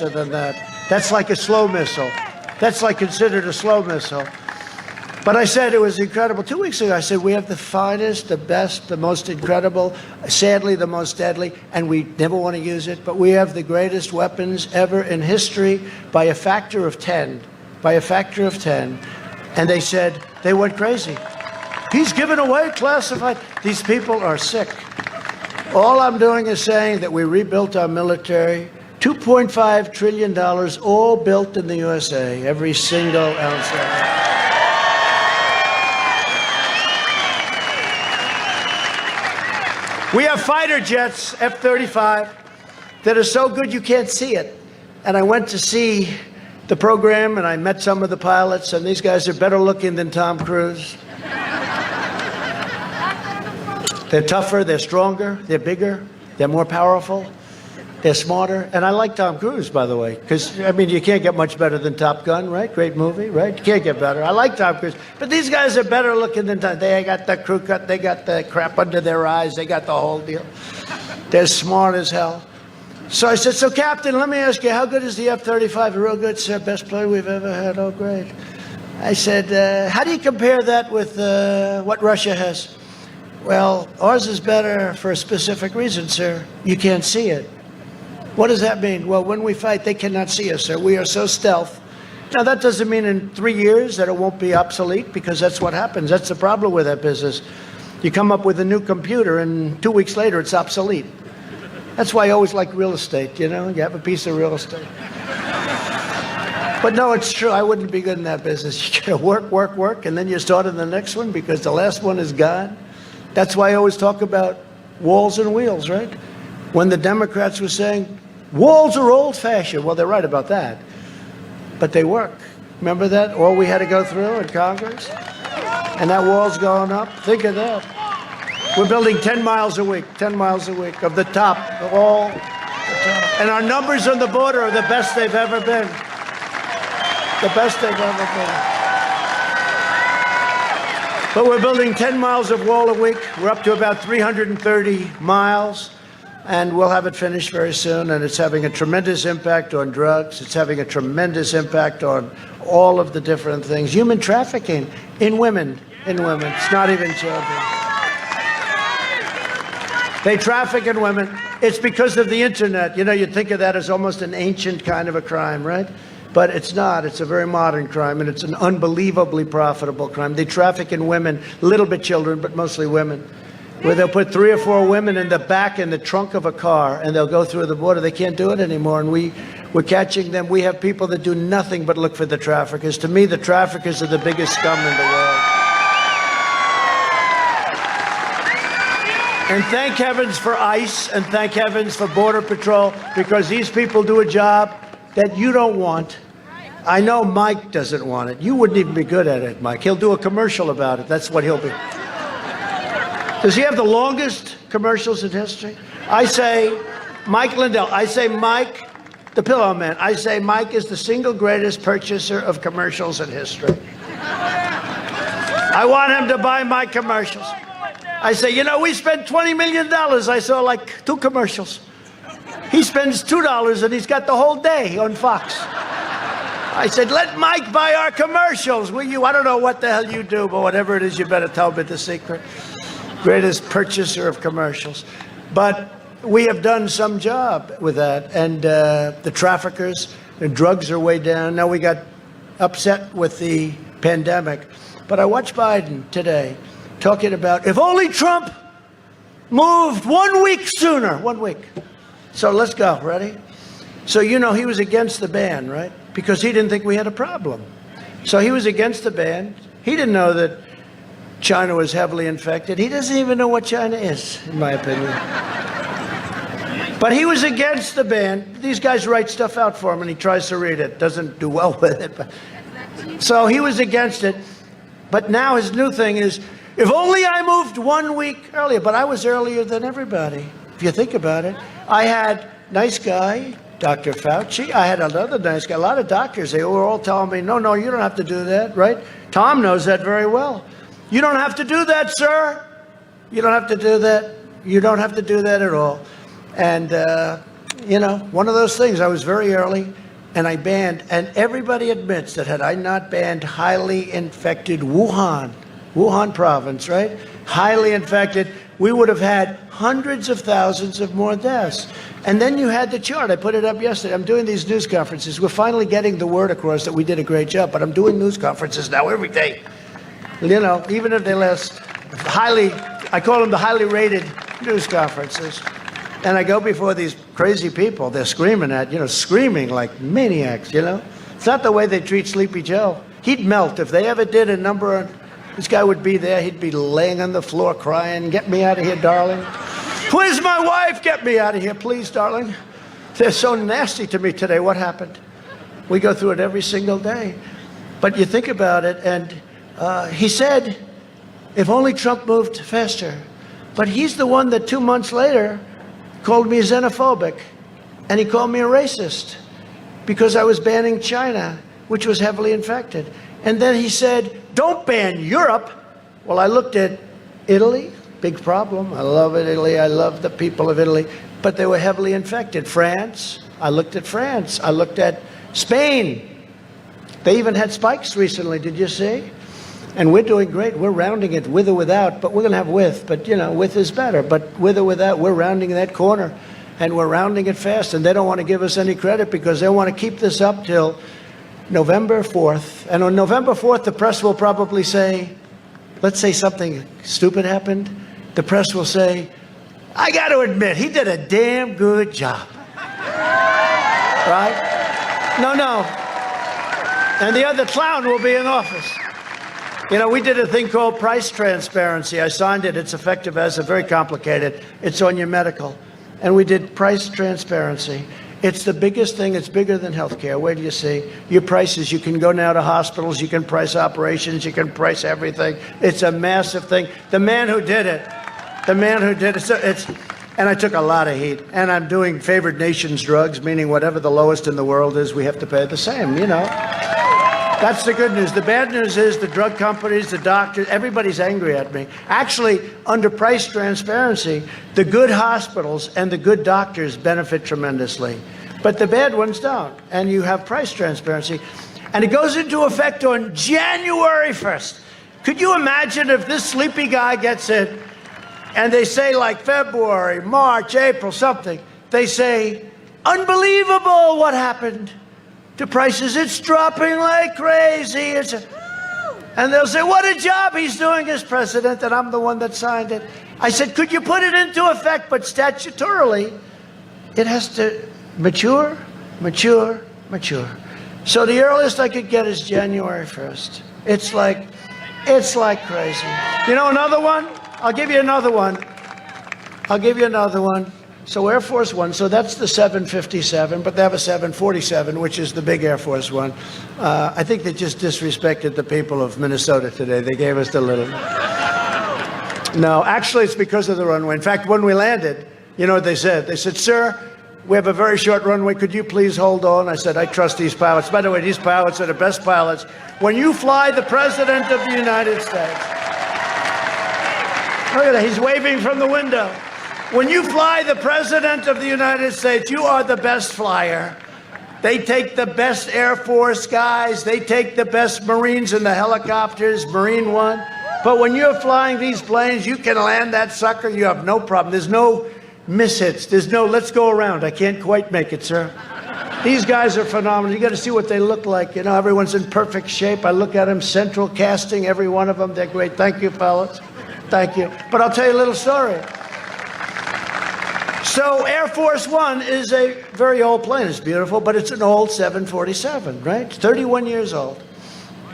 than that. That's like a slow missile. That's like considered a slow missile. But I said it was incredible. 2 weeks ago, I said we have the finest, the best, the most incredible, sadly the most deadly, and we never want to use it, but we have the greatest weapons ever in history by a factor of 10. By a factor of 10. And they said, they went crazy. He's giving away classified. These people are sick. All I'm doing is saying that we rebuilt our military. $2.5 trillion, all built in the USA, every single ounce of it. We have fighter jets, F-35, that are so good you can't see it. And I went to see the program, and I met some of the pilots, and these guys are better looking than Tom Cruise. They're tougher, they're stronger, they're bigger, they're more powerful, they're smarter. And I like Tom Cruise, by the way, because, I mean, you can't get much better than Top Gun, right? Great movie, right? You can't get better. I like Tom Cruise. But these guys are better looking than Tom. They got the crew cut, they got the crap under their eyes, they got the whole deal. They're smart as hell. So I said, so Captain, let me ask you, how good is the F-35? Real good, sir. Best plane we've ever had. Oh, great. I said, how do you compare that with what Russia has? Well, ours is better for a specific reason, sir. You can't see it. What does that mean? Well, when we fight, they cannot see us, sir. We are so stealth. Now, that doesn't mean in 3 years that it won't be obsolete, because that's what happens. That's the problem with that business. You come up with a new computer, and 2 weeks later, it's obsolete. That's why I always like real estate, you know? You have a piece of real estate. But no, it's true. I wouldn't be good in that business. You gotta work, and then you start on the next one because the last one is gone. That's why I always talk about walls and wheels, right? When the Democrats were saying, walls are old-fashioned. Well, they're right about that. But they work. Remember that? All we had to go through in Congress? And that wall's going up. Think of that. We're building 10 miles a week, 10 miles a week of the top, all the top. And our numbers on the border are the best they've ever been. The best they've ever been. But we're building 10 miles of wall a week. We're up to about 330 miles. And we'll have it finished very soon, and it's having a tremendous impact on drugs. It's having a tremendous impact on all of the different things. Human trafficking in women, It's not even children. They traffic in women. It's because of the internet. You know, you'd think of that as almost an ancient kind of a crime, right? But it's not. It's a very modern crime, and it's an unbelievably profitable crime. They traffic in women, a little bit children, but mostly women. Where they'll put 3 or 4 women in the back in the trunk of a car, and they'll go through the border. They can't do it anymore, and we're catching them. We have people that do nothing but look for the traffickers. To me, the traffickers are the biggest scum in the world. And thank heavens for ICE, and thank heavens for Border Patrol, because these people do a job that you don't want. I know Mike doesn't want it. You wouldn't even be good at it, Mike. He'll do a commercial about it. That's what he'll be. Does he have the longest commercials in history? I say Mike Lindell. I say Mike, the Pillow Man. I say Mike is the single greatest purchaser of commercials in history. I want him to buy my commercials. I say, you know, we spent $20 million. I saw like 2 commercials. He spends $2 and he's got the whole day on Fox. I said, let Mike buy our commercials, will you? I don't know what the hell you do, but whatever it is, you better tell me the secret. Greatest purchaser of commercials. But we have done some job with that. And the traffickers, the drugs are way down. Now we got upset with the pandemic. But I watched Biden today talking about if only Trump moved 1 week sooner. 1 week. So let's go. Ready? So, you know, he was against the ban, right? Because he didn't think we had a problem. So he was against the ban. He didn't know that China was heavily infected. He doesn't even know what China is, in my opinion. But he was against the ban. These guys write stuff out for him, and he tries to read it. Doesn't do well with it. But... So he was against it. But now his new thing is, if only I moved 1 week earlier. But I was earlier than everybody, if you think about it. I had nice guy, Dr. Fauci. I had another nice guy. A lot of doctors, they were all telling me, no, you don't have to do that, right? Tom knows that very well. You don't have to do that, sir. You don't have to do that. You don't have to do that at all. And, you know, one of those things, I was very early, and I banned, and everybody admits that had I not banned highly infected Wuhan province, right? Highly infected, we would have had hundreds of thousands of more deaths. And then you had the chart. I put it up yesterday. I'm doing these news conferences. We're finally getting the word across that we did a great job, but I'm doing news conferences now every day. You know, even if they last I call them the highly rated news conferences. And I go before these crazy people they're screaming at, you know, screaming like maniacs, you know. It's not the way they treat Sleepy Joe. He'd melt if they ever did a number on, this guy would be there, he'd be laying on the floor crying, get me out of here, darling. Where's my wife? Get me out of here, please, darling. They're so nasty to me today. What happened? We go through it every single day. But you think about it, and he said, if only Trump moved faster. But he's the one that 2 months later called me xenophobic, and he called me a racist because I was banning China, which was heavily infected. And then he said, don't ban Europe. Well, I looked at Italy, big problem. I love Italy. I love the people of Italy. But they were heavily infected. France, I looked at France. I looked at Spain. They even had spikes recently, did you see? And we're doing great. We're rounding it with or without, but we're going to have with. But, you know, with is better. But with or without, we're rounding that corner. And we're rounding it fast. And they don't want to give us any credit because they want to keep this up till November 4th. And on November 4th, the press will probably say, let's say something stupid happened. The press will say, I got to admit, he did a damn good job. Right? No. And the other clown will be in office. You know, we did a thing called price transparency. I signed it. It's effective as a very complicated. It's on your medical. And we did price transparency. It's the biggest thing. It's bigger than healthcare. Where do you see? Your prices, you can go now to hospitals, you can price operations, you can price everything. It's a massive thing. The man who did it, and I took a lot of heat. And I'm doing favored nations drugs, meaning whatever the lowest in the world is, we have to pay the same, you know. That's the good news. The bad news is the drug companies, the doctors, everybody's angry at me. Actually, under price transparency, the good hospitals and the good doctors benefit tremendously. But the bad ones don't. And you have price transparency. And it goes into effect on January 1st. Could you imagine if this sleepy guy gets it and they say like February, March, April, something. They say, unbelievable what happened to prices. It's dropping like crazy. And they'll say, what a job he's doing as president, and I'm the one that signed it. I said, could you put it into effect? But statutorily, it has to mature. So the earliest I could get is January 1st. It's like crazy. You know another one? I'll give you another one. So Air Force One, so that's the 757, but they have a 747, which is the big Air Force One. I think they just disrespected the people of Minnesota today. They gave us the little. No, actually, it's because of the runway. In fact, when we landed, you know what they said? They said, sir, we have a very short runway. Could you please hold on? I said, I trust these pilots. By the way, these pilots are the best pilots. When you fly the President of the United States, look at that, he's waving from the window. When you fly the President of the United States, you are the best flyer. They take the best Air Force guys. They take the best Marines in the helicopters, Marine One. But when you're flying these planes, you can land that sucker. You have no problem. There's no mishits. There's no, let's go around. I can't quite make it, sir. These guys are phenomenal. You got to see what they look like. You know, everyone's in perfect shape. I look at them, central casting, every one of them. They're great. Thank you, fellas. Thank you. But I'll tell you a little story. So Air Force One is a very old plane. It's beautiful, but it's an old 747, right? 31 years old.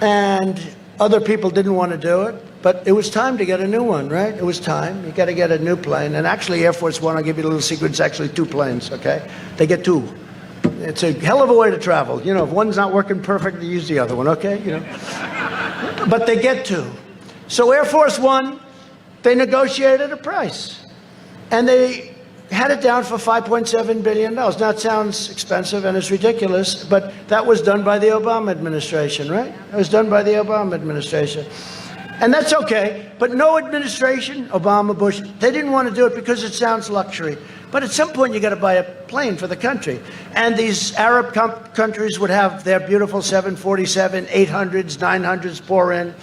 And other people didn't want to do it, but it was time to get a new one, right? It was time. You got to get a new plane. And actually, Air Force One, I'll give you a little secret, it's actually two planes, okay? They get two. It's a hell of a way to travel. You know, if one's not working perfect, they use the other one, okay? You know? But they get two. So Air Force One, they negotiated a price. And they had it down for $5.7 billion. Now, it sounds expensive and it's ridiculous, but that was done by the Obama administration, right? It was done by the Obama administration. And that's okay, but no administration, Obama, Bush, they didn't want to do it because it sounds luxury. But at some point, you got to buy a plane for the country. And these Arab countries would have their beautiful 747, 800s, 900s pour in,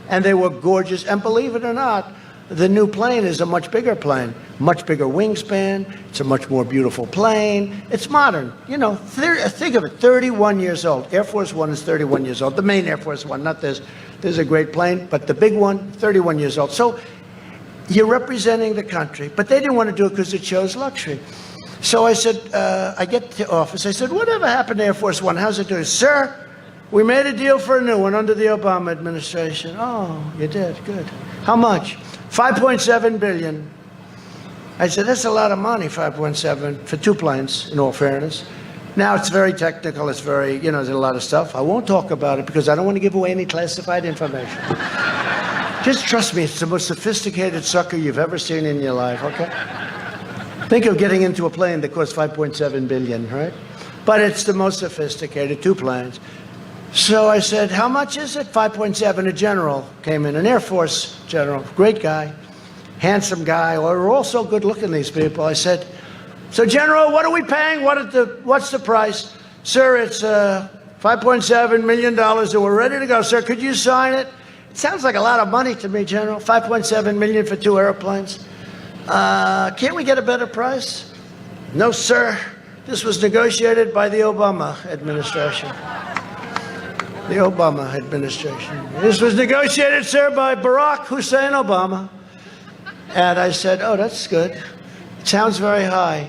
and they were gorgeous. And believe it or not, the new plane is a much bigger plane, much bigger wingspan. It's a much more beautiful plane. It's modern. You know, think of it, 31 years old. Air Force One is 31 years old. The main Air Force One, not this. This is a great plane, but the big one, 31 years old. So you're representing the country, but they didn't want to do it because it shows luxury. So I said, I get to the office. I said, whatever happened to Air Force One? How's it doing? Sir, we made a deal for a new one under the Obama administration. Oh, you did? Good. How much? $5.7 billion. I said, that's a lot of money, 5.7 for two planes, in all fairness. Now, it's very technical. It's very, you know, there's a lot of stuff. I won't talk about it because I don't want to give away any classified information. Just trust me, it's the most sophisticated sucker you've ever seen in your life, okay? Think of getting into a plane that costs $5.7 billion, right? But it's the most sophisticated, two planes. So I said, how much is it? 5.7. A general came in, an Air Force general, great guy, handsome guy. Well, we're all so good looking, these people. I said, so General, what are we paying? What's the price? Sir, it's $5.7 million and we're ready to go. Sir, could you sign it? It sounds like a lot of money to me, General. $5.7 million for two airplanes. Can't we get a better price? No, sir. This was negotiated by the Obama administration. The Obama administration. This was negotiated, sir, by Barack Hussein Obama. And I said, oh, that's good. It sounds very high.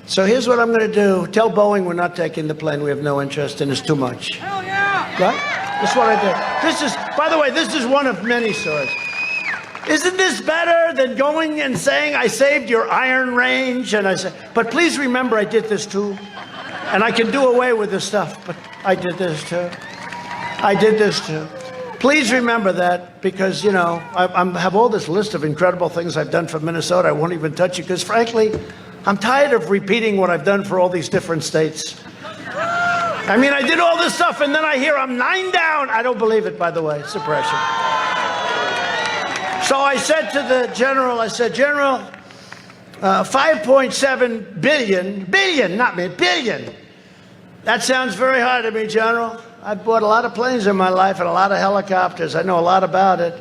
So here's what I'm going to do. Tell Boeing we're not taking the plane. We have no interest and it's too much. Hell yeah! Right? That's what I did. This is, by the way, this is one of many stories. Isn't this better than going and saying, I saved your iron range? And I said, but please remember I did this too. And I can do away with this stuff, but I did this too. I did this too. Please remember that because, you know, I have all this list of incredible things I've done for Minnesota. I won't even touch it because, frankly, I'm tired of repeating what I've done for all these different states. I mean, I did all this stuff and then I hear I'm 9 down. I don't believe it, by the way, suppression. So I said to the general, I said, General, 5.7 billion, not me, billion. That sounds very high to me, General. I've bought a lot of planes in my life and a lot of helicopters. I know a lot about it.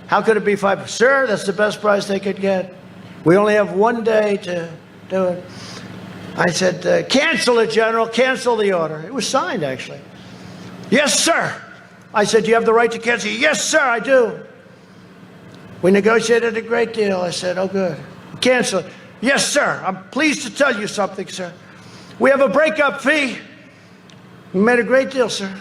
How could it be 5? Sir, that's the best price they could get. We only have 1 day to do it. I said, cancel it, General. Cancel the order. It was signed, actually. Yes, sir. I said, do you have the right to cancel? Yes, sir, I do. We negotiated a great deal. I said, oh, good. Cancel it. Yes, sir. I'm pleased to tell you something, sir. We have a breakup fee. We made a great deal, sir.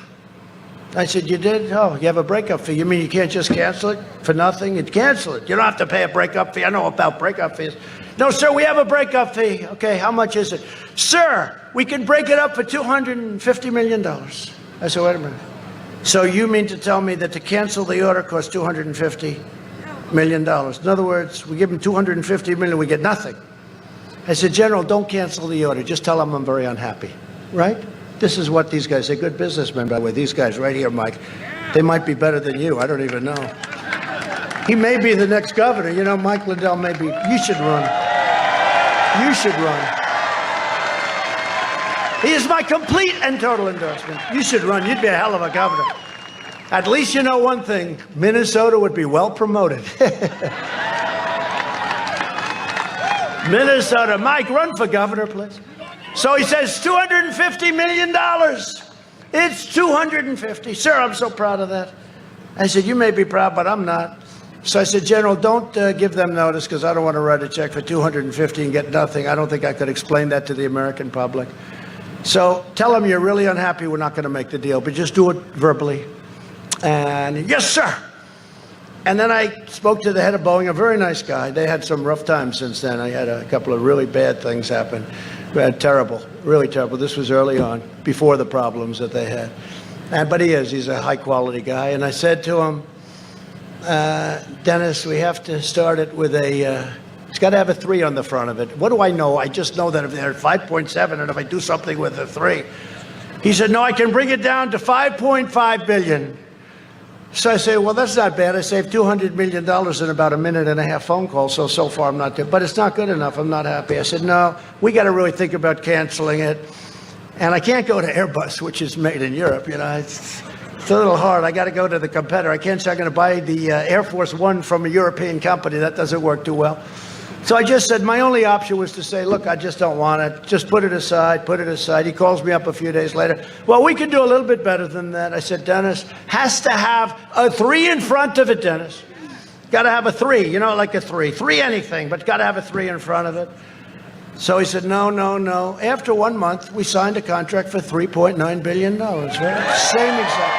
I said, you did? Oh, you have a breakup fee. You mean you can't just cancel it for nothing? You'd cancel it. You don't have to pay a breakup fee. I know about breakup fees. No, sir, we have a breakup fee. Okay, how much is it? Sir, we can break it up for $250 million. I said, wait a minute. So you mean to tell me that to cancel the order costs $250 million. In other words, we give them $250 million, we get nothing. I said, General, don't cancel the order. Just tell them I'm very unhappy, right? This is what these guys, they're good businessmen, by the way. These guys right here, Mike, they might be better than you. I don't even know. He may be the next governor. You know, Mike Lindell may be. You should run. You should run. He is my complete and total endorsement. You should run. You'd be a hell of a governor. At least you know one thing. Minnesota would be well promoted. Minnesota. Mike, run for governor, please. So he says, $250 million. It's 250. Sir, I'm so proud of that. I said, you may be proud, but I'm not. So I said, General, don't give them notice because I don't want to write a check for 250 and get nothing. I don't think I could explain that to the American public. So tell them you're really unhappy. We're not going to make the deal, but just do it verbally. And yes, sir. And then I spoke to the head of Boeing, a very nice guy. They had some rough times since then. I had a couple of really bad things happen. Terrible, really terrible. This was early on, before the problems that they had. But he's a high-quality guy. And I said to him, Dennis, we have to start it with it's got to have a 3 on the front of it. What do I know? I just know that if they're 5.7 and if I do something with a 3. He said, no, I can bring it down to 5.5 billion. So I say, well, that's not bad. I saved $200 million in about a minute and a half phone call. So far I'm not good, but it's not good enough. I'm not happy. I said, no, we got to really think about canceling it. And I can't go to Airbus, which is made in Europe. You know, it's a little hard. I got to go to the competitor. I can't say I'm going to buy the Air Force One from a European company. That doesn't work too well. So I just said my only option was to say, look, I just don't want it. Just put it aside, put it aside. He calls me up a few days later. Well, we can do a little bit better than that. I said, Dennis, has to have a 3 in front of it, Dennis. Got to have a 3, you know, like a 3. 3 anything, but got to have a 3 in front of it. So he said, no, no, no. After 1 month, we signed a contract for $3.9 billion. Right? Same exact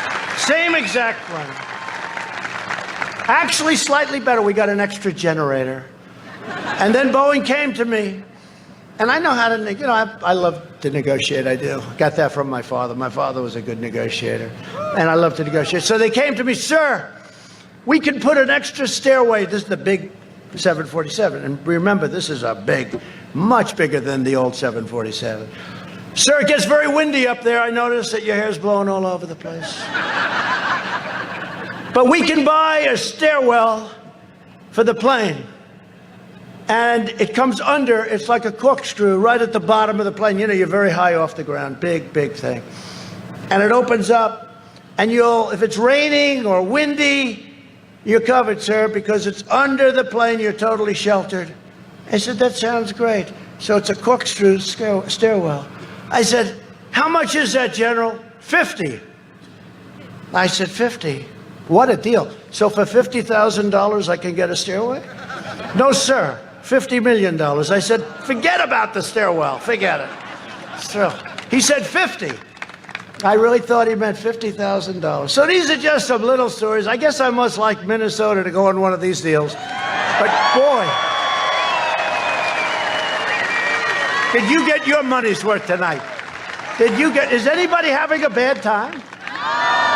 plan. Same exact plan. Actually, slightly better. We got an extra generator. And then Boeing came to me. And I know how to, I love to negotiate. I do. Got that from my father. My father was a good negotiator. And I love to negotiate. So they came to me, sir, we can put an extra stairway. This is the big 747. And remember, this is a big, much bigger than the old 747. Sir, it gets very windy up there. I noticed that your hair's blowing all over the place. But we can buy a stairwell for the plane. And it comes under, it's like a corkscrew right at the bottom of the plane. You know, you're very high off the ground, big, big thing. And it opens up, and if it's raining or windy, you're covered, sir, because it's under the plane, you're totally sheltered. I said, that sounds great. So it's a corkscrew stairwell. I said, how much is that, General? 50. I said, 50. What a deal. So for $50,000, I can get a stairway? No, sir. $50 million. I said, forget about the stairwell. Forget it. So he said 50. I really thought he meant $50,000. So these are just some little stories. I guess I must like Minnesota to go on one of these deals. But boy, did you get your money's worth tonight? Is anybody having a bad time?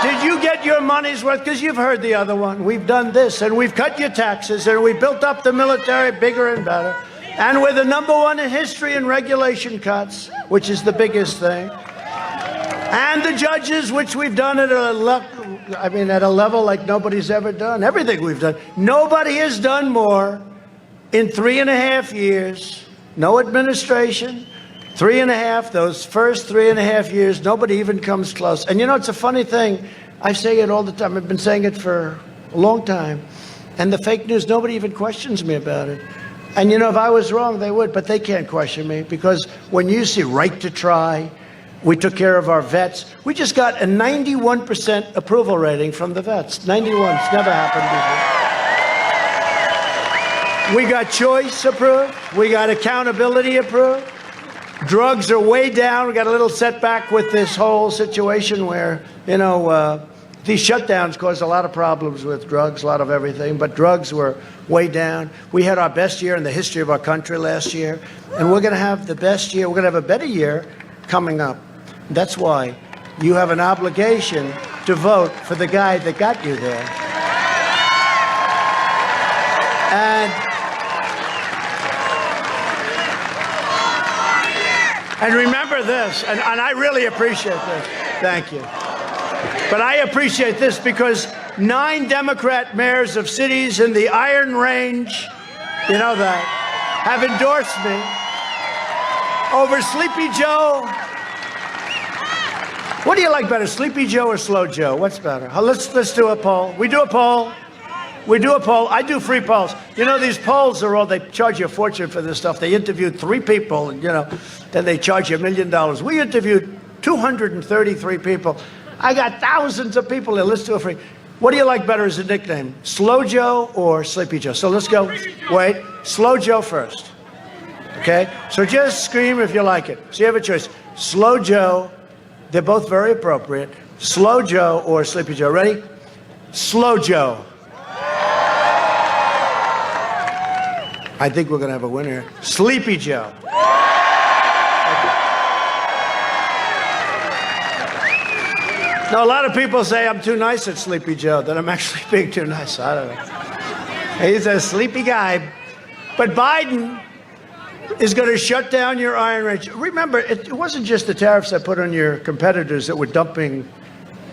Did you get your money's worth? Because you've heard the other one. We've done this, and we've cut your taxes, and we built up the military bigger and better. And we're the #1 in history in regulation cuts, which is the biggest thing. And the judges, which we've done at a level like nobody's ever done. Everything we've done. Nobody has done more in 3.5 years. No administration. 3.5, those first 3.5 years, nobody even comes close. And you know, it's a funny thing. I say it all the time. I've been saying it for a long time. And the fake news, nobody even questions me about it. And you know, if I was wrong, they would, but they can't question me because when you see right to try, we took care of our vets. We just got a 91% approval rating from the vets. 91, it's never happened before. We got choice approved. We got accountability approved. Drugs are way down. We got a little setback with this whole situation where, these shutdowns caused a lot of problems with drugs, a lot of everything, but drugs were way down. We had our best year in the history of our country last year, and we're going to have the best year. We're going to have a better year coming up. That's why you have an obligation to vote for the guy that got you there. And remember this, and I really appreciate this. Thank you. But I appreciate this because 9 Democrat mayors of cities in the Iron Range, you know that, have endorsed me over Sleepy Joe. What do you like better, Sleepy Joe or Slow Joe? What's better? Let's do a poll. We do a poll. I do free polls. You know, these polls are all, they charge you a fortune for this stuff. They interviewed 3 people, and, you know, then they charge you $1 million. We interviewed 233 people. I got thousands of people that listen to a free. What do you like better as a nickname, Slow Joe or Sleepy Joe? So let's go. Wait, Slow Joe first. Okay? So just scream if you like it. So you have a choice. Slow Joe, they're both very appropriate. Slow Joe or Sleepy Joe. Ready? Slow Joe. I think we're going to have a winner. Sleepy Joe. Now, a lot of people say I'm too nice at Sleepy Joe, that I'm actually being too nice. I don't know. He's a sleepy guy. But Biden is going to shut down your Iron Range. Remember, it wasn't just the tariffs that put on your competitors that were dumping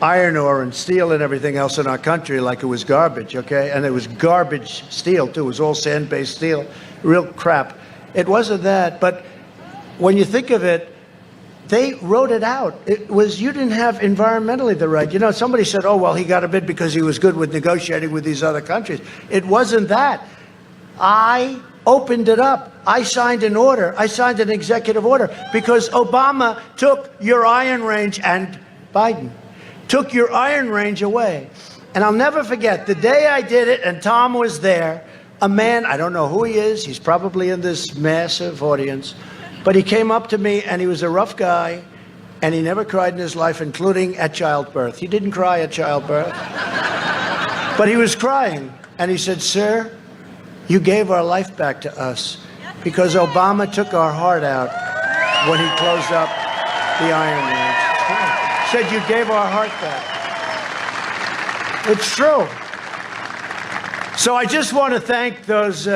iron ore and steel and everything else in our country like it was garbage, okay? And it was garbage steel, too. It was all sand-based steel, real crap. It wasn't that, but when you think of it, they wrote it out. It was, you didn't have environmentally the right. You know, somebody said, oh, well, he got a bid because he was good with negotiating with these other countries. It wasn't that. I opened it up. I signed an order. I signed an executive order because Obama took your Iron Range, and Biden took your Iron Range away. And I'll never forget the day I did it, and Tom was there, a man, I don't know who he is, he's probably in this massive audience, but he came up to me, and he was a rough guy, and he never cried in his life, including at childbirth. He didn't cry at childbirth, but he was crying. And he said, sir, you gave our life back to us because Obama took our heart out when he closed up the Iron Range. Said you gave our heart back. It's true. So I just want to thank those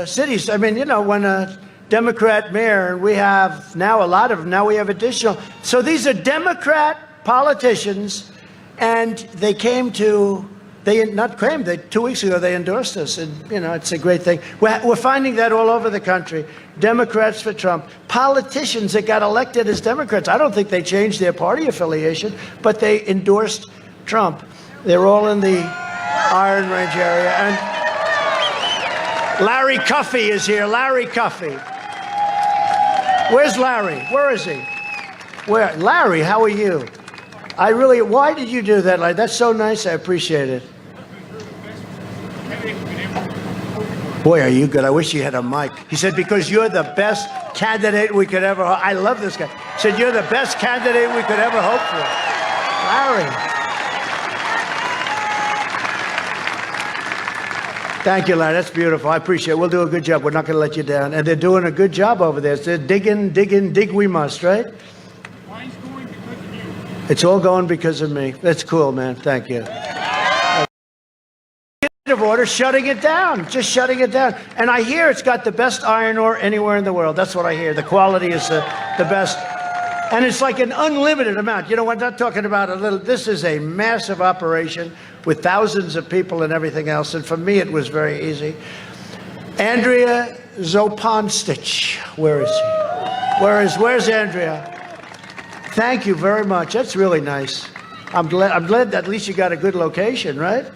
cities. I mean, you know, when a Democrat mayor, and we have now a lot of them, now we have additional. So these are Democrat politicians, and they came to, they not claimed, 2 weeks ago they endorsed us, and, you know, it's a great thing. We're finding that all over the country. Democrats for Trump. Politicians that got elected as Democrats, I don't think they changed their party affiliation, but they endorsed Trump. They're all in the Iron Range area. And Larry Cuffey is here. Larry Cuffey. Where's Larry? Where is he? Where? Larry, how are you? Why did you do that? Like, that's so nice. I appreciate it. Boy, are you good. I wish you had a mic. He said, because you're the best candidate we could ever hope. I love this guy. He said, you're the best candidate we could ever hope for. Larry. Thank you, Larry. That's beautiful. I appreciate it. We'll do a good job. We're not going to let you down. And they're doing a good job over there. They're digging, dig we must, right? Mine's going because of you. It's all going because of me. That's cool, man. Thank you. Of order, shutting it down, just shutting it down. And I hear it's got the best iron ore anywhere in the world. That's what I hear. The quality is the best. And it's like an unlimited amount. You know, we're not talking about a little. This is a massive operation with thousands of people and everything else. And for me, it was very easy. Andrea Zoponstich. Where is she? Where's Andrea? Thank you very much. That's really nice. I'm glad that at least you got a good location, right?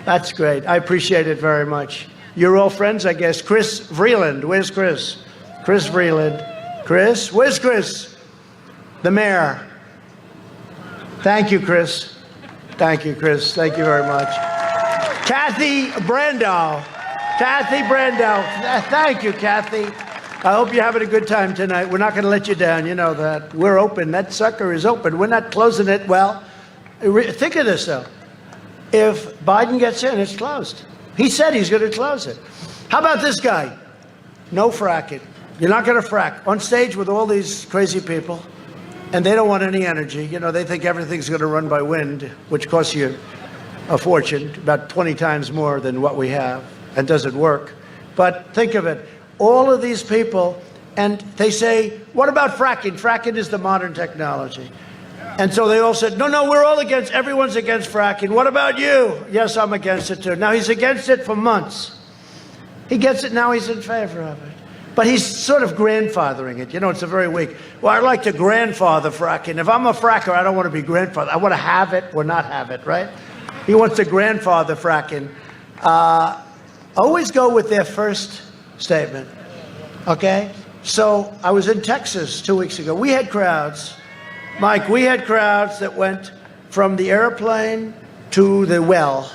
That's great. I appreciate it very much. You're all friends, I guess. Chris Vreeland. Where's Chris? Chris Vreeland. Chris? Where's Chris? The mayor. Thank you, Chris. Thank you, Chris. Thank you very much. Kathy Brandow. Kathy Brandow. Thank you, Kathy. I hope you're having a good time tonight. We're not going to let you down. You know that. We're open. That sucker is open. We're not closing it. Well, think of this, though. If Biden gets in, it's closed. He said he's going to close it. How about this guy? No fracking. You're not going to frack. On stage with all these crazy people. and they don't want any energy. You know, they think everything's going to run by wind, which costs you a fortune, about 20 times more than what we have, and doesn't work. But think of it, all of these people, and they say, what about fracking? Fracking is the modern technology. And so they all said, no, we're all against, everyone's against fracking. What about you? Yes, I'm against it too. Now, he's against it for months. He gets it, now he's in favor of it. But he's sort of grandfathering it. You know, it's a very weak. Well, I'd like to grandfather fracking. If I'm a fracker, I don't want to be grandfather. I want to have it or not have it, right? He wants to grandfather fracking. Always go with their first statement, okay? So I was in Texas 2 weeks ago. We had crowds. Mike, we had crowds that went from the airplane to the well,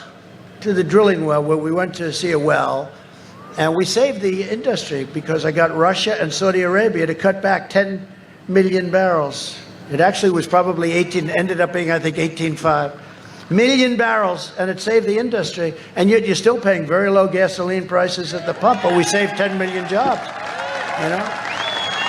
to the drilling well, where we went to see a well. And we saved the industry because I got Russia and Saudi Arabia to cut back 10 million barrels. It actually was probably 18, ended up being, I think, 18.5 million barrels, and it saved the industry. And yet you're still paying very low gasoline prices at the pump, but we saved 10 million jobs, you know?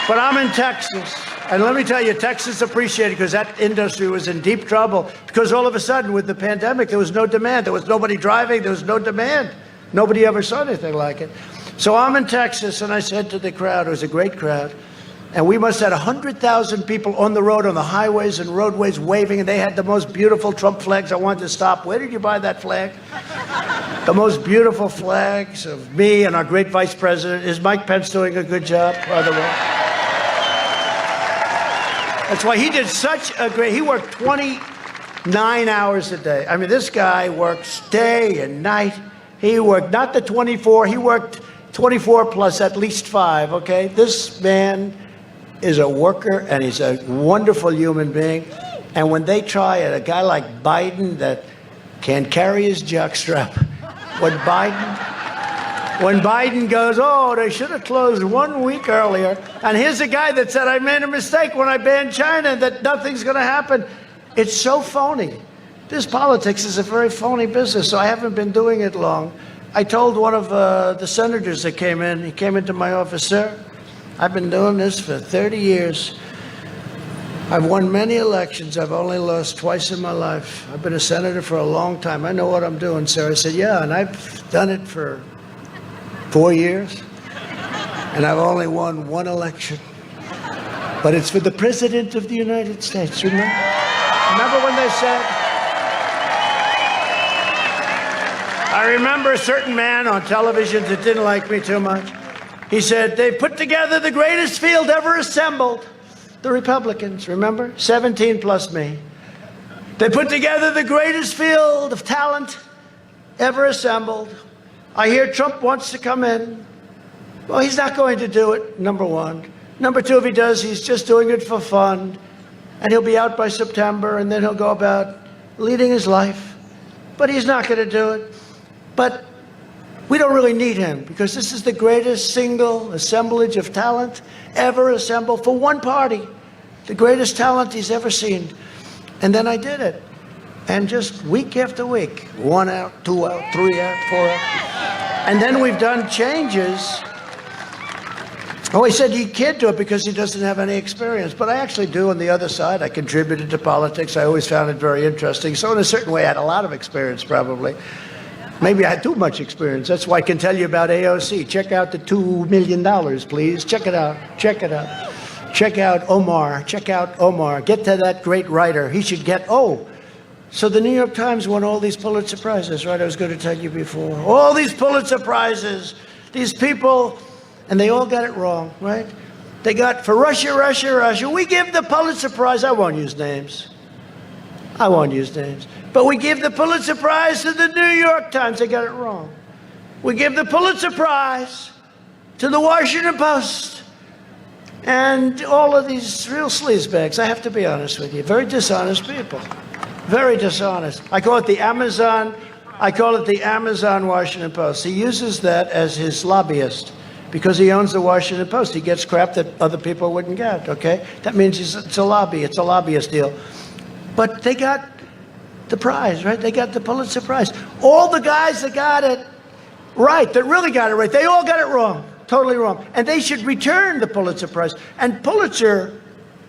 But I'm in Texas, and let me tell you, Texas appreciated because that industry was in deep trouble because all of a sudden with the pandemic, there was no demand. There was nobody driving, there was no demand. Nobody ever saw anything like it. So I'm in Texas, and I said to the crowd, it was a great crowd, and we must have had 100,000 people on the road, on the highways and roadways waving, and they had the most beautiful Trump flags. I wanted to stop. Where did you buy that flag? The most beautiful flags of me and our great vice president. Is Mike Pence doing a good job, by the way? That's why he did such a great, he worked 29 hours a day. I mean, this guy works day and night. He worked not the 24, he worked 24 plus at least 5, okay? This man is a worker, and he's a wonderful human being. And when they try it, a guy like Biden that can't carry his jockstrap, when Biden goes, oh, they should have closed 1 week earlier. And here's a guy that said, I made a mistake when I banned China, that nothing's going to happen. It's so phony. This politics is a very phony business, so I haven't been doing it long. I told one of the senators that came in, he came into my office, sir, I've been doing this for 30 years. I've won many elections. I've only lost twice in my life. I've been a senator for a long time. I know what I'm doing, sir. I said, yeah, and I've done it for 4 years, and I've only won 1 election. But it's for the President of the United States, remember? Remember when they said, I remember a certain man on television that didn't like me too much. He said, they put together the greatest field ever assembled. The Republicans, remember? 17 plus me. They put together the greatest field of talent ever assembled. I hear Trump wants to come in. Well, he's not going to do it, number one. Number two, if he does, he's just doing it for fun. And he'll be out by September, and then he'll go about leading his life. But he's not going to do it. But we don't really need him because this is the greatest single assemblage of talent ever assembled for one party. The greatest talent he's ever seen. And then I did it. And just week after week, 1 out, 2 out, 3 out, 4 out. And then we've done changes. Oh, he said he can't do it because he doesn't have any experience. But I actually do on the other side. I contributed to politics. I always found it very interesting. So in a certain way, I had a lot of experience probably. Maybe I had too much experience. That's why I can tell you about AOC. Check out the $2 million, please. Check it out. Check it out. Check out Omar. Check out Omar. Get to that great writer. He should get, so the New York Times won all these Pulitzer Prizes, right? I was going to tell you before. All these Pulitzer Prizes. These people, and they all got it wrong, right? They got, for Russia, Russia, Russia. We give the Pulitzer Prize. I won't use names. But we give the Pulitzer Prize to the New York Times. They got it wrong. We give the Pulitzer Prize to the Washington Post. And all of these real sleazebags, I have to be honest with you, very dishonest people. Very dishonest. I call it the Amazon Washington Post. He uses that as his lobbyist because he owns the Washington Post. He gets crap that other people wouldn't get, okay? That means it's a lobbyist deal. But they got the prize, right? They got the Pulitzer Prize. All the guys that got it right, that really got it right, they all got it wrong, totally wrong. And they should return the Pulitzer Prize. And Pulitzer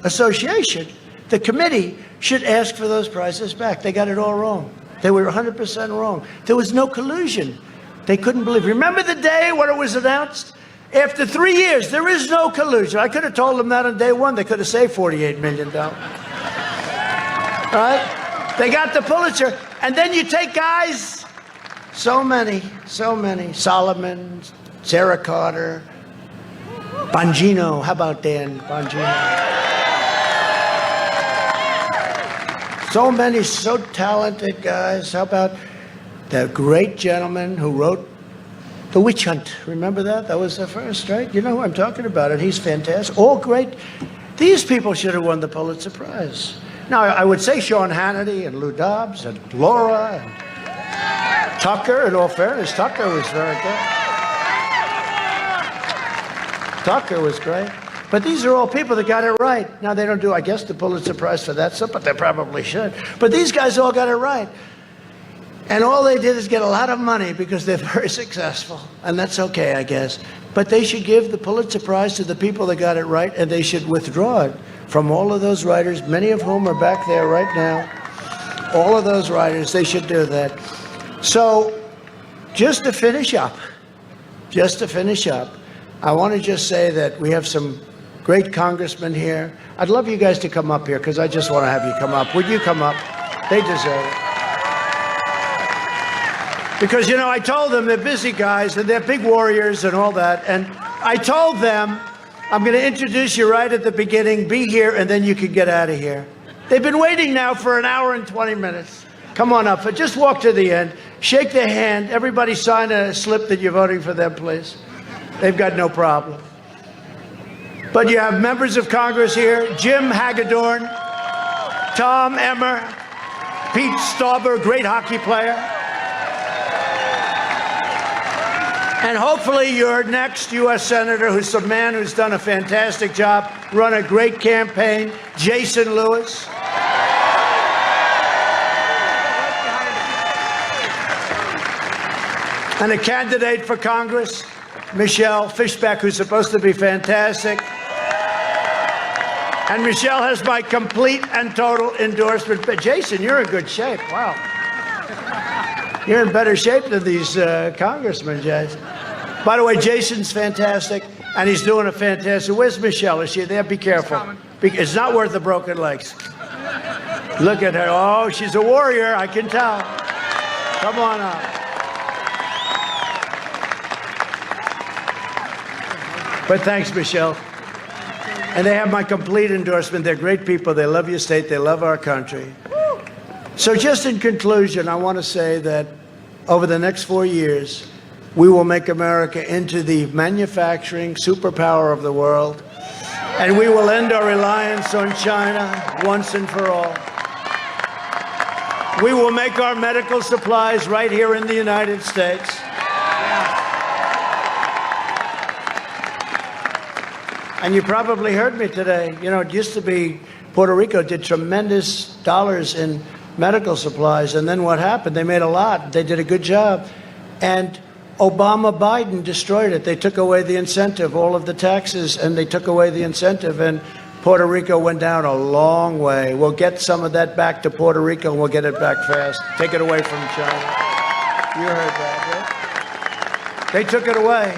Association The committee should ask for those prizes back. They got it all wrong. They were 100% wrong. There was no collusion. They couldn't believe. Remember the day when it was announced? After 3 years, there is no collusion. I could have told them that on day one. They could have saved $48 million. Right? They got the Pulitzer. And then you take guys, so many, Solomon, Sarah Carter, Bongino. How about Dan Bongino? So many, so talented guys. How about the great gentleman who wrote The Witch Hunt? Remember that? That was the first, right? You know who I'm talking about, and he's fantastic. All great. These people should have won the Pulitzer Prize. Now, I would say Sean Hannity and Lou Dobbs and Laura and Tucker, in all fairness. Tucker was very good. Tucker was great. But these are all people that got it right. Now, they don't do, I guess, the Pulitzer Prize for that stuff, but they probably should. But these guys all got it right. And all they did is get a lot of money because they're very successful. And that's okay, I guess. But they should give the Pulitzer Prize to the people that got it right, and they should withdraw it from all of those writers, many of whom are back there right now. All of those writers, they should do that. So, just to finish up, I want to just say that we have some great congressmen here. I'd love you guys to come up here because I just want to have you come up. Would you come up? They deserve it. Because, you know, I told them they're busy guys and they're big warriors and all that. And I told them, I'm going to introduce you right at the beginning. Be here and then you can get out of here. They've been waiting now for an hour and 20 minutes. Come on up. Just walk to the end. Shake their hand. Everybody sign a slip that you're voting for them, please. They've got no problem. But you have members of Congress here. Jim Hagedorn, Tom Emmer, Pete Stauber, great hockey player. And hopefully your next U.S. Senator, who's a man who's done a fantastic job, run a great campaign, Jason Lewis. And a candidate for Congress, Michelle Fishbeck, who's supposed to be fantastic. And Michelle has my complete and total endorsement. But Jason, you're in good shape. Wow. You're in better shape than these congressmen, Jason. By the way, Jason's fantastic, and he's doing a fantastic. Where's Michelle? Is she there? Be careful. It's not worth the broken legs. Look at her. Oh, she's a warrior. I can tell. Come on up. But thanks, Michelle. And they have my complete endorsement. They're great people. They love your state. They love our country. So just in conclusion, I want to say that over the next 4 years, we will make America into the manufacturing superpower of the world, and we will end our reliance on China once and for all. We will make our medical supplies right here in the United States. And you probably heard me today. You know, it used to be Puerto Rico did tremendous dollars in medical supplies, and then what happened? They made a lot. They did a good job. And Obama-Biden destroyed it. They took away the incentive, all of the taxes, and they took away the incentive, and Puerto Rico went down a long way. We'll get some of that back to Puerto Rico, and we'll get it back fast. Take it away from China. You heard that, right? They took it away.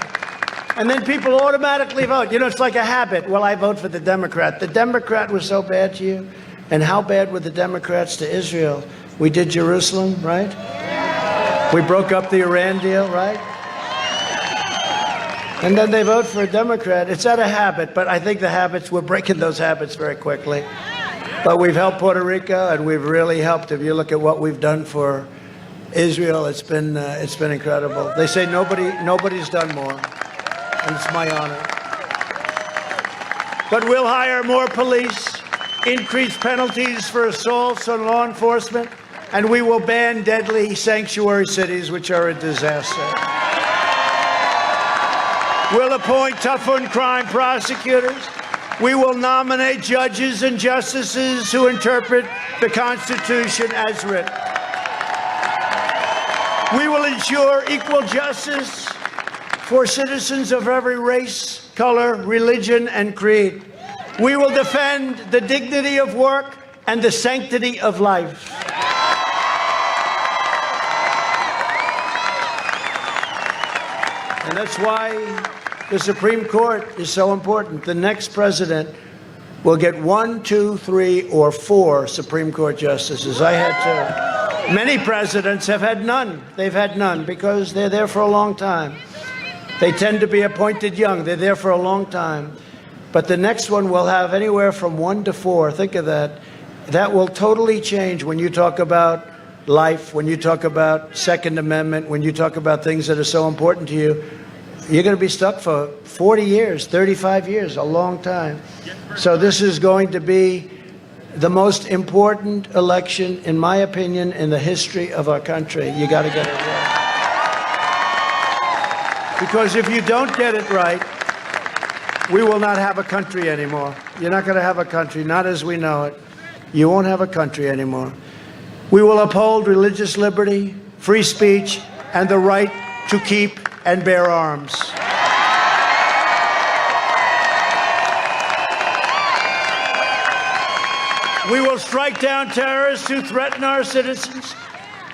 And then people automatically vote. You know, it's like a habit. Well, I vote for the Democrat. The Democrat was so bad to you. And how bad were the Democrats to Israel? We did Jerusalem, right? We broke up the Iran deal, right? And then they vote for a Democrat. It's out of habit, but I think we're breaking those habits very quickly. But we've helped Puerto Rico, and we've really helped. If you look at what we've done for Israel, it's been incredible. They say nobody's done more, and it's my honor. But we'll hire more police, increase penalties for assaults on law enforcement, and we will ban deadly sanctuary cities, which are a disaster. We'll appoint tough-on-crime prosecutors. We will nominate judges and justices who interpret the Constitution as written. We will ensure equal justice for citizens of every race, color, religion, and creed. We will defend the dignity of work and the sanctity of life. And that's why the Supreme Court is so important. The next president will get 1, 2, 3, or 4 Supreme Court justices. I had to. Many presidents have had none. They've had none because they're there for a long time. They tend to be appointed young. They're there for a long time. But the next one will have anywhere from 1 to 4. Think of that. That will totally change when you talk about life, when you talk about Second Amendment, when you talk about things that are so important to you. You're going to be stuck for 40 years, 35 years, a long time. So this is going to be the most important election, in my opinion, in the history of our country. You got to get it right. Because if you don't get it right, we will not have a country anymore. You're not going to have a country, not as we know it. You won't have a country anymore. We will uphold religious liberty, free speech, and the right to keep and bear arms. We will strike down terrorists who threaten our citizens,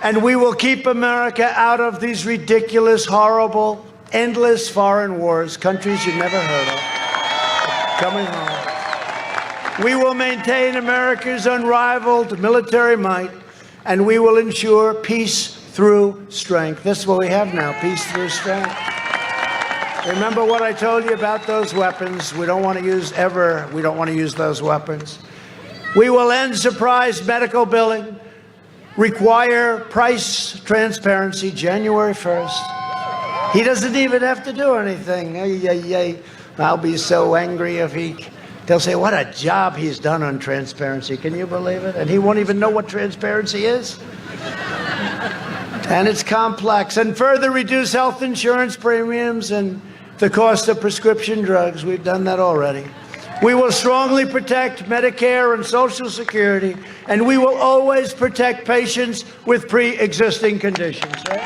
and we will keep America out of these ridiculous, horrible, endless foreign wars, countries you've never heard of, coming home. We will maintain America's unrivaled military might, and we will ensure peace through strength. That's what we have now, peace through strength. Remember what I told you about those weapons. We don't want to use those weapons. We will end surprise medical billing, require price transparency January 1st. He doesn't even have to do anything. I'll be so angry if they'll say, what a job he's done on transparency. Can you believe it? And he won't even know what transparency is. And it's complex. And further reduce health insurance premiums and the cost of prescription drugs. We've done that already. We will strongly protect Medicare and Social Security, and we will always protect patients with pre-existing conditions. Right?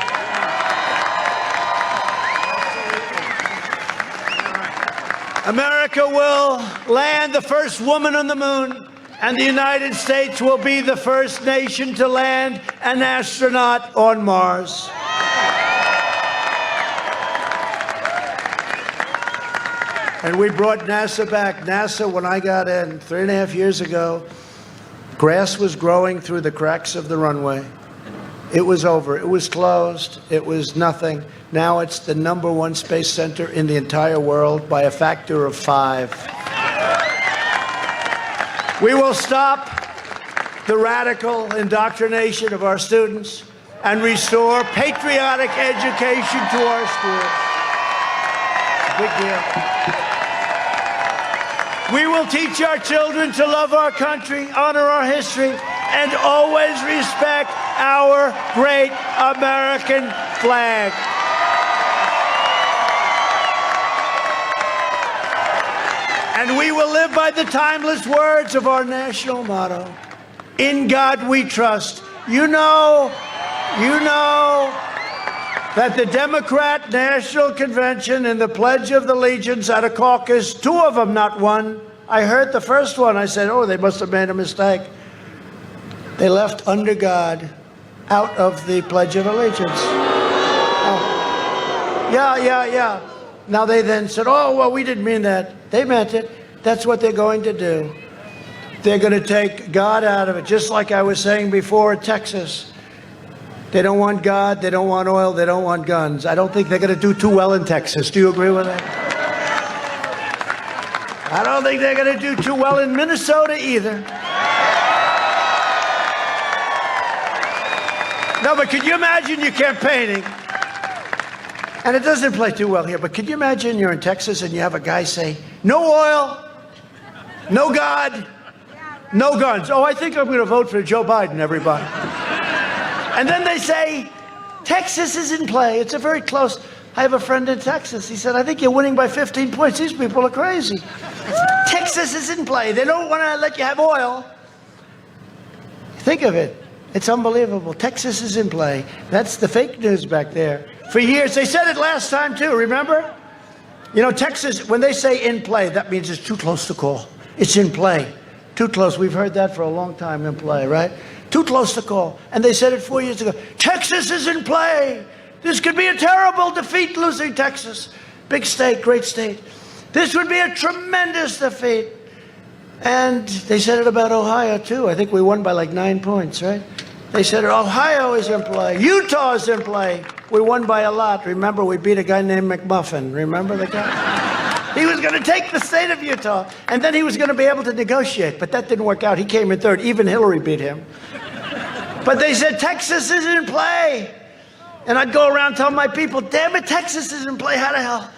America will land the first woman on the moon, and the United States will be the first nation to land an astronaut on Mars. And we brought NASA back. NASA, when I got in 3.5 years ago, grass was growing through the cracks of the runway. It was over. It was closed. It was nothing. Now it's the #1 space center in the entire world by a factor of 5. We will stop the radical indoctrination of our students and restore patriotic education to our schools. Big deal. We will teach our children to love our country, honor our history, and always respect our great American flag. And we will live by the timeless words of our national motto, in God we trust. You know that the Democrat National Convention and the Pledge of Allegiance at a caucus, 2 of them, not one. I heard the first one. I said, oh, they must have made a mistake. They left under God out of the Pledge of Allegiance. Oh. Yeah. Now they then said, oh, well, we didn't mean that. They meant it. That's what they're going to do. They're going to take God out of it, just like I was saying before, Texas. They don't want God, they don't want oil, they don't want guns. I don't think they're going to do too well in Texas. Do you agree with that? I don't think they're going to do too well in Minnesota either. No, but can you imagine you're campaigning, and it doesn't play too well here, but can you imagine you're in Texas and you have a guy say, no oil, no God, no guns. Oh, I think I'm going to vote for Joe Biden, everybody. And then they say, Texas is in play. It's a very close. I have a friend in Texas. He said, I think you're winning by 15 points. These people are crazy. Texas is in play. They don't want to let you have oil. Think of it. It's unbelievable. Texas is in play. That's the fake news back there. For years, they said it last time too, remember? You know, Texas, when they say in play, that means it's too close to call. It's in play. Too close. We've heard that for a long time in play, right? Too close to call. And they said it 4 years ago. Texas is in play. This could be a terrible defeat, losing Texas. Big state, great state. This would be a tremendous defeat. And they said it about Ohio, too. I think we won by like 9 points, right? They said Ohio is in play. Utah is in play. We won by a lot. Remember, we beat a guy named McMuffin. Remember the guy? He was going to take the state of Utah, and then he was going to be able to negotiate. But that didn't work out. He came in third. Even Hillary beat him. But they said Texas is in play. And I'd go around telling my people, damn it, Texas is in play. How the hell?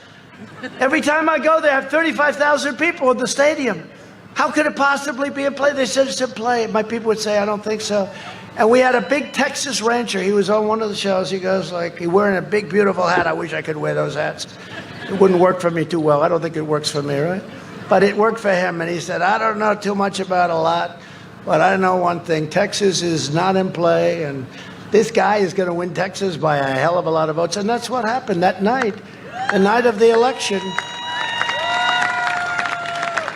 Every time I go, they have 35,000 people at the stadium. How could it possibly be in play? They said it's in play. My people would say, I don't think so. And we had a big Texas rancher. He was on one of the shows. He goes like, he's wearing a big, beautiful hat. I wish I could wear those hats. It wouldn't work for me too well. I don't think it works for me, right? But it worked for him. And he said, I don't know too much about a lot, but I know one thing. Texas is not in play. And this guy is going to win Texas by a hell of a lot of votes. And that's what happened that night, the night of the election.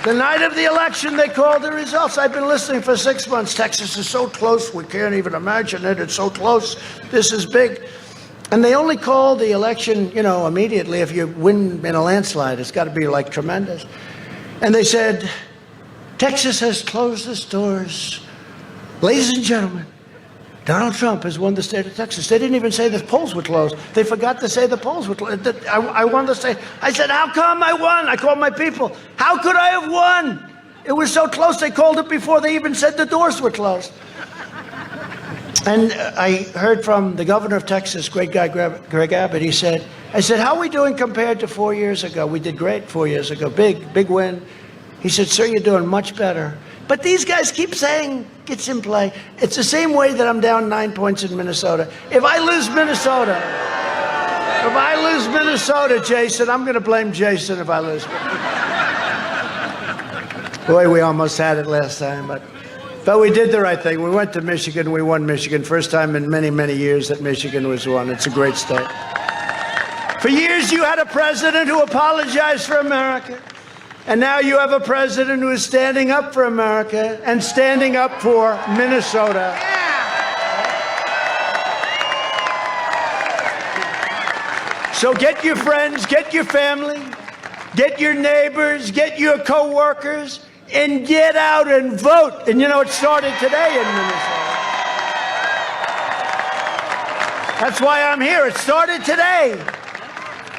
The night of the election, they called the results. I've been listening for 6 months. Texas is so close, we can't even imagine it. It's so close. This is big. And they only called the election, you know, immediately if you win in a landslide. It's got to be, like, tremendous. And they said, Texas has closed its doors. Ladies and gentlemen, Donald Trump has won the state of Texas. They didn't even say the polls were closed. They forgot to say the polls were closed. I wanted to say, I said, how come I won? I called my people. How could I have won? It was so close. They called it before they even said the doors were closed. And I heard from the governor of Texas, great guy, Greg Abbott. He said, I said, how are we doing compared to 4 years ago? We did great 4 years ago. Big win. He said, sir, you're doing much better. But these guys keep saying it's in play. It's the same way that I'm down 9 points in Minnesota. If I lose Minnesota, Jason, I'm going to blame Jason if I lose. Boy, we almost had it last time, but we did the right thing. We went to Michigan. We won Michigan. First time in many, many years that Michigan was won. It's a great state. For years, you had a president who apologized for America. And now you have a president who is standing up for America and standing up for Minnesota. So get your friends, get your family, get your neighbors, get your co-workers, and get out and vote. And you know, it started today in Minnesota. That's why I'm here. It started today.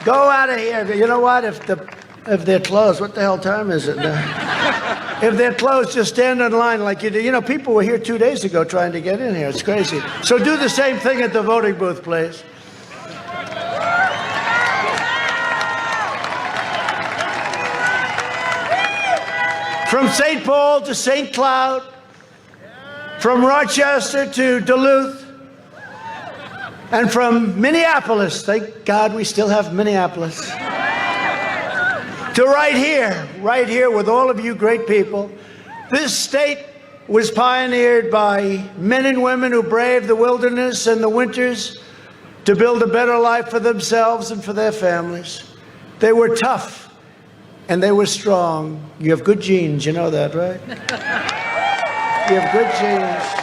Go out of here. You know what? If they're closed, what the hell time is it now? If they're closed, just stand in line like you do. You know, people were here 2 days ago trying to get in here. It's crazy. So do the same thing at the voting booth, please. From St. Paul to St. Cloud, from Rochester to Duluth, and from Minneapolis, thank God we still have Minneapolis, to right here with all of you great people. This state was pioneered by men and women who braved the wilderness and the winters to build a better life for themselves and for their families. They were tough and they were strong. You have good genes, you know that, right? You have good genes.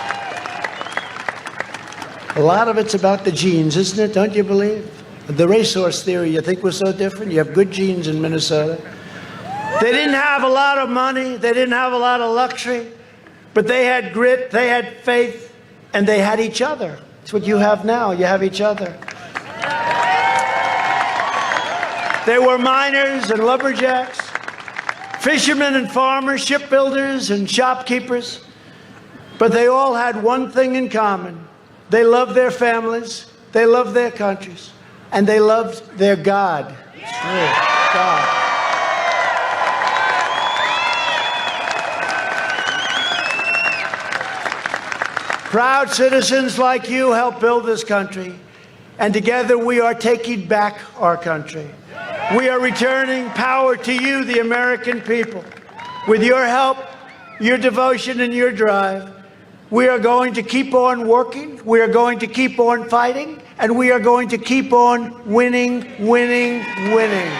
A lot of it's about the genes, isn't it? Don't you believe? The racehorse theory, you think was so different? You have good genes in Minnesota. They didn't have a lot of money. They didn't have a lot of luxury. But they had grit, they had faith, and they had each other. It's what you have now. You have each other. They were miners and lumberjacks, fishermen and farmers, shipbuilders and shopkeepers. But they all had one thing in common. They loved their families, they loved their countries, and they loved their God. God. Proud citizens like you help build this country, and together we are taking back our country. We are returning power to you, the American people. With your help, your devotion, and your drive, we are going to keep on working, we are going to keep on fighting, and we are going to keep on winning, winning, winning.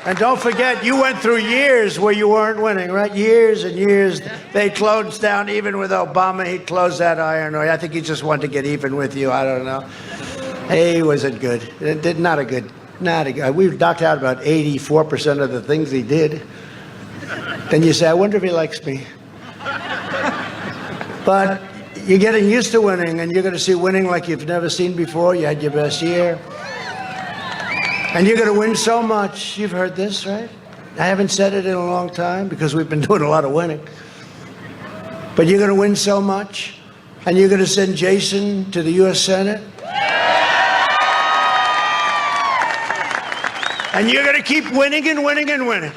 And don't forget, you went through years where you weren't winning, right? Years and years. They closed down, even with Obama, he closed that iron ore. I think he just wanted to get even with you. I don't know. He wasn't good. Not a good. We've knocked out about 84% of the things he did. Then you say, I wonder if he likes me. But you're getting used to winning, and you're going to see winning like you've never seen before. You had your best year. And you're going to win so much. You've heard this, right? I haven't said it in a long time because we've been doing a lot of winning. But you're going to win so much, and you're going to send Jason to the U.S. Senate. And you're going to keep winning and winning and winning.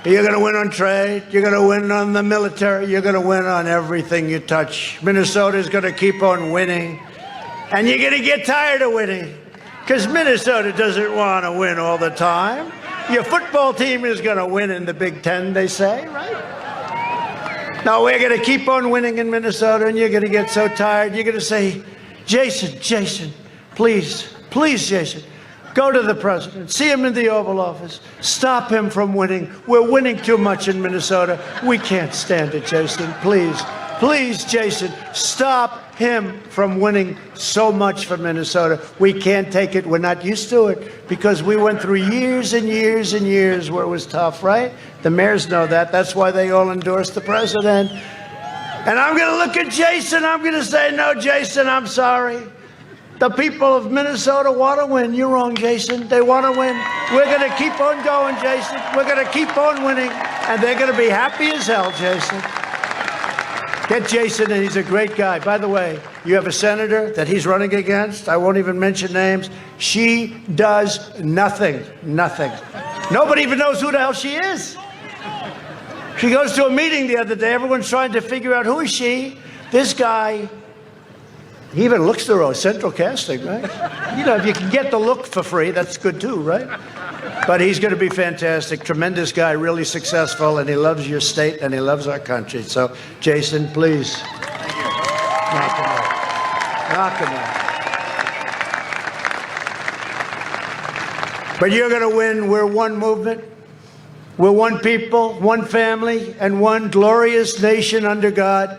You're going to win on trade. You're going to win on the military. You're going to win on everything you touch. Minnesota's going to keep on winning. And you're going to get tired of winning. Because Minnesota doesn't want to win all the time. Your football team is going to win in the Big Ten, they say, right? No, we're going to keep on winning in Minnesota, and you're going to get so tired. You're going to say, Jason, please, Jason, go to the president. See him in the Oval Office. Stop him from winning. We're winning too much in Minnesota. We can't stand it, Jason. Please, Jason, stop him from winning so much for Minnesota. We can't take it. We're not used to it because we went through years and years and years where it was tough, right? The mayors know that. That's why they all endorsed the president. And I'm going to look at Jason. I'm going to say, no, Jason, I'm sorry. The people of Minnesota want to win. You're wrong, Jason. They want to win. We're going to keep on going, Jason. We're going to keep on winning. And they're going to be happy as hell, Jason. Get Jason, and he's a great guy. By the way, you have a senator that he's running against. I won't even mention names. She does nothing. Nobody even knows who the hell she is. She goes to a meeting the other day. Everyone's trying to figure out who is she. This guy, he even looks through Central Casting, right? You know, if you can get the look for free, that's good too, right? But he's going to be fantastic, tremendous guy, really successful, and he loves your state and he loves our country. So, Jason, please. Knock him out. But you're going to win. We're one movement. We're one people, one family, and one glorious nation under God.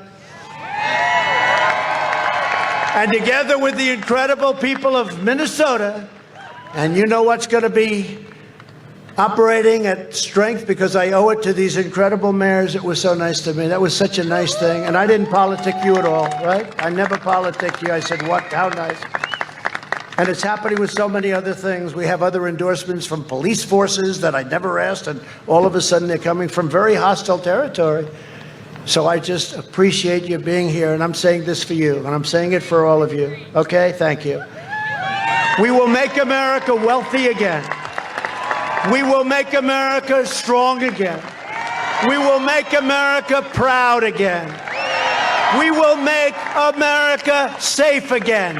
And together with the incredible people of Minnesota, and you know what's going to be operating at strength because I owe it to these incredible mayors. It was so nice to me. That was such a nice thing. And I didn't politic you at all, right? I never politic you. I said, what? How nice. And it's happening with so many other things. We have other endorsements from police forces that I never asked, and all of a sudden they're coming from very hostile territory. So I just appreciate you being here, and I'm saying this for you, and I'm saying it for all of you. Okay? Thank you. We will make America wealthy again. We will make America strong again. We will make America proud again. We will make America safe again.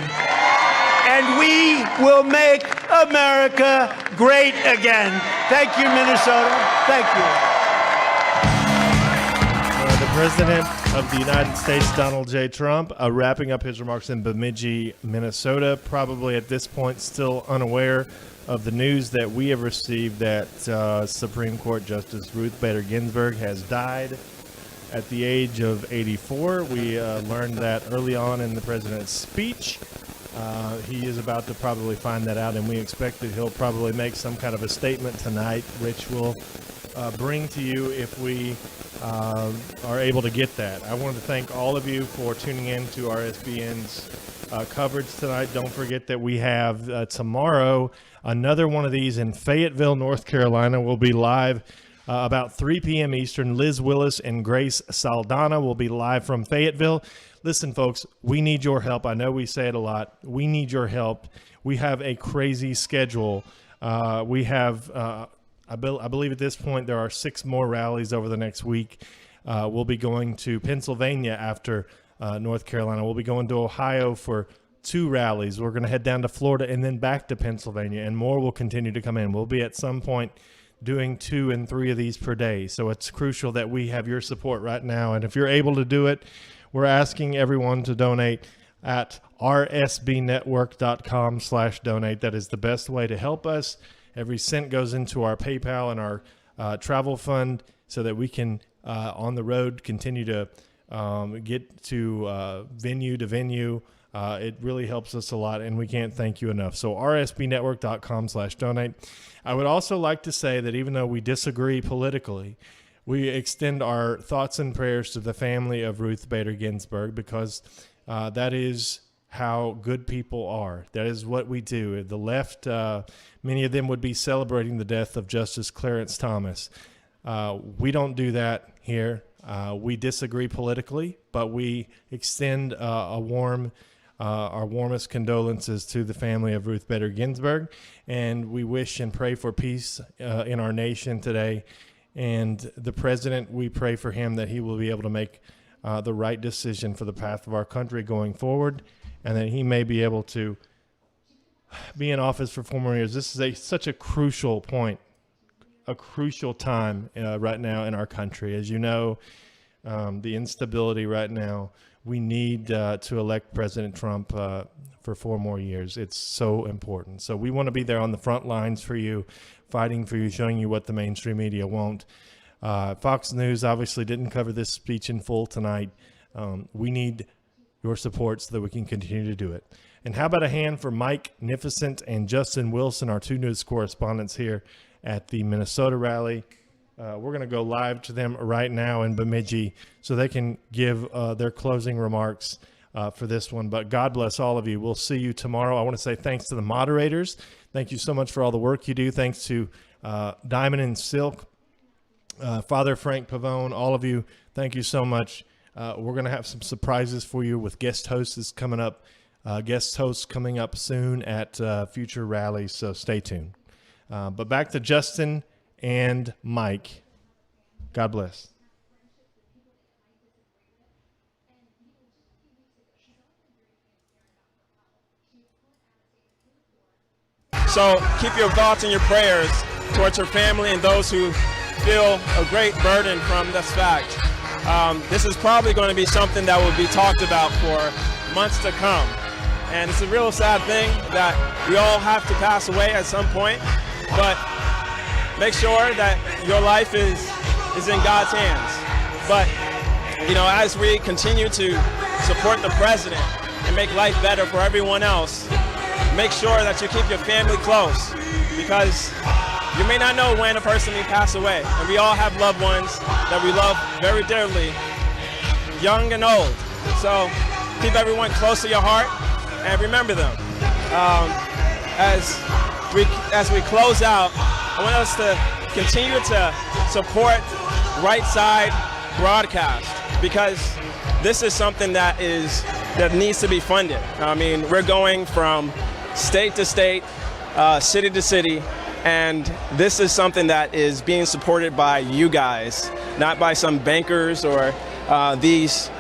And we will make America great again. Thank you, Minnesota. Thank you. The President of the United States, Donald J. Trump, wrapping up his remarks in Bemidji, Minnesota, probably at this point still unaware of the news that we have received that Supreme Court Justice Ruth Bader Ginsburg has died at the age of 84. We learned that early on in the president's speech. He is about to probably find that out, and we expect that he'll probably make some kind of a statement tonight, which we'll bring to you if we are able to get that. I want to thank all of you for tuning in to RSBN's coverage tonight. Don't forget that we have tomorrow another one of these in Fayetteville, North Carolina. We'll be live about 3 p.m. Eastern. Liz Willis and Grace Saldana will be live from Fayetteville. Listen, folks, we need your help. I know we say it a lot. We need your help. We have a crazy schedule. We have, I believe at this point, there are 6 more rallies over the next week. We'll be going to Pennsylvania after North Carolina. We'll be going to Ohio for 2 rallies. We're going to head down to Florida and then back to Pennsylvania, and more will continue to come in. We'll be at some point doing 2 and 3 of these per day. So it's crucial that we have your support right now. And if you're able to do it, we're asking everyone to donate at rsbnetwork.com/donate. That is the best way to help us Every cent goes into our PayPal and our travel fund so that we can, on the road, continue to get to venue. It really helps us a lot, and we can't thank you enough. So rsbnetwork.com/donate. I would also like to say that even though we disagree politically, we extend our thoughts and prayers to the family of Ruth Bader Ginsburg, because that is how good people are. That is what we do. The left, many of them would be celebrating the death of Justice Clarence Thomas. We don't do that here. We disagree politically, but we extend our warmest condolences to the family of Ruth Bader Ginsburg, and we wish and pray for peace in our nation today. And the president, we pray for him that he will be able to make the right decision for the path of our country going forward, and that he may be able to be in office for 4 more years. This is such a crucial point, a crucial time right now in our country. As you know, the instability right now, we need to elect President Trump for 4 more years. It's so important. So we want to be there on the front lines for you, fighting for you, showing you what the mainstream media won't. Fox News obviously didn't cover this speech in full tonight. We need your support so that we can continue to do it. And how about a hand for Mike Nificent and Justin Wilson, our 2 news correspondents here at the Minnesota rally. We're going to go live to them right now in Bemidji so they can give their closing remarks for this one. But God bless all of you. We'll see you tomorrow. I want to say thanks to the moderators. Thank you so much for all the work you do. Thanks to Diamond and Silk, Father Frank Pavone, all of you. Thank you so much. We're going to have some surprises for you with guest hosts coming up. Guest hosts coming up soon at future rallies, so stay tuned. But back to Justin and Mike. God bless. So keep your thoughts and your prayers towards her family and those who feel a great burden from this fact. This is probably going to be something that will be talked about for months to come. And it's a real sad thing that we all have to pass away at some point, but make sure that your life is in God's hands. But, you know, as we continue to support the president and make life better for everyone else, make sure that you keep your family close, because you may not know when a person may pass away. And we all have loved ones that we love very dearly, young and old. So keep everyone close to your heart and remember them. As we close out, I want us to continue to support Right Side Broadcast, because this is something that needs to be funded. I mean, we're going from state to state, city to city, and this is something that is being supported by you guys, not by some bankers or these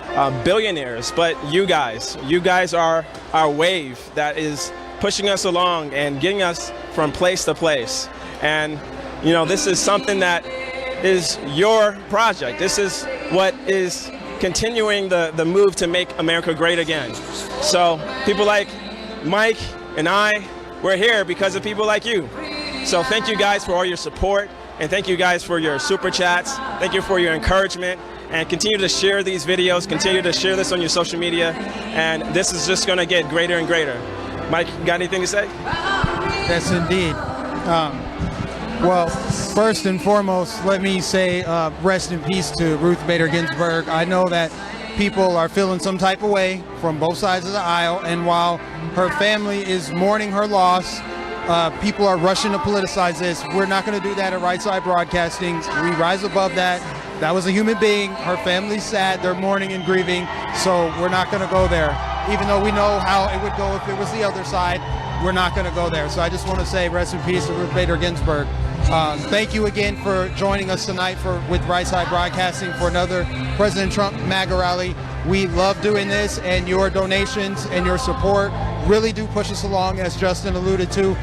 billionaires, but you guys. You guys are our wave that is pushing us along and getting us from place to place. And, you know, this is something that is your project. This is what is continuing the move to make America great again. So people like Mike and we're here because of people like you. So thank you guys for all your support, and thank you guys for your super chats. Thank you for your encouragement, and continue to share these videos, continue to share this on your social media, and this is just gonna get greater and greater. Mike, got anything to say? Yes, indeed. Well, first and foremost, let me say rest in peace to Ruth Bader Ginsburg. I know that people are feeling some type of way from both sides of the aisle, and while her family is mourning her loss, people are rushing to politicize this. We're not going to do that at Right Side Broadcasting. We rise above that. That was a human being. Her family's sad. They're mourning and grieving, so we're not going to go there. Even though we know how it would go if it was the other side, we're not going to go there. So I just want to say rest in peace to Ruth Bader Ginsburg. Thank you again for joining us tonight with Right Side Broadcasting for another President Trump MAGA rally. We love doing this, and your donations and your support really do push us along, as Justin alluded to.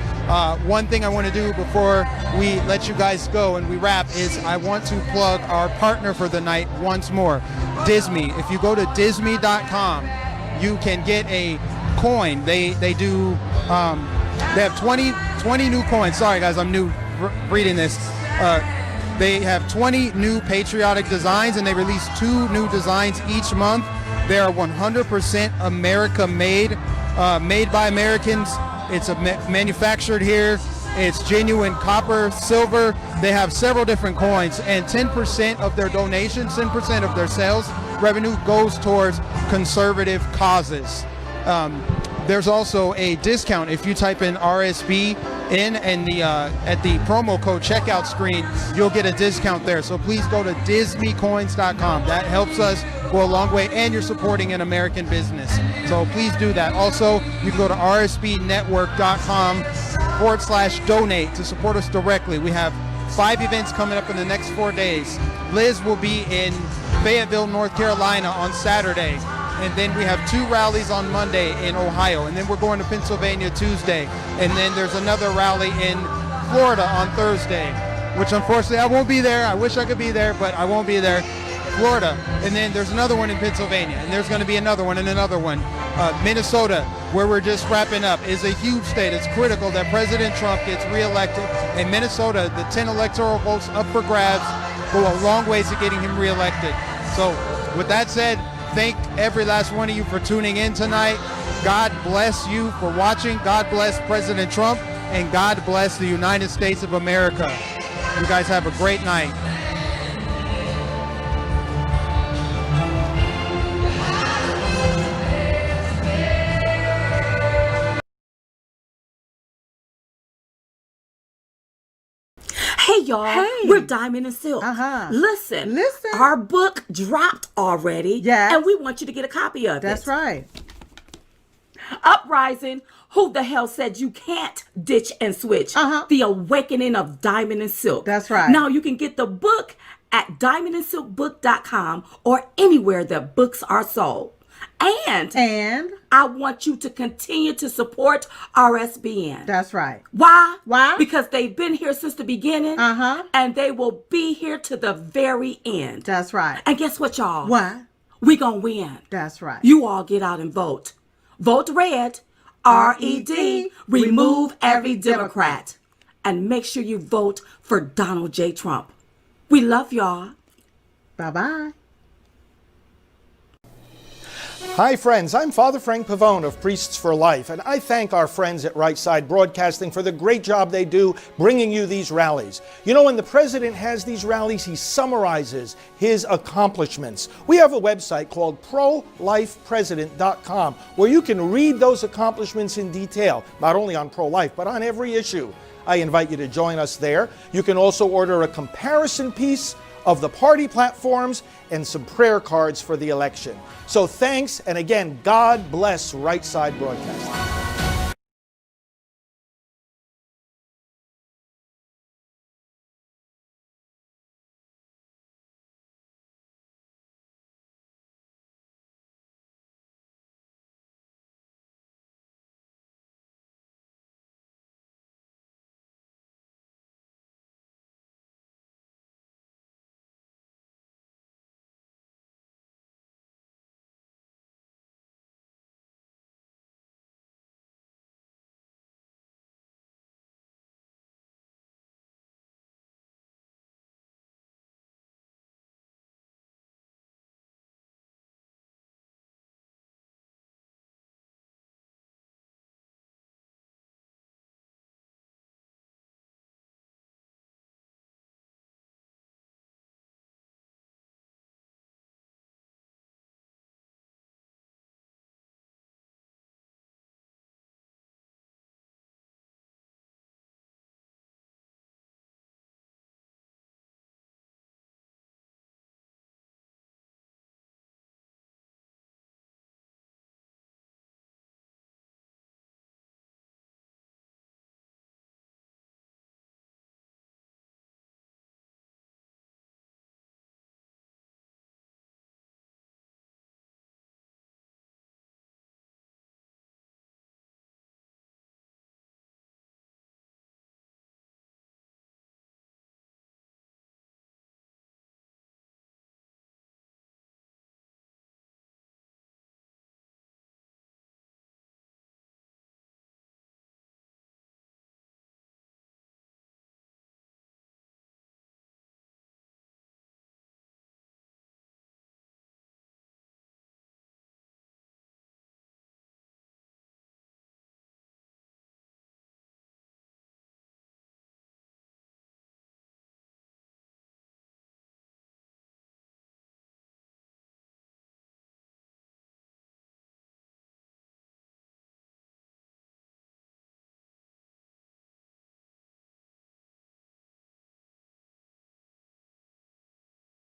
One thing I want to do before we let you guys go and we wrap is I want to plug our partner for the night once more, Disney. If you go to Disney.com, you can get a coin. They do They have 20 new coins. Sorry, guys, I'm new reading this. They have 20 new patriotic designs, and they release 2 new designs each month. They are 100% America made, made by Americans. It's manufactured here. It's genuine copper, silver. They have several different coins, and 10% of their donations, 10% of their sales revenue goes towards conservative causes. There's also a discount if you type in RSB in and at the promo code checkout screen, you'll get a discount there. So please go to dismecoins.com. That helps us go a long way, and you're supporting an American business. So please do that. Also, you can go to rsbnetwork.com/donate to support us directly. We have 5 events coming up in the next 4 days. Liz will be in Fayetteville, North Carolina on Saturday. And then we have 2 rallies on Monday in Ohio. And then we're going to Pennsylvania Tuesday. And then there's another rally in Florida on Thursday, which unfortunately I won't be there. I wish I could be there, but I won't be there. Florida. And then there's another one in Pennsylvania. And there's going to be another one and another one. Minnesota, where we're just wrapping up, is a huge state. It's critical that President Trump gets reelected. In Minnesota, the 10 electoral votes up for grabs go a long ways to getting him reelected. So with that said, thank every last one of you for tuning in tonight. God bless you for watching. God bless President Trump, and God bless the United States of America. You guys have a great night. Hey y'all, we're Diamond and Silk. Listen, our book dropped already, and we want you to get a copy of it. That's right. Uprising, who the hell said you can't ditch and switch? The Awakening of Diamond and Silk. That's right. Now you can get the book at diamondandsilkbook.com or anywhere that books are sold. And I want you to continue to support RSBN. That's right. Why? Because they've been here since the beginning. And they will be here to the very end. That's right. And guess what, y'all? What? We gonna win. That's right. You all get out and vote. Vote red. RED. Remove every Democrat. And make sure you vote for Donald J. Trump. We love y'all. Bye-bye. Hi friends, I'm Father Frank Pavone of Priests for Life, and I thank our friends at Right Side Broadcasting for the great job they do bringing you these rallies. You know, when the president has these rallies, he summarizes his accomplishments. We have a website called prolifepresident.com where you can read those accomplishments in detail, not only on pro-life, but on every issue. I invite you to join us there. You can also order a comparison piece of the party platforms and some prayer cards for the election. So thanks, and again, God bless Right Side Broadcasting.